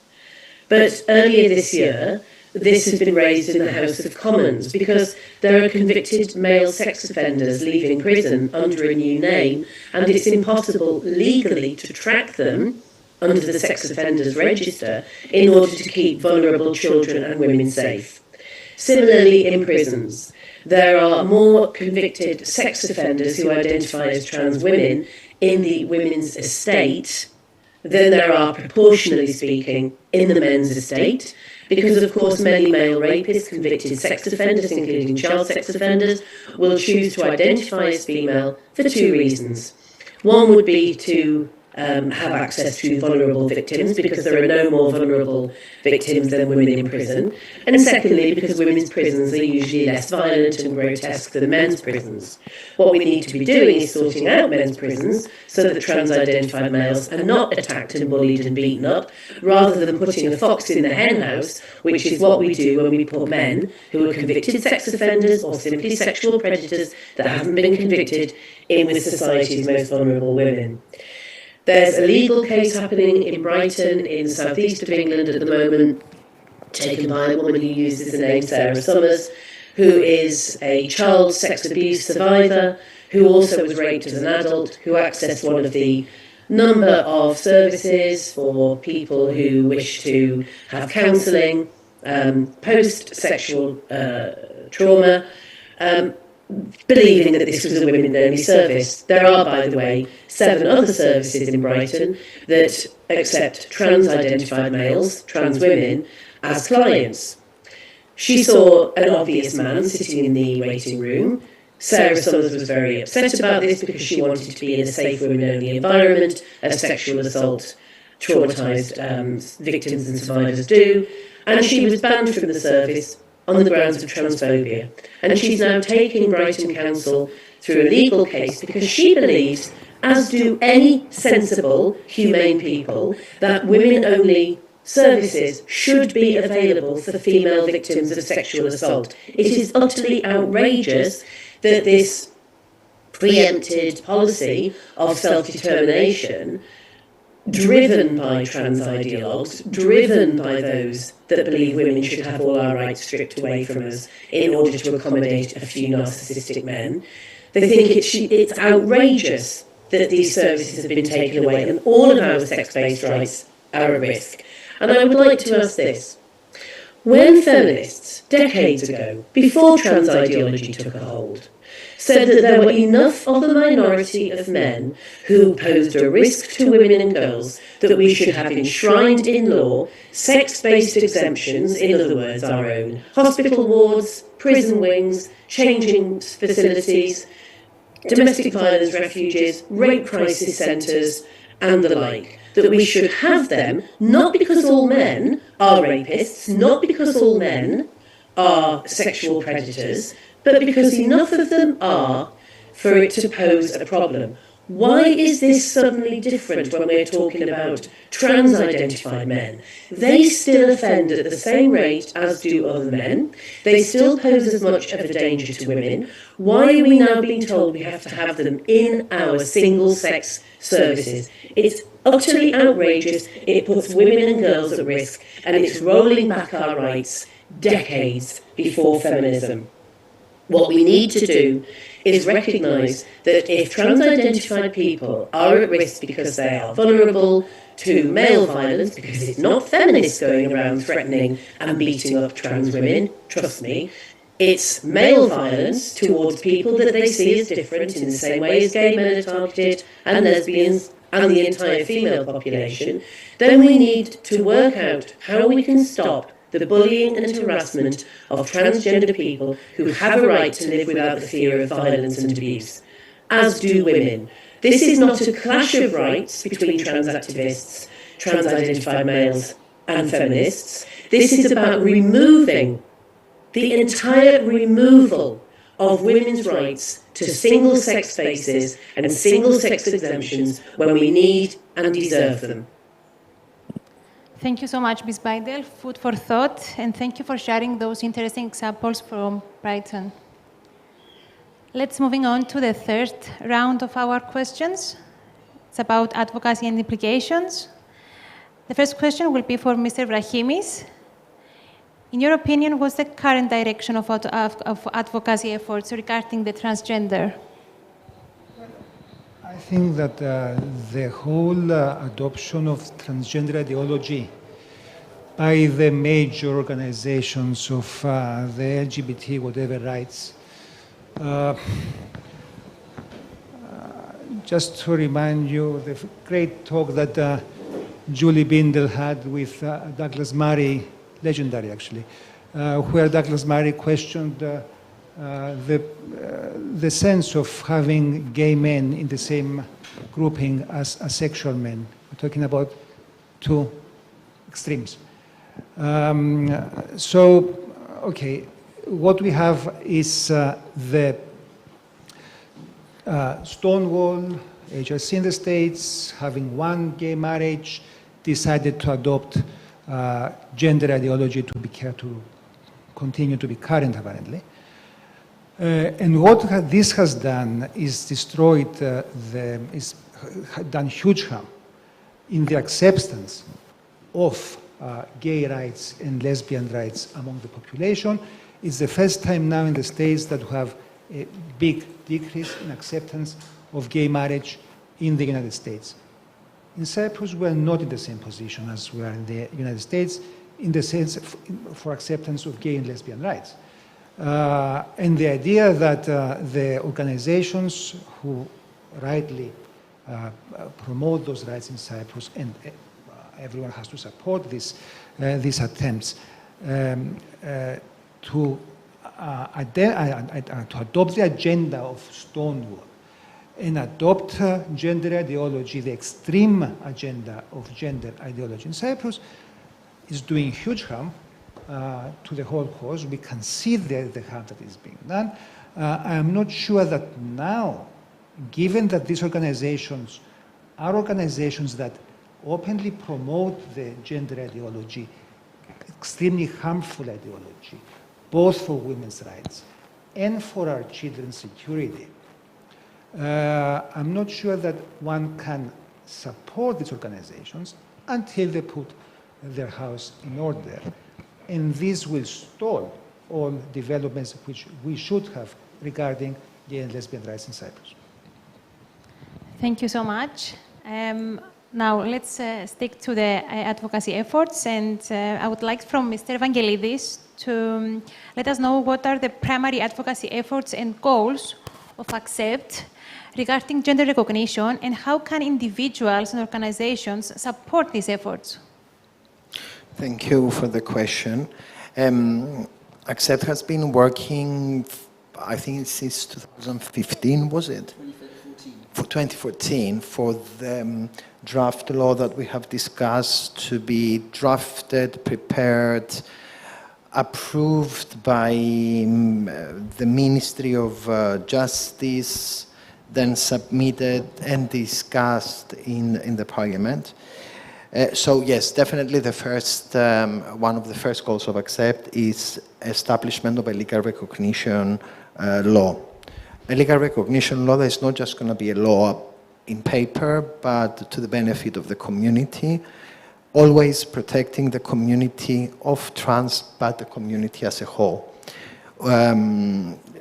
But earlier this year, this has been raised in the House of Commons because there are convicted male sex offenders leaving prison under a new name, and it's impossible legally to track them under the sex offenders register in order to keep vulnerable children and women safe. Similarly, in prisons, there are more convicted sex offenders who identify as trans women in the women's estate than there are, proportionally speaking, in the men's estate, because of course many male rapists, convicted sex offenders, including child sex offenders, will choose to identify as female for two reasons. One would be to have access to vulnerable victims, because there are no more vulnerable victims than women in prison. And secondly, because women's prisons are usually less violent and grotesque than men's prisons. What we need to be doing is sorting out men's prisons so that trans-identified males are not attacked and bullied and beaten up, rather than putting a fox in the hen house, which is what we do when we put men who are convicted sex offenders or simply sexual predators that haven't been convicted in with society's most vulnerable women. There's a legal case happening in Brighton, in the southeast of England at the moment, taken by a woman who uses the name Sarah Summers, who is a child sex abuse survivor, who also was raped as an adult, who accessed one of the number of services for people who wish to have counselling, post-sexual trauma, believing that this was a women-only service. There are, by the way, 7 other services in Brighton that accept trans-identified males, trans women, as clients. She saw an obvious man sitting in the waiting room. Sarah Summers was very upset about this because she wanted to be in a safe women-only environment, as sexual assault traumatised victims and survivors do, and she was banned from the service on the grounds of transphobia. And she's now taking Brighton Council through a legal case because she believes, as do any sensible, humane people, that women-only services should be available for female victims of sexual assault. It is utterly outrageous that this preempted policy of self-determination, driven by trans ideologues, driven by those that believe women should have all our rights stripped away from us in order to accommodate a few narcissistic men. They think it's outrageous that these services have been taken away and all of our sex-based rights are at risk. And I would like to ask this. When feminists, decades ago, before trans ideology took a hold, said that there were enough of a minority of men who posed a risk to women and girls that we should have enshrined in law sex-based exemptions, in other words, our own hospital wards, prison wings, changing facilities, domestic violence refuges, rape crisis centres, and the like, that we should have them, not because all men are rapists, not because all men are sexual predators, but because enough of them are for it to pose a problem. Why is this suddenly different when we're talking about trans-identified men? They still offend at the same rate as do other men. They still pose as much of a danger to women. Why are we now being told we have to have them in our single-sex services? It's utterly outrageous. It puts women and girls at risk, and it's rolling back our rights decades before feminism. What we need to do is recognise that if trans-identified people are at risk because they are vulnerable to male violence, because it's not feminists going around threatening and beating up trans women, trust me, it's male violence towards people that they see as different in the same way as gay men are targeted and lesbians and the entire female population, then we need to work out how we can stop the bullying and harassment of transgender people who have a right to live without the fear of violence and abuse, as do women. This is not a clash of rights between trans activists, trans-identified males and feminists. This is about removing the entire removal of women's rights to single-sex spaces and single-sex exemptions when we need and deserve them. Thank you so much, Ms. Bidel. Food for thought, and thank you for sharing those interesting examples from Brighton. Let's moving on to the third round of our questions. It's about advocacy and implications. The first question will be for Mr. Vrahimis. In your opinion, what's the current direction of advocacy efforts regarding the transgender? I think that the whole adoption of transgender ideology by the major organizations of the LGBT whatever rights, just to remind you the great talk that Julie Bindel had with Douglas Murray, legendary actually, where Douglas Murray questioned the sense of having gay men in the same grouping as asexual men. We're talking about two extremes. Okay, what we have is the Stonewall, HRC in the States, having one gay marriage, decided to adopt gender ideology to continue to be current, apparently. And what this has done is destroyed, done huge harm in the acceptance of gay rights and lesbian rights among the population. It's the first time now in the States that we have a big decrease in acceptance of gay marriage in the United States. In Cyprus, we're not in the same position as we are in the United States in the sense for acceptance of gay and lesbian rights. And the idea that the organizations who rightly promote those rights in Cyprus, and everyone has to support these attempts to adopt the agenda of Stonewall and adopt gender ideology, the extreme agenda of gender ideology in Cyprus, is doing huge harm to the whole cause. We can see the harm that is being done. I am not sure that now, given that these organizations are organizations that openly promote the gender ideology, extremely harmful ideology, both for women's rights and for our children's security, I'm not sure that one can support these organizations until they put their house in order. And this will stall all developments which we should have regarding gay and lesbian rights in Cyprus. Thank you so much. Now let's stick to the advocacy efforts, and I would like from Mr. Vangelidis to let us know what are the primary advocacy efforts and goals of ACCEPT regarding gender recognition, and how can individuals and organizations support these efforts? Thank you for the question. ACCEPT has been working, I think since 2015, was it? 2014, for the draft law that we have discussed to be drafted, prepared, approved by the Ministry of Justice, then submitted and discussed in the Parliament. So yes, definitely the first, one of the first goals of ACCEPT is establishment of a legal recognition law. A legal recognition law that is not just going to be a law in paper, but to the benefit of the community, always protecting the community of trans, but the community as a whole.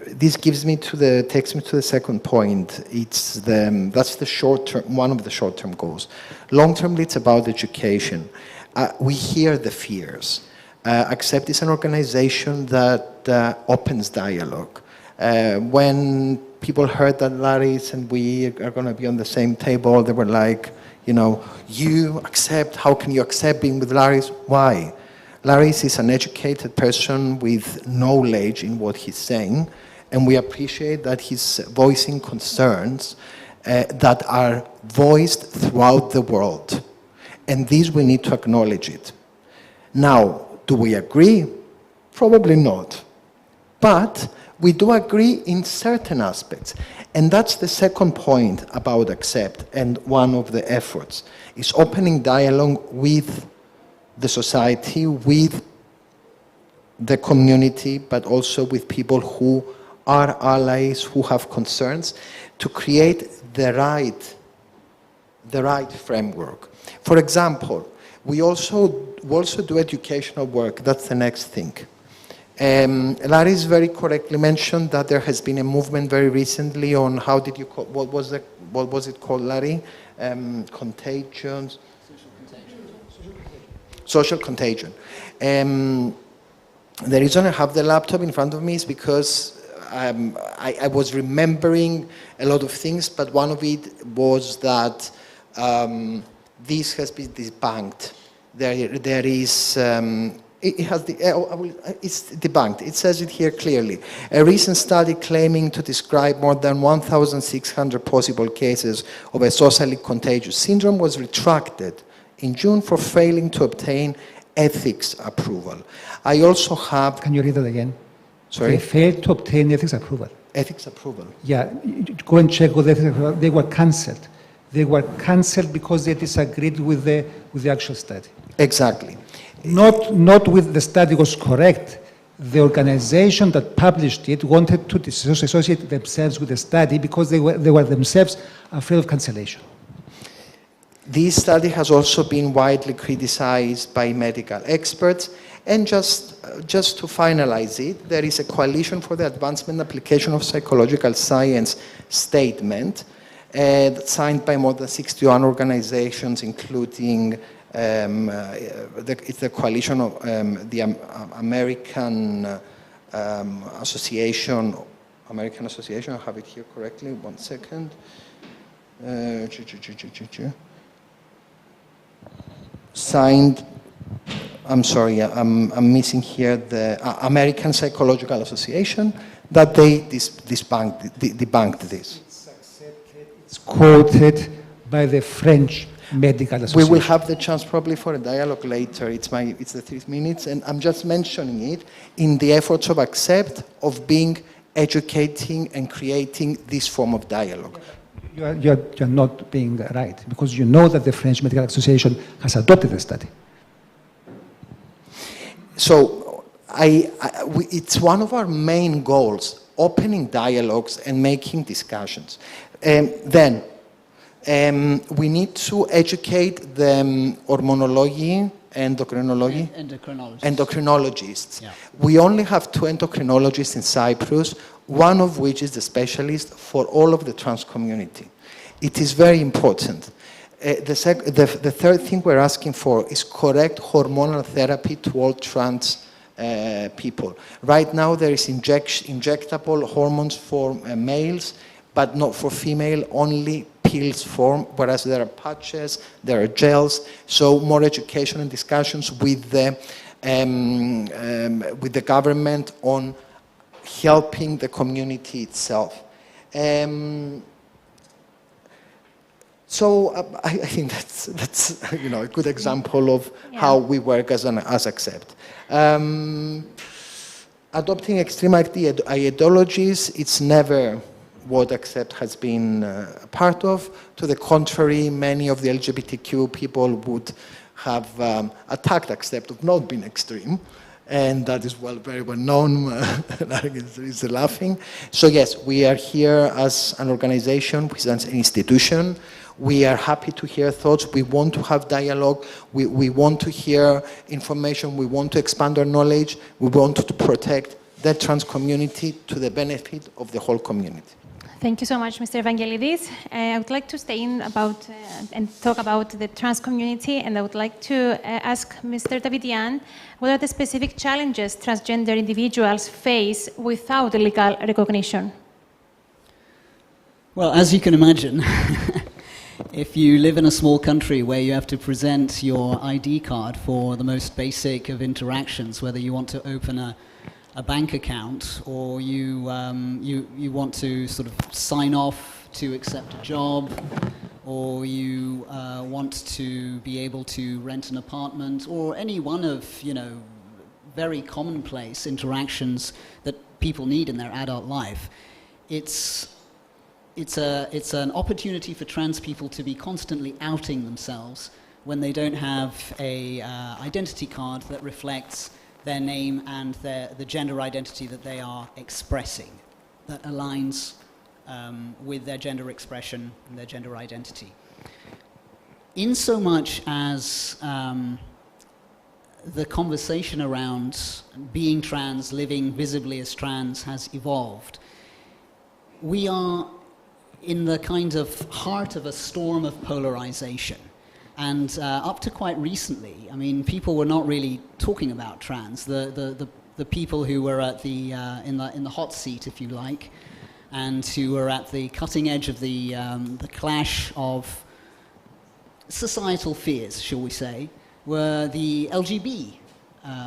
This takes me to the second point. That's the short term, one of the short term goals. Long term, it's about education. We hear the fears. ACCEPT is an organization that opens dialogue. When people heard that Laris and we are going to be on the same table, they were like, you know, you accept, how can you accept being with Laris? Why? Laris is an educated person with knowledge in what he's saying, and we appreciate that he's voicing concerns that are voiced throughout the world. And this, we need to acknowledge it. Now, do we agree? Probably not. But we do agree in certain aspects. And that's the second point about ACCEPT, and one of the efforts is opening dialogue with the society, with the community, but also with people who are allies, who have concerns, to create the right framework. For example, we also do educational work. That's the next thing. Laris very correctly mentioned that there has been a movement very recently on, how did you call, what was it called, Larry? Contagions. Social contagion. The reason I have the laptop in front of me is because I was remembering a lot of things, but one of it was that this has been debunked. There is It's debunked. It says it here clearly. A recent study claiming to describe more than 1,600 possible cases of a socially contagious syndrome was retracted in June for failing to obtain ethics approval. I also have... Can you read that again? Sorry? They failed to obtain ethics approval. Ethics approval. Yeah, go and check with ethics approval. They were cancelled. They were cancelled because they disagreed with the actual study. Exactly. Not with the study was correct. The organization that published it wanted to disassociate themselves with the study because they were themselves afraid of cancellation. This study has also been widely criticized by medical experts. And just to finalize it, there is a Coalition for the Advancement and Application of Psychological Science statement signed by more than 61 organizations, including it's the coalition of the American Association. American Association, I have it here correctly. 1 second. Signed. I'm sorry, I'm missing here the American Psychological Association, that they debunked this. It's quoted by the French Medical Association. We will have the chance probably for a dialogue later. It's the 3 minutes, and I'm just mentioning it in the efforts of ACCEPT of being educating and creating this form of dialogue. You're not being right, because you know that the French Medical Association has adopted the study. So it's one of our main goals, opening dialogues and making discussions. Then we need to educate the hormonology, endocrinologists. Yeah. We only have 2 endocrinologists in Cyprus, one of which is the specialist for all of the trans community. It is very important. The third thing we're asking for is correct hormonal therapy to all trans people. Right now there is injectable hormones for males, but not for female, only pills form, whereas there are patches, there are gels. So more education and discussions with the government on helping the community itself. So I think that's a good example of how we work as ACCEPT. Adopting extreme ideologies, it's never what ACCEPT has been a part of. To the contrary, many of the LGBTQ people would have attacked ACCEPT of not being extreme. And that is very well known. Is laughing. So yes, we are here as an organization, as an institution. We are happy to hear thoughts. We want to have dialogue. We want to hear information. We want to expand our knowledge. We want to protect the trans community to the benefit of the whole community. Thank you so much, Mr. Evangelidis. I would like to stay in about and talk about the trans community, and I would like to ask Mr. Davidian, what are the specific challenges transgender individuals face without legal recognition? Well, as you can imagine, if you live in a small country where you have to present your ID card for the most basic of interactions, whether you want to open a bank account or you want to sort of sign off to accept a job, or you want to be able to rent an apartment, or any one of very commonplace interactions that people need in their adult life, it's an opportunity for trans people to be constantly outing themselves when they don't have a identity card that reflects their name and the gender identity that they are expressing, that aligns with their gender expression and their gender identity. In so much as the conversation around being trans, living visibly as trans has evolved, we are in the kind of heart of a storm of polarization. And up to quite recently, I mean, people were not really talking about trans. The people who were at the in the hot seat, if you like, and who were at the cutting edge of the clash of societal fears, shall we say, were the LGB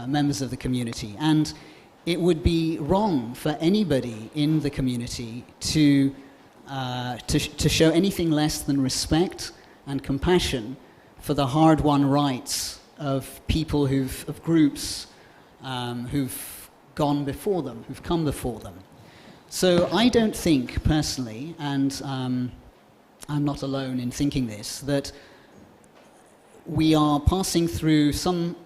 members of the community. And it would be wrong for anybody in the community to show anything less than respect and compassion for the hard-won rights of people of groups who've gone before them, who've come before them. So I don't think personally, and I'm not alone in thinking this, that we are passing through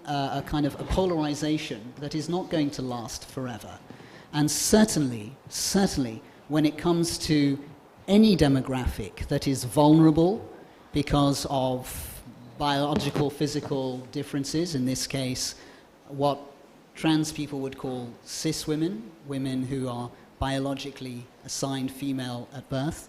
a kind of a polarization that is not going to last forever. And certainly, when it comes to any demographic that is vulnerable because of biological, physical differences, in this case, what trans people would call cis women, women who are biologically assigned female at birth,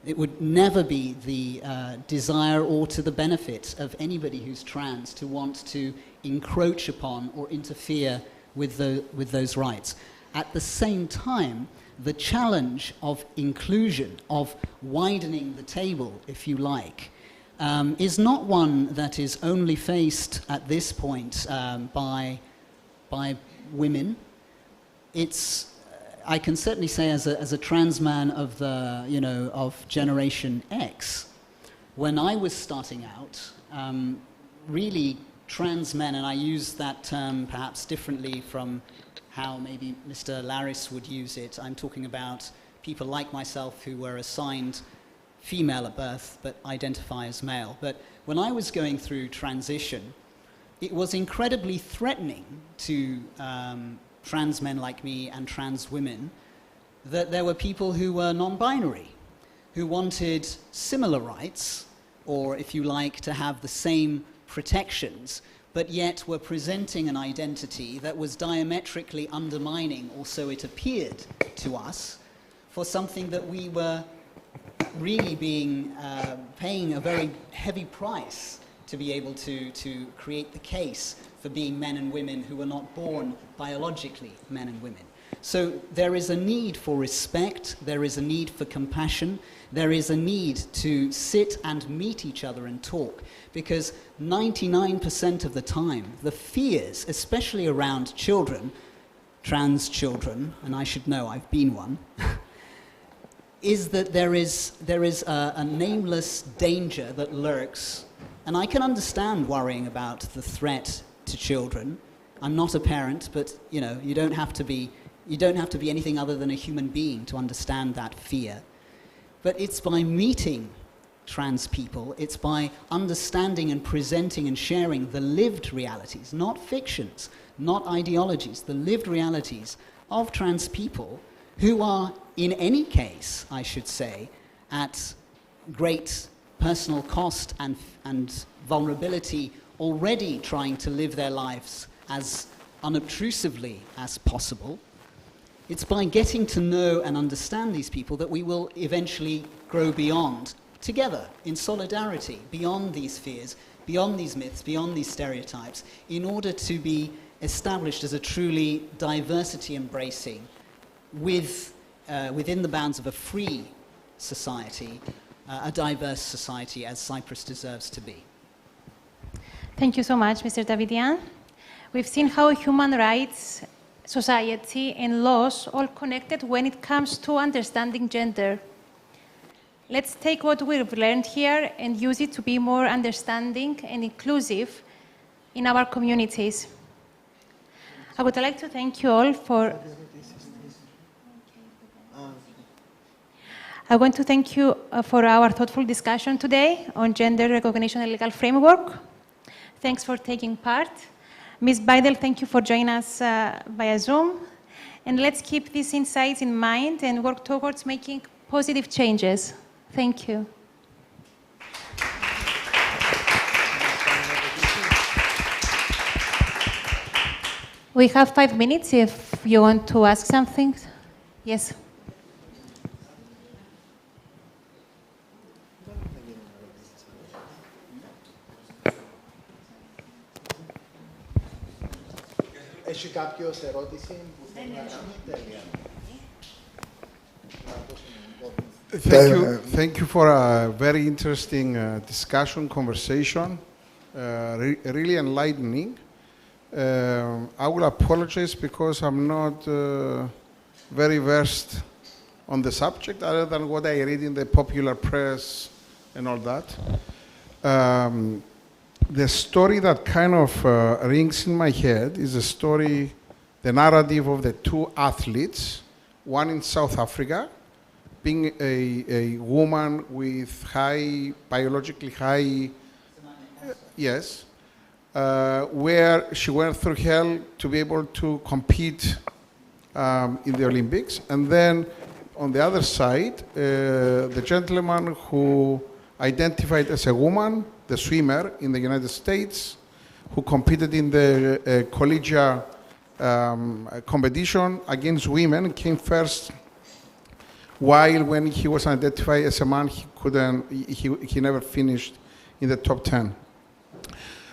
it would never be the desire or to the benefit of anybody who's trans to want to encroach upon or interfere with those rights. At the same time, the challenge of inclusion, of widening the table, if you like, is not one that is only faced at this point by women. It's I can certainly say as a trans man of of Generation X, when I was starting out, really trans men, and I use that term perhaps differently from how maybe Mr. Laris would use it. I'm talking about people like myself who were assigned female at birth but identify as male. But when I was going through transition, it was incredibly threatening to trans men like me and trans women that there were people who were non-binary, who wanted similar rights, or if you like, to have the same protections, but yet were presenting an identity that was diametrically undermining, or so it appeared to us, for something that we were really paying a very heavy price to be able to create the case for being men and women who were not born biologically men and women. So there is a need for respect, there is a need for compassion, there is a need to sit and meet each other and talk, because 99% of the time, the fears, especially around children, trans children, and I should know, I've been one, is that there is a nameless danger that lurks. And I can understand worrying about the threat to children. I'm not a parent, but you don't have to be anything other than a human being to understand that fear. But it's by meeting trans people, it's by understanding and presenting and sharing the lived realities, not fictions, not ideologies, the lived realities of trans people who are, in any case, I should say, at great personal cost and vulnerability, already trying to live their lives as unobtrusively as possible. It's by getting to know and understand these people that we will eventually grow beyond, together, in solidarity, beyond these fears, beyond these myths, beyond these stereotypes, in order to be established as a truly diversity-embracing, within the bounds of a free society, a diverse society as Cyprus deserves to be. Thank you so much, Mr. Davidian. We've seen how human rights, society, and laws all connected when it comes to understanding gender. Let's take what we've learned here and use it to be more understanding and inclusive in our communities. I would like to thank you all for... I want to thank you for our thoughtful discussion today on gender recognition and legal framework. Thanks for taking part. Ms. Beidel, thank you for joining us via Zoom. And let's keep these insights in mind and work towards making positive changes. Thank you. We have 5 minutes if you want to ask something. Yes. Έχει κάποιος ερώτηση που θέλει να κάνει? Thank you for a very interesting discussion, conversation, really enlightening. I will apologize because I'm not very versed on the subject other than what I read in the popular press and all that. The story that kind of rings in my head is the narrative of the two athletes, one in South Africa, being a woman with biologically high, yes, where she went through hell to be able to compete in the Olympics. And then on the other side, the gentleman who identified as a woman, the swimmer in the United States, who competed in the collegiate competition against women, came first, while when he was identified as a man, he never finished in the top 10.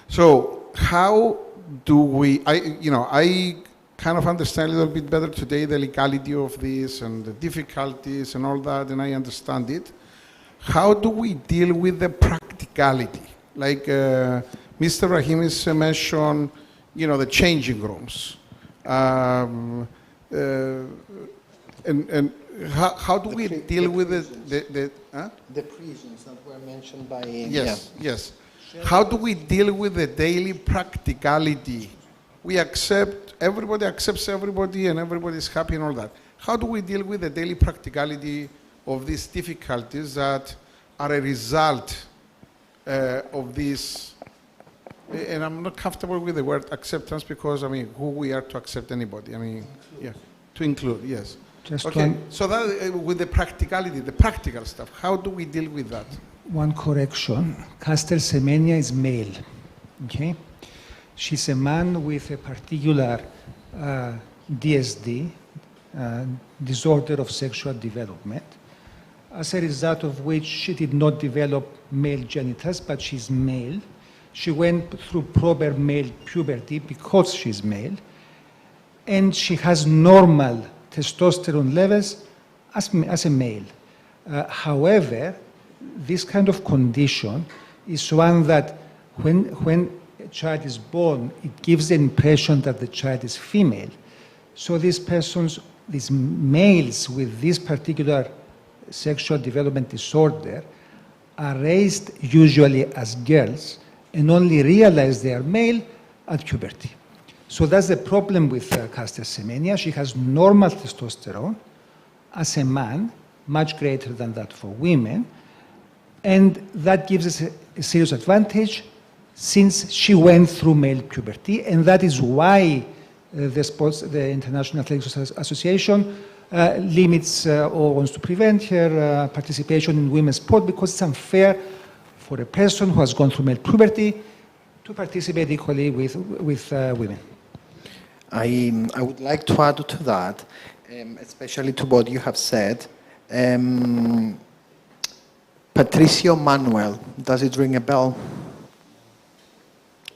So how do we, I kind of understand a little bit better today the legality of this and the difficulties and all that, and I understand it. How do we deal with the practicality? Like Mr. Rahimis mentioned, the changing rooms. And how do we deal with the prisons that were mentioned by... Yes, yes. How do we deal with the daily practicality? Everybody accepts everybody and everybody is happy and all that. How do we deal with the daily practicality of these difficulties that are a result of this? And I'm not comfortable with the word acceptance because, who we are to accept anybody. To include, yes. So that with the practicality, the practical stuff, how do we deal with that? One correction, Caster Semenya is male, okay? She's a man with a particular DSD, disorder of sexual development, as a result of which she did not develop male genitals, but she's male. She went through proper male puberty because she's male, and she has normal testosterone levels as a male. However, this kind of condition is one that when a child is born, it gives the impression that the child is female. So these males with this particular sexual development disorder are raised usually as girls and only realize they are male at puberty. So that's the problem with Caster Semenya. She has normal testosterone as a man, much greater than that for women, and that gives us a serious advantage since she went through male puberty, and that is why the International Athletics Association limits or wants to prevent her participation in women's sport because it's unfair for a person who has gone through male puberty to participate equally with women. I would like to add to that, especially to what you have said. Patricio Manuel, does it ring a bell?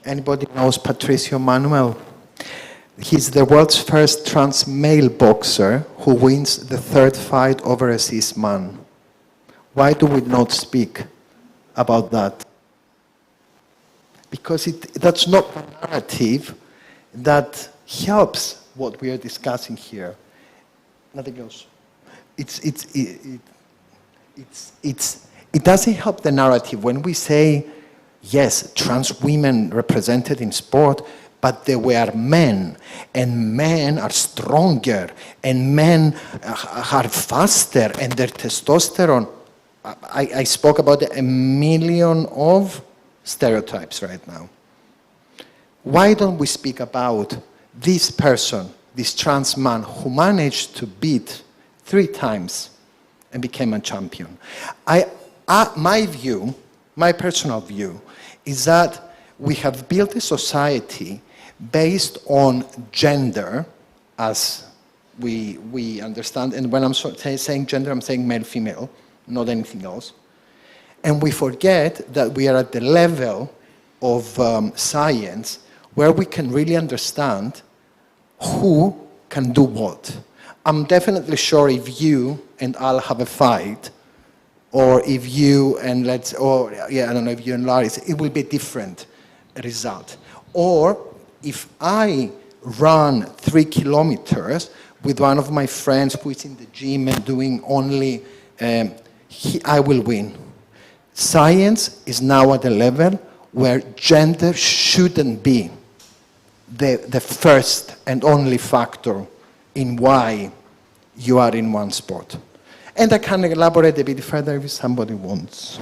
Anybody knows Patricio Manuel? He's the world's first trans male boxer who wins the third fight over a cis man. Why do we not speak about that? Because that's not the narrative that helps what we are discussing here. Nothing else. It doesn't help the narrative when we say, yes, trans women represented in sport, but they were men, and men are stronger, and men are faster, and their testosterone. I spoke about a million of stereotypes right now. Why don't we speak about this person, this trans man who managed to beat 3 times and became a champion? My view, my personal view, is that we have built a society based on gender, as we understand, and when I'm saying gender, I'm saying male, female, not anything else. And we forget that we are at the level of science where we can really understand who can do what. I'm definitely sure if you and I'll have a fight, or if you and I don't know, if you and Larry, it will be a different result. Or if I run 3 kilometers with one of my friends who is in the gym and doing only, I will win. Science is now at a level where gender shouldn't be the first and only factor in why you are in one sport. And I can elaborate a bit further if somebody wants.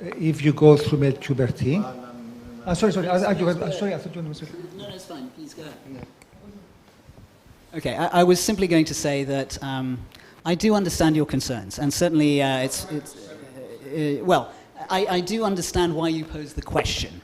If you go through male puberty, sorry, sorry, I thought you were. No, it's fine. Please go ahead. Okay, I was simply going to say that I do understand your concerns, and certainly I do understand why you pose the question.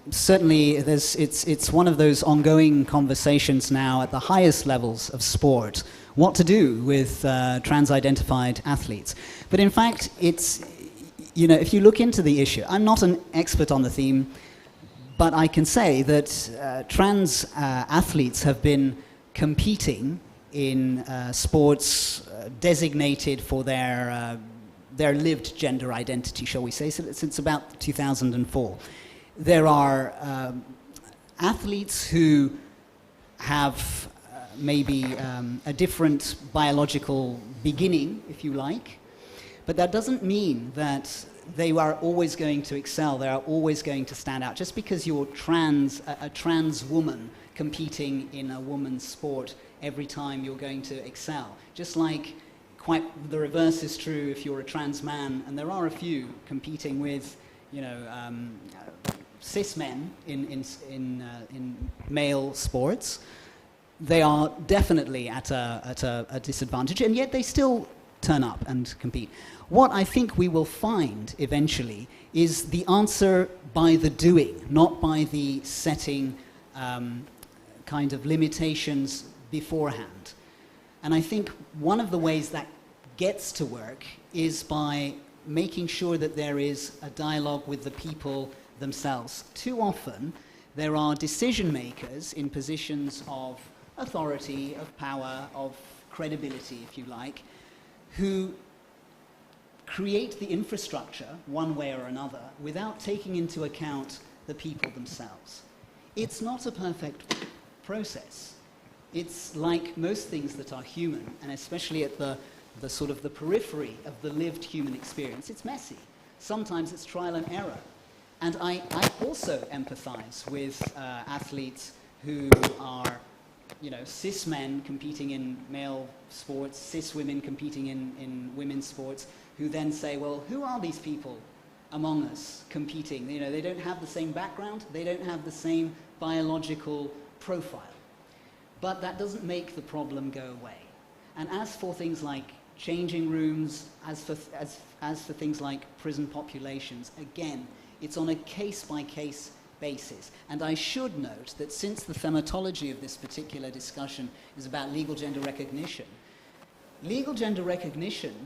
Certainly, it's one of those ongoing conversations now at the highest levels of sport, what to do with trans-identified athletes. But in fact, if you look into the issue, I'm not an expert on the theme, but I can say that trans athletes have been competing in sports designated for their lived gender identity, shall we say, since about 2004. There are athletes who have maybe a different biological beginning, if you like, but that doesn't mean that they are always going to excel, they are always going to stand out. Just because you're a trans woman competing in a woman's sport, every time you're going to excel. Just like quite the reverse is true if you're a trans man, and there are a few competing with, cis men in male sports. They are definitely at a disadvantage, and yet they still turn up and compete. What I think we will find eventually is the answer by the doing, not by the setting kind of limitations beforehand. And I think one of the ways that gets to work is by making sure that there is a dialogue with the people themselves. Too often, there are decision makers in positions of authority, of power, of credibility, if you like, who create the infrastructure one way or another without taking into account the people themselves. It's not a perfect process. It's like most things that are human, and especially at the sort of the periphery of the lived human experience, it's messy. Sometimes it's trial and error. And I also empathize with athletes who are, cis men competing in male sports, cis women competing in women's sports, who then say, well, who are these people among us competing? They don't have the same background, they don't have the same biological profile. But that doesn't make the problem go away. And as for things like changing rooms, as for things like prison populations, again, it's on a case-by-case basis. And I should note that since the thematology of this particular discussion is about legal gender recognition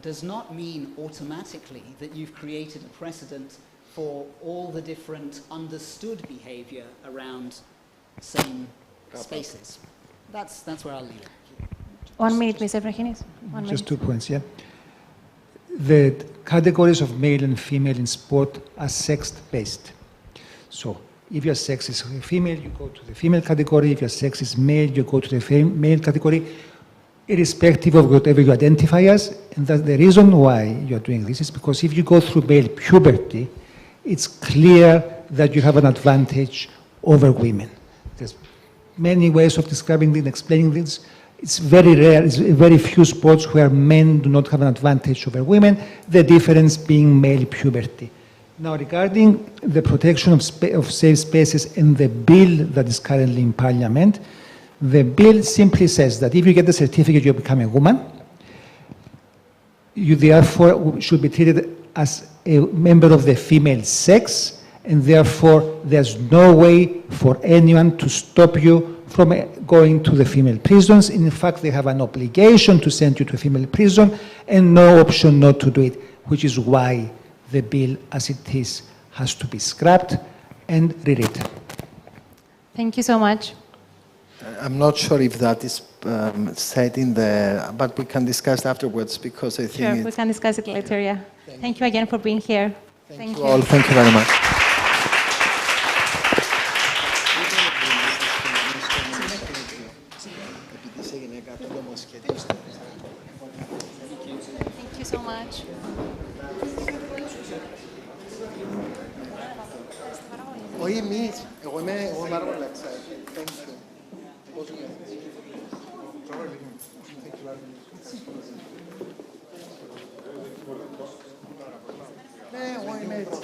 does not mean automatically that you've created a precedent for all the different understood behavior around same spaces. That's where I'll leave it. 1 minute, Mr. Fraginis. Just 2 points, yeah. The categories of male and female in sport are sex-based. So if your sex is female, you go to the female category. If your sex is male, you go to the male category, irrespective of whatever you identify as. And that the reason why you're doing this is because if you go through male puberty, it's clear that you have an advantage over women. There's many ways of describing and explaining this. It's very rare, it's very few sports where men do not have an advantage over women, the difference being male puberty. Now, regarding the protection of safe spaces and the bill that is currently in Parliament, the bill simply says that if you get the certificate, you become a woman, you therefore should be treated as a member of the female sex, and therefore there's no way for anyone to stop you from going to the female prisons. In fact, they have an obligation to send you to a female prison and no option not to do it, which is why the bill as it is has to be scrapped and rewritten. Thank you so much. I'm not sure if that is said in but we can discuss afterwards because I think Sure, we can discuss it later, yeah. Thank you again for being here. Thank you all. Thank you very much. Thank you so much. Όχι εμείς. Εγώ είμαι πάρα πολύ excited. Thank you. Πώς ναι, εγώ είμαι έτσι.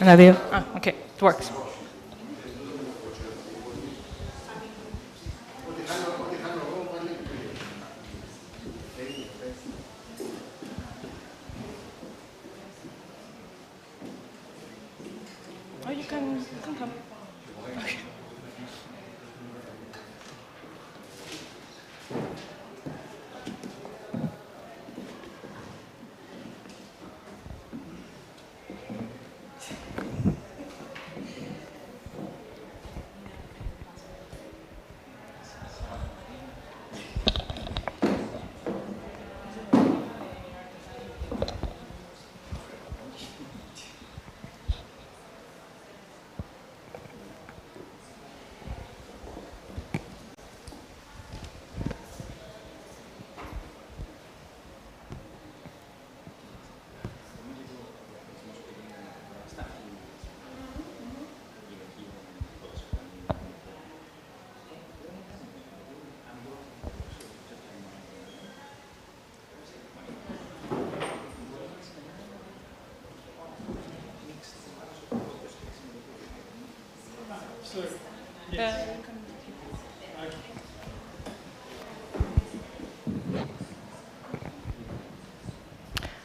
Ένα, δύο. Okay, it works. Oh, you can come. Okay.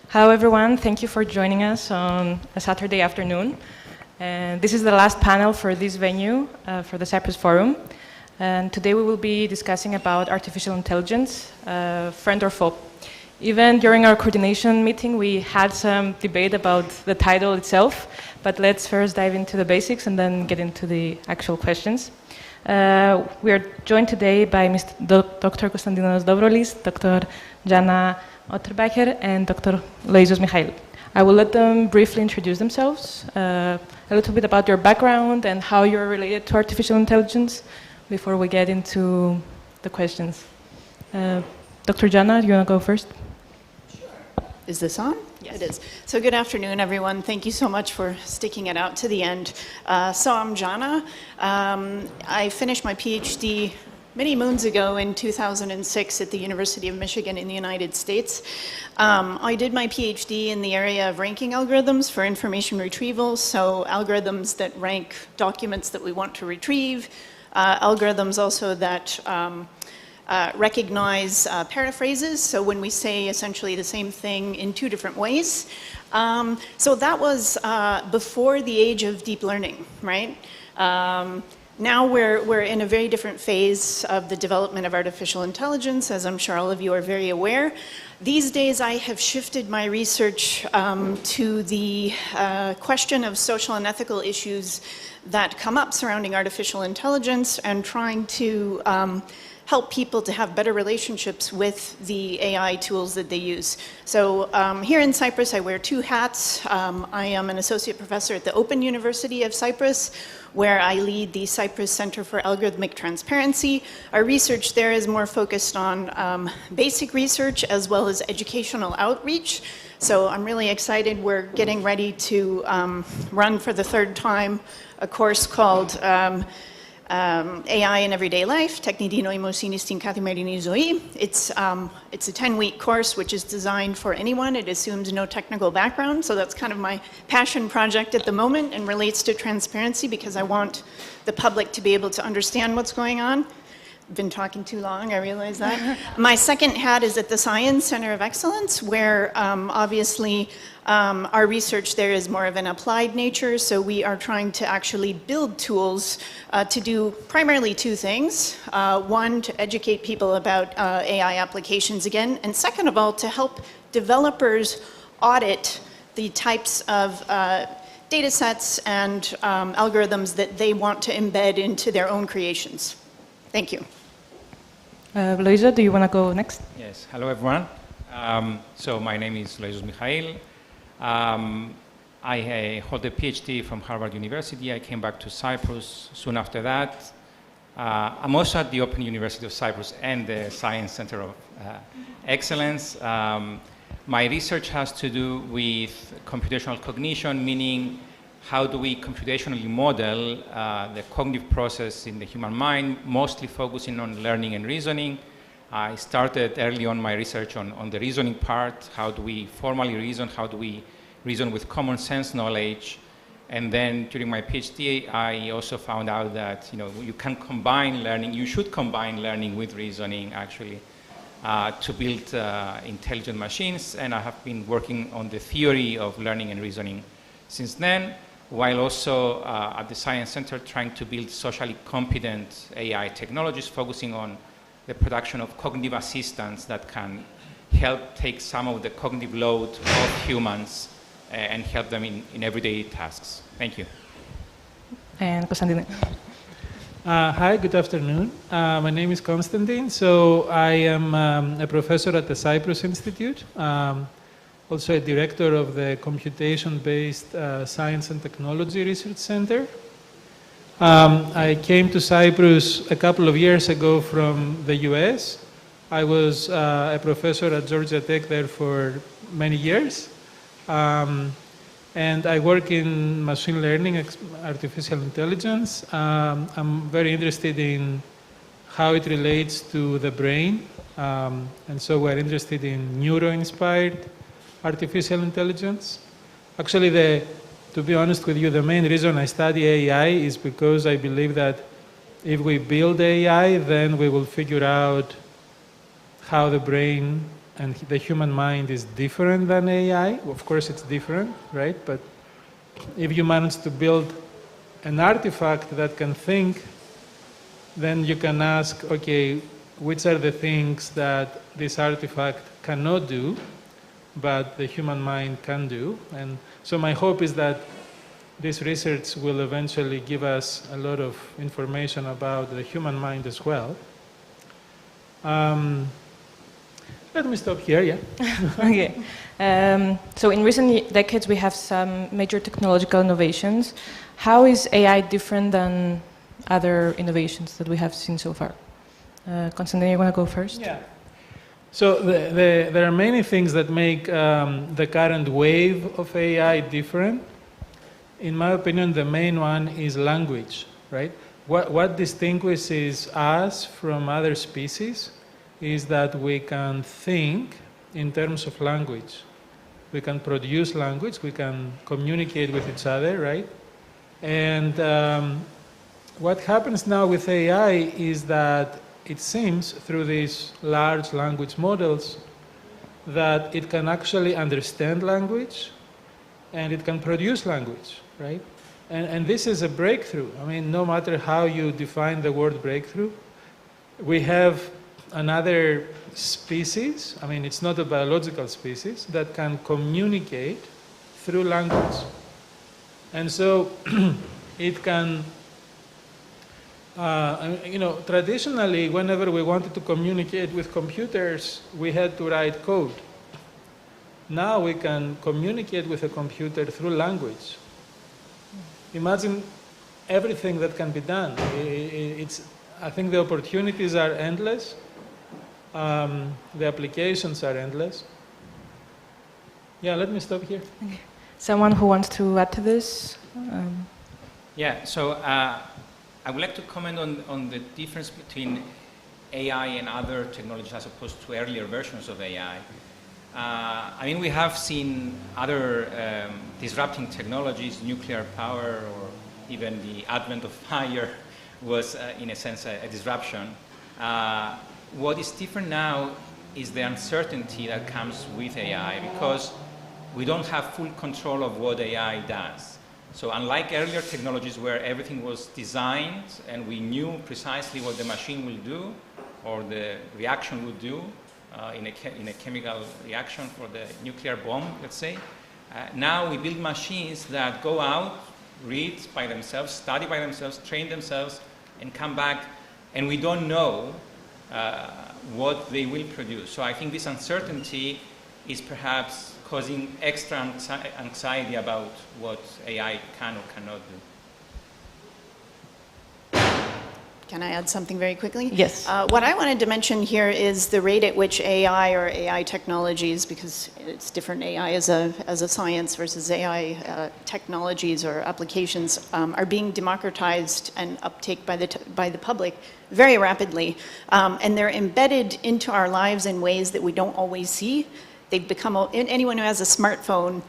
Hello, everyone. Thank you for joining us on a Saturday afternoon. And this is the last panel for this venue, for the Cyprus Forum. And today we will be discussing about artificial intelligence, friend or foe. Even during our coordination meeting, we had some debate about the title itself, but let's first dive into the basics and then get into the actual questions. We are joined today by Dr. Konstantinos Dovrolis, Dr. Jana Otterbacher, and Dr. Loizos Michail. I will let them briefly introduce themselves, a little bit about your background and how you're related to artificial intelligence before we get into the questions. Dr. Jana, do you want to go first? Is this on? Yes. It is. So good afternoon, everyone. Thank you so much for sticking it out to the end. So I'm Jana. I finished my PhD many moons ago in 2006 at the University of Michigan in the United States. I did my PhD in the area of ranking algorithms for information retrieval, so algorithms that rank documents that we want to retrieve, algorithms also that recognize paraphrases, so when we say essentially the same thing in two different ways. So that was before the age of deep learning, right? Now we're in a very different phase of the development of artificial intelligence, as I'm sure all of you are very aware. These days I have shifted my research to the question of social and ethical issues that come up surrounding artificial intelligence and trying to help people to have better relationships with the AI tools that they use. So here in Cyprus, I wear two hats. I am an associate professor at the Open University of Cyprus, where I lead the Cyprus Center for Algorithmic Transparency. Our research there is more focused on basic research as well as educational outreach. So I'm really excited. We're getting ready to run for the third time a course called AI in Everyday Life, Τεχνητή νοημοσύνη στην καθημερινή ζωή. It's a 10-week course which is designed for anyone. It assumes no technical background, so that's kind of my passion project at the moment and relates to transparency because I want the public to be able to understand what's going on. I've been talking too long, I realize that. My second hat is at the Science Center of Excellence, where obviously our research there is more of an applied nature, so we are trying to actually build tools to do primarily two things. One, to educate people about AI applications again, and second of all, to help developers audit the types of data sets and algorithms that they want to embed into their own creations. Thank you. Loisa, do you want to go next? Yes. Hello, everyone. So my name is Loizos Michail. I hold a PhD from Harvard University. I came back to Cyprus soon after that. I'm also at the Open University of Cyprus and the Science Center of Excellence. My research has to do with computational cognition, meaning how do we computationally model the cognitive process in the human mind, mostly focusing on learning and reasoning. I started early on my research on the reasoning part. How do we formally reason? How do we reason with common sense knowledge? And then during my PhD, I also found out that you can combine learning. You should combine learning with reasoning, actually, to build intelligent machines. And I have been working on the theory of learning and reasoning since then, while also at the Science Center trying to build socially competent AI technologies, focusing on the production of cognitive assistants that can help take some of the cognitive load of humans and help them in everyday tasks. Thank you. And Konstantin. Hi, good afternoon. My name is Konstantin. So I am a professor at the Cyprus Institute, also a director of the Computation-Based Science and Technology Research Center. I came to Cyprus a couple of years ago from the US. I was a professor at Georgia Tech there for many years. And I work in machine learning, artificial intelligence. I'm very interested in how it relates to the brain. And so we're interested in neuro-inspired artificial intelligence. Actually, to be honest with you, the main reason I study AI is because I believe that if we build AI, then we will figure out how the brain and the human mind is different than AI. Of course, it's different, right? But if you manage to build an artifact that can think, then you can ask, okay, which are the things that this artifact cannot do, but the human mind can do? And so my hope is that this research will eventually give us a lot of information about the human mind as well. Let me stop here, yeah. Okay. So in recent decades, we have some major technological innovations. How is AI different than other innovations that we have seen so far? Konstantin, you want to go first? Yeah. So there are many things that make the current wave of AI different. In my opinion, the main one is language, right? What distinguishes us from other species is that we can think in terms of language. We can produce language, we can communicate with each other, right? And what happens now with AI is that it seems through these large language models that it can actually understand language and it can produce language, right? And this is a breakthrough. I mean, no matter how you define the word breakthrough, we have another species, I mean, it's not a biological species, that can communicate through language. And so it can, traditionally, whenever we wanted to communicate with computers, we had to write code. Now we can communicate with a computer through language. Imagine everything that can be done. I think the opportunities are endless. The applications are endless. Yeah, let me stop here. Okay. Someone who wants to add to this? Yeah, so I would like to comment on the difference between AI and other technologies as opposed to earlier versions of AI. I mean, we have seen other disrupting technologies, nuclear power, or even the advent of fire was, in a sense, a disruption. What is different now is the uncertainty that comes with AI, because we don't have full control of what AI does. So unlike earlier technologies where everything was designed and we knew precisely what the machine will do or the reaction will do in a chemical reaction for the nuclear bomb, let's say, now we build machines that go out, read by themselves, study by themselves, train themselves, and come back, and we don't know what they will produce. So I think this uncertainty is perhaps causing extra anxiety about what AI can or cannot do. Can I add something very quickly? Yes. What I wanted to mention here is the rate at which AI or AI technologies, because it's different AI as a science versus AI technologies or applications, are being democratized and uptake by the public very rapidly. And they're embedded into our lives in ways that we don't always see. They've become, anyone who has a smartphone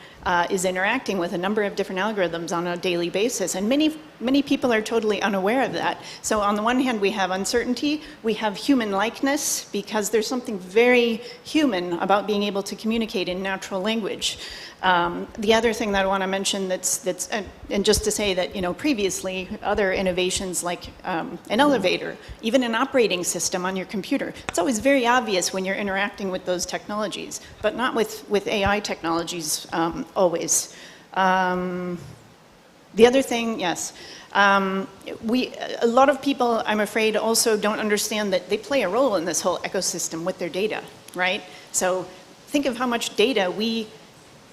is interacting with a number of different algorithms on a daily basis. And many people are totally unaware of that. So on the one hand, we have uncertainty, we have human likeness, because there's something very human about being able to communicate in natural language. The other thing that I want to mention and just to say that, previously other innovations like an elevator, even an operating system on your computer, it's always very obvious when you're interacting with those technologies, but not with AI technologies always. The other thing, yes, a lot of people, I'm afraid, also don't understand that they play a role in this whole ecosystem with their data, right? So think of how much data we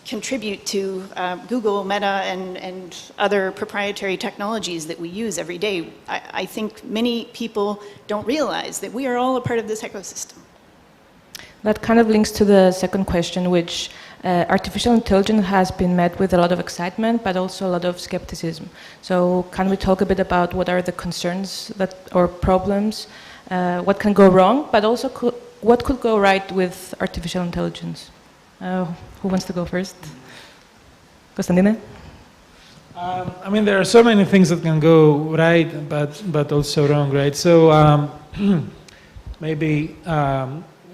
contribute to Google, Meta, and other proprietary technologies that we use every day. I think many people don't realize that we are all a part of this ecosystem. That kind of links to the second question, which artificial intelligence has been met with a lot of excitement, but also a lot of skepticism. So can we talk a bit about what are the concerns or problems, what can go wrong, but also what could go right with artificial intelligence? Who wants to go first? Constantine? I mean, there are so many things that can go right, but also wrong, right? So maybe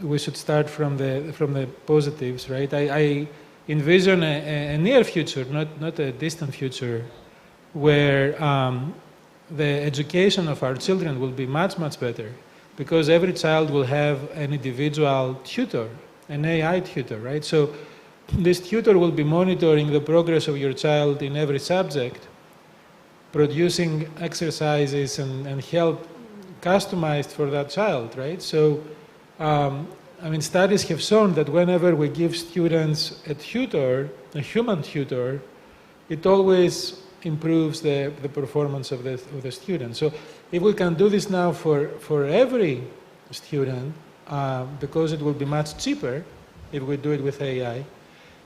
we should start from the positives, right? I envision a near future, not a distant future, where the education of our children will be much, much better, because every child will have an individual tutor, an AI tutor, right? So this tutor will be monitoring the progress of your child in every subject, producing exercises and help customized for that child, right? So, I mean, studies have shown that whenever we give students a tutor, a human tutor, it always improves the performance of the student. So if we can do this now for every student, because it will be much cheaper if we do it with AI,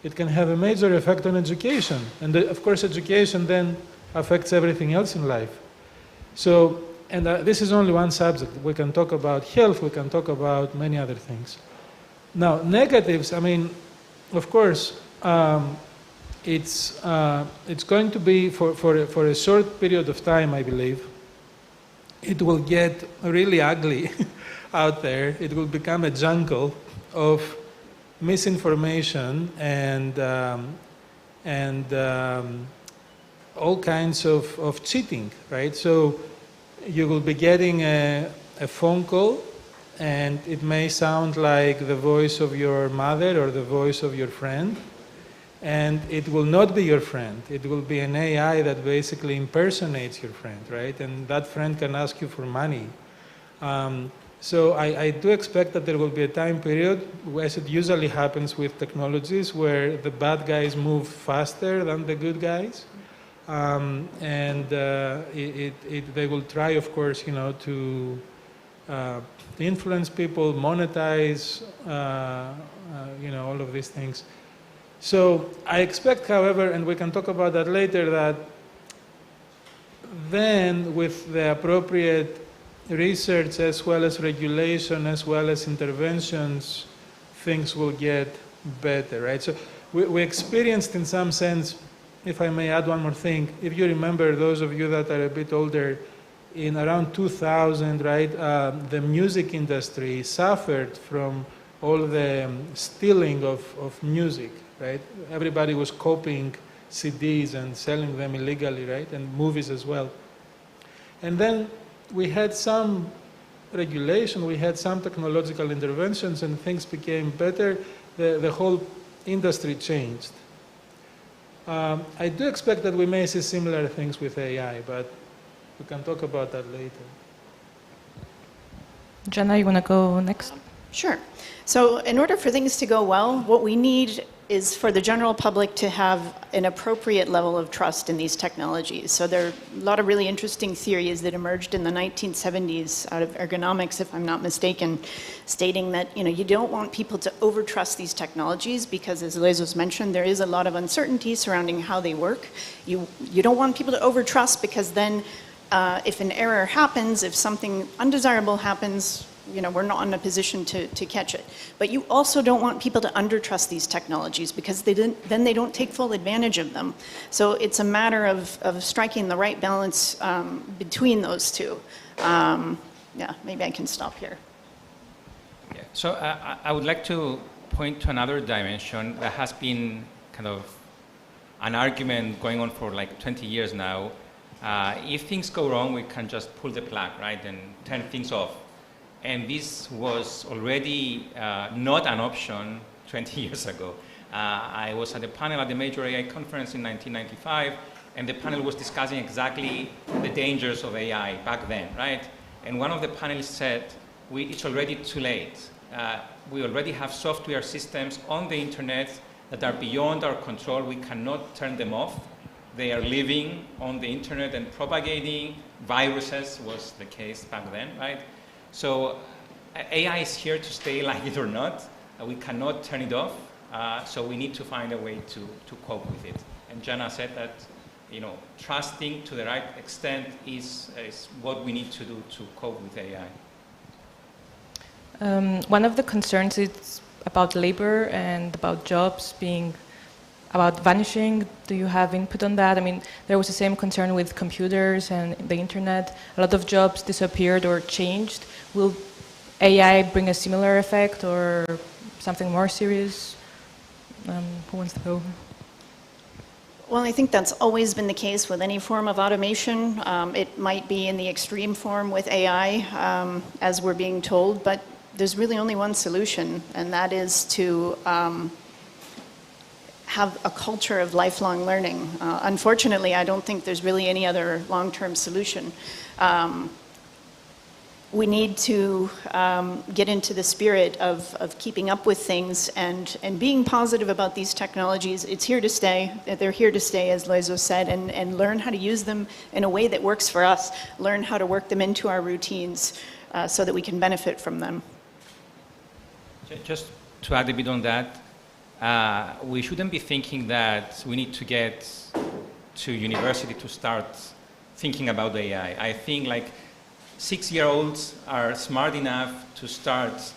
it can have a major effect on education. And of course, education then affects everything else in life. So, and this is only one subject. We can talk about health, we can talk about many other things. Now, negatives, I mean, of course, it's going to be, for a short period of time, I believe, it will get really ugly out there. It will become a jungle of misinformation and all kinds of cheating, right? So you will be getting a phone call, and it may sound like the voice of your mother or the voice of your friend, and it will not be your friend. It will be an AI that basically impersonates your friend, right? And that friend can ask you for money. So I do expect that there will be a time period, as it usually happens with technologies, where the bad guys move faster than the good guys. And they will try, of course, to influence people, monetize, all of these things. So I expect, however, and we can talk about that later, that then with the appropriate research as well as regulation as well as interventions, things will get better, right? So we experienced in some sense, if I may add one more thing, if you remember, those of you that are a bit older, in around 2000, right, the music industry suffered from all the stealing of music, right? Everybody was copying CDs and selling them illegally, right? And movies as well. And then we had some regulation, we had some technological interventions, and things became better. The whole industry changed. I do expect that we may see similar things with AI, but we can talk about that later. Jana, you want to go next? Sure. So in order for things to go well, what we need is for the general public to have an appropriate level of trust in these technologies. So there are a lot of really interesting theories that emerged in the 1970s out of ergonomics, if I'm not mistaken, stating that you don't want people to overtrust these technologies because, as Stelios mentioned, there is a lot of uncertainty surrounding how they work. You don't want people to overtrust because then if an error happens, if something undesirable happens, we're not in a position to catch it. But you also don't want people to undertrust these technologies because then they don't take full advantage of them. So it's a matter of striking the right balance between those two. Yeah, maybe I can stop here. Yeah. So I would like to point to another dimension that has been kind of an argument going on for like 20 years now. If things go wrong, we can just pull the plug, right, and turn things off. And this was already not an option 20 years ago. I was at a panel at the major AI conference in 1995, and the panel was discussing exactly the dangers of AI back then, right? And one of the panelists said, it's already too late. We already have software systems on the internet that are beyond our control. We cannot turn them off. They are living on the internet and propagating. Viruses was the case back then, right? So AI is here to stay, like it or not. We cannot turn it off. So we need to find a way to cope with it. And Jana said that, trusting to the right extent is what we need to do to cope with AI. One of the concerns is about labor and about jobs being about vanishing. Do you have input on that? I mean, there was the same concern with computers and the internet. A lot of jobs disappeared or changed. Will AI bring a similar effect or something more serious? Who wants to go? Well, I think that's always been the case with any form of automation. It might be in the extreme form with AI, as we're being told, but there's really only one solution, and that is to have a culture of lifelong learning. Unfortunately, I don't think there's really any other long-term solution. We need to get into the spirit of keeping up with things and being positive about these technologies. It's here to stay. They're here to stay, as Loizo said, and learn how to use them in a way that works for us, learn how to work them into our routines so that we can benefit from them. Just to add a bit on that, we shouldn't be thinking that we need to get to university to start thinking about AI. I think like 6-year-olds are smart enough to start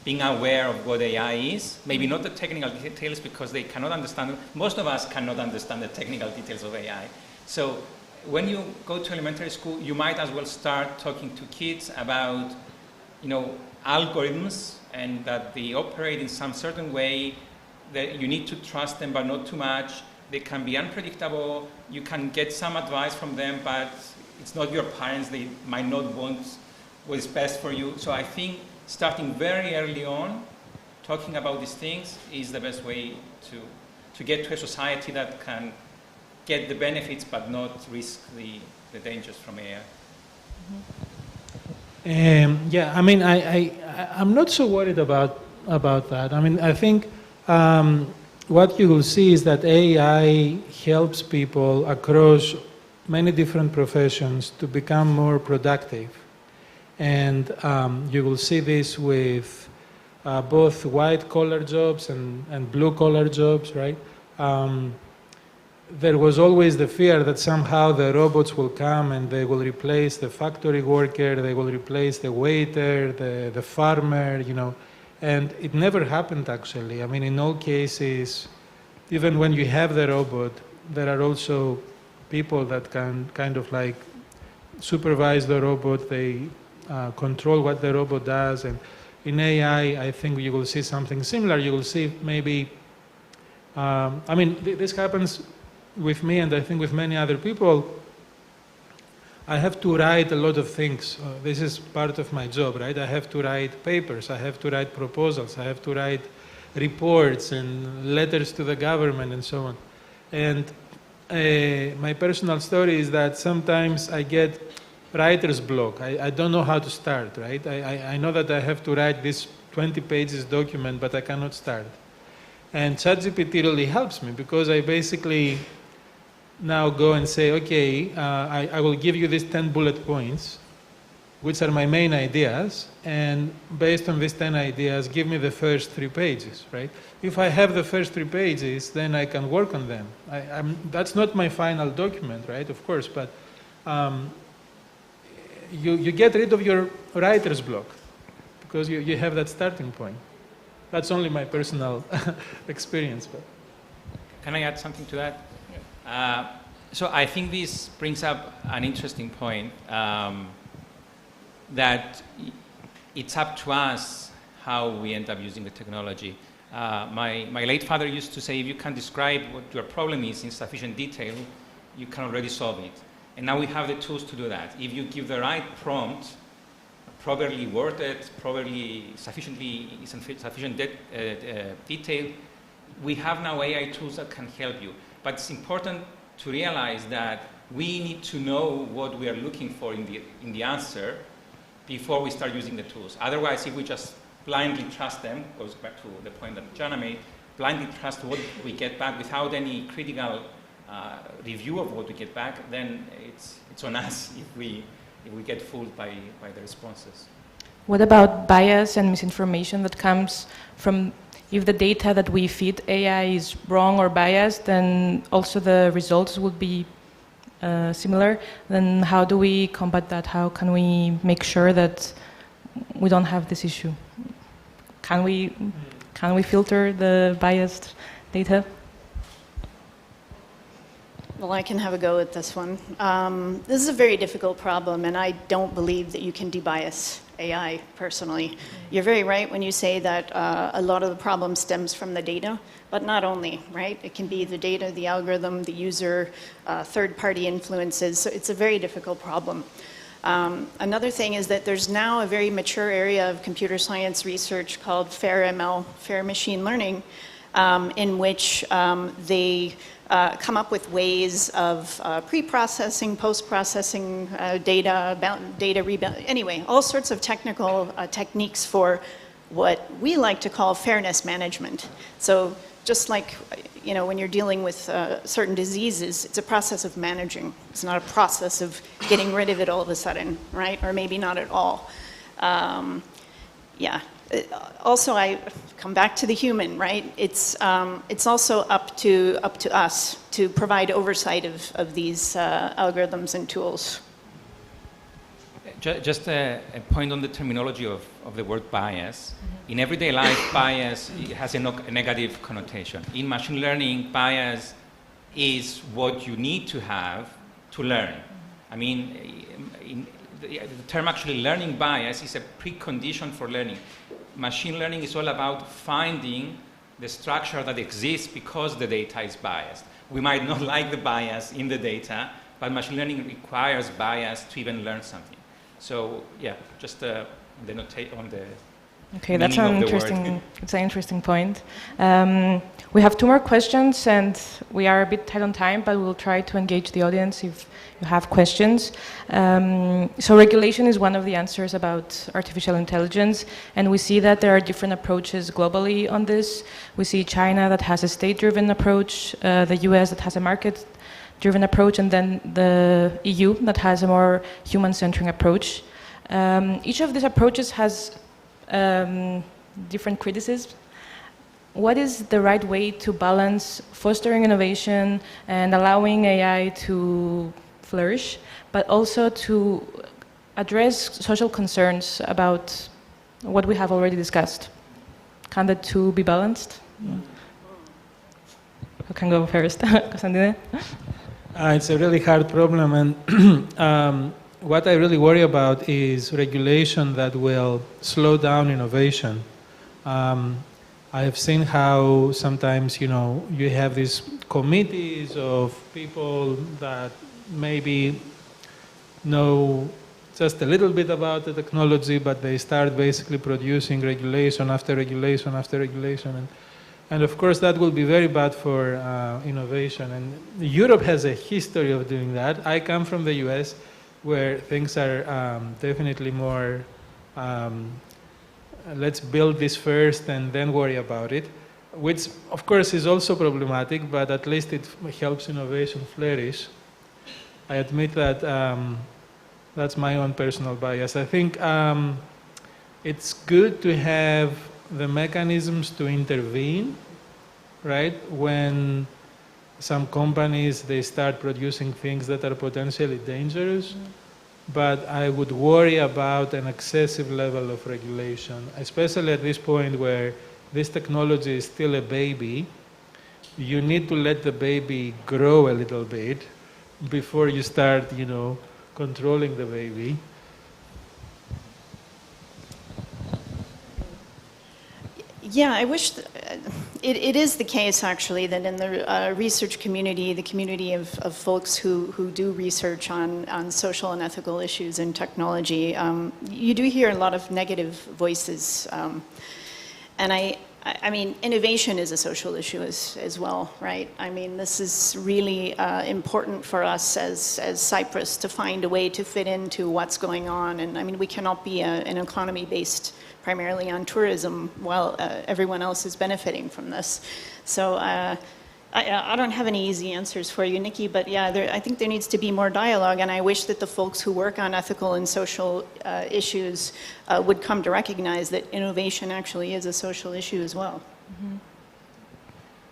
being aware of what AI is. Maybe not the technical details because they cannot understand. Most of us cannot understand the technical details of AI. So when you go to elementary school, you might as well start talking to kids about, algorithms and that they operate in some certain way, that you need to trust them but not too much. They can be unpredictable. You can get some advice from them, but it's not your parents. They might not want what is best for you. So I think starting very early on, talking about these things is the best way to get to a society that can get the benefits but not risk the dangers from AI. Yeah, I mean, I'm not so worried about that. I mean, I think what you will see is that AI helps people across many different professions to become more productive. And you will see this with both white-collar jobs and blue-collar jobs, right? There was always the fear that somehow the robots will come and they will replace the factory worker, they will replace the waiter, the farmer, and it never happened actually. I mean, in all cases, even when you have the robot, there are also people that can kind of like supervise the robot, they control what the robot does, and in AI, I think you will see something similar. You will see maybe, I mean, this happens with me and I think with many other people. I have to write a lot of things. This is part of my job, right? I have to write papers, I have to write proposals, I have to write reports and letters to the government and so on. And my personal story is that sometimes I get writer's block. I don't know how to start, right? I know that I have to write this 20 pages document, but I cannot start. And ChatGPT really helps me because I basically now go and say, okay, I will give you these 10 bullet points, which are my main ideas, and based on these 10 ideas, give me the first 3 pages, right? If I have the first 3 pages, then I can work on them. That's not my final document, right, of course, but you get rid of your writer's block. because you have that starting point. That's only my personal experience. But. Can I add something to that? So I think this brings up an interesting point, that it's up to us how we end up using the technology. My late father used to say, if you can describe what your problem is in sufficient detail, you can already solve it. And now we have the tools to do that. If you give the right prompt, properly worded, properly sufficient detail, we have now AI tools that can help you. But it's important to realize that we need to know what we are looking for in the answer before we start using the tools. Otherwise, if we just blindly trust them, goes back to the point that Jana made, blindly trust what we get back without any critical review of what we get back, then it's on us if we get fooled by the responses. What about bias and misinformation that comes from, if the data that we feed AI is wrong or biased, then also the results would be similar? Then how do we combat that? How can we make sure that we don't have this issue? Can we filter the biased data? Well, I can have a go at this one. This is a very difficult problem, and I don't believe that you can debias AI, personally. You're very right when you say that a lot of the problem stems from the data, but not only, right? It can be the data, the algorithm, the user, third-party influences. So it's a very difficult problem. Another thing is that there's now a very mature area of computer science research called fair ML, fair machine learning, in which they come up with ways of pre-processing, post-processing data rebound, anyway, all sorts of technical techniques for what we like to call fairness management. So just like, you know, when you're dealing with certain diseases, it's a process of managing. It's not a process of getting rid of it all of a sudden, right? Or maybe not at all. Yeah. Also, I come back to the human, right? It's also up to us to provide oversight of these algorithms and tools. Just a point on the terminology of the word bias. In everyday life, bias has a negative connotation. In machine learning, bias is what you need to have to learn. I mean, the term actually learning bias is a precondition for learning. Machine learning is all about finding the structure that exists because the data is biased. We might not like the bias in the data, but machine learning requires bias to even learn something. So yeah, just on the okay, that's an interesting point. We have 2 more questions, and we are a bit tight on time, but we'll try to engage the audience if you have questions. So regulation is one of the answers about artificial intelligence, and we see that there are different approaches globally on this. We see China that has a state-driven approach, the US that has a market-driven approach, and then the EU that has a more human-centering approach. Each of these approaches has different criticisms. What is the right way to balance fostering innovation and allowing AI to flourish, but also to address social concerns about what we have already discussed? Can the two be balanced? Who can go first? Costantine? It's a really hard problem, and what I really worry about is regulation that will slow down innovation. I have seen how sometimes, you have these committees of people that maybe know just a little bit about the technology, but they start basically producing regulation after regulation after regulation. And of course, that will be very bad for innovation. And Europe has a history of doing that. I come from the US, where things are definitely more let's build this first and then worry about it, which of course is also problematic, but at least it helps innovation flourish. I admit that that's my own personal bias. I think it's good to have the mechanisms to intervene, right? When some companies, they start producing things that are potentially dangerous. but I would worry about an excessive level of regulation, especially at this point where this technology is still a baby. You need to let the baby grow a little bit before you start, controlling the baby. Yeah, I wish it is the case actually that in the research community, the community of folks who do research on social and ethical issues in technology, you do hear a lot of negative voices. And I mean, innovation is a social issue as well, right? I mean, this is really important for us as Cyprus to find a way to fit into what's going on. And I mean, we cannot be an economy based primarily on tourism while everyone else is benefiting from this. So I don't have any easy answers for you, Nikki, but yeah, I think there needs to be more dialogue, and I wish that the folks who work on ethical and social issues would come to recognize that innovation actually is a social issue as well. Mm-hmm.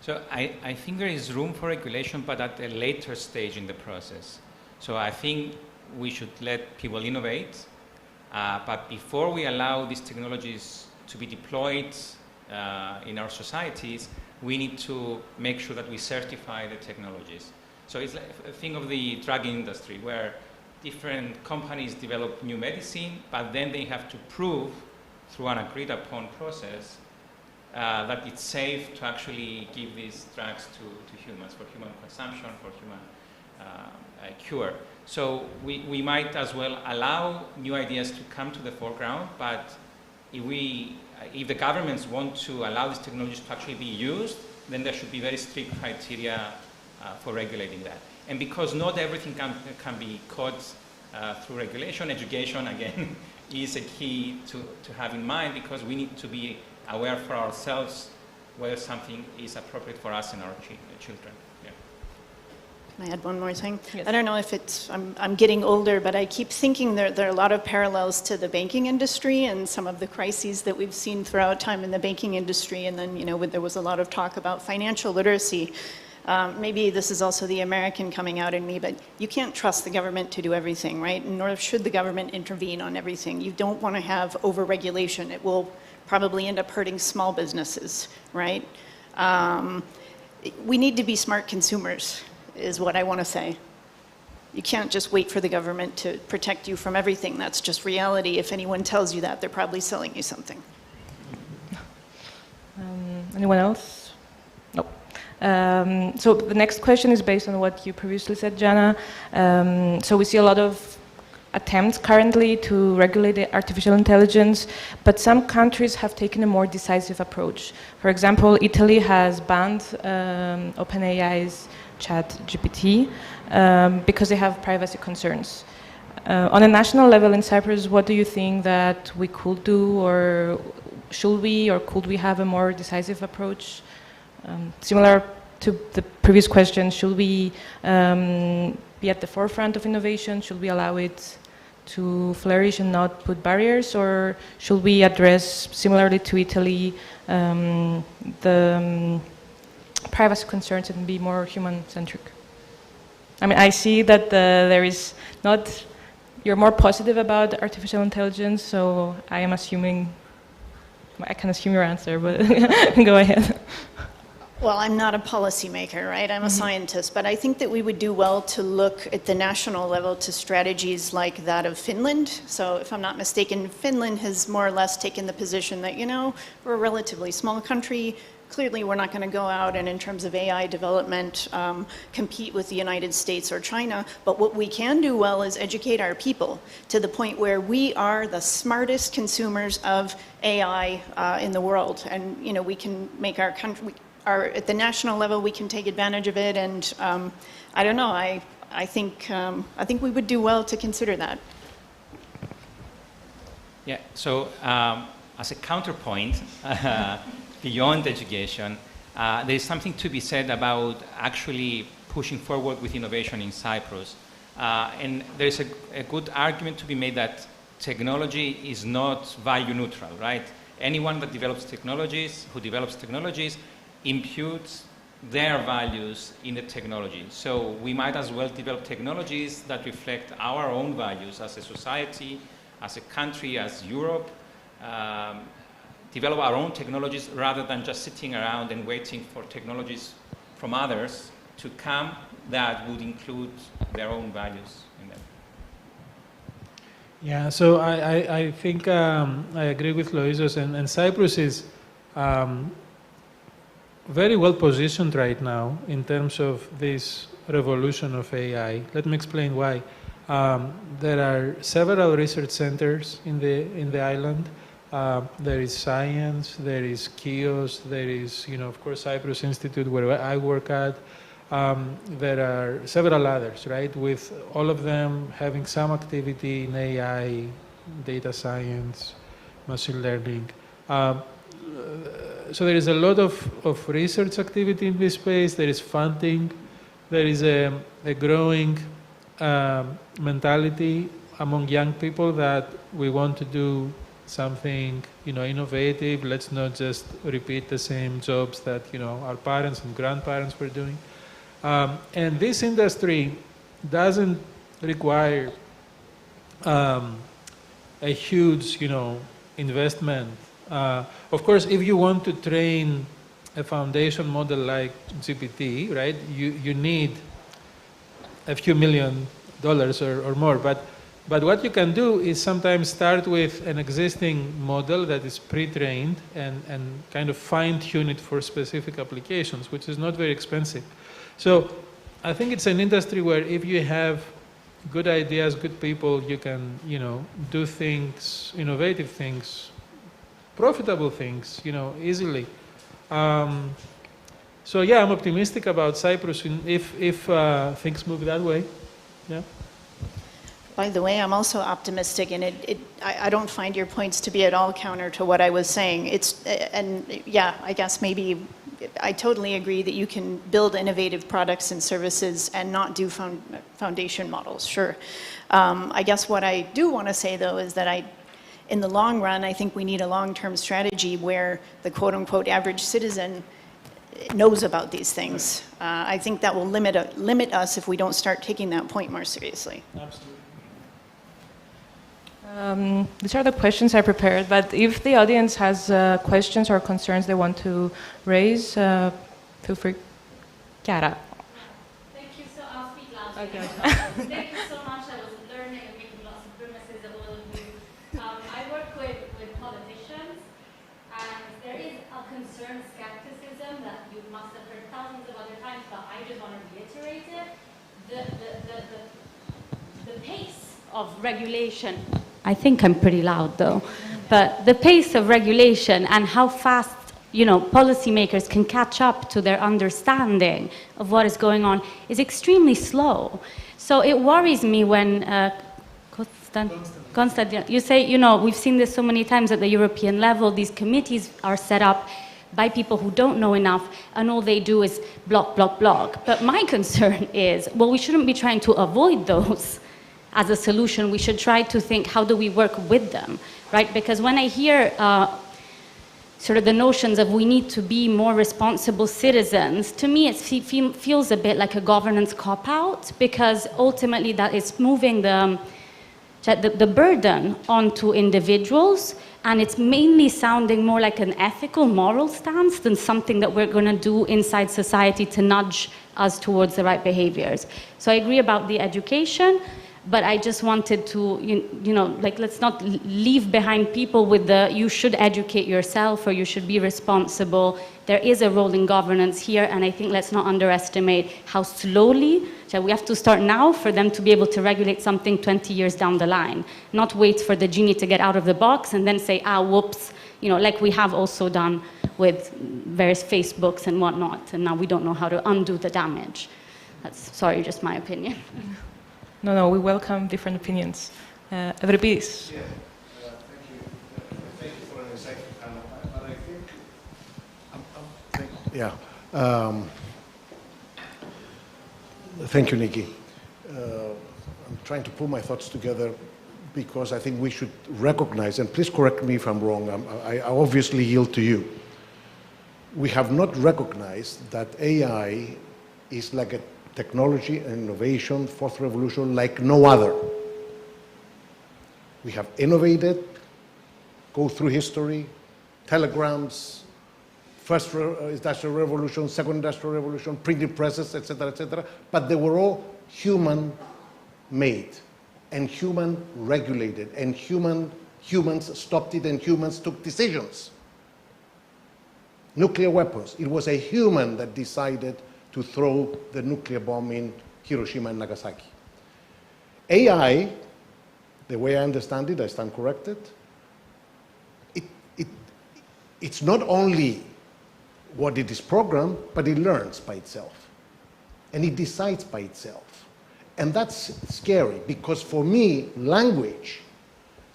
So I think there is room for regulation, but at a later stage in the process. So I think we should let people innovate, but before we allow these technologies to be deployed in our societies, we need to make sure that we certify the technologies. So it's like a thing of the drug industry where different companies develop new medicine, but then they have to prove through an agreed upon process that it's safe to actually give these drugs to humans for human consumption, for human cure. So we might as well allow new ideas to come to the foreground, but if the governments want to allow these technologies to actually be used, then there should be very strict criteria for regulating that. And because not everything can be caught through regulation, education, again, is a key to have in mind, because we need to be aware for ourselves whether something is appropriate for us and our children. Yeah. Can I add one more thing? Yes. I don't know if I'm getting older, but I keep thinking there are a lot of parallels to the banking industry and some of the crises that we've seen throughout time in the banking industry. And then, there was a lot of talk about financial literacy. Maybe this is also the American coming out in me, but you can't trust the government to do everything, right? Nor should the government intervene on everything. You don't want to have over-regulation. It will probably end up hurting small businesses, right? We need to be smart consumers, is what I want to say. You can't just wait for the government to protect you from everything. That's just reality. If anyone tells you that, they're probably selling you something. Anyone else? No. So the next question is based on what you previously said, Jana. So we see a lot of attempts currently to regulate the artificial intelligence, but some countries have taken a more decisive approach. For example, Italy has banned OpenAI's ChatGPT because they have privacy concerns. On a national level in Cyprus, what do you think that we could do, or should we, or could we have a more decisive approach? Similar to the previous question, should we be at the forefront of innovation? Should we allow it to flourish and not put barriers, or should we address, similarly to Italy, the privacy concerns and be more human-centric? I mean, I see that there is not, you're more positive about artificial intelligence, so I am assuming, I can assume your answer, but go ahead. Well, I'm not a policymaker, right? I'm a scientist, but I think that we would do well to look at the national level to strategies like that of Finland. So if I'm not mistaken, Finland has more or less taken the position that, we're a relatively small country. Clearly, we're not going to go out and in terms of AI development, compete with the United States or China. But what we can do well is educate our people to the point where we are the smartest consumers of AI in the world. And, we can make our country, at the national level, we can take advantage of it. And I don't know, I think we would do well to consider that. Yeah, so as a counterpoint, beyond education, there is something to be said about actually pushing forward with innovation in Cyprus. And there is a good argument to be made that technology is not value neutral, right? Anyone that develops technologies, imputes their values in the technology. So we might as well develop technologies that reflect our own values as a society, as a country, as Europe, develop our own technologies rather than just sitting around and waiting for technologies from others to come that would include their own values in them. Yeah, so I think I agree with Loisos, and Cyprus is very well positioned right now in terms of this revolution of AI. Let me explain why. There are several research centers in the island. There is science, there is Chios, there is, of course, Cyprus Institute where I work at. There are several others, right, with all of them having some activity in AI, data science, machine learning. So there is a lot of research activity in this space. There is funding. There is a growing mentality among young people that we want to do something, innovative. Let's not just repeat the same jobs that, our parents and grandparents were doing. And this industry doesn't require a huge, investment. Of course, if you want to train a foundation model like GPT, right, you need a few $1 million or more. But what you can do is sometimes start with an existing model that is pre-trained and kind of fine-tune it for specific applications, which is not very expensive. So I think it's an industry where if you have good ideas, good people, you can, do things, innovative things, profitable things, easily. So yeah, I'm optimistic about Cyprus if things move that way. Yeah. By the way, I'm also optimistic, and I don't find your points to be at all counter to what I was saying. I guess maybe I totally agree that you can build innovative products and services and not do foundation models, sure. I guess what I do want to say, though, is that in the long run, I think we need a long-term strategy where the quote-unquote average citizen knows about these things. I think that will limit us if we don't start taking that point more seriously. Absolutely. These are the questions I prepared, but if the audience has questions or concerns they want to raise, feel free. Chiara. Thank you, so I'll speak loudly. Okay. Thank you so much. I was learning and making lots of grimaces of all of you. I work with politicians, and there is a concerned skepticism that you must have heard thousands of other times, but I just want to reiterate it. The pace of regulation, I think I'm pretty loud though, but the pace of regulation and how fast, policymakers can catch up to their understanding of what is going on is extremely slow. So it worries me when, Constant, you say, we've seen this so many times at the European level, these committees are set up by people who don't know enough, and all they do is block, block, block. But my concern is, well, we shouldn't be trying to avoid those as a solution. We should try to think, how do we work with them, right? Because when I hear sort of the notions of we need to be more responsible citizens, to me it feels a bit like a governance cop-out, because ultimately that is moving the burden onto individuals, and it's mainly sounding more like an ethical, moral stance than something that we're going to do inside society to nudge us towards the right behaviors. So I agree about the education, but I just wanted to, let's not leave behind people with the you should educate yourself or you should be responsible. There is a role in governance here, and I think let's not underestimate how slowly, so we have to start now for them to be able to regulate something 20 years down the line, not wait for the genie to get out of the box and then say, whoops, like we have also done with various Facebooks and whatnot, and now we don't know how to undo the damage. That's, sorry, just my opinion. No, we welcome different opinions. Everybody. Yeah, thank you for an insightful panel. But I think, thank you, Nikki. I'm trying to pull my thoughts together because I think we should recognize, and please correct me if I'm wrong, I obviously yield to you, we have not recognized that AI is like a technology and innovation, fourth revolution, like no other. We have innovated, go through history, telegrams, first industrial revolution, second industrial revolution, printing presses, etc., but they were all human-made and human-regulated, and humans stopped it, and humans took decisions. Nuclear weapons, it was a human that decided to throw the nuclear bomb in Hiroshima and Nagasaki. AI, the way I understand it, I stand corrected, it's not only what it is programmed, but it learns by itself. And it decides by itself. And that's scary, because for me, language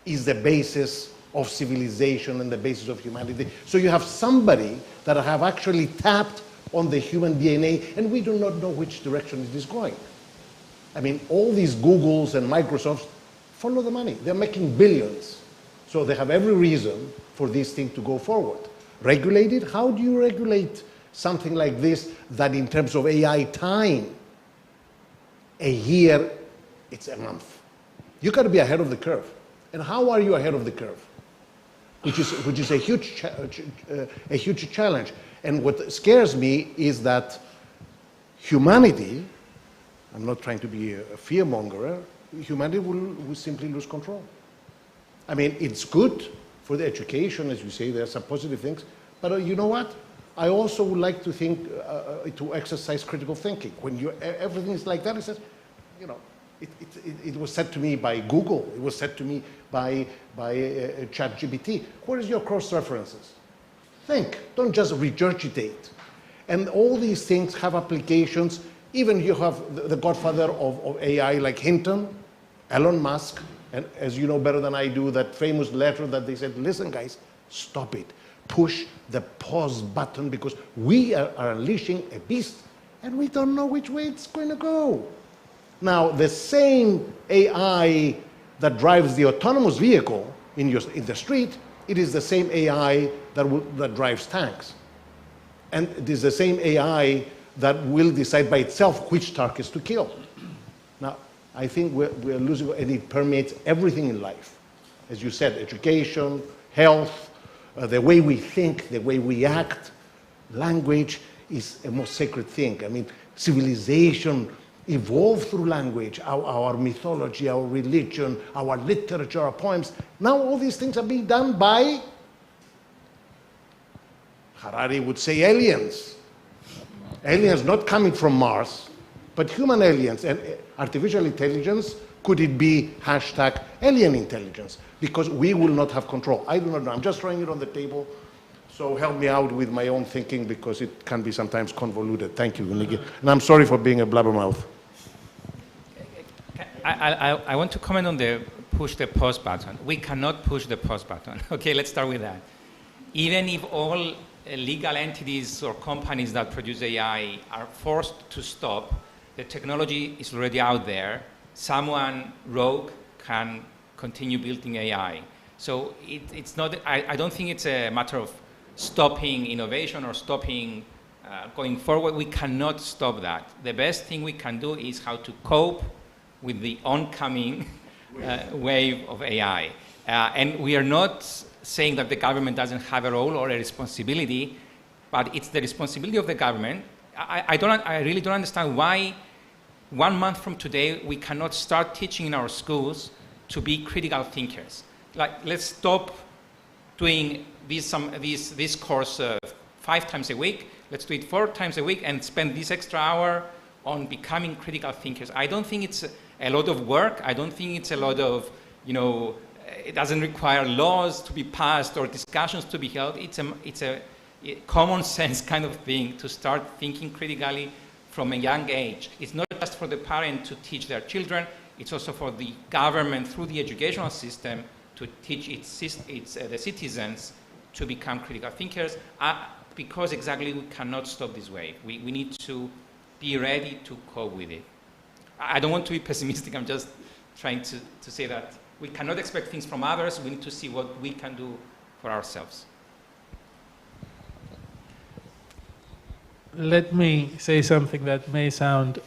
is the basis of civilization and the basis of humanity. So you have somebody that have actually tapped on the human DNA, and we do not know which direction it is going. I mean, all these Googles and Microsofts follow the money. They're making billions. So they have every reason for this thing to go forward. Regulated? How do you regulate something like this that in terms of AI time, a year, it's a month? You got to be ahead of the curve. And how are you ahead of the curve? Which is a huge challenge. And what scares me is that humanity, I'm not trying to be a fearmonger, humanity will simply lose control. I mean, it's good for the education, as you say, there are some positive things, but you know what? I also would like to think, to exercise critical thinking. When everything is like that, it says, you know, it was said to me by Google, it was said to me by ChatGPT. Where is your cross-references? Think, don't just regurgitate. And all these things have applications. Even you have the godfather of AI like Hinton, Elon Musk, and as you know better than I do, that famous letter that they said, listen guys, stop it. Push the pause button because we are unleashing a beast and we don't know which way it's going to go. Now, the same AI that drives the autonomous vehicle in the street, it is the same AI that drives tanks. And it is the same AI that will decide by itself which targets to kill. Now, I think we're losing, and it permeates everything in life. As you said, education, health, the way we think, the way we act, language is a most sacred thing. I mean, civilization evolved through language, our mythology, our religion, our literature, our poems. Now all these things are being done by, Harari would say, aliens. Aliens not coming from Mars, but human aliens. And artificial intelligence, could it be hashtag alien intelligence? Because we will not have control. I do not know. I'm just throwing it on the table. So help me out with my own thinking because it can be sometimes convoluted. Thank you, Niki. And I'm sorry for being a blabbermouth. I want to comment on the push the pause button. We cannot push the pause button. Okay, let's start with that. Even if all legal entities or companies that produce AI are forced to stop, the technology is already out there. Someone rogue can continue building AI. So it's not, I don't think it's a matter of stopping innovation or stopping going forward. We cannot stop that. The best thing we can do is how to cope with the oncoming wave of AI. And we are not saying that the government doesn't have a role or a responsibility, but it's the responsibility of the government. I really don't understand why 1 month from today we cannot start teaching in our schools to be critical thinkers. Like, let's stop doing this course 5 times a week. Let's do it 4 times a week and spend this extra hour on becoming critical thinkers. I don't think it's a lot of work. I don't think it's a lot of, it doesn't require laws to be passed or discussions to be held. It's a common sense kind of thing to start thinking critically from a young age. It's not just for the parent to teach their children, it's also for the government through the educational system to teach the citizens to become critical thinkers, because exactly we cannot stop this wave. We need to be ready to cope with it. I don't want to be pessimistic, I'm just trying to say that we cannot expect things from others, we need to see what we can do for ourselves. let me say something that may sound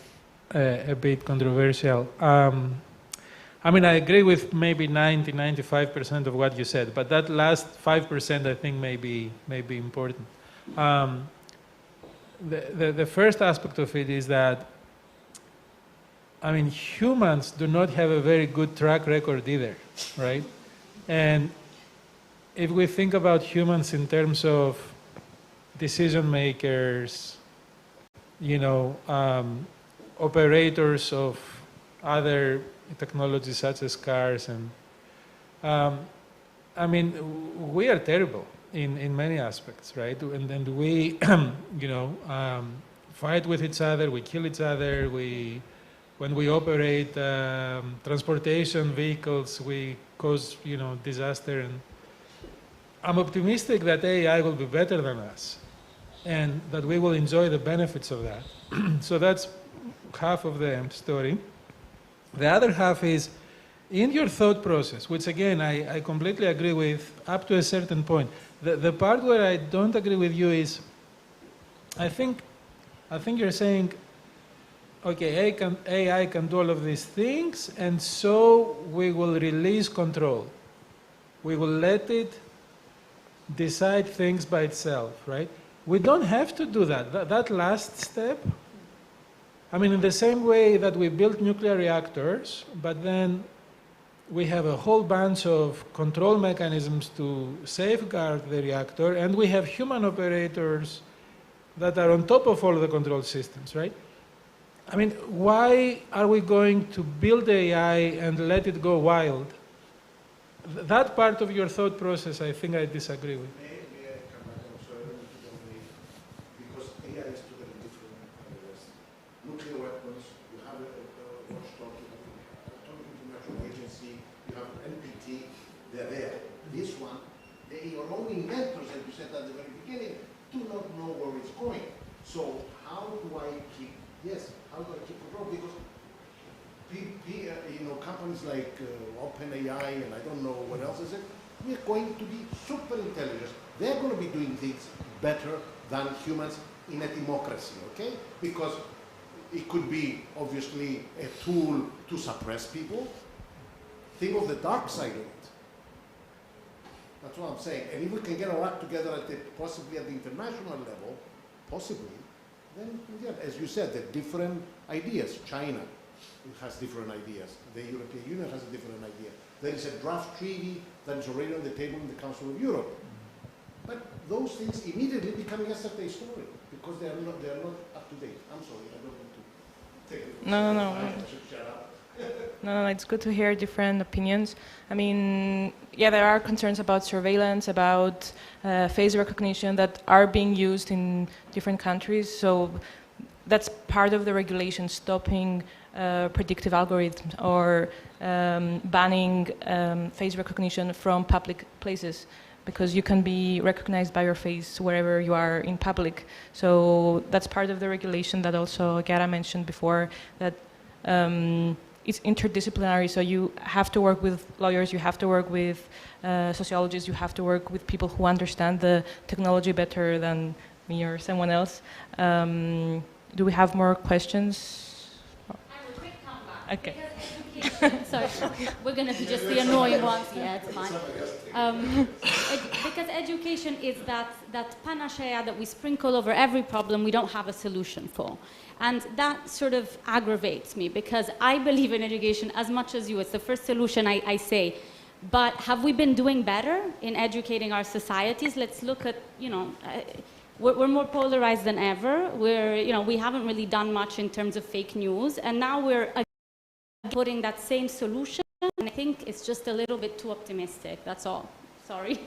a bit controversial. I mean, I agree with maybe 95% of what you said, but that last 5% I think may be important. The first aspect of it is that, I mean, humans do not have a very good track record either, right? And if we think about humans in terms of decision makers, you know, operators of other technologies such as cars, and I mean, we are terrible in many aspects, right? And we, you know, fight with each other, we kill each other, when we operate transportation vehicles, we cause, you know, disaster. And I'm optimistic that AI will be better than us and that we will enjoy the benefits of that. So that's half of the story. The other half is in your thought process, which again, I completely agree with up to a certain point. The part where I don't agree with you is, I think you're saying, okay, AI can do all of these things, and so we will release control. We will let it decide things by itself, right? We don't have to do that. That last step, I mean, in the same way that we built nuclear reactors, but then we have a whole bunch of control mechanisms to safeguard the reactor, and we have human operators that are on top of all the control systems, right? I mean, why are we going to build AI and let it go wild? That part of your thought process, I think I disagree with. May I come back? I'm sorry, because AI is totally different from the rest. Nuclear weapons, you have a watchdog, you have Atomic International Agency, you have NPT, they're there. This one, your own inventors, as you said at the very beginning, do not know where it's going. So how do I keep, how do I keep control? Because you know, companies like OpenAI and I don't know what else is it, we're going to be super intelligent. They're going to be doing things better than humans in a democracy, okay? Because it could be obviously a tool to suppress people. Think of the dark side of it. That's what I'm saying. And if we can get our act together possibly at the international level, possibly, then yeah, as you said, there are different ideas. China has different ideas. The European Union has a different idea. There is a draft treaty that is already on the table in the Council of Europe. But those things immediately become yesterday's story because they are not up to date. I'm sorry, I don't want to take it. No. I should shut up. No, it's good to hear different opinions. I mean, yeah, there are concerns about surveillance, about face recognition that are being used in different countries. So that's part of the regulation, stopping predictive algorithms or banning face recognition from public places, because you can be recognized by your face wherever you are in public. So that's part of the regulation that also Gara mentioned before, that it's interdisciplinary, so you have to work with lawyers, you have to work with sociologists, you have to work with people who understand the technology better than me or someone else. Do we have more questions? I have a quick comeback. Okay. Sorry, we're going to be just the annoying ones. Yeah, it's fine. Because education is that panacea that we sprinkle over every problem we don't have a solution for. And that sort of aggravates me because I believe in education as much as you. It's the first solution I say. But have we been doing better in educating our societies? Let's look at, you know, we're more polarized than ever. We haven't really done much in terms of fake news. And now we're putting that same solution. And I think it's just a little bit too optimistic. That's all. Sorry.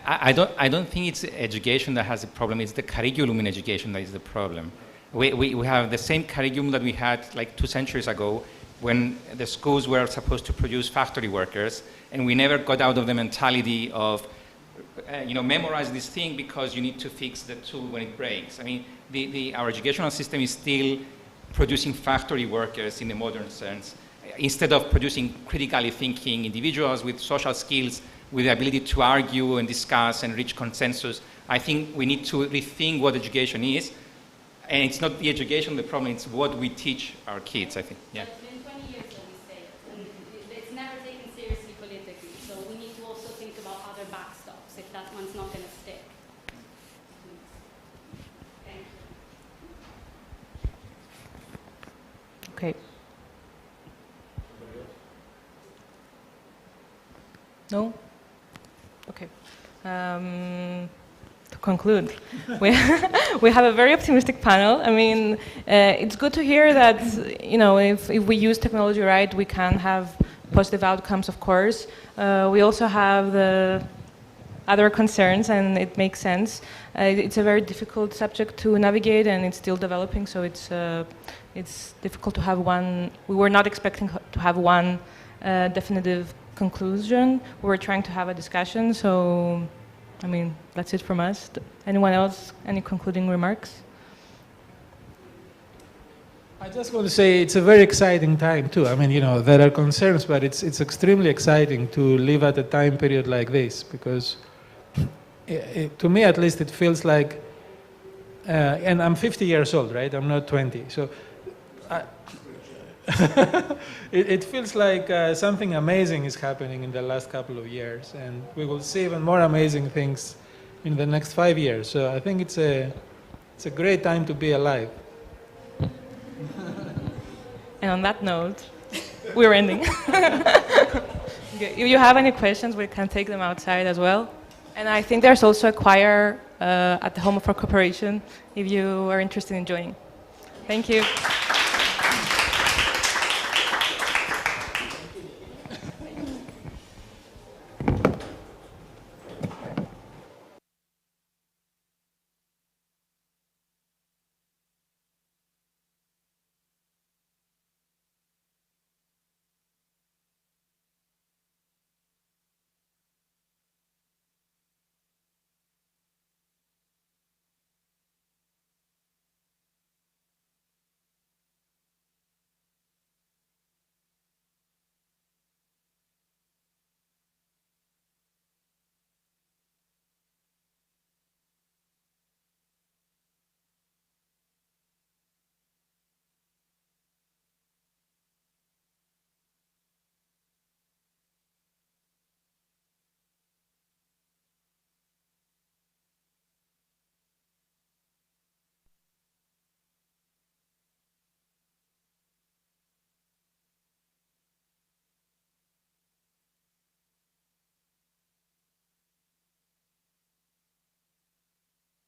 I don't think it's education that has a problem. It's the curriculum in education that is the problem. We have the same curriculum that we had like 2 centuries ago when the schools were supposed to produce factory workers, and we never got out of the mentality of memorize this thing because you need to fix the tool when it breaks. I mean, our educational system is still producing factory workers in the modern sense, instead of producing critically thinking individuals with social skills with the ability to argue and discuss and reach consensus. I think we need to rethink what education is. And it's not the education, the problem, it's what we teach our kids, I think. Yeah. But in 20 years, though, we say, and it's never taken seriously politically, so we need to also think about other backstops if that one's not going to stick. Thank you. Okay. No? Okay. To conclude, we have a very optimistic panel. I mean, it's good to hear that, you know, if we use technology right, we can have positive outcomes, of course. We also have the other concerns, and it makes sense. It's a very difficult subject to navigate, and it's still developing, so it's difficult to have one. We were not expecting to have one definitive conclusion. We were trying to have a discussion, so I mean, that's it from us. Anyone else? Any concluding remarks? I just want to say it's a very exciting time too. I mean, you know, there are concerns, but it's extremely exciting to live at a time period like this because, to me at least, it feels like, and I'm 50 years old, right? I'm not 20, so it feels like something amazing is happening in the last couple of years, and we will see even more amazing things in the next 5 years. So I think it's a great time to be alive. And on that note, we're ending. Okay. If you have any questions, we can take them outside as well. And I think there's also a choir at the Home of our Cooperation if you are interested in joining. Thank you.